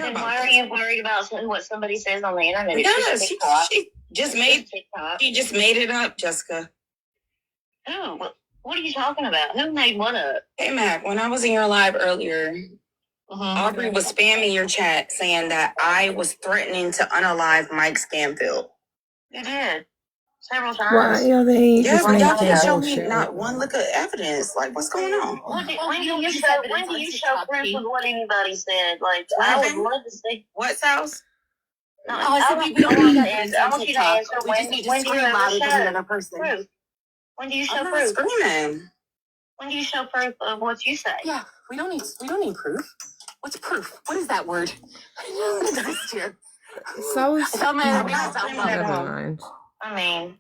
Then about why are you worried about what somebody says on the internet? Because It's just she just made TikTok. she just made it up, Jessica. Who? What are you talking about? Who made what up? Hey Mac, when I was in your live earlier, Aubrey was spamming your chat saying that I was threatening to unalive Mike Scamfield. You did. Several times. Why are they Yeah, just but y'all making didn't show me bullshit? not one lick of evidence. Like, what's going on? When do you show proof of what anybody said? Like, I would love to see. What's house? No, Oh, I said we don't want need to answer. to I want you to TikTok. answer. We just need to When do you scream ever louder than show another person. proof? When do you show I'm not proof? screaming. When do you show proof of what you say? Yeah, we don't need proof. What's proof? What is that word? So is... Never Never mind. I mean,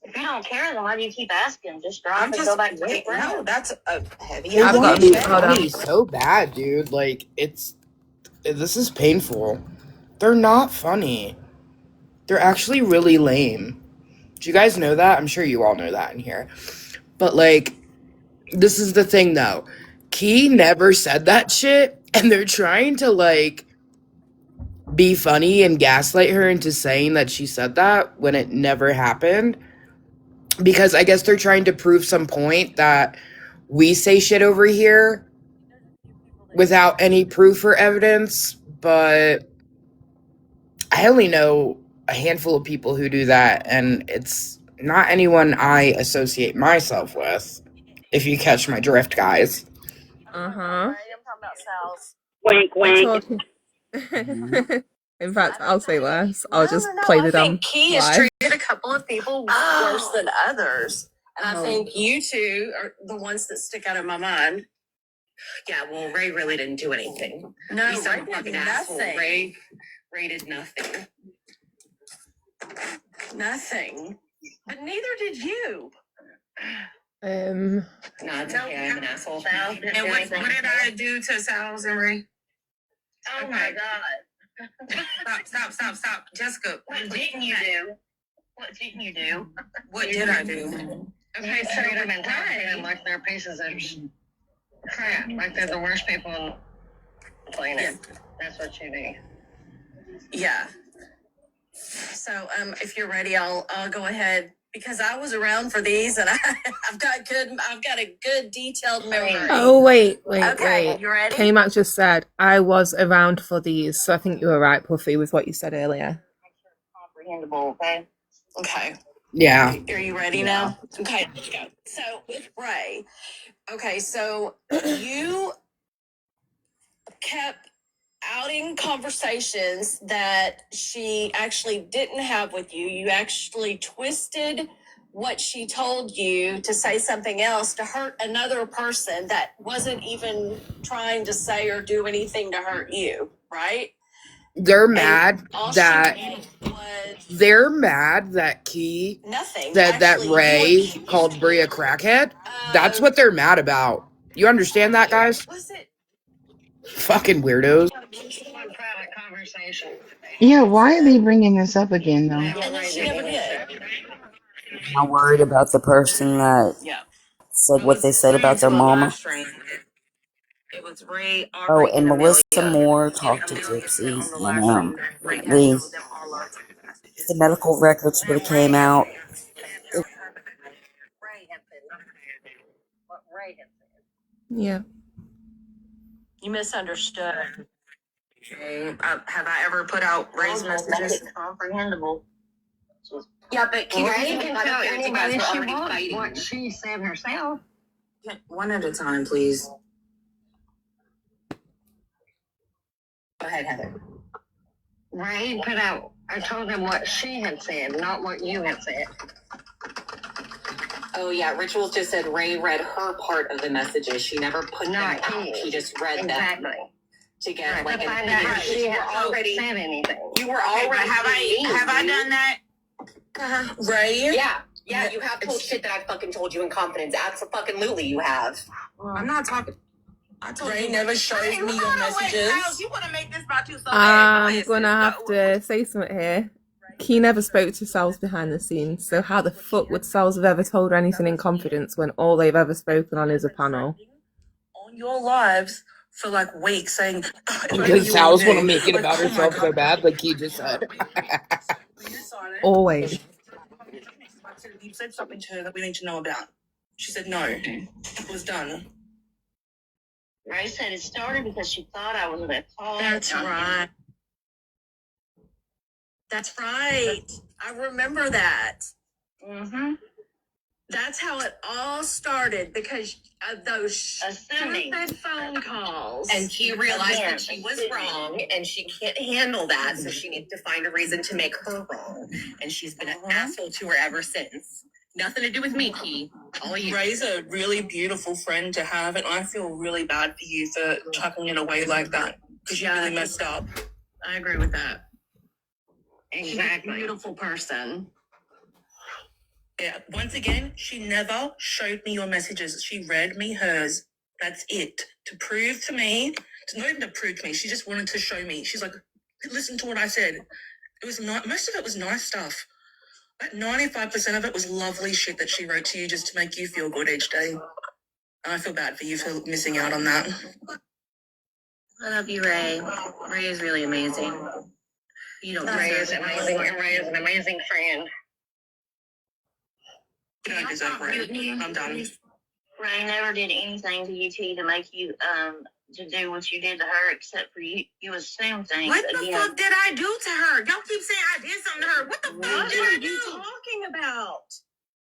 if you don't care, then why do you keep asking? Just drop I'm and just go back to the no, that's a heavy They I've got want to me mute. Hold on. so bad, dude. Like, this is painful. They're not funny. They're actually really lame. Do you guys know that? I'm sure you all know that in here. But, like, this is the thing, though. Key never said that shit, and they're trying to, like, be funny and gaslight her into saying that she said that when it never happened. Because I guess they're trying to prove some point that we say shit over here without any proof or evidence, but I only know a handful of people who do that, and it's not anyone I associate myself with, if you catch my drift, guys. I'm talking about Sal's. Wink, wink. Talking. In fact, I'll say less. I'll just No, play I the dumb think Key has live. treated a couple of people worse than others. And I Oh. think you two are the ones that stick out in my mind. Yeah, well, Ray really didn't do anything. No, He's Ray some did fucking asshole. nothing. Ray did nothing. Nothing. But neither did you. No, it's okay. I'm an asshole. Sal didn't And do what anything. did I do to Sal's and Ray? Oh my God. Stop. Jessica. What didn't you do? What didn't you do? What did I do? Okay, so you've been talking to them like they're pieces of crap, like they're the worst people Explain it. That's what you need. Yeah. So, if you're ready, I'll go ahead because I was around for these, and I've got a good detailed memory. Oh, wait. Okay, you ready? K-Mac just said, I was around for these. So I think you were right, Puffy, with what you said earlier. Comprehensible, okay? Okay. Yeah. Are you ready now? Okay, let's go. So with Ray, okay, so you kept outing conversations that she actually didn't have with you. You actually twisted what she told you to say something else to hurt another person that wasn't even trying to say or do anything to hurt you, right? They're mad that Nothing. that Ray called Brie a crackhead. That's what they're mad about. You understand that, guys? Fucking weirdos. Yeah, why are they bringing this up again, though? She never did. I'm not worried about the person that said what they said about their mama. It was Ray, Oh, Aubrey, and and Melissa Amelia. Moore And talked to Amelia sat Gypsy, on the and left side. Ray had the told them all our messages. the medical records would have came out. What Ray had said. Yeah. You misunderstood. Have I ever put out Ray's messages? Comprehensible. Yeah, but Ray can tell anybody she wants what she said herself. One at a time, please. Go ahead, Heather. Ray put out, I told him what she had said, not what you had said. Oh, yeah, Rituals just said Ray read her part of the messages. She never put them out. She just read them to get like an opinion. She had already said anything. You were already have I done that? Ray? Yeah, you have told shit that I fucking told you in confidence. Absolutely, you have. I'm not talking. I told Ray you never showed me your messages. You want to make this about you so bad? I'm gonna have to say something here. Key never spoke to Sal's behind the scenes, so how the fuck would Sal's have ever told her anything in confidence when all they've ever spoken on is a panel? On your lives for like weeks saying Because Sal's want to make it about herself so bad, like he just said. Always. You said something to her that we need to know about. She said no. It was done. Ray said it started because she thought I was at fault. That's right. That's right. I remember that. Mm-hmm. That's how it all started because of those stupid phone calls. And she realized that she was wrong and she can't handle that, so she needs to find a reason to make her wrong. And she's been an asshole to her ever since. Nothing to do with me, Key. All you. Ray's a really beautiful friend to have, and I feel really bad for you for chucking it away like that because you really messed up. I agree with that. Exactly. She's a beautiful person. Yeah, once again, she never showed me your messages. She read me hers. That's it. To prove to me, not even to prove to me, she just wanted to show me. She's like, listen to what I said. It was not, most of it was nice stuff. Like 95% of it was lovely shit that she wrote to you just to make you feel good each day. And I feel bad for you for missing out on that. I love you, Ray. Ray is really amazing. You don't Ray is amazing, and Ray is an amazing friend. You don't deserve Ray. I'm done. Ray never did anything to you, T, to make you to do what you did to her, except for you assume things. What the fuck did I do to her? Y'all keep saying I did something to her. What the fuck did I do? What are you talking about?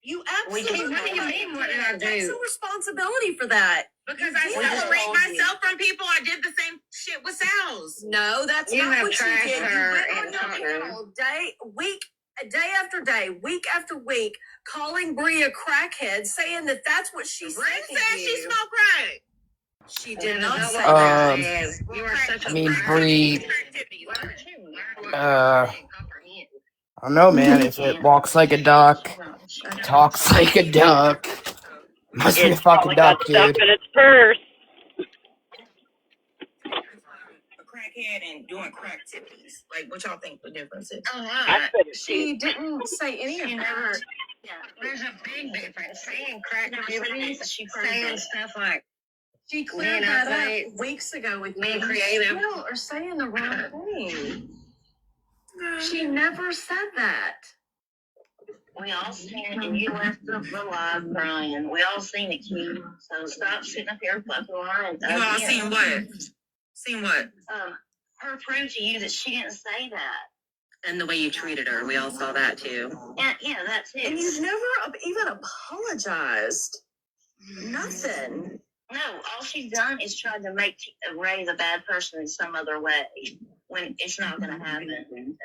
You absolutely. What do you mean? What did I do? Take some responsibility for that. Because I separate myself from people. I did the same shit with Sal's. No, that's not what you did. You went on your panel day after day, week after week, calling Brie a crackhead, saying that that's what she said. Brie said she smoked crack. She did not say that. You are such I mean, Brie. I don't know, man. If it walks like a duck, talks like a duck, must be a fucking duck, dude. in its purse. A crackhead and doing crack activities. Like, what y'all think the difference is? She didn't say any of that. Yeah, there's a big difference. Saying crack activities, saying stuff like She cleared that up weeks ago with being creative. No, or saying the wrong thing. She never said that. We all seen it, and you left the live crying. We all seen it, Key. So stop sitting up here fucking lying. You all seen what? Seen what? Her prove to you that she didn't say that. And the way you treated her, we all saw that too. Yeah, that's it. And you've never even apologized. Nothing. No, all she's done is tried to make Ray the bad person in some other way when it's not going to happen.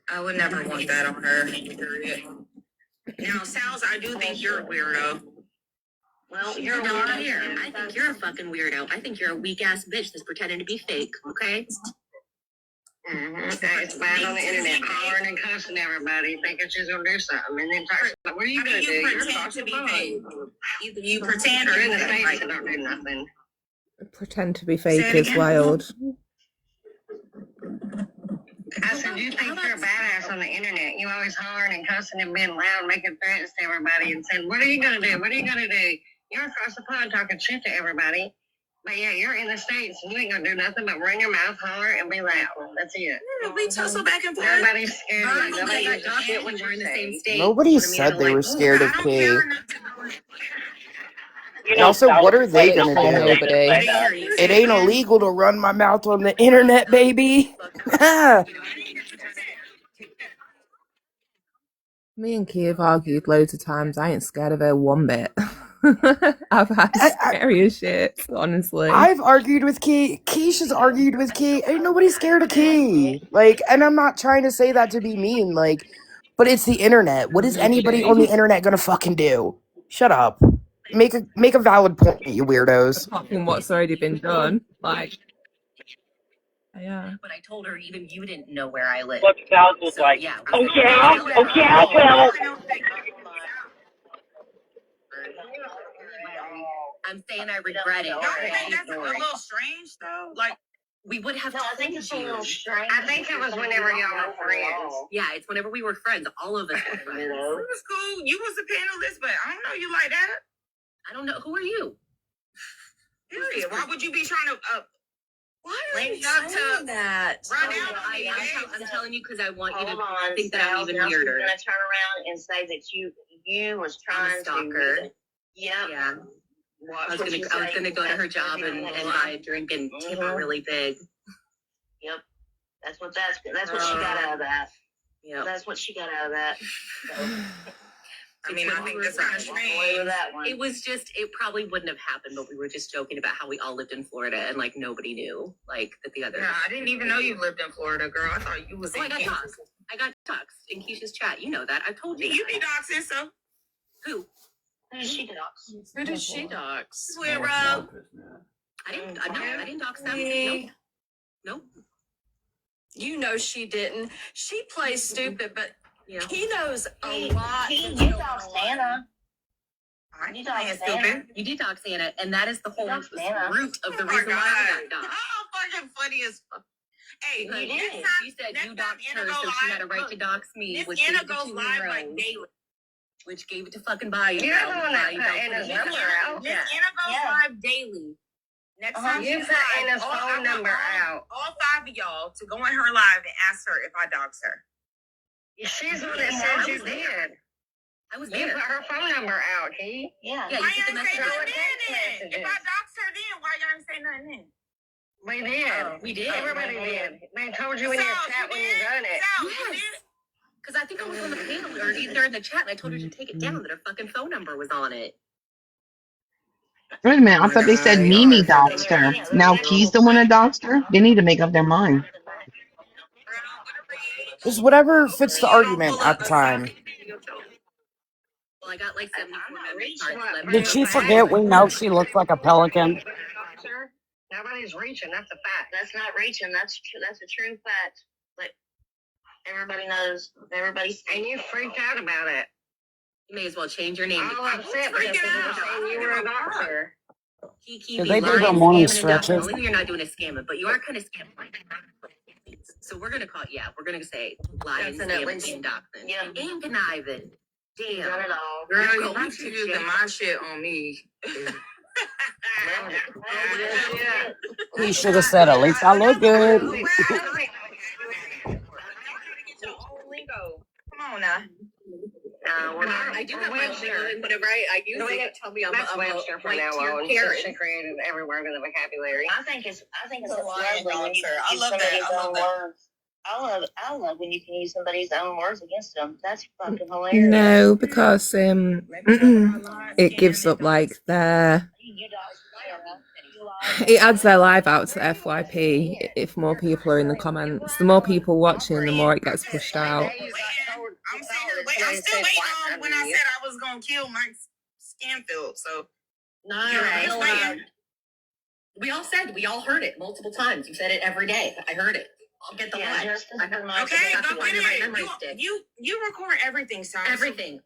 I would never want that on her. Period. Now, Sal's, I do think you're a weirdo. Well, you're a weirdo. I think you're a fucking weirdo. I think you're a weak ass bitch that's pretending to be fake. Okay. It's bad on the internet, hollering and cussing everybody, thinking she's gonna do something, and then talking about what are you gonna do? You're pretend to be fake. Either you pretend or in the fake. States and don't do nothing. Pretend to be fake is wild. I said, you think you're a badass on the internet. You always hollering and cussing and being loud, making threats to everybody and saying, what are you gonna do? What are you gonna do? You're across the pond talking shit to everybody. But yeah, you're in the States and you ain't gonna do nothing but run your mouth, holler, and be loud. That's it. Yeah, we tussle back and forth. Nobody's scared of you. Nobody gives a shit what you're in the same state. Nobody said they were scared of Kay. And also, what are they gonna do? Nobody. It ain't illegal to run my mouth on the internet, baby. Me and Kay have argued loads of times. I ain't scared of her one bit. I've had scariest shit, honestly. I've argued with Kay. Keisha's argued with Kay. Ain't nobody scared of Kay. Like, and I'm not trying to say that to be mean, like, but it's the internet. What is anybody on the internet gonna fucking do? Shut up. Make a valid point, you weirdos. Apart from what's already been done, like. Yeah. But I told her even you didn't know where I live. What's Val look like? Yeah. Oh yeah, well. I'm saying I regret it. Don't you think that's a little strange though? Like we would have. No, I think it's a little strange. I think it was whenever y'all were friends. Yeah, it's whenever we were friends. All of us were friends. It was cool. You was a panelist, but I don't know you like that. I don't know. Who are you? Period. Why would you be trying to? Why are you saying that? Right now, I'm telling you because I want you to think that I'm even weirder. I'm gonna turn around and say that you was trying to. Yeah. I was gonna go to her job and buy a drink and tip her really big. Yep. That's what she got out of that. Yeah. That's what she got out of that. So. I mean, I think that's kind of strange. It was just, it probably wouldn't have happened, but we were just joking about how we all lived in Florida and like nobody knew, like that the other. Yeah, I didn't even know you lived in Florida, girl. I thought you was. Oh, I got doxxed in Keisha's chat. You know that. I told you. You be doxing, so. Who? Who did she dox? Who did she dox? Swear, I didn't dox them. Nope. You know she didn't. She plays stupid, but. Yeah. He knows a lot. You doxed Santa. You doxed Santa. You did dox Santa, and that is the whole root of the reason why I got doxed. Oh, fucking funny as fuck. Hey, you did. You said you doxed her, so she had a right to dox me, which gave it to 2 daily. Which gave it to fucking Bayou. You're the one that put Anna's number out. Miss Anna goes live daily. Next time you put Anna's phone number out. All 5 of y'all to go on her live and ask her if I dox her. She's the one that said you did. I was there. You put her phone number out, Key. Yeah, you put the message out. If I doxed her then, why y'all didn't say nothing then? We did. We did. Everybody did. They told you in your chat when you done it. Yes. Because I think I was on the panel or either in the chat and I told her to take it down that her fucking phone number was on it. Wait a minute, I thought they said Mimi doxed her. Now Key's the one that doxed her? They need to make up their mind. Just whatever fits the argument at the time. Well, I got like 74 Did she forget we know she looks like a pelican? Nobody's reaching. That's a fact. That's not reaching. That's a true fact. Like everybody knows. Everybody's and you freaked out about it. You may as well change your name. I'm upset because people were saying you were a doctor. Did they do the morning stretches? You're not doing a scamming, but you are kind of scamming. So we're gonna we're gonna say lying, scamming, and doxing, and conniving. Damn, done it all. Girl, you need to do my shit on me. He should have said, at least I look good. Come on now. I do have my lingo, and whenever I use it, tell me I'm a white Karen. Created every word of the vocabulary. I think it's The lion lovely when you dancer. can I use love that. somebody's I love own that. words. I love when you can use somebody's own words against them. That's fucking hilarious. No, because it gives up like their. It adds their live out to FYP if more people are in the comments. The more people watching, the more it gets pushed out. I'm still waiting on when I said I was gonna kill Mike Scanfield. So Nice. We all said, we all heard it multiple times. You said it every day. I heard it. I'll get the line. Okay, go get it. You record everything, so Everything.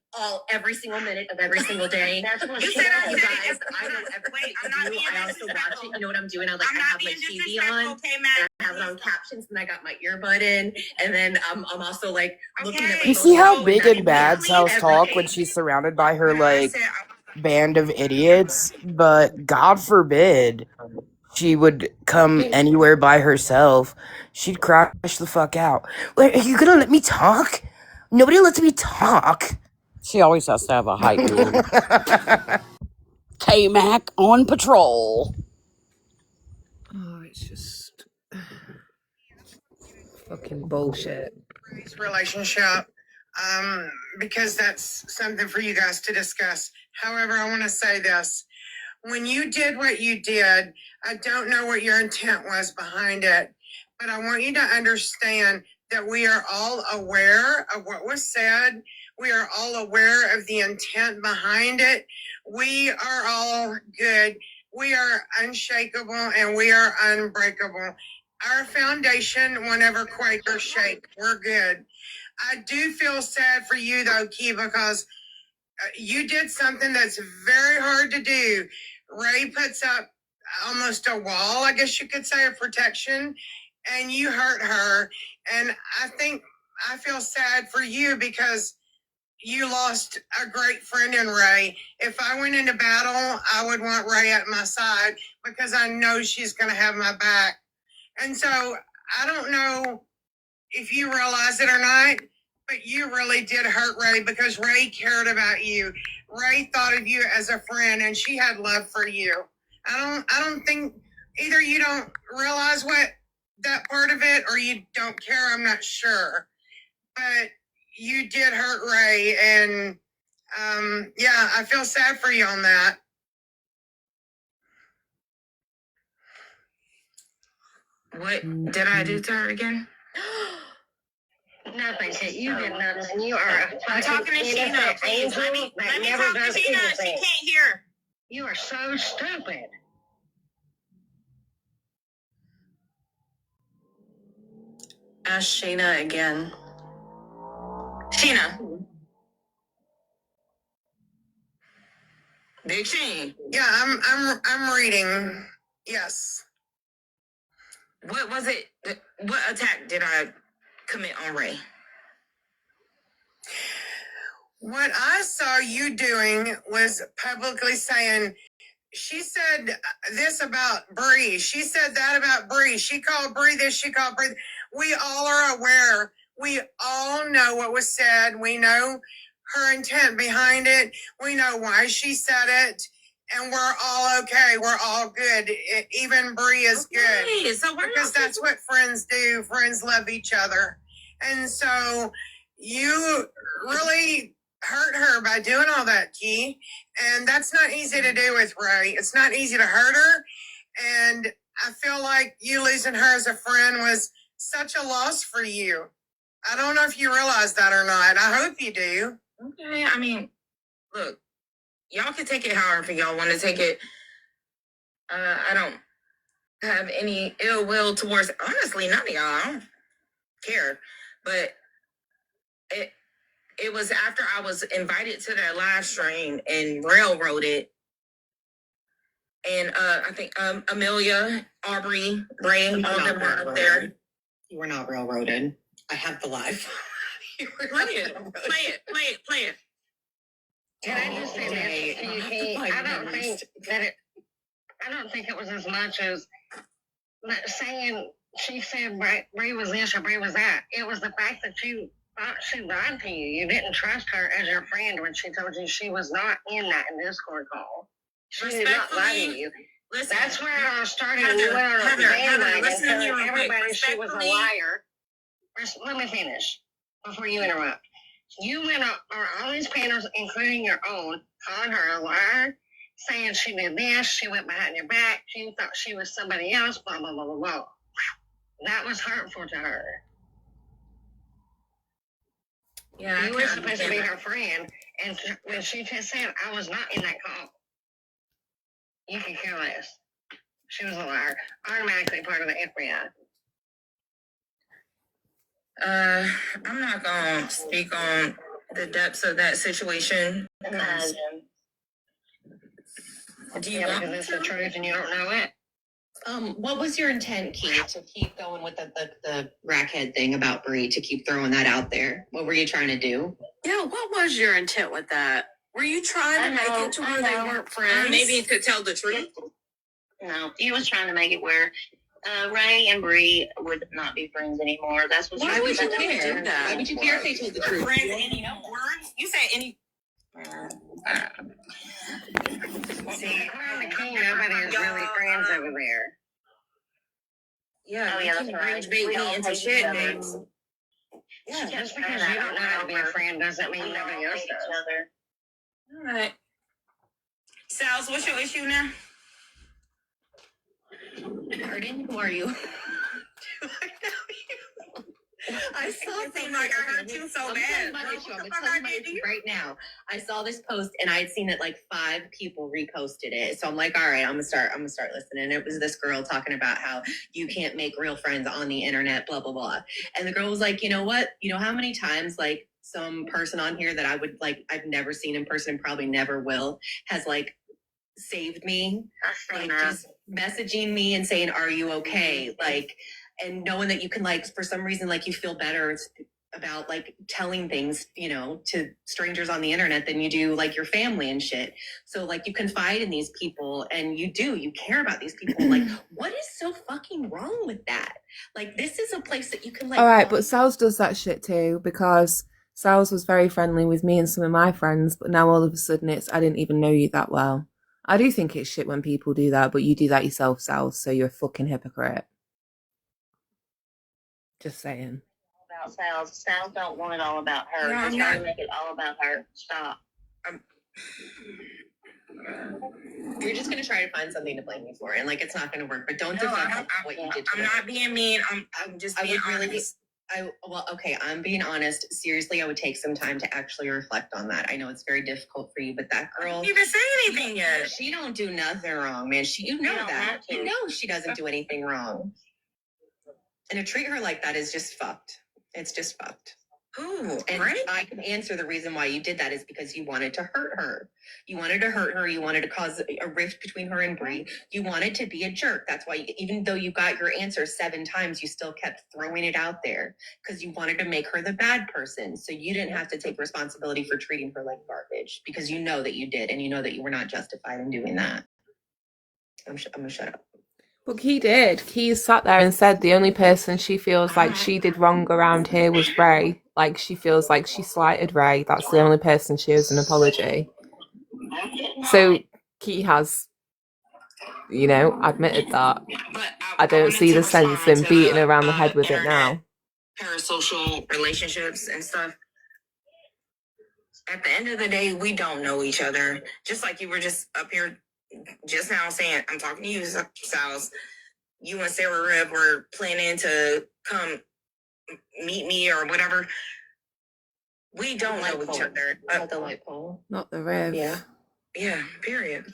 Every single minute of every single day. You said I You said guys, it. I know everything. Wait, I'm not being I also watch disrespectful. it. You know what I'm doing? I I'm have not my being TV disrespectful, on. okay, Matt? I have it on captions, and I got my earbud in, and then I'm also like looking at my You see how social big media and bad Sal's every talk day. when she's surrounded by her like band of idiots, but God forbid she would come anywhere by herself. She'd crash the fuck out. Wait, are you gonna let me talk? Nobody lets me talk. She always has to have a hype man. K-Mac on patrol. Oh, it's just fucking bullshit. Relationship, because that's something for you guys to discuss. However, I want to say this. When you did what you did, I don't know what your intent was behind it, but I want you to understand that we are all aware of what was said. We are all aware of the intent behind it. We are all good. We are unshakable and we are unbreakable. Our foundation will never quake or shake. We're good. I do feel sad for you though, Key, because you did something that's very hard to do. Ray puts up almost a wall, I guess you could say, of protection, and you hurt her. And I feel sad for you because you lost a great friend in Ray. If I went into battle, I would want Ray at my side because I know she's going to have my back. And so I don't know if you realize it or not, but you really did hurt Ray because Ray cared about you. Ray thought of you as a friend and she had love for you. I don't think either you don't realize what that part of it or you don't care, I'm not sure. But you did hurt Ray and yeah, I feel sad for you on that. What did I do to her again? Nothing. You did nothing. You are I'm talking to Sheena. Please, let me talk to Sheena. She can't hear. You are so stupid. Ask Sheena again. Sheena. Big Sheen. Yeah, I'm reading. Yes. What was it? What attack did I commit on Ray? What I saw you doing was publicly saying, she said this about Bree. She said that about Bree. She called Bree this, she called Bree. We all are aware. We all know what was said. We know her intent behind it. We know why she said it. And we're all okay. We're all good. Even Bree is good. So because that's what friends do. Friends love each other. And so you really hurt her by doing all that, Key. And that's not easy to do with Ray. It's not easy to hurt her. And I feel like you losing her as a friend was such a loss for you. I don't know if you realize that or not. I hope you do. Okay, I mean, look, y'all can take it however y'all want to take it. I don't have any ill will towards, honestly, none of y'all. I don't care. But it was after I was invited to that live stream and railroaded. And I think Amelia, Aubrey, Ray, all of them were up there. You were not railroaded. I have the live. Play it. Can I just say this? I don't think that I don't think it was as much as saying she said Bree was this or Bree was that. It was the fact that you thought she lied to you. You didn't trust her as your friend when she told you she was not in that Discord call. She did not lie to you. Listen, that's where I started. Heather, listen to me real quick. Everybody, she was a liar. Let me finish before you interrupt. You went on all these panels, including your own, calling her a liar, saying she did this, she went behind your back, she thought she was somebody else, blah, blah, blah, blah, blah. That was hurtful to her. Yeah, you were supposed to be her friend, and when she just said, I was not in that call, you can care less. She was a liar, automatically part of the FBI. I'm not gonna speak on the depths of that situation. Do you want because it's the truth and you don't know it? What was your intent, Key, to keep going with the rackhead thing about Bree, to keep throwing that out there? What were you trying to do? Yeah, what was your intent with that? Were you trying to make it to where they weren't friends? Maybe to tell the truth? No, he was trying to make it where Ray and Bree would not be friends anymore. That's what. Why would you care? Do that? Why would you care if they told the truth? Friends, any words? You said any. See, nobody is really friends over there. Yeah, you can bridge bait me into shit, babes. Yeah, just because you don't know how to be a friend doesn't mean nobody else does. All right. Sals, what's your issue now? Pardon? Who are you? I saw something like I heard you so bad. I'm telling my issue right now. I saw this post and I had seen it like 5 people reposted it. So I'm like, all right, I'm gonna start listening. And it was this girl talking about how you can't make real friends on the internet, blah blah blah. And the girl was like, you know what? You know how many times like some person on here that I would like I've never seen in person, probably never will, has like saved me, like just messaging me and saying, are you okay? Like, and knowing that you can like for some reason like you feel better about like telling things, you know, to strangers on the internet than you do like your family and shit. So like you confide in these people and you care about these people. Like, what is so fucking wrong with that? Like, this is a place that you can like. All right, but Sals does that shit too, because Sals was very friendly with me and some of my friends, but now all of a sudden it's I didn't even know you that well. I do think it's shit when people do that, but you do that yourself, Sals, so you're a fucking hypocrite. Just saying. About Sals. Sals don't want it all about her. Yeah, she's trying to make it all about her. Stop. You're just gonna try to find something to blame me for, and like it's not gonna work. But don't defend what you did to me. I'm not being mean. I'm just being honest. I'm being honest. Seriously, I would take some time to actually reflect on that. I know it's very difficult for you, but that girl. I didn't even say anything yet. She don't do nothing wrong, man. You know that. You know she doesn't do anything wrong. And to treat her like that is just fucked. It's just fucked. Ooh, and right? I can answer the reason why you did that is because you wanted to hurt her. You wanted to hurt her. You wanted to cause a rift between her and Bree. You wanted to be a jerk. That's why, even though you got your answer 7 times, you still kept throwing it out there because you wanted to make her the bad person. So you didn't have to take responsibility for treating her like garbage because you know that you did, and you know that you were not justified in doing that. I'm gonna shut up. But Key did. Key sat there and said the only person she feels like she did wrong around here was Ray. Like, she feels like she slighted Ray. That's the only person she owes an apology. So Key has, you know, admitted that. I don't see the sense in beating her around the head with it now. Parasocial relationships and stuff. At the end of the day, we don't know each other. Just like you were just up here just now saying, I'm talking to you, Sals. You and Sarah Rib were planning to come meet me or whatever. We don't know each other. The light pole. Not the Rib. Yeah, period.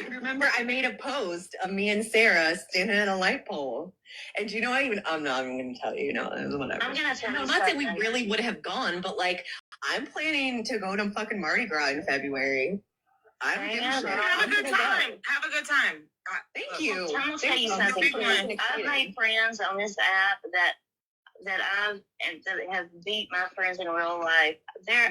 Remember, I made a post of me and Sarah standing at a light pole. And you know, I'm not even going to tell you, whatever. I'm gonna tell you. I'm not saying we really would have gone, but like, I'm planning to go to fucking Mardi Gras in February. I don't give a shit. Have a good time. Have a good time. Thank you. I'm gonna tell you something. I've made friends on this app that have beat my friends in real life. There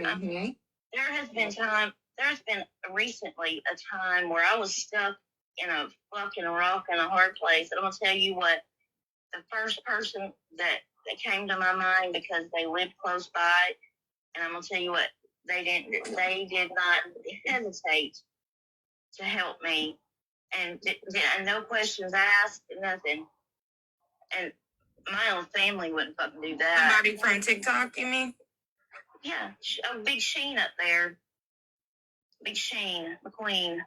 has been time there's been recently a time where I was stuck in a fucking rock and a hard place. And I'm gonna tell you what, the first person that came to my mind because they lived close by, and I'm gonna tell you what, they did not hesitate to help me, and no questions asked, nothing. And my own family wouldn't fucking do that. Somebody from TikTok, you mean? Yeah, Big Sheen up there. Big Sheen, McQueen.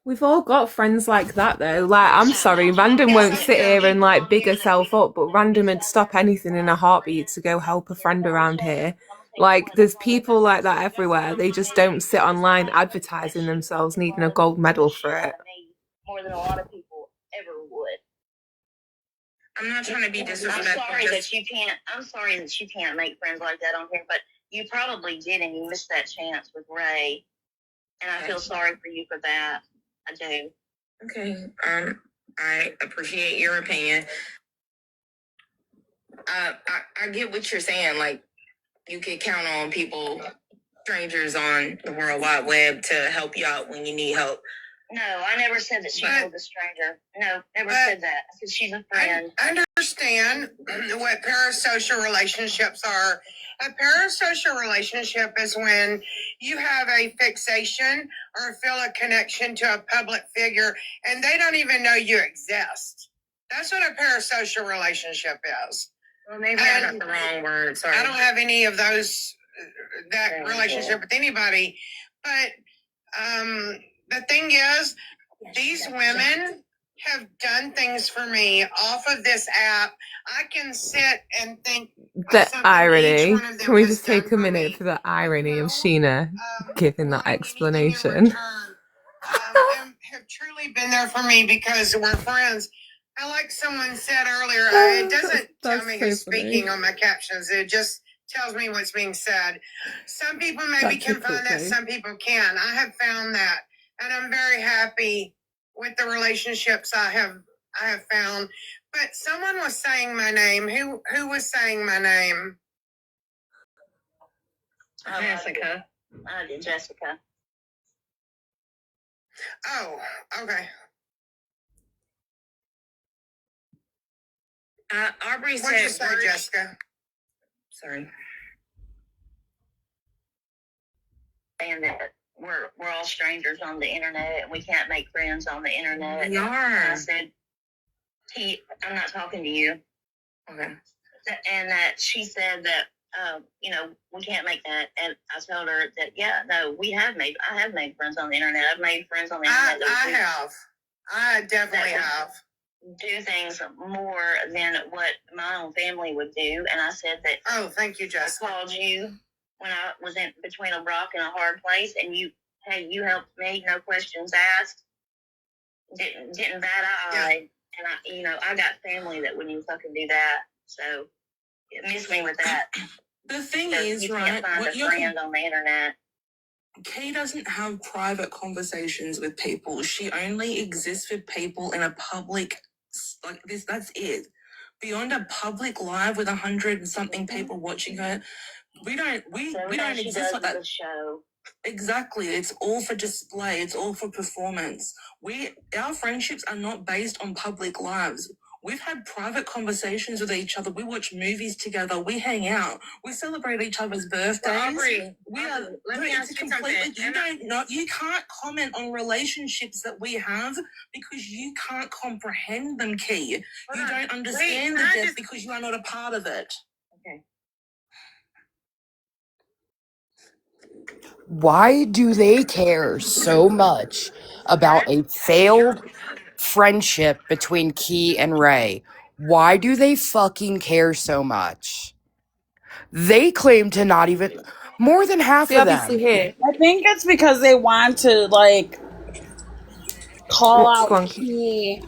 We've all got friends like that though. Like, I'm sorry, Random won't sit here and like big herself up, but Random would stop anything in a heartbeat to go help a friend around here. Like, there's people like that everywhere. They just don't sit online advertising themselves needing a gold medal for it. More than a lot of people ever would. I'm not trying to be disrespectful. I'm sorry that you can't make friends like that on here, but you probably did, and you missed that chance with Ray. And I feel sorry for you for that. I do. Okay. I appreciate your opinion. I get what you're saying. Like, you can count on people, strangers on the World Wide Web to help you out when you need help. No, I never said that she was a stranger. No, never said that. I said she's a friend. I understand what parasocial relationships are. A parasocial relationship is when you have a fixation or feel a connection to a public figure and they don't even know you exist. That's what a parasocial relationship is. Well, maybe I got the wrong word. Sorry. I don't have any of those, that relationship with anybody. But the thing is, these women have done things for me off of this app. I can sit and think The irony. Can we just take a minute for the irony of Sheena giving that explanation? and have truly been there for me because we're friends. And like someone said earlier, it doesn't tell me who's speaking on my captions. It just tells me what's being said. Some people maybe can find that, some people can. I have found that, and I'm very happy with the relationships I have found. But someone was saying my name. Who was saying my name? Jessica. Jessica. Oh, okay. Aubrey What'd you said, say, Jessica? Sorry. And that we're all strangers on the internet and we can't make friends on the internet. We are. And I said, I'm not talking to you. Okay. And that she said that we can't make that. And I told her that I have made friends on the internet. I've made friends on the internet. I definitely have. Do things more than what my own family would do. And I said that. Oh, thank you, Jessica. I called you when I was in between a rock and a hard place, and you helped me, no questions asked. Didn't bat an eye. And I got family that wouldn't even fucking do that. So miss me with that. The thing is, you right? Can't find a friend on the internet. Kay doesn't have private conversations with people. She only exists with people in a public like this. That's it. Beyond a public live with 100 and something people watching her, we don't exist like that. Show. Exactly. It's all for display. It's all for performance. Our friendships are not based on public lives. We've had private conversations with each other. We watch movies together. We hang out. We celebrate each other's birthdays. Let me ask you something. You can't comment on relationships that we have because you can't comprehend them, Key. You don't understand the depth because you are not a part of it. Okay. Why do they care so much about a failed friendship between Key and Ray? Why do they fucking care so much? They claim to not even more than half of them. Here. I think it's because they want to call out Key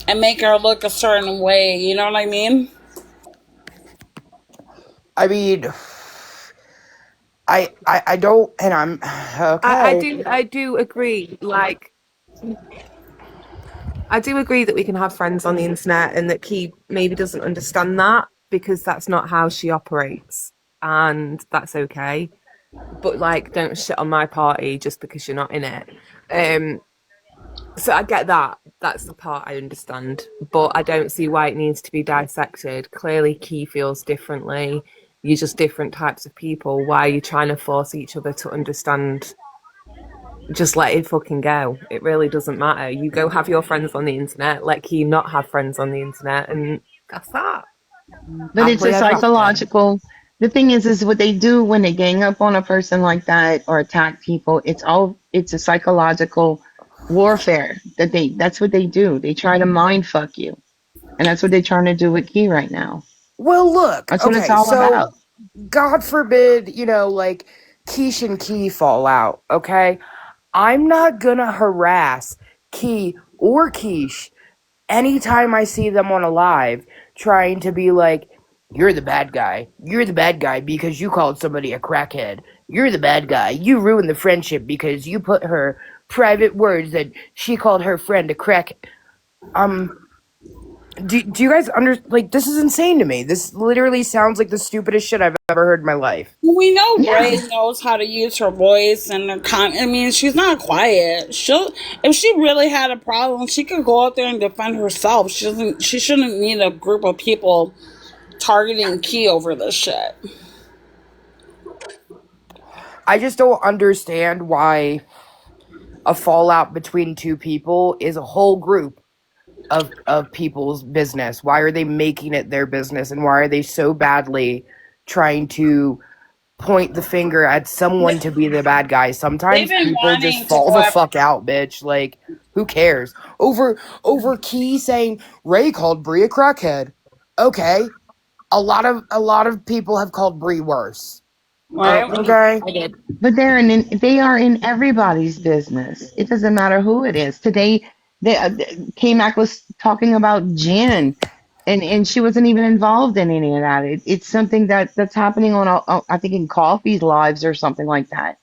and make her look a certain way. You know what I mean? I mean, I don't, and I'm okay. I do agree. Like, I do agree that we can have friends on the internet and that Key maybe doesn't understand that because that's not how she operates, and that's okay. but like don't shit on my party just because you're not in it. So I get that. That's the part I understand. But I don't see why it needs to be dissected. Clearly Key feels differently. You're just different types of people. Why are you trying to force each other to understand? Just let it fucking go. It really doesn't matter. You go have your friends on the internet, let Key not have friends on the internet, and that's that. But it's Happily a ever after. psychological. The thing is what they do when they gang up on a person like that or attack people. It's a psychological warfare that's what they do. They try to mind fuck you, and that's what they're trying to do with Key right now. Well, look, That's what it's okay, all so about. God forbid, like Keish and Key fall out, okay? I'm not gonna harass Key or Keish anytime I see them on a live trying to be like, you're the bad guy. You're the bad guy because you called somebody a crackhead. You're the bad guy. You ruined the friendship because you put her private words that she called her friend a crack. Do you guys this is insane to me. This literally sounds like the stupidest shit I've ever heard in my life. We know Yeah. Ray knows how to use her voice and her I mean, she's not quiet. If she really had a problem, she could go out there and defend herself. She shouldn't need a group of people targeting Key over this shit. I just don't understand why a fallout between two people is a whole group of people's business. Why are they making it their business, and why are they so badly trying to point the finger at someone to be the bad guy? They've Sometimes been people just wanting to fall go the after. fuck out, bitch. Like, who cares? Over Key saying Ray called Bree a crackhead. Okay. A lot of people have called Bree worse. Right? Okay. I did. But they are in everybody's business. It doesn't matter who it is. Today, K-Mac was talking about Jen, and she wasn't even involved in any of that. It's something that's happening on, I think, in Coffee's lives or something like that.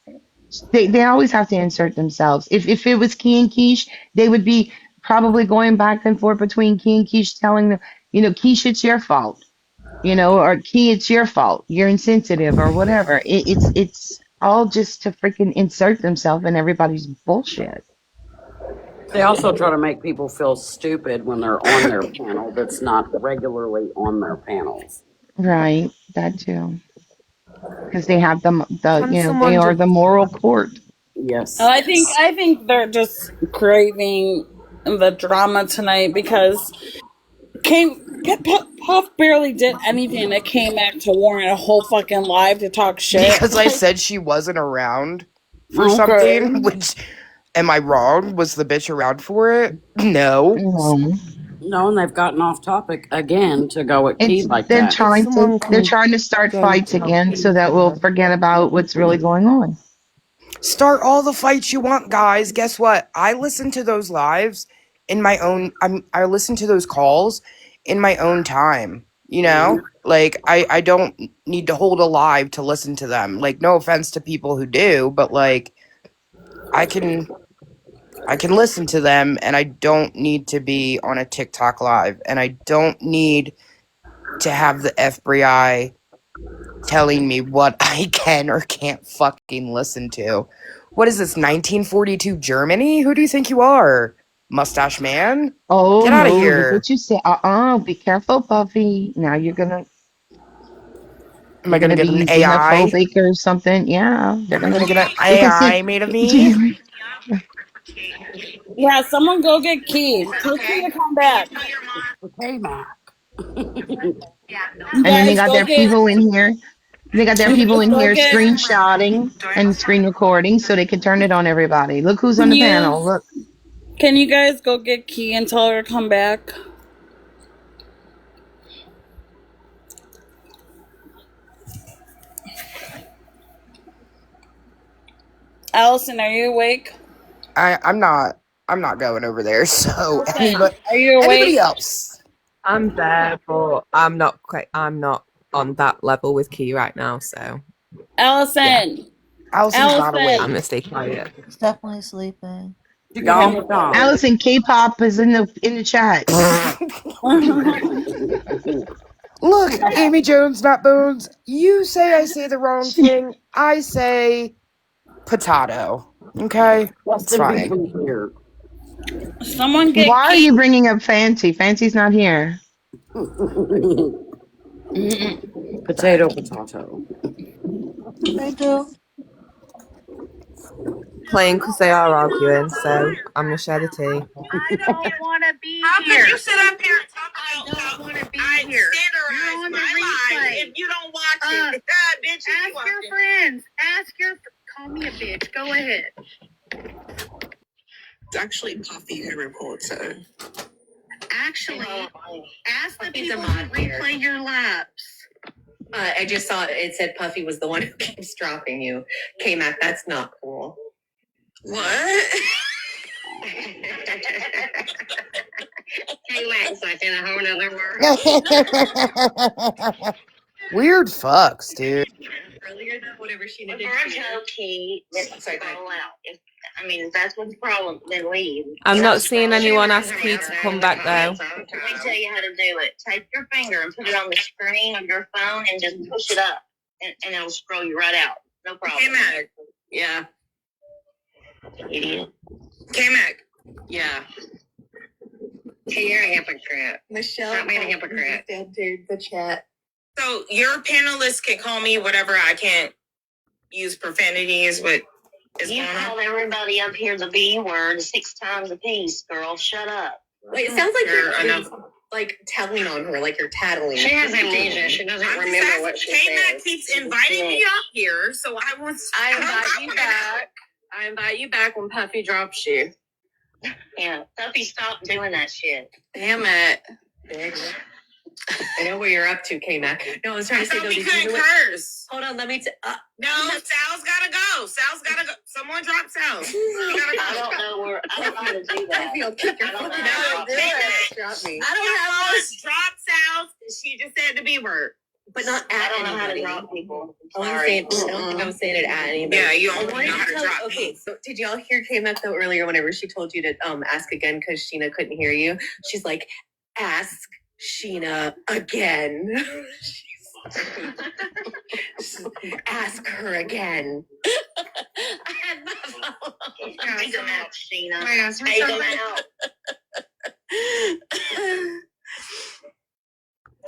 They always have to insert themselves. If it was Key and Keish, they would be probably going back and forth between Key and Keish, telling them, Keish, it's your fault, or Key, it's your fault. You're insensitive or whatever. It's all just to freaking insert themselves in everybody's bullshit. They also try to make people feel stupid when they're on their panel that's not regularly on their panels. Right, that too. Because they have Can they someone are just the moral court. Yes. And I think they're just craving the drama tonight because Puff barely did anything that came back to warrant a whole fucking live to talk shit. Because I said she wasn't around for Okay. something, which, am I wrong? Was the bitch around for it? No. No, and they've gotten off topic again to go at Key It's like they're that. if trying to someone they're can trying to start go fights tell again so that we'll people. forget about what's really going on. Start all the fights you want, guys. Guess what? I listen to those lives in my own. I listen to those calls in my own time. Like I don't need to hold a live to listen to them. Like, no offense to people who do, but like I can listen to them, and I don't need to be on a TikTok live, and I don't need to have the FBI telling me what I can or can't fucking listen to. What is this, 1942 Germany? Who do you think you are? Mustache Man? Oh Get out of no, look here. what you say. Be careful, Buffy. Now Am I you're gonna gonna get be an AI? xenophobic or something. Yeah, they're I'm gonna gonna get an because AI made of me? Yeah, someone go get Key. Tell Key to come back. Hey, Mac. You and then they guys got go their get. people in here. They got their You people guys in go here get. screenshotting and screen recording so they can turn it on everybody. Look who's on Can the you? panel. Look. Can you guys go get Key and tell her to come back? Allison, are you awake? I'm not going over there, so Allison, are you anybody awake? else? I'm there, but I'm not quite. I'm not on that level with Key right now. So yeah, Allison. Allison's not I'm Allison. gonna awake. stay quiet. He's definitely sleeping. She Okay. gone with Dom. Allison, K-pop is in the chat. Look, Amy Jones, not Bones. You say I say the wrong thing. I say potato. Okay? It's Justin fine. Bieber's here. Someone get Why are Keith. you bringing up Fancy? Fancy's not here. Potato, potato. They do. Playing because they are arguing, so I'm gonna share the tea. I don't want to be How here. could you sit up here and talk I about don't want to be I here. standardize You're on the my life replay. if you don't watch it? Bitch, if you Ask watch your it. friends. Ask your. Call me a bitch. Go ahead. It's actually Puffy who reports it. Actually, ask the Puffy's a people mod who here. replay your laps. I just saw it said Puffy was the one who keeps dropping you. K-Mac, that's not cool. What? K-Mac's like in a whole nother world. Weird fucks, dude. Earlier, whatever Sheena did. For a key, Sorry, go ahead. roll out. If that's what's the problem, then leave. I'm not Just seeing roll anyone it. ask Keith to come back though. Let me tell you how to do it. Take your finger and put it on the screen of your phone and just push it up, and it'll scroll you right out. No problem. K-Mac. Yeah. Idiot. K-Mac. Yeah. Hey, you're a hypocrite. Michelle. Stop being a hypocrite. Dude, the chat. So your panelists can call me whatever. I can't use profanity is what is You going on. called everybody up here the B word 6 times a piece, girl. Shut up. Wait, it sounds like Fair you're enough. like telling on her, like you're tattling. She has amnesia. She doesn't I'm remember just what she K-Mac said. keeps inviting me up here, so I want. I invite you wanna back. I invite you back when Puffy drops you. Yeah, Puppy, stop doing that shit. Damn it. Bitch. I know where you're up to, K-Mac. No, I was know. trying I to say, thought no, we did you couldn't know what? curse. Hold on, let me. No, Sal's gotta go. Sal's gotta go. Someone drop Sal. You gotta I go. don't know where. I don't know how to do that. Puffy will kick your I don't fucking know how No, to do K-Mac. Drop me. I don't have to drop Sal's. She just said the B word. But not I at don't know how to anybody. drop people. I wasn't Sorry. saying, I don't think I was saying it at anybody. Yeah, you I don't know wanted how to to tell. drop Okay, me. so did y'all hear K-Mac though earlier? Whenever she told you to ask again because Sheena couldn't hear you, she's like, ask Sheena again. Ask her again. I had my phone. Take them out, Sheena. Can I ask her Take them something? out.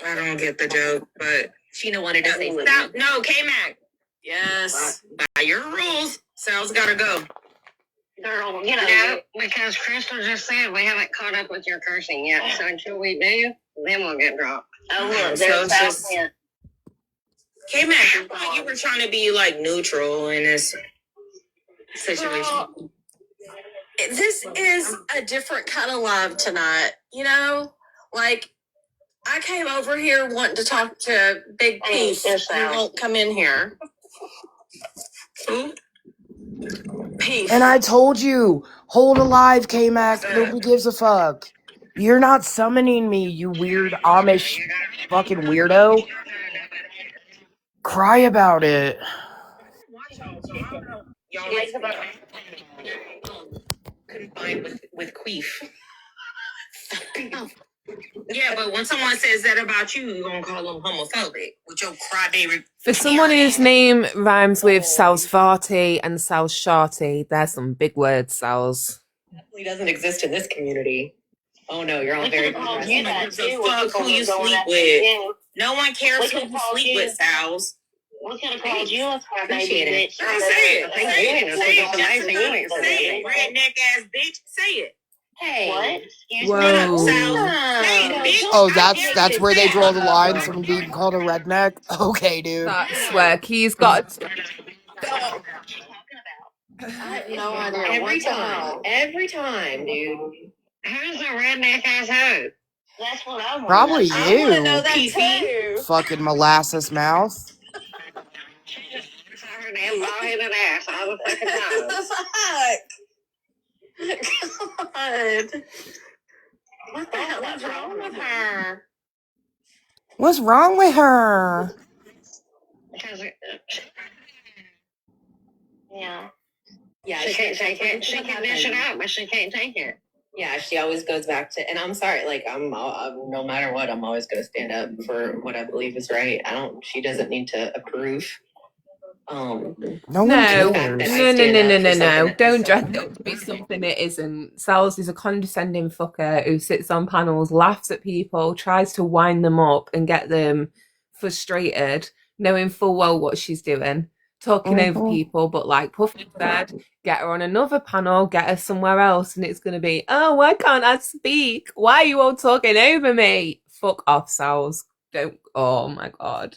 I don't get the joke, but Sheena wanted to say something. Sal, no, K-Mac. Yes. By your rules, Sal's gotta go. Girl, you know. No, because Crystal just said we haven't caught up with your cursing yet. So until we do, then we'll get dropped. Oh, look, So there's it's Sal just- Flint. K-Mac, I thought you were trying to be like neutral in this situation. Girl, this is a different kind of love tonight, you know? Like, I came over here wanting to talk to Big Hey, Peace, there's who Sal. won't come in here. Who? Peace. And I told you, hold alive, K-Mac. Nobody gives a fuck. You're not summoning me, you weird Amish fucking weirdo. Cry about it. Y'all She likes about Combined with queef. Yeah, but when someone says that about you, you're gonna call them homophobic with your crybaby. For someone whose name rhymes with Salsvati and Salshati, there's some big words, Sals. Definitely doesn't exist in this community. Oh no, you're all we very could have called you progressive. that too. Fuck who you Going sleep after with. you. No one cares We who could you call sleep you. with, Sal's. We could have called you a Appreciate crybaby it. bitch. Say it. Say it. Say it. Say Say it. Redneck ass bitch. Say it. Hey. What? Excuse Whoa. me. Say it, bitch. Oh, I that's dare you to where say they it. draw the line. Someone being called a redneck. Okay, dude. That's where Key's got. I have no idea. Every time, dude. Who's a redneck ass hoe? That's what I want. Probably I want to know you. that too. Fucking molasses mouth. Her damn bald-headed ass all the fucking time. God. What the hell is wrong with her? What's wrong with her? Because yeah, Yeah, she can't take it. She what can dish it happened? out, but she can't take it. Yeah, she always goes back to, and I'm sorry, like I'm no matter what, I'm always going to stand up for what I believe is right. She doesn't need to approve. No one No, cares. no. Don't dress it up to be something it isn't. Sal's is a condescending fucker who sits on panels, laughs at people, tries to wind them up and get them frustrated, knowing full well what she's doing, talking over people. But like Puffy said, get her on another panel, get her somewhere else, and it's going to be, oh, why can't I speak? Why are you all talking over me? Fuck off, Sal's. Don't. Oh my god.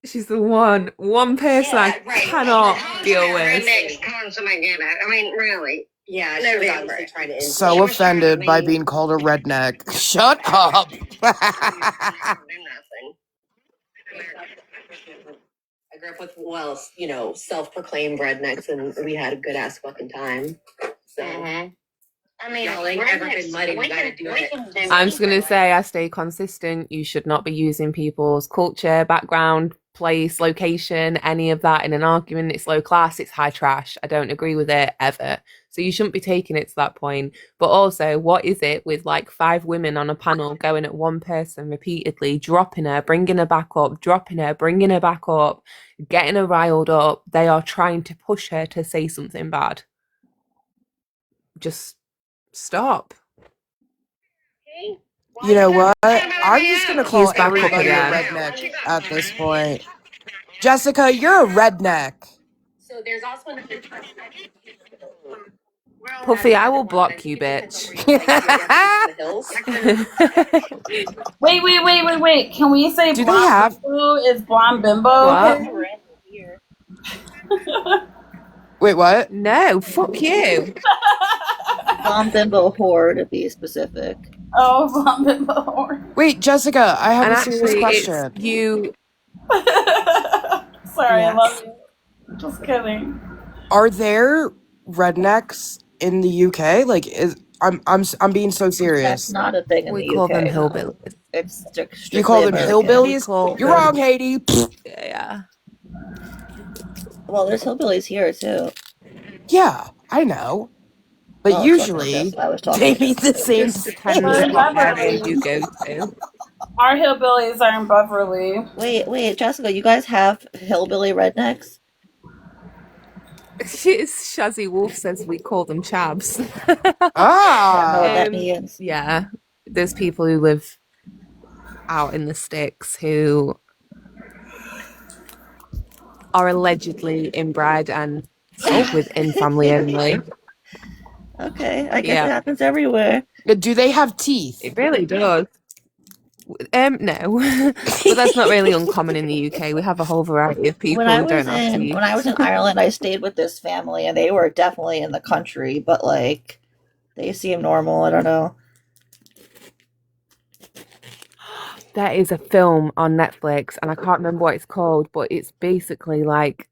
She's the one person I cannot deal with. I mean, really. Yeah, she was obviously trying to. So offended by being called a redneck. Shut up. I grew up with, self-proclaimed rednecks, and we had a good ass fucking time. So, I mean, y'all ain't ever been muddy. You gotta do it. I'm just going to say I stay consistent. You should not be using people's culture, background, place, location, any of that in an argument. It's low class, it's high trash. I don't agree with it ever. So you shouldn't be taking it to that point. But also, what is it with like 5 women on a panel going at one person repeatedly, dropping her, bringing her back up, dropping her, bringing her back up, getting her riled up? They are trying to push her to say something bad. Just stop. You know what? I'm just gonna call He's back up everybody a again. redneck at this point. Jessica, you're a redneck. So there's also another. Puffy, I will block you, bitch. Wait. Can we say Do they blonde have? bimbo is blonde bimbo? What? Wait, what? No, fuck you. Blonde bimbo whore, to be specific. Oh, blonde bimbo whore. Wait, Jessica, I have And a serious actually, question. it's you. Sorry, I Yes. love you. Just kidding. Are there rednecks in the UK? Like, I'm being so That's serious. not a thing in We the call UK. them no. hillbillies. It's strictly You call them American. hillbillies? You're wrong, Haiti. Yeah. Well, there's hillbillies here too. Yeah, I know. But Oh, usually, I was talking they to mean the same Just depends thing. what area you go to. Our hillbillies are in Beverly. Wait, Jessica, you guys have hillbilly rednecks? Shazzy Wolf says we call them chavs. Ah. I don't know what that means. Yeah. There's people who live out in the sticks who are allegedly inbred and stick within family only. Okay, I guess it happens everywhere. Do they have teeth? It really does. No, but that's not really uncommon in the UK. We have a whole variety of people who don't have teeth. When I was in Ireland, I stayed with this family, and they were definitely in the country, but like they seem normal. I don't know. There is a film on Netflix, and I can't remember what it's called, but it's basically like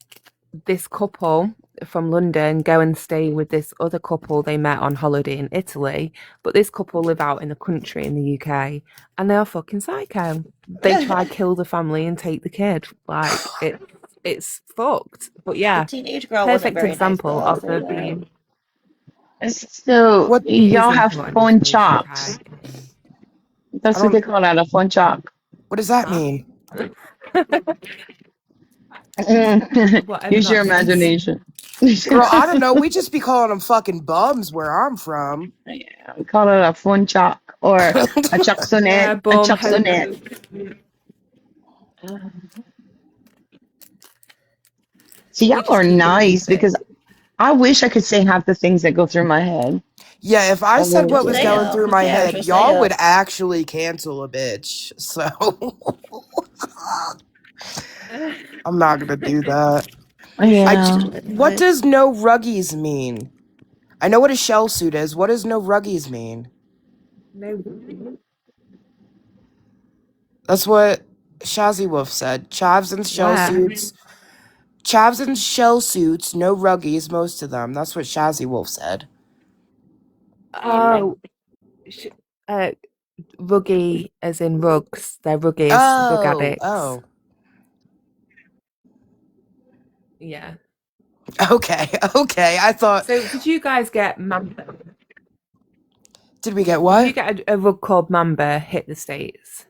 this couple from London go and stay with this other couple they met on holiday in Italy, but this couple live out in the country in the UK, and they are fucking psycho. They try to kill the family and take the kid. Like it's fucked. But yeah, The teenage girl wasn't perfect very example nice, though, I'll of say there that. being. So y'all have important phone in the chops. UK. That's what they call that, a phone chop. What does that mean? Whatever Use your that means. imagination. Girl, I don't know. We just be calling them fucking bums where I'm from. Yeah, we call it a phone chop or a chucksonet. Yeah, A bum, chucksonet. See, We y'all just are keep it nice basic. because I wish I could say half the things that go through my head. Yeah, if I said what was Say going 'em. through Who my cares? head, Just say y'all 'em. would actually cancel a bitch. So I'm not gonna do that. Yeah. What does no ruggies mean? I know what a shell suit is. What does no ruggies mean? No. That's what Shazzy Wolf said. Chavs and shell Where? suits. Chavs and shell suits, no ruggies, most of them. That's what Shazzy Wolf said. Oh, ruggy as in rugs. They're ruggies, rug Oh, addicts. oh. Yeah. Okay. I thought. So, did you guys get Mamba? Did we get Did what? you get a rug called Mamba hit the States?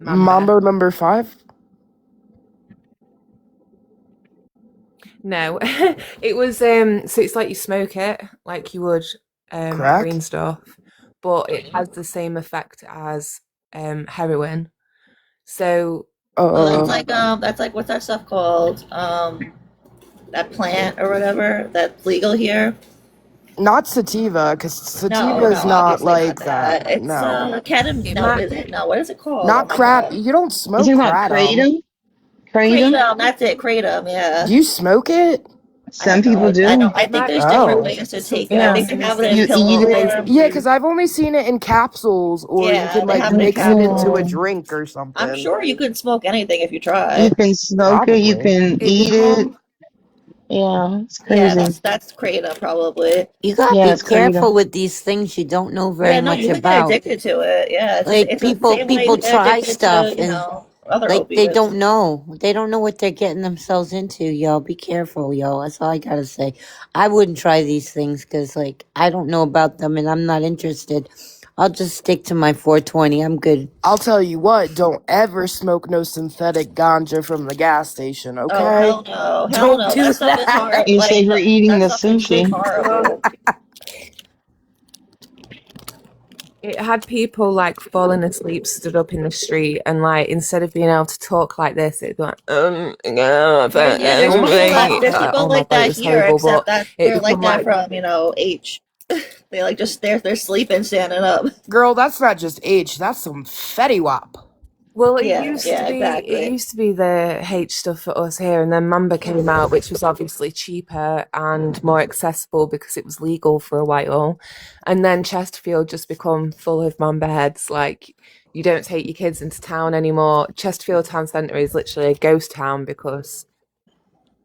Mambo number 5? No, it was so it's like you smoke it like you would Crack? green stuff, but it has the same effect as heroin. So Well, that's like what's that stuff called? That plant or whatever that's legal here. Not sativa, because sativa No, is not obviously like not that. that. It's No. no, is it? No, what is it called? Not Oh my crap. God. You don't You smoke talking about kratom. Kratom, that's it, kratom, yeah. Do you smoke it? Some people do. I think there's Oh. different ways to take it. I Yeah. think they have it in You pill eat it. form. Yeah, because I've only seen it in capsules, or you Yeah, can they like have it in mix it into a capsules. drink or something. I'm sure you could smoke anything if you try. You can smoke it. You can eat it. Yeah, it's Yeah, crazy. that's kratom probably. You gotta Yeah, be it's crazy. careful with these things you don't know very Yeah, no, much you can get about. addicted to it. Yeah, Like it's the people same way people you get try addicted stuff to, and other like they opiates. don't know. They don't know what they're getting themselves into, yo. Be careful, yo. That's all I gotta say. I wouldn't try these things because like I don't know about them and I'm not interested. I'll just stick to my 420. I'm good. I'll tell you what, don't ever smoke no synthetic ganja from the gas station, okay? Oh hell no, hell Don't no. do That stuff is hard. You Like say for eating that the stuff is sushi. horrible. it had people like falling asleep, stood up in the street, and like instead of being able to talk like this, it'd be like, Yeah, there's people oh my like God, it that was here, horrible. except But that it they're like become that from H. They like just they're sleeping, standing up. Girl, that's not just H, that's some Fetty Wap. Well, it Yeah, used yeah, to be exactly. it used to be the H stuff for us here, and then Mamba came out, which was obviously cheaper and more accessible because it was legal for a while. And then Chesterfield just become full of Mamba heads. Like you don't take your kids into town anymore. Chesterfield Town Centre is literally a ghost town because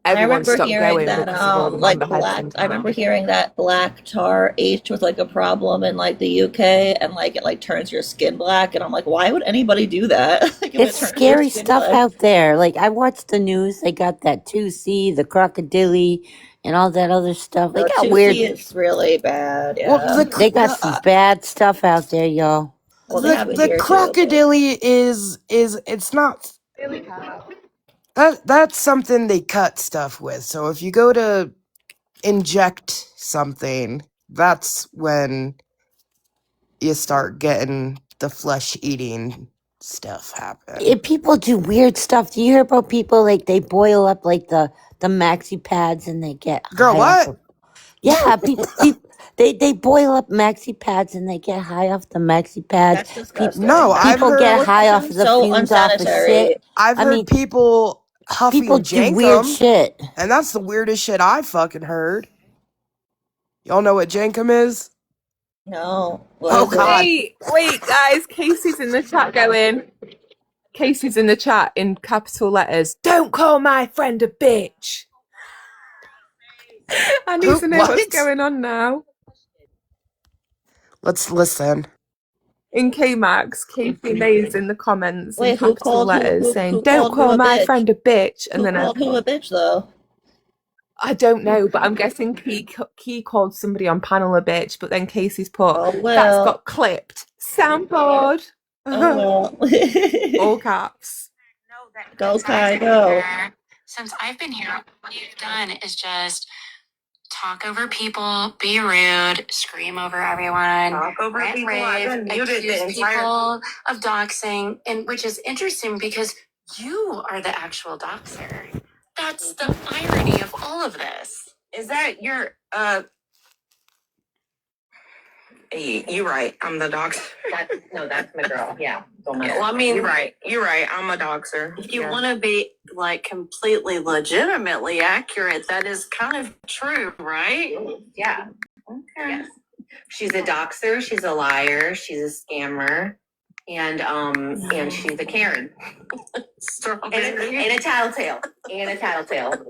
And I everyone remember stopped hearing going that because of all the like Mamba heads black. in I remember town. hearing that black tar H was like a problem in like the UK, and like it like turns your skin black. And I'm like, why would anybody do that? Like, if It's it turns your scary skin stuff black. out there. Like I watched the news. They got that 2C, the crocodile, and all that other stuff. They No, got 2C weird. is really bad. Yeah. Well, They got some bad stuff out there, y'all. Well, they have it the here too. crocodile is it's not that's something they cut stuff with. So if you go to inject something, that's when you start getting the flesh eating stuff happen. People do weird stuff. Do you hear about people like they boil up like the maxi pads and they get Girl, high what? off of, yeah, they boil up maxi pads and they get high off the maxi pads. That's disgusting. No, I've People get heard high off of the so fumes off of unsanitary. shit. I've I heard mean, people huffing people do weird jankum, shit. and that's the weirdest shit I fucking heard. Y'all know what jankum is? No. Oh God. Wait, guys, Casey's in the chat going. Casey's in the chat in capital letters. Don't call my friend a bitch. I need to know what's going on now. Let's listen. In K-Max, Casey May's in the comments Wait, in who capital called letters who saying, called don't who call a my bitch? friend a bitch. And Who then called who a bitch though? I don't know, but I'm guessing Key called somebody on panel a bitch, but then Casey's put, Oh, that's well. got clipped. Soundboard. Oh well. All caps. Go Kai, go. Since I've been here, what you've done is just talk over people, be rude, scream over everyone, Talk over rant, people. I've rave, been muted the accuse entire- people of doxing, and which is interesting because you are the actual doxer. That's the irony of all of this. Is that your Hey, you're right. I'm the doxer. That's my girl. Yeah. Well, I mean, You're right. I'm a doxer. If you want to be like completely legitimately accurate, that is kind of true, right? Yeah. Okay. Yes. She's a doxer, she's a liar, she's a scammer, and she's a Karen. and a tattletale. And a tattletale.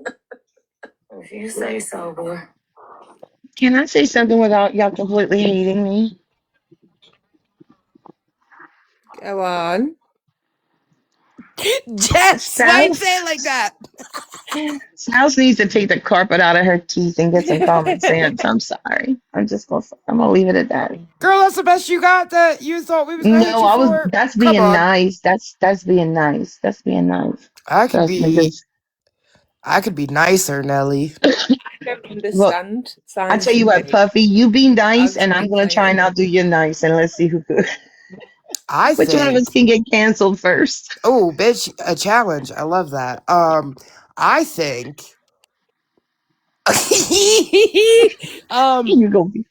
If you say so, boy. Can I say something without y'all completely hating me? Go on. Jess, why you say it like that? Sals needs to take the carpet out of her teeth and get some common sense. I'm sorry. I'm gonna leave it at that. Girl, that's the best you got that you thought we was gonna hit No, you for? that's Come being on. nice. That's being nice. That's being nice. I could Trust me, be 'cause- nicer, Nelly. I don't well, understand I signs tell you from what, me. Puffy, you be I'll nice, and just I'm be gonna try and playing. outdo you nice, and let's see who could. I Which one of think us can get canceled first? oh bitch, a challenge. I love that. I think um You go. Be-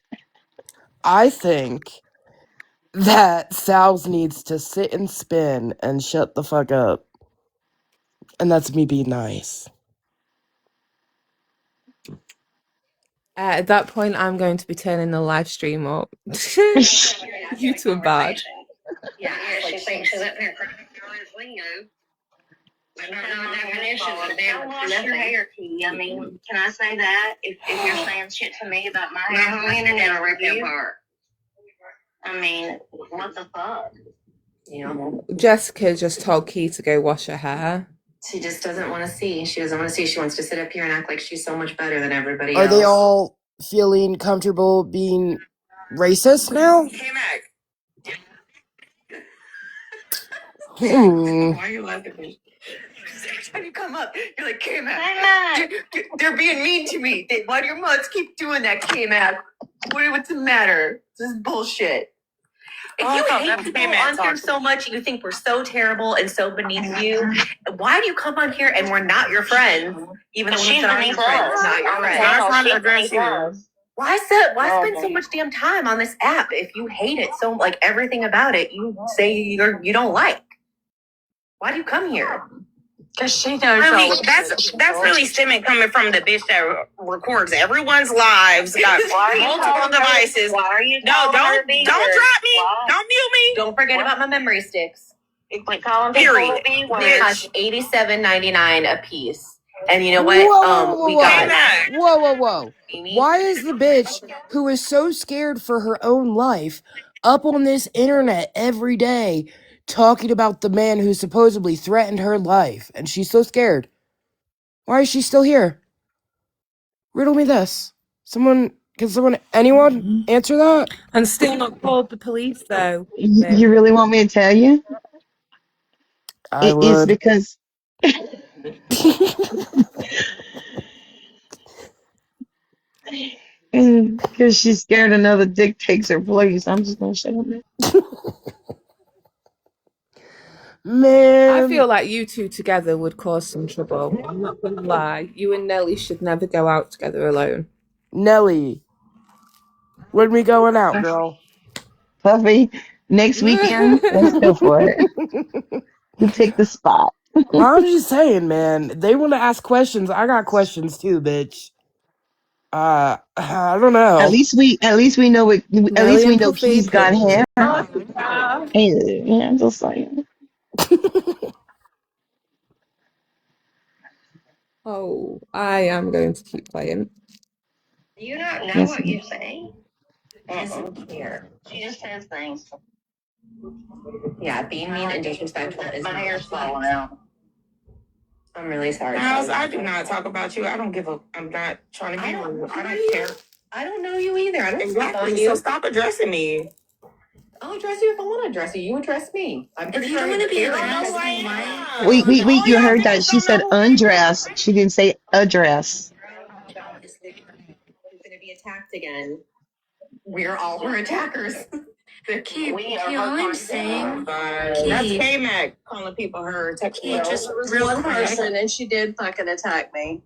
I think that Sal's needs to sit and spin and shut the fuck up. And that's me being nice. At that point, I'm going to be turning the live stream up. You two are bad. Yeah, she thinks she's up here crying on his lingo. I don't know what definition of damn. Wash your hair, Key. I mean, can I say that? If you're saying shit to me about my hair, the whole internet will rip you apart. I mean, what the fuck? You know, Jessica just told Key to go wash her hair. She just doesn't want to see. She doesn't want to see. She wants to sit up here and act like she's so much better than everybody Are else. they all feeling comfortable being racist now? K-Mac. Hmm. Why are you laughing at me? Every time you come up, you're like, K-Mac. They're being mean to me. Why do your mods keep doing that, K-Mac? What's the matter? This is bullshit. If you hate people on here so much, you think we're so terrible and so beneath you, why do you come on here and we're not your friends? Even though we are your friends, not your friends. I'm trying to address you. Why spend so much damn time on this app if you hate it so like everything about it you say you don't like? Why do you come here? Because she knows. Really, that's really stemming coming from the bitch that records everyone's lives, got multiple devices. Why are you? No, don't drop me. Why? Don't mute me. Don't forget about my memory sticks. Like calling Period. They cost $87.99 a piece. And you know what? Whoa, We got whoa. Why is the bitch who is so scared for her own life up on this internet every day talking about the man who supposedly threatened her life and she's so scared? Why is she still here? Riddle me this. Anyone answer that? And still not called the police, though. You really want me to tell you? I It's would. because because she's scared another dick takes her place. I'm just gonna shut up. Man. I feel like you two together would cause some trouble. I'm not going to lie. You and Nelly should never go out together alone. Nelly. When we going out, girl? Puffy, next weekend, let's go for it. You pick the spot. Well, I'm just saying, man. They want to ask questions. I got questions too, bitch. I don't know. At least we know it. At least we know Key's got hair. Hey, yeah, I'm just saying. Oh, I am going to keep playing. Do you not know Yes, what you say? doesn't care. She just says things. Yeah, being mean and disrespectful is My hair's falling out. I'm really sorry. Miles, I do not talk about you. I don't give a. I'm not trying to be rude. I don't care. I don't know you either. I don't Exactly. know you. So stop addressing me. I'll address you if I want to address you. You address me. I'm pretty If you sure don't want to be addressed. Wait. You heard that? She said undress. She didn't say address. Who's gonna be attacked again? We're all her attackers. We are all I'm saying. That's K-Mac calling people her. Just one person, and she did fucking attack me.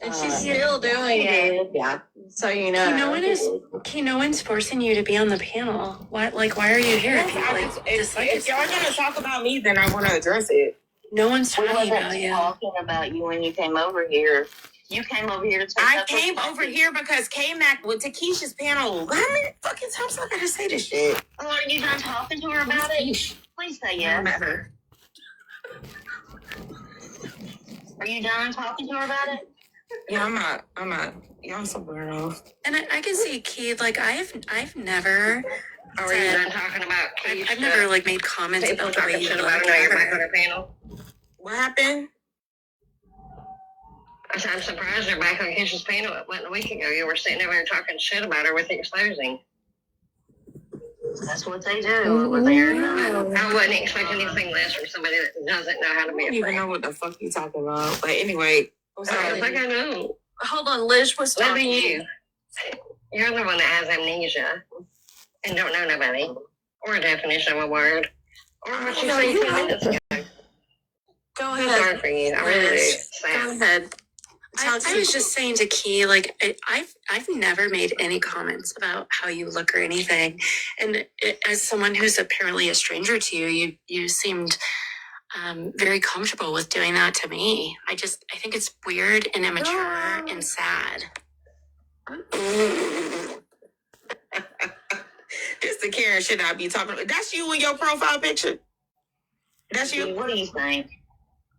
And she's still doing it. Yeah. So you know. No one's forcing you to be on the panel. Why are you here? If y'all gonna talk about me, then I want to address it. No one's We talking wasn't about you. talking about you when you came over here. You came over here to take I came over here because K-Mac went to Keisha's panel. How many fucking times I gotta say this shit? Oh, are you done talking to her about it? Please say yes. Matter. Are you done talking to her about it? Yeah, I'm not. Y'all so weirdos. And I can see Keith, like I've never Are you done talking about I've never like made comments about the way you look. about her panel? What happened? I said, I'm surprised you're back on Kesh's panel. It wasn't a week ago. You were sitting over there talking shit about her with exposing. That's what they do over there. I wasn't expecting anything less from somebody that doesn't know how to be a friend. I don't even know what the fuck you talking about. But anyway. I think I know. Hold on, Liz was talking. You. You're the one that has amnesia and don't know nobody or a definition of a word or what you said 10 minutes ago. Go ahead. I'm sorry for you. I really do. Go ahead. I was just saying to Key, like I've never made any comments about how you look or anything, and as someone who's apparently a stranger to you, you seemed very comfortable with doing that to me. I think it's weird and immature and sad. It's the Karen shit I be talking about. That's you in your profile picture. That's you. What do you think?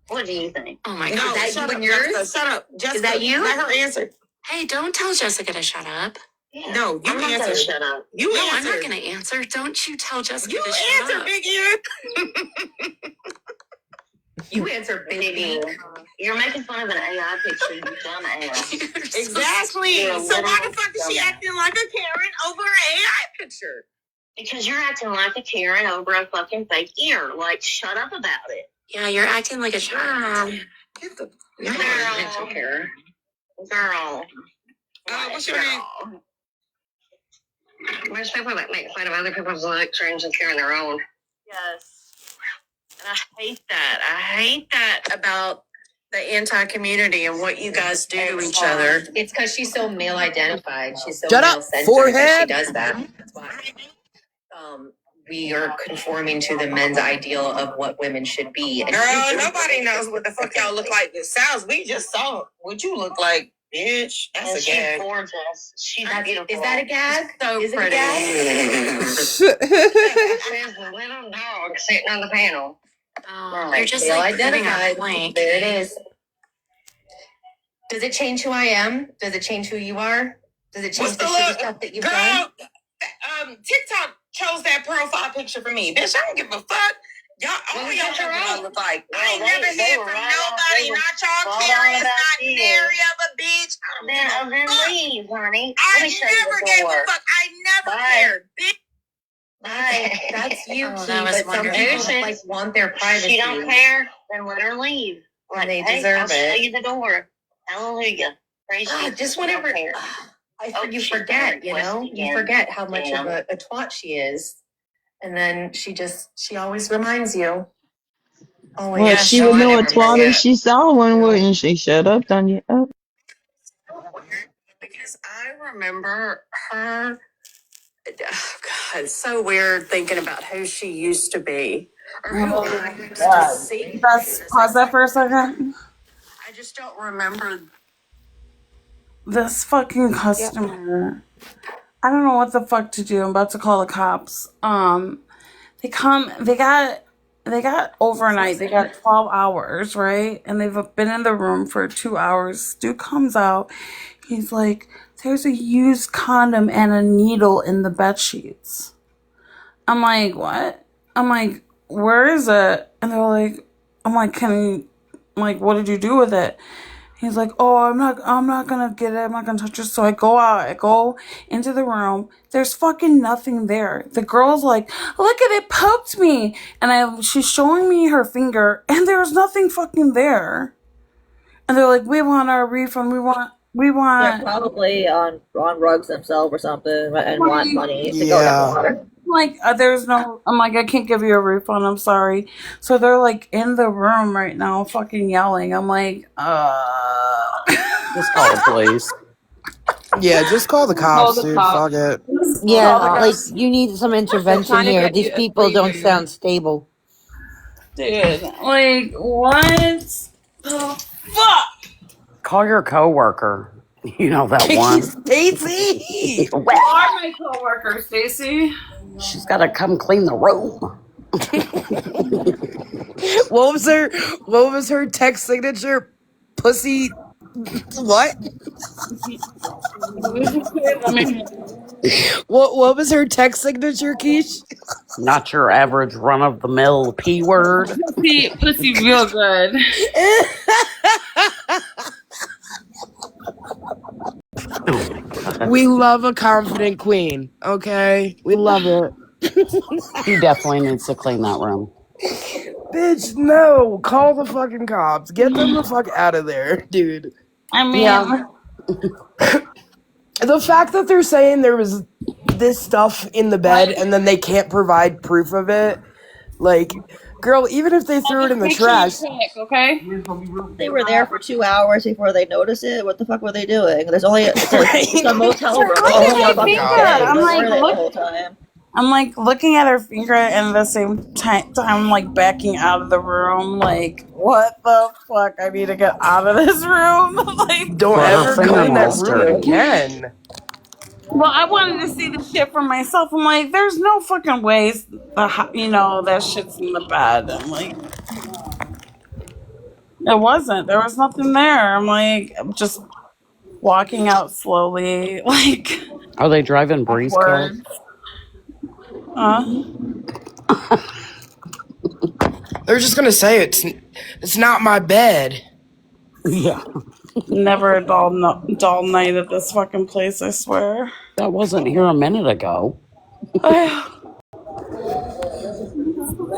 What do you think? Oh my God. Is that you and yours? Jessica, shut up. Jessica, is that you? Let her answer. Hey, don't tell Jessica to shut up. Yeah. No, you I'm answer. Shut up. You no, answer. I'm not going to answer. Don't you tell Jessica to shut up. You answer, Big Ear. You answer, Big Ear. You're making fun of an AI picture, you dumb ass. Exactly. So why the fuck is she acting like a Karen over an AI picture? Because you're acting like a Karen over a fucking fake ear. Like, shut up about it. Yeah, you're acting like a child. Get the girl. What's your name? There's people that make fun of other people's looks or insecure in their own. Yes. And I hate that. I hate that about the anti-community and what you guys do to each other. It's because she's so male identified. She's so male-centered that she does that. That's why. We are conforming to the men's ideal of what women should be. And girl, nobody knows what the fuck y'all look like. It sounds. We just saw what you look like, bitch. That's a gag. She's gorgeous. She's beautiful. Is that a gag? So is pretty. There's a little dog sitting on the panel. Oh, you're just like identified. There it is. Does it change who I am? Does it change who you are? Does it change the stuff that you've done? TikTok chose that profile picture for me. Bitch, I don't give a fuck. Y'all, all y'all know what I look like. I ain't never heard from nobody. Not y'all Karen. It's not nary of a bitch. Then leave, honey. I never gave a fuck. I never cared. Bitch. That's you, Key, but some people like want their privacy. She don't care, then let her leave. Like, they deserve it. I'll show you the door. Hallelujah. Praise God, just whatever. You forget, you know? You forget how much of a twat she is. And then she always reminds you. Oh, Well, she would know a twat if she saw one, wouldn't she? Shut up, Tanya. Oh. Because I remember her. Oh God, it's so weird thinking about who she used to be. Or who I used to see. Let's pause that for a second. I just don't remember. This fucking customer. I don't know what the fuck to do. I'm about to call the cops. They got overnight. They got 12 hours, right? And they've been in the room for 2 hours. Dude comes out. He's like, there's a used condom and a needle in the bed sheets. I'm like, what? I'm like, where is it? And they're like, I'm like, what did you do with it? He's like, oh, I'm not gonna get it. I'm not gonna touch it. So I go out. I go into the room. There's fucking nothing there. The girl's like, look at it, poked me. And she's showing me her finger, and there's nothing fucking there. And they're like, we want our refund. We want. They're probably on rugs themselves or something and want money to go down water. Like, there's no. I'm like, I can't give you a refund. I'm sorry. So they're like in the room right now, fucking yelling. I'm like, Just call the police. Yeah, just call the cops, dude. Fuck it. Yeah, like you need some intervention here. These people don't sound stable. Dude, like, what the fuck? Call your coworker. You know that one. Stacy! You are my coworker, Stacy. She's got to come clean the room. What was her text signature? Pussy. What? What was her text signature, Kesh? Not your average run-of-the-mill P word. Pussy real good. We love a confident queen, okay? We love it. He definitely needs to clean that room. Bitch, no. Call the fucking cops. Get them the fuck out of there, dude. I mean, Yeah. The fact that they're saying there was this stuff in the bed and then they can't provide proof of it, like, girl, even if they threw it in the trash. Okay. They were there for 2 hours before they noticed it. What the fuck were they doing? There's only it's a motel room. It's only a fucking day. I'm Where like, were they the look. whole time? I'm like looking at her finger and at the same time like backing out of the room. Like, what the fuck? I need to get out of this room. Like, don't For her ever go in that fingernails room dirty. again. well, I wanted to see the shit for myself. I'm like, there's no fucking ways, that shit's in the bed. I'm like, it wasn't. There was nothing there. I'm like, I'm just walking out slowly, like. Are they driving Breeze car? They're just gonna say it's not my bed. Yeah. Never a dull night at this fucking place, I swear. That wasn't here a minute ago.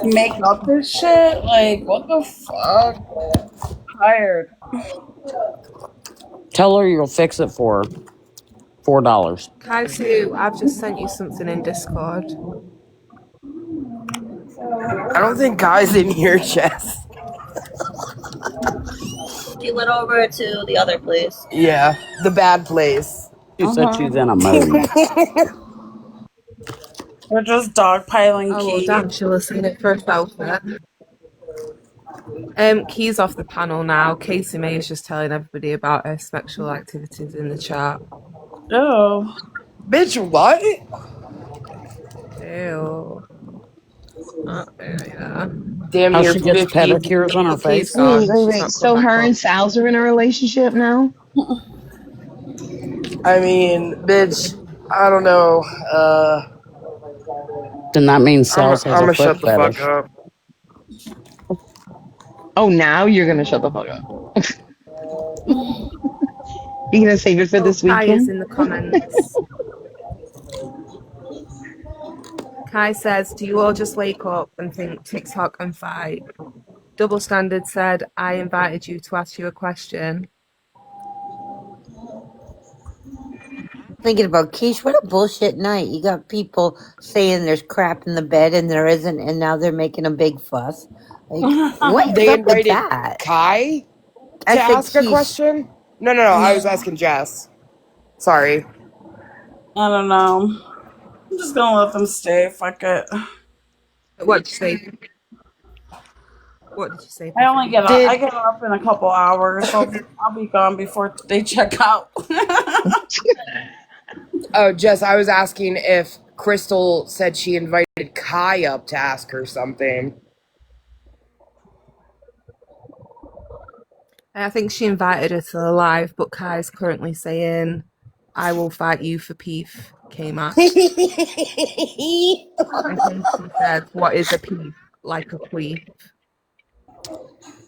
Make up this shit? Like, what the fuck? Tired. Tell her you'll fix it for $4. Kaisu, I've just sent you something in Discord. I don't think Guy's in here, Jess. She went over to the other place. Yeah, the bad place. She said she's in a mood. We're just dogpiling Oh, well, Key. damn, she'll have seen it first outfit. Key's off the panel now. Casey May is just telling everybody about her sexual activities in the chat. Oh. Bitch, what? Ew. Yeah. Damn How near she gets 50. pedicures on her face? Wait. So her and Sal's are in a relationship now? I mean, bitch, I don't know. Then that means Sal's has I'm a gonna foot shut the fuck fetish. up. Oh, now you're gonna shut the fuck up. You gonna save it for this Kai is weekend? in the comments. Kai says, do you all just wake up and think TikTok and fight? Double Standard said, I invited you to ask you a question. Thinking about Kesh, what a bullshit night. You got people saying there's crap in the bed and there isn't, and now they're making a big fuss. Like, what is They up with invited that? Kai I to said ask a Kesh. question? No, I was asking Jess. Sorry. I don't know. I'm just gonna let them stay. Fuck it. What did you say? What did you say? I only get up. I get up in a couple hours. I'll be gone before they check out. Oh, Jess, I was asking if Crystal said she invited Kai up to ask her something. I think she invited her to the live, but Kai's currently saying, I will fight you for Peef, K-Mac. And Casey said, what is a Peef? Like a queef.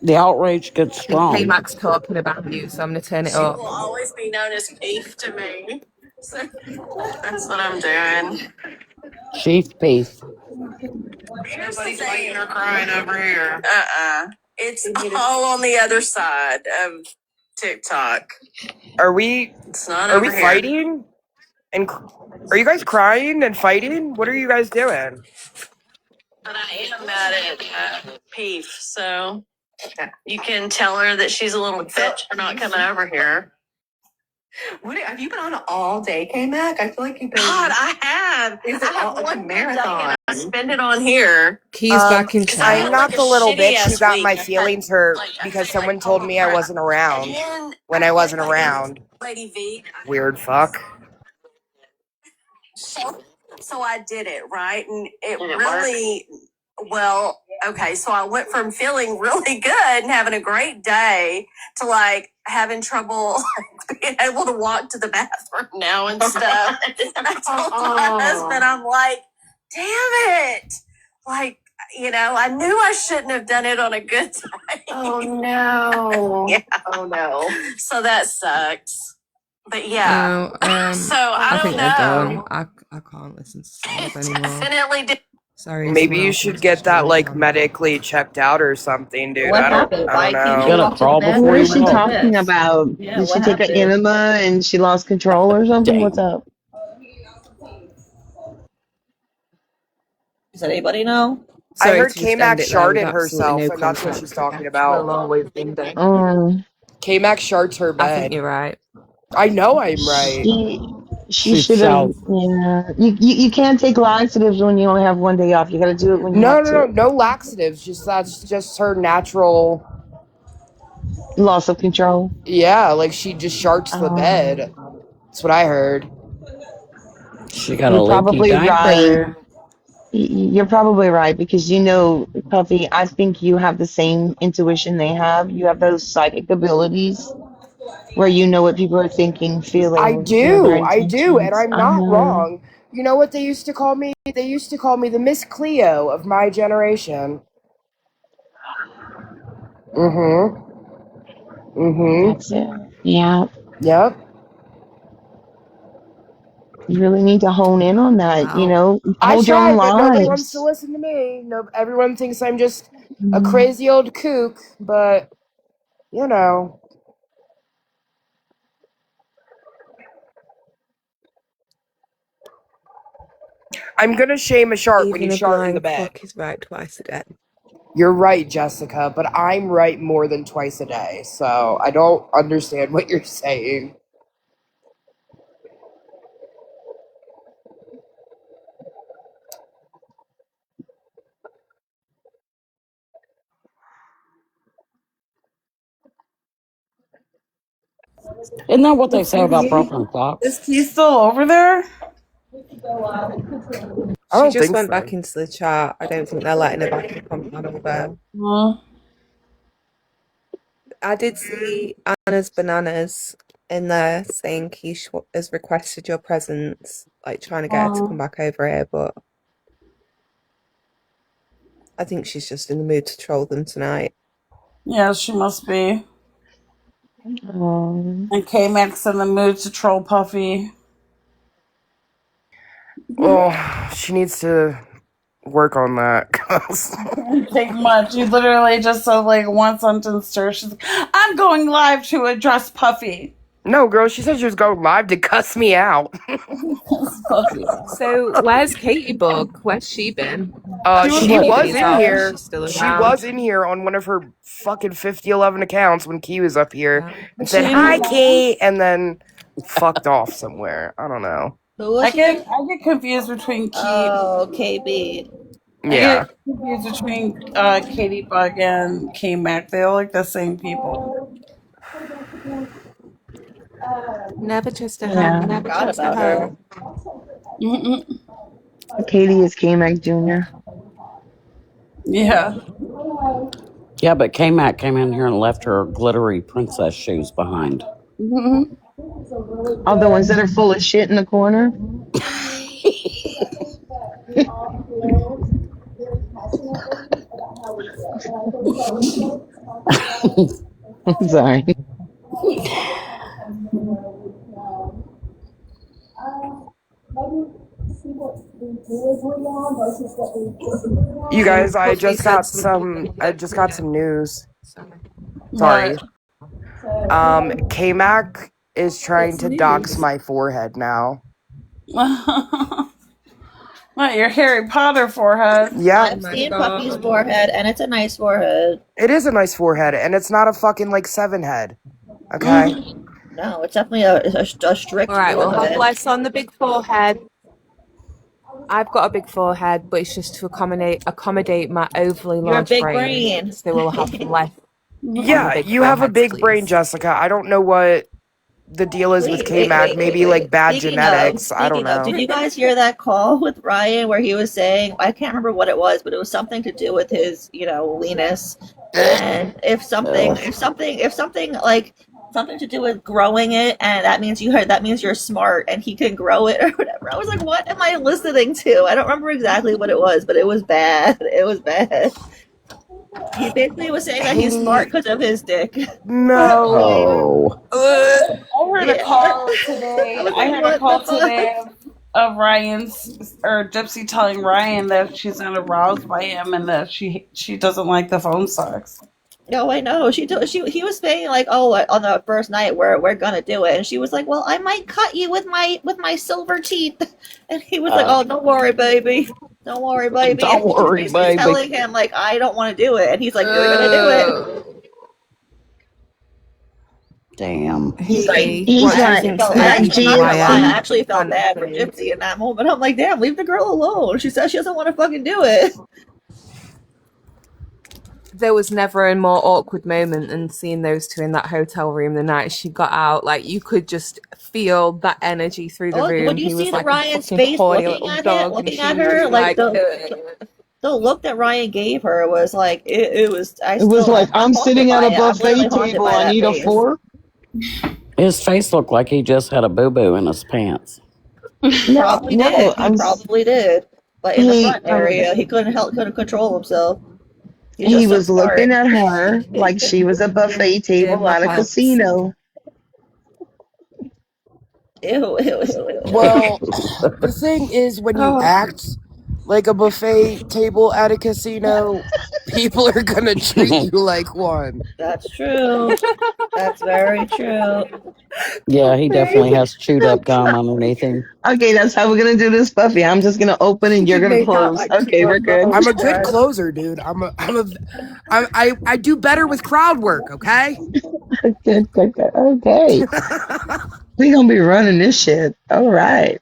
The outrage gets strong. K-Mac's talking about you, so I'm going to turn it She up. will always be known as Beef to me. So that's what I'm doing. Chief Beef. Nobody's fighting or crying over here. It's all on the other side of TikTok. Are we? It's not Are we over here. fighting? And are you guys crying and fighting? What are you guys doing? But I am mad at Peef, so you can tell her that she's a little bitch for not coming over here. What have you been on all day, K-Mac? I feel like you've been. God, I have. Is I it have all like a one marathon? I spend it on here. Keys back in Because I I'm had not like the a little bitch who shitty-ass got week. my I had, feelings hurt like, because I someone like, told oh, me I crap. wasn't around And then when I wasn't around. Lady V. Weird fuck. So I did it, right? And it really, well, okay, so I went from feeling really good and having a great day to like having trouble like, being able to walk to the bathroom now and stuff. And I told my husband, I'm like, damn it. Like, I knew I shouldn't have done it on a good day. Oh no. Yeah. Oh no. So that sucks. But yeah. No, So I I think don't they're know. done. I can't listen to songs It anymore. definitely did. Sorry, Maybe someone you else should messaged get that me. like medically checked out or something, dude. What I don't happened? I don't Why can't You she know. gotta walk to the crawl bathroom before What you is she and take a walk. talking piss? about? Yeah, Did what she take an happened? enema and she lost control or something? What's Dang. up? Does anybody know? I Sorry heard to just end K-Max it there with sharded absolutely herself, no and that's what she's context. talking Will about. always been done. K-Max shards her I think bed. you're right. I know I'm right. She She should have. shall. Yeah, you can't take laxatives when you only have one day off. You got to do it when you No, have no, no, two. no laxatives. Just that's just her natural. Loss of control. Yeah, like she just sharts the bed. That's what I heard. She got a You're leaky probably right. diaper. You're probably right because Puffy, I think you have the same intuition they have. You have those psychic abilities where you know what people are thinking, feeling, their I do, and intentions. I'm not wrong. You know what they used to call me? They used to call me the Miss Cleo of my generation. Mm-hmm. That's Mm-hmm. it. Yeah. Yep. You really need to hone in on that, I hold your own tried, but nobody wants to lives. listen to me. No, everyone thinks I'm just a Mhm. crazy old kook, but you know. I'm gonna shame a shark when you Even a shart in the blind bed. clock is right twice a day. You're right, Jessica, but I'm right more than twice a day, so I don't understand what you're saying. Isn't that what they Is say about he, broken clocks? is he still over there? I She don't just think went so. back into the chart. I don't think they're letting her back up on panel though. I did see Anna's Bananas in there saying Keish has requested your presence, like trying to get her to come back over here, but I think she's just in the mood to troll them tonight. Yeah, she must be. And K-Max in the mood to troll Puffy. Oh, she needs to work on that. 'Cause Didn't take much. You literally just said like one sentence to her. She's like, I'm going live to address Puffy. no, girl, she said she was going live to cuss me out. Puffy. So where's Katie Bug? Where's she been? She Few was days in off. here. She's still She around. was in here on one of her fucking 5011 accounts when Key was up here and She said, in "Hi, here? Key," and then fucked off somewhere. I don't know. Who was I here? get confused between Oh, KB. I Yeah. get confused between Katie Bug and K Mac. They all like the same people. Never trust a Yeah. hoe. Never Forgot trust a about her. hoe. Katie is K-Mac Jr. Yeah. Yeah, but K-Mac came in here and left her glittery princess shoes behind. All the ones that are full of shit in the corner. I'm sorry. You guys, Puffy said something I that, just got some news. sorry. Sorry. What? K-Mac is trying What's to dox news? my forehead now. What, your Harry Potter forehead? Yeah. I've seen Puppy's forehead, and it's a nice forehead. It is a nice forehead, and it's not a fucking like 7 head. Okay? No, it's definitely a strict All right, well, have forehead. less on the big forehead. I've got a big forehead, but it's just to accommodate my overly You're a large big brain. brain. So we'll have less on the Yeah, big you have a foreheads, big brain, please. Jessica. I don't know what the deal is with K-Mac. Maybe like bad genetics. I don't Speaking of, know. did you guys hear that call with Ryan where he was saying, I can't remember what it was, but it was something to do with his, leanness. And if something like something to do with growing it, and that means that means you're smart and he can grow it or whatever. I was like, what am I listening to? I don't remember exactly what it was, but it was bad. It was bad. He basically was saying that he's smart because of his dick. No. Oh. I heard a Yeah. call today. I was I like, heard a what call the fuck? today of Ryan's or Gypsy telling Ryan that she's not aroused by him and that she doesn't like the phone sex. No, I know. He was saying like, oh, on the first night we're gonna do it, and she was like, well, I might cut you with my silver teeth, and he was like, oh, don't worry, baby, don't worry, baby. Don't And she's worry, basically baby. telling him like, I don't want to do it, and he's like, you're gonna do it. Damn. He's like, He's I like, actually felt, I like actually, I'm not gonna lie, I GSP. actually felt bad for Gypsy in that moment. I'm like, damn, leave the girl alone. She says she doesn't want to fucking do it. There was never a more awkward moment than seeing those two in that hotel room the night she got out. Like, you could just feel that energy through the Oh, when room. you He see was the like a Ryan's fucking face coy looking little at him, dog, and looking she at was her, just like like, the look that Ryan gave her was like it was. It was like, I'm I'm haunted sitting at by a it. I'm literally buffet haunted table. by I that need a face. fork. His face looked like he just had a boo boo in his pants. He No, probably no, did. He probably did. But in the he, front area, he couldn't control himself. He's he just so was smart. looking at her like she was a buffet in table my at a pants. casino. Ew, ew, ew, ew, Well, ew. the thing is, when you Oh, act like a buffet table at a casino, people are gonna treat you like one. that's true. That's very true. Yeah, he definitely has chewed up gum underneath him. Okay, that's how we're gonna do this, Buffy. I'm just gonna open and you're You gonna make out close. like Okay, we're good. I'm a good closer, dude. I do better with crowd work. Okay. Good, good, good. Okay, we gonna be running this shit. All right.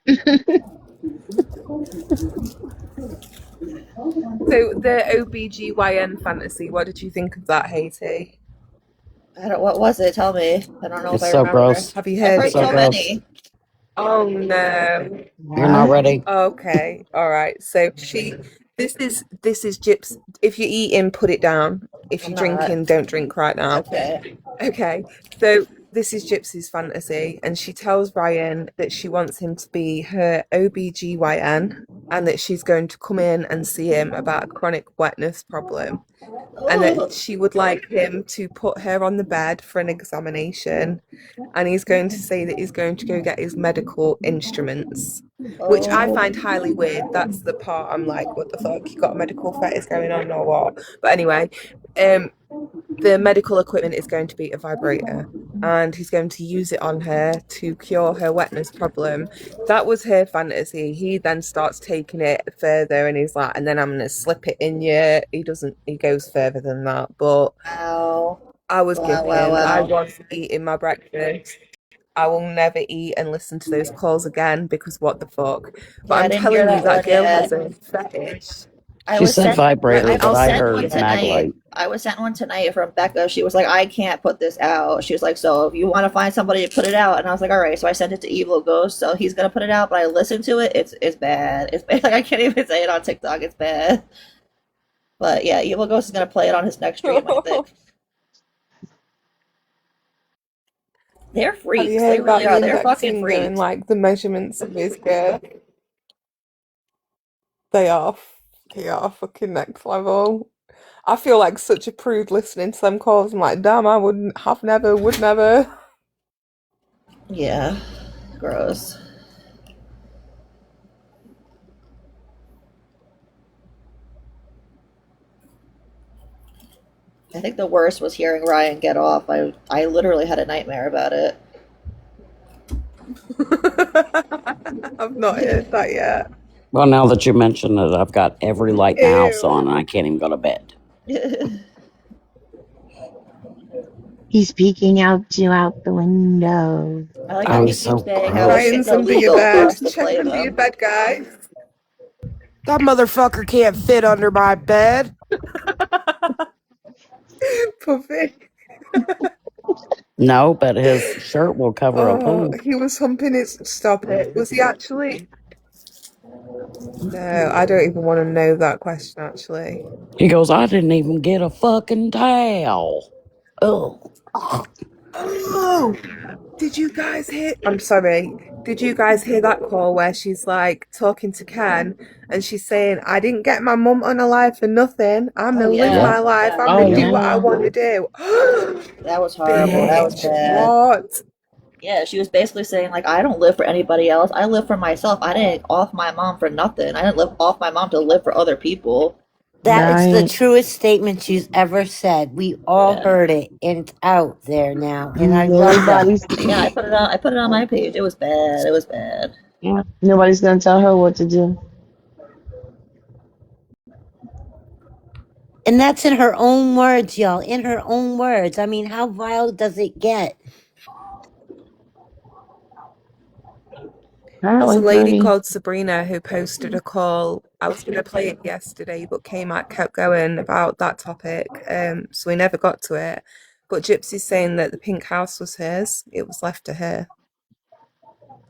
So the OBGYN fantasy, what did you think of that, Haiti? I don't. What was it? Tell me. I don't know if It's I so remember. gross. Have you I've heard It's heard it so so yet? gross. many. Oh no. You're not What? ready? Okay. All right. So this is Gyps. If you're eating, put it down. If I'm you're not. drinking, don't drink right now. Okay. Okay. So this is Gypsy's fantasy, and she tells Ryan that she wants him to be her OBGYN and that she's going to come in and see him about a chronic wetness problem. And that she would like him to put her on the bed for an examination, and he's going to say that he's going to go get his medical instruments, which I find highly weird. That's the part I'm like, what the fuck? You got a medical fetish going on or what? But anyway, the medical equipment is going to be a vibrator, and he's going to use it on her to cure her wetness problem. That was her fantasy. He then starts taking it further, and he's like, and then I'm going to slip it in you. He goes further than that, but Wow. I was Wow. giggling. Wow. I Wow. was eating my breakfast. I will never eat and listen to those calls again because what the fuck? But Yeah, I I'm didn't hear telling you, that that one girl yet. has a fetish. I She was said sent. vibrator, Like, I but was I sent one heard tonight. Maglite. I was sent one tonight from Becca. She was like, I can't put this out. She was like, so if you want to find somebody to put it out, and I was like, all right. So I sent it to Evil Ghost. So he's gonna put it out. But I listened to it. It's bad. It's bad. Like I can't even say it on TikTok. It's bad. But yeah, Evil Ghost is gonna play it on his next stream, I think. They're Have you freaks. heard They about really the are. They're fucking indexing and freaks. like the measurements of his girth? They are fucking next level. I feel like such a prude listening to them calls. I'm like, damn, I wouldn't have never, would never. Yeah. Gross. I think the worst was hearing Ryan get off. I literally had a nightmare about it. I've not heard that yet. Well, now that you mention it, I've got every light in the house on Ew. and I can't even go to bed. He's peeking out you out the window. I like how I'm he keeps so saying how gross. it's Ryan's under your illegal for us bed. to Check play under your them. bed, guys. That motherfucker can't fit under my bed. Puffy. No, but his shirt will cover a Oh, poo. he was humping his. Stop it. Was he actually? No, I don't even want to know that question, actually. He goes, I didn't even get a fucking towel. Oh. Oh, did you guys hear? I'm sorry. Did you guys hear that call where she's like talking to Ken and she's saying, I didn't get my mum on a life for nothing. I'm Oh gonna live yeah, my life. I'm Oh gonna yeah. do what I yeah. want to do. That was horrible. That was Bitch, bad. what? Yeah, she was basically saying like, I don't live for anybody else. I live for myself. I didn't off my mom for nothing. I didn't live off my mom to live for other people. That is the Right. truest statement she's ever said. We all Yeah. heard it, and it's out there now. And I love that. Nobody's Yeah, I put it on. I put it on my page. It was bad. It was bad. yeah, nobody's gonna tell her what to do. And that's in her own words, y'all. In her own words. I mean, how vile does it get? There's a Apparently lady pretty. called Sabrina who posted a call. I was going to play it yesterday, but K-Mac kept going about that topic, so we never got to it. But Gypsy's saying that the pink house was hers. It was left to her.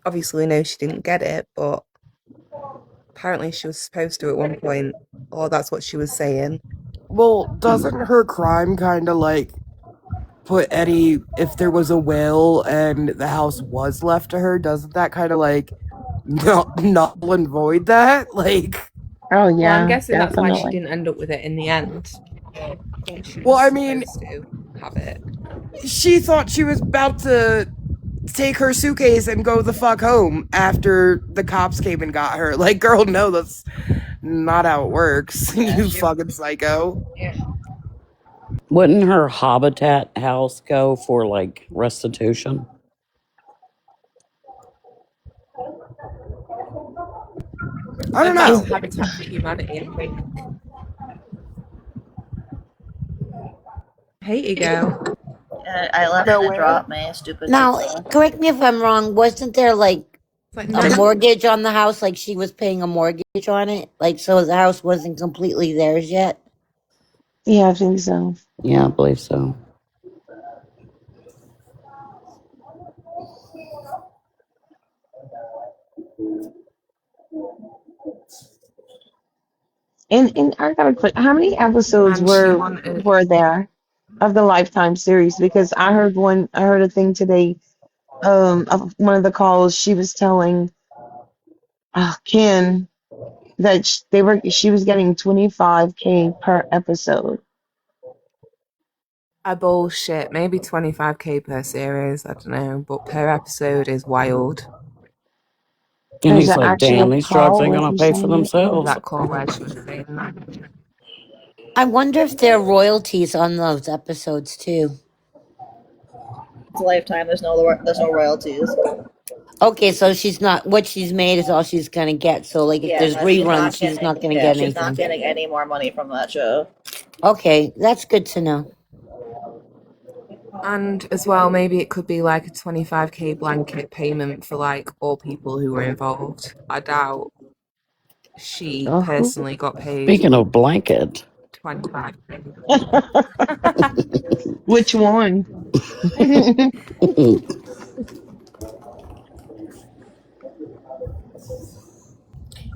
Obviously, we know she didn't get it, but apparently she was supposed to at one point, or that's what she was saying. Well, doesn't her crime kind of like put any, if there was a will and the house was left to her, doesn't that kind of like null and void that? Like, Oh Well, I'm yeah, guessing that's why she definitely. didn't end up with it in the end. But I think she well, was I mean, supposed to have it. she thought she was about to take her suitcase and go the fuck home after the cops came and got her. Like, girl, no, that's not how it works. Yeah, You fucking psycho. yeah. Wouldn't her habitat house go for like restitution? I don't That's know. Habitat for Humanity, I think. Hey, Ego. I left No, and it where? dropped me. Stupid Now, TikTok. correct me if I'm wrong. Wasn't there like It's like, a no. mortgage on the house? Like she was paying a mortgage on it? Like, so the house wasn't completely theirs yet? Yeah, I think so. Yeah, I believe so. And I got a quick. How many episodes And she wanted. were there of the Lifetime series? Because I heard one. I heard a thing today. Of one of the calls, she was telling Ken that she was getting 25K per episode. A bullshit. Maybe 25K per series. I don't know. But per episode is wild. And There's he's an like, actual damn, these drugs call ain't where gonna she's pay for saying it. themselves. That call where she was saying that. I wonder if there are royalties on those episodes too. It's a lifetime. There's no royalties. Okay, so she's not what she's made is all she's gonna get. So like if Yeah, there's no, she's reruns, not she's not getting. gonna Yeah, get she's not anything. getting any more money from that show. Okay, that's good to know. And as well, maybe it could be like a 25K blanket payment for like all people who were involved. I doubt she Oh, personally got paid Speaking of blanket, 25K. which one?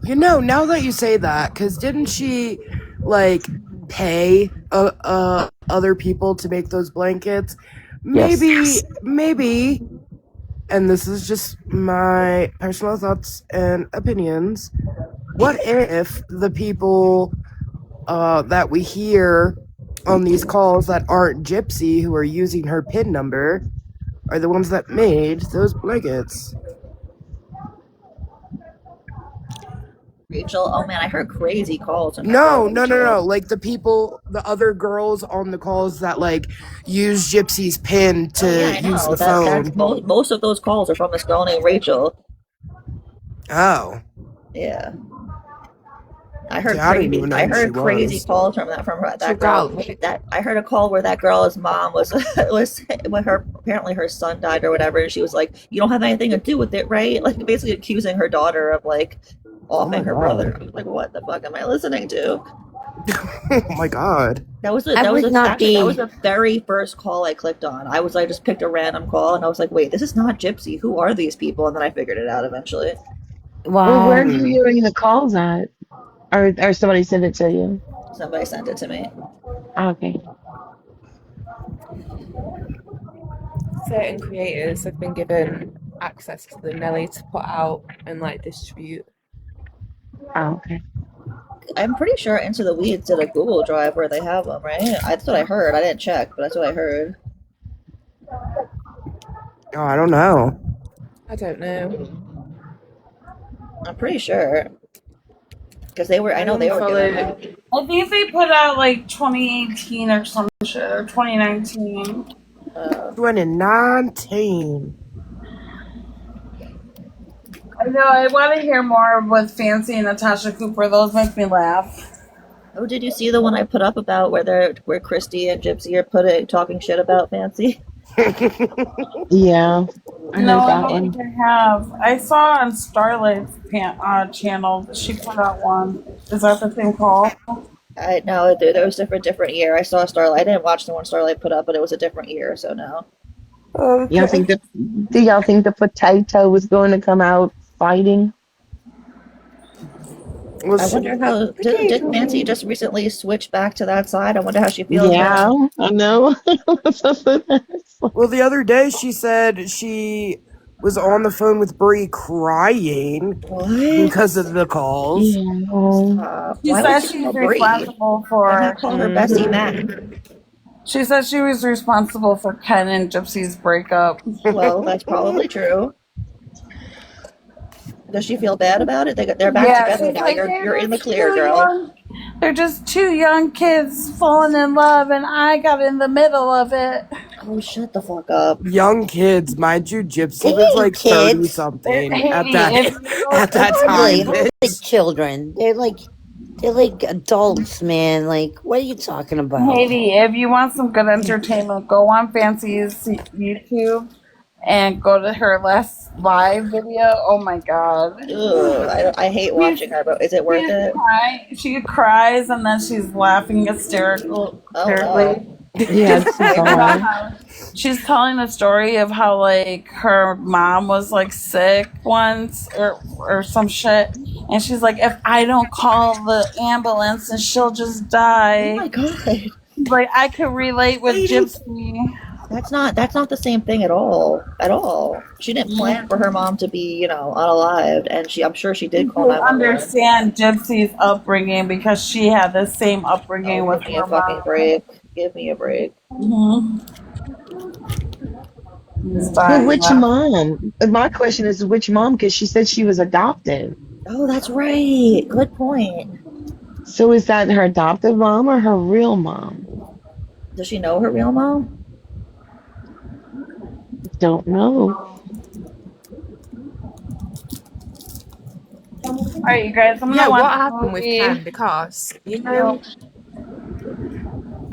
You know, now that you say that, because didn't she like pay other people to make those blankets? yes. Maybe, and this is just my personal thoughts and opinions. What if the people that we hear on these calls that aren't Gypsy, who are using her PIN number, are the ones that made those blankets? Rachel. Oh man, I heard crazy calls about No. Rachel. Like the people, the other girls on the calls that like use Gypsy's PIN Oh yeah, to I use know. the That's phone. most of those calls are from this girl named Rachel. Oh, Yeah. I heard yeah, I didn't crazy. even know I who she heard crazy was. calls from So, that girl. gal, That I heard a call where that girl's mom was was when her apparently her son died or whatever, and she was like, "You don't have anything to do with it, right?" Like basically accusing her daughter of like Oh my offing her brother. god. Like what the fuck am I listening to? Oh my god. I would not Actually that was be. the very first call I clicked on. I just picked a random call and I was like, wait, this is not Gypsy. Who are these people? And then I figured it out eventually. Well, where are Wow. you Hmm. hearing the calls at? Or somebody sent it to you? Somebody sent it to me. Okay. certain creators have been given access to the Nelly to put out and like distribute. Oh, okay. I'm pretty sure Into the Weeds did a Google Drive where they have them, right? That's what I heard. I didn't check, but that's what I heard. Oh, I don't know. I don't know. I'm pretty sure because they were. I I know they were giving unfollowed. out. I think they put out like 2018 or some shit, or 2019. 2019. I know, I want to hear more with Fancy and Natasha Cooper. Those make me laugh. Oh, did you see the one I put up about where Christy and Gypsy are talking shit about Fancy? Yeah, I No, heard I that don't one. think I have. I saw on Starlight's channel, she put out one. Is that the same call? I know there was different year. I saw Starlight. I didn't watch the one Starlight put up, but it was a different year. So no. Y'all think do y'all think the potato was going to come out fighting? I wonder how did Fancy just recently switch back to that side? I wonder how she feels Yeah, now. I know. Well, the other day she said she was on the phone with Brie crying because of the calls. Yeah. She Why would said she she's call Brie? responsible Why not for. call her Bessie Mac? She said she was responsible for Ken and Gypsy's breakup. Well, that's probably true. Does she feel bad about it? They're back Yeah, together she's now. like, You're in the clear, girl. they're just two young kids falling in love, and I got in the middle of it. Oh, shut the fuck up. Young kids, mind you, Gypsy They was ain't like kids. 30 something at Haiti, that if you at that Hardly, time. hardly children. They're like adults, man. Like, what are you talking about? Haiti, if you want some good entertainment, go on Fancy's YouTube and go to her last live video. Oh my god. Ugh, I hate watching her, but is it worth it? She cries and then she's laughing hysterically. Yeah, it's bizarre. She's telling a story of how like her mom was like sick once or some shit, and she's like, if I don't call the ambulance, and she'll just die. Oh my god! Like I could relate with Gypsy. That's not the same thing at all. At all. She didn't plan for her mom to be, unalived, and I'm sure she did call To 911. understand Gypsy's upbringing because she had the same upbringing with Give me a her fucking mom. break. Give me a break. But which mom? My question is which mom? Because she said she was adopted. Oh, that's right. Good point. So is that her adoptive mom or her real mom? Does she know her real mom? Don't know. All right, you guys. I'm gonna Yeah, watch what the happened with movie. Ken? Because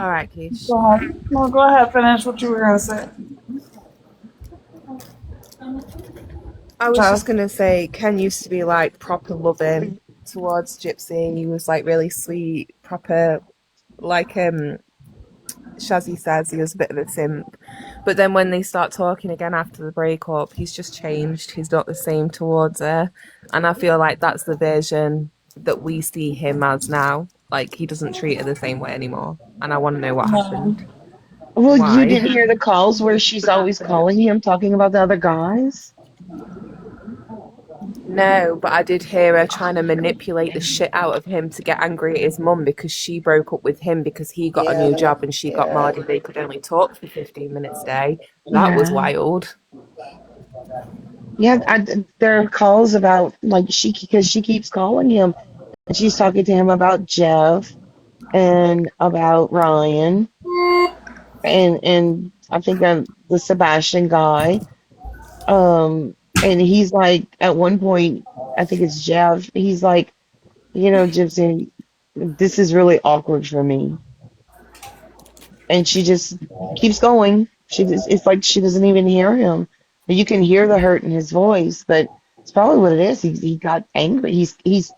all right, Kesh. Go ahead. No, go ahead. Finish what you were gonna say. I was just gonna say Ken used to be like proper loving towards Gypsy. He was like really sweet, proper, like Shazzy says, he was a bit of a simp. But then when they start talking again after the breakup, he's just changed. He's not the same towards her. And I feel like that's the version that we see him as now. Like he doesn't treat her the same way anymore. And I want to know what happened. Well, you Why? didn't hear the calls where she's always calling him, talking about the other guys? No, but I did hear her trying to manipulate the shit out of him to get angry at his mum because she broke up with him because he got a new job and she got married and they could only talk for 15 minutes a day. That was Yeah. wild. Yeah, there are calls about like because she keeps calling him and she's talking to him about Jeff and about Ryan and I think the Sebastian guy. And he's like at one point, I think it's Jeff. He's like, Gypsy, this is really awkward for me. And she just keeps going. It's like she doesn't even hear him. You can hear the hurt in his voice, but it's probably what it is. He got angry. He's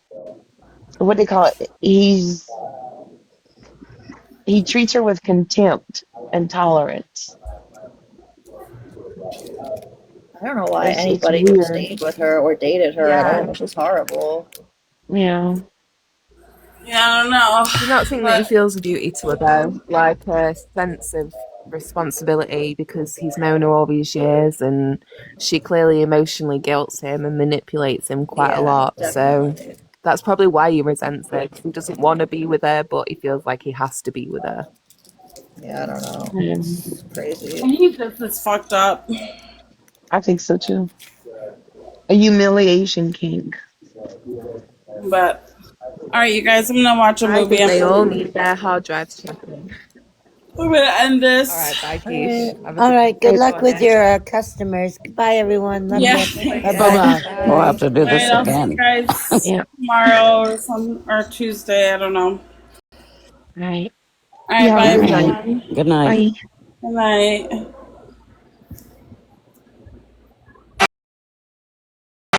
what they call it. He treats her with contempt and tolerance. I don't know why It's anybody would weird. stay with her or dated her at Yeah. all. It's just horrible. Yeah. Yeah, I don't know. Do you not think that he feels a duty to her though? Like a sense of responsibility because he's known her all these years, and she clearly emotionally guilts him and manipulates him quite a lot. So that's probably why he resents her, 'cause he doesn't want to be with her, but he feels like he has to be with her. Yeah, I don't know. It's crazy. And he just is fucked up. I think so too. A humiliation king. But all right, you guys, I'm gonna watch a I movie. think they all need their hard drives checking. We're gonna end this. All right, bye, Kesh. Have a All good right. Good day. luck with your customers. Goodbye, everyone. Love Yeah. you. Thanks. Bye Bye bye. We'll have Bye. to do All this right, I'll see you again. guys Yeah. tomorrow or Tuesday. I don't know. All right. All right, Yeah, bye have a Good good night. night. everyone. Good night. Bye. Good night.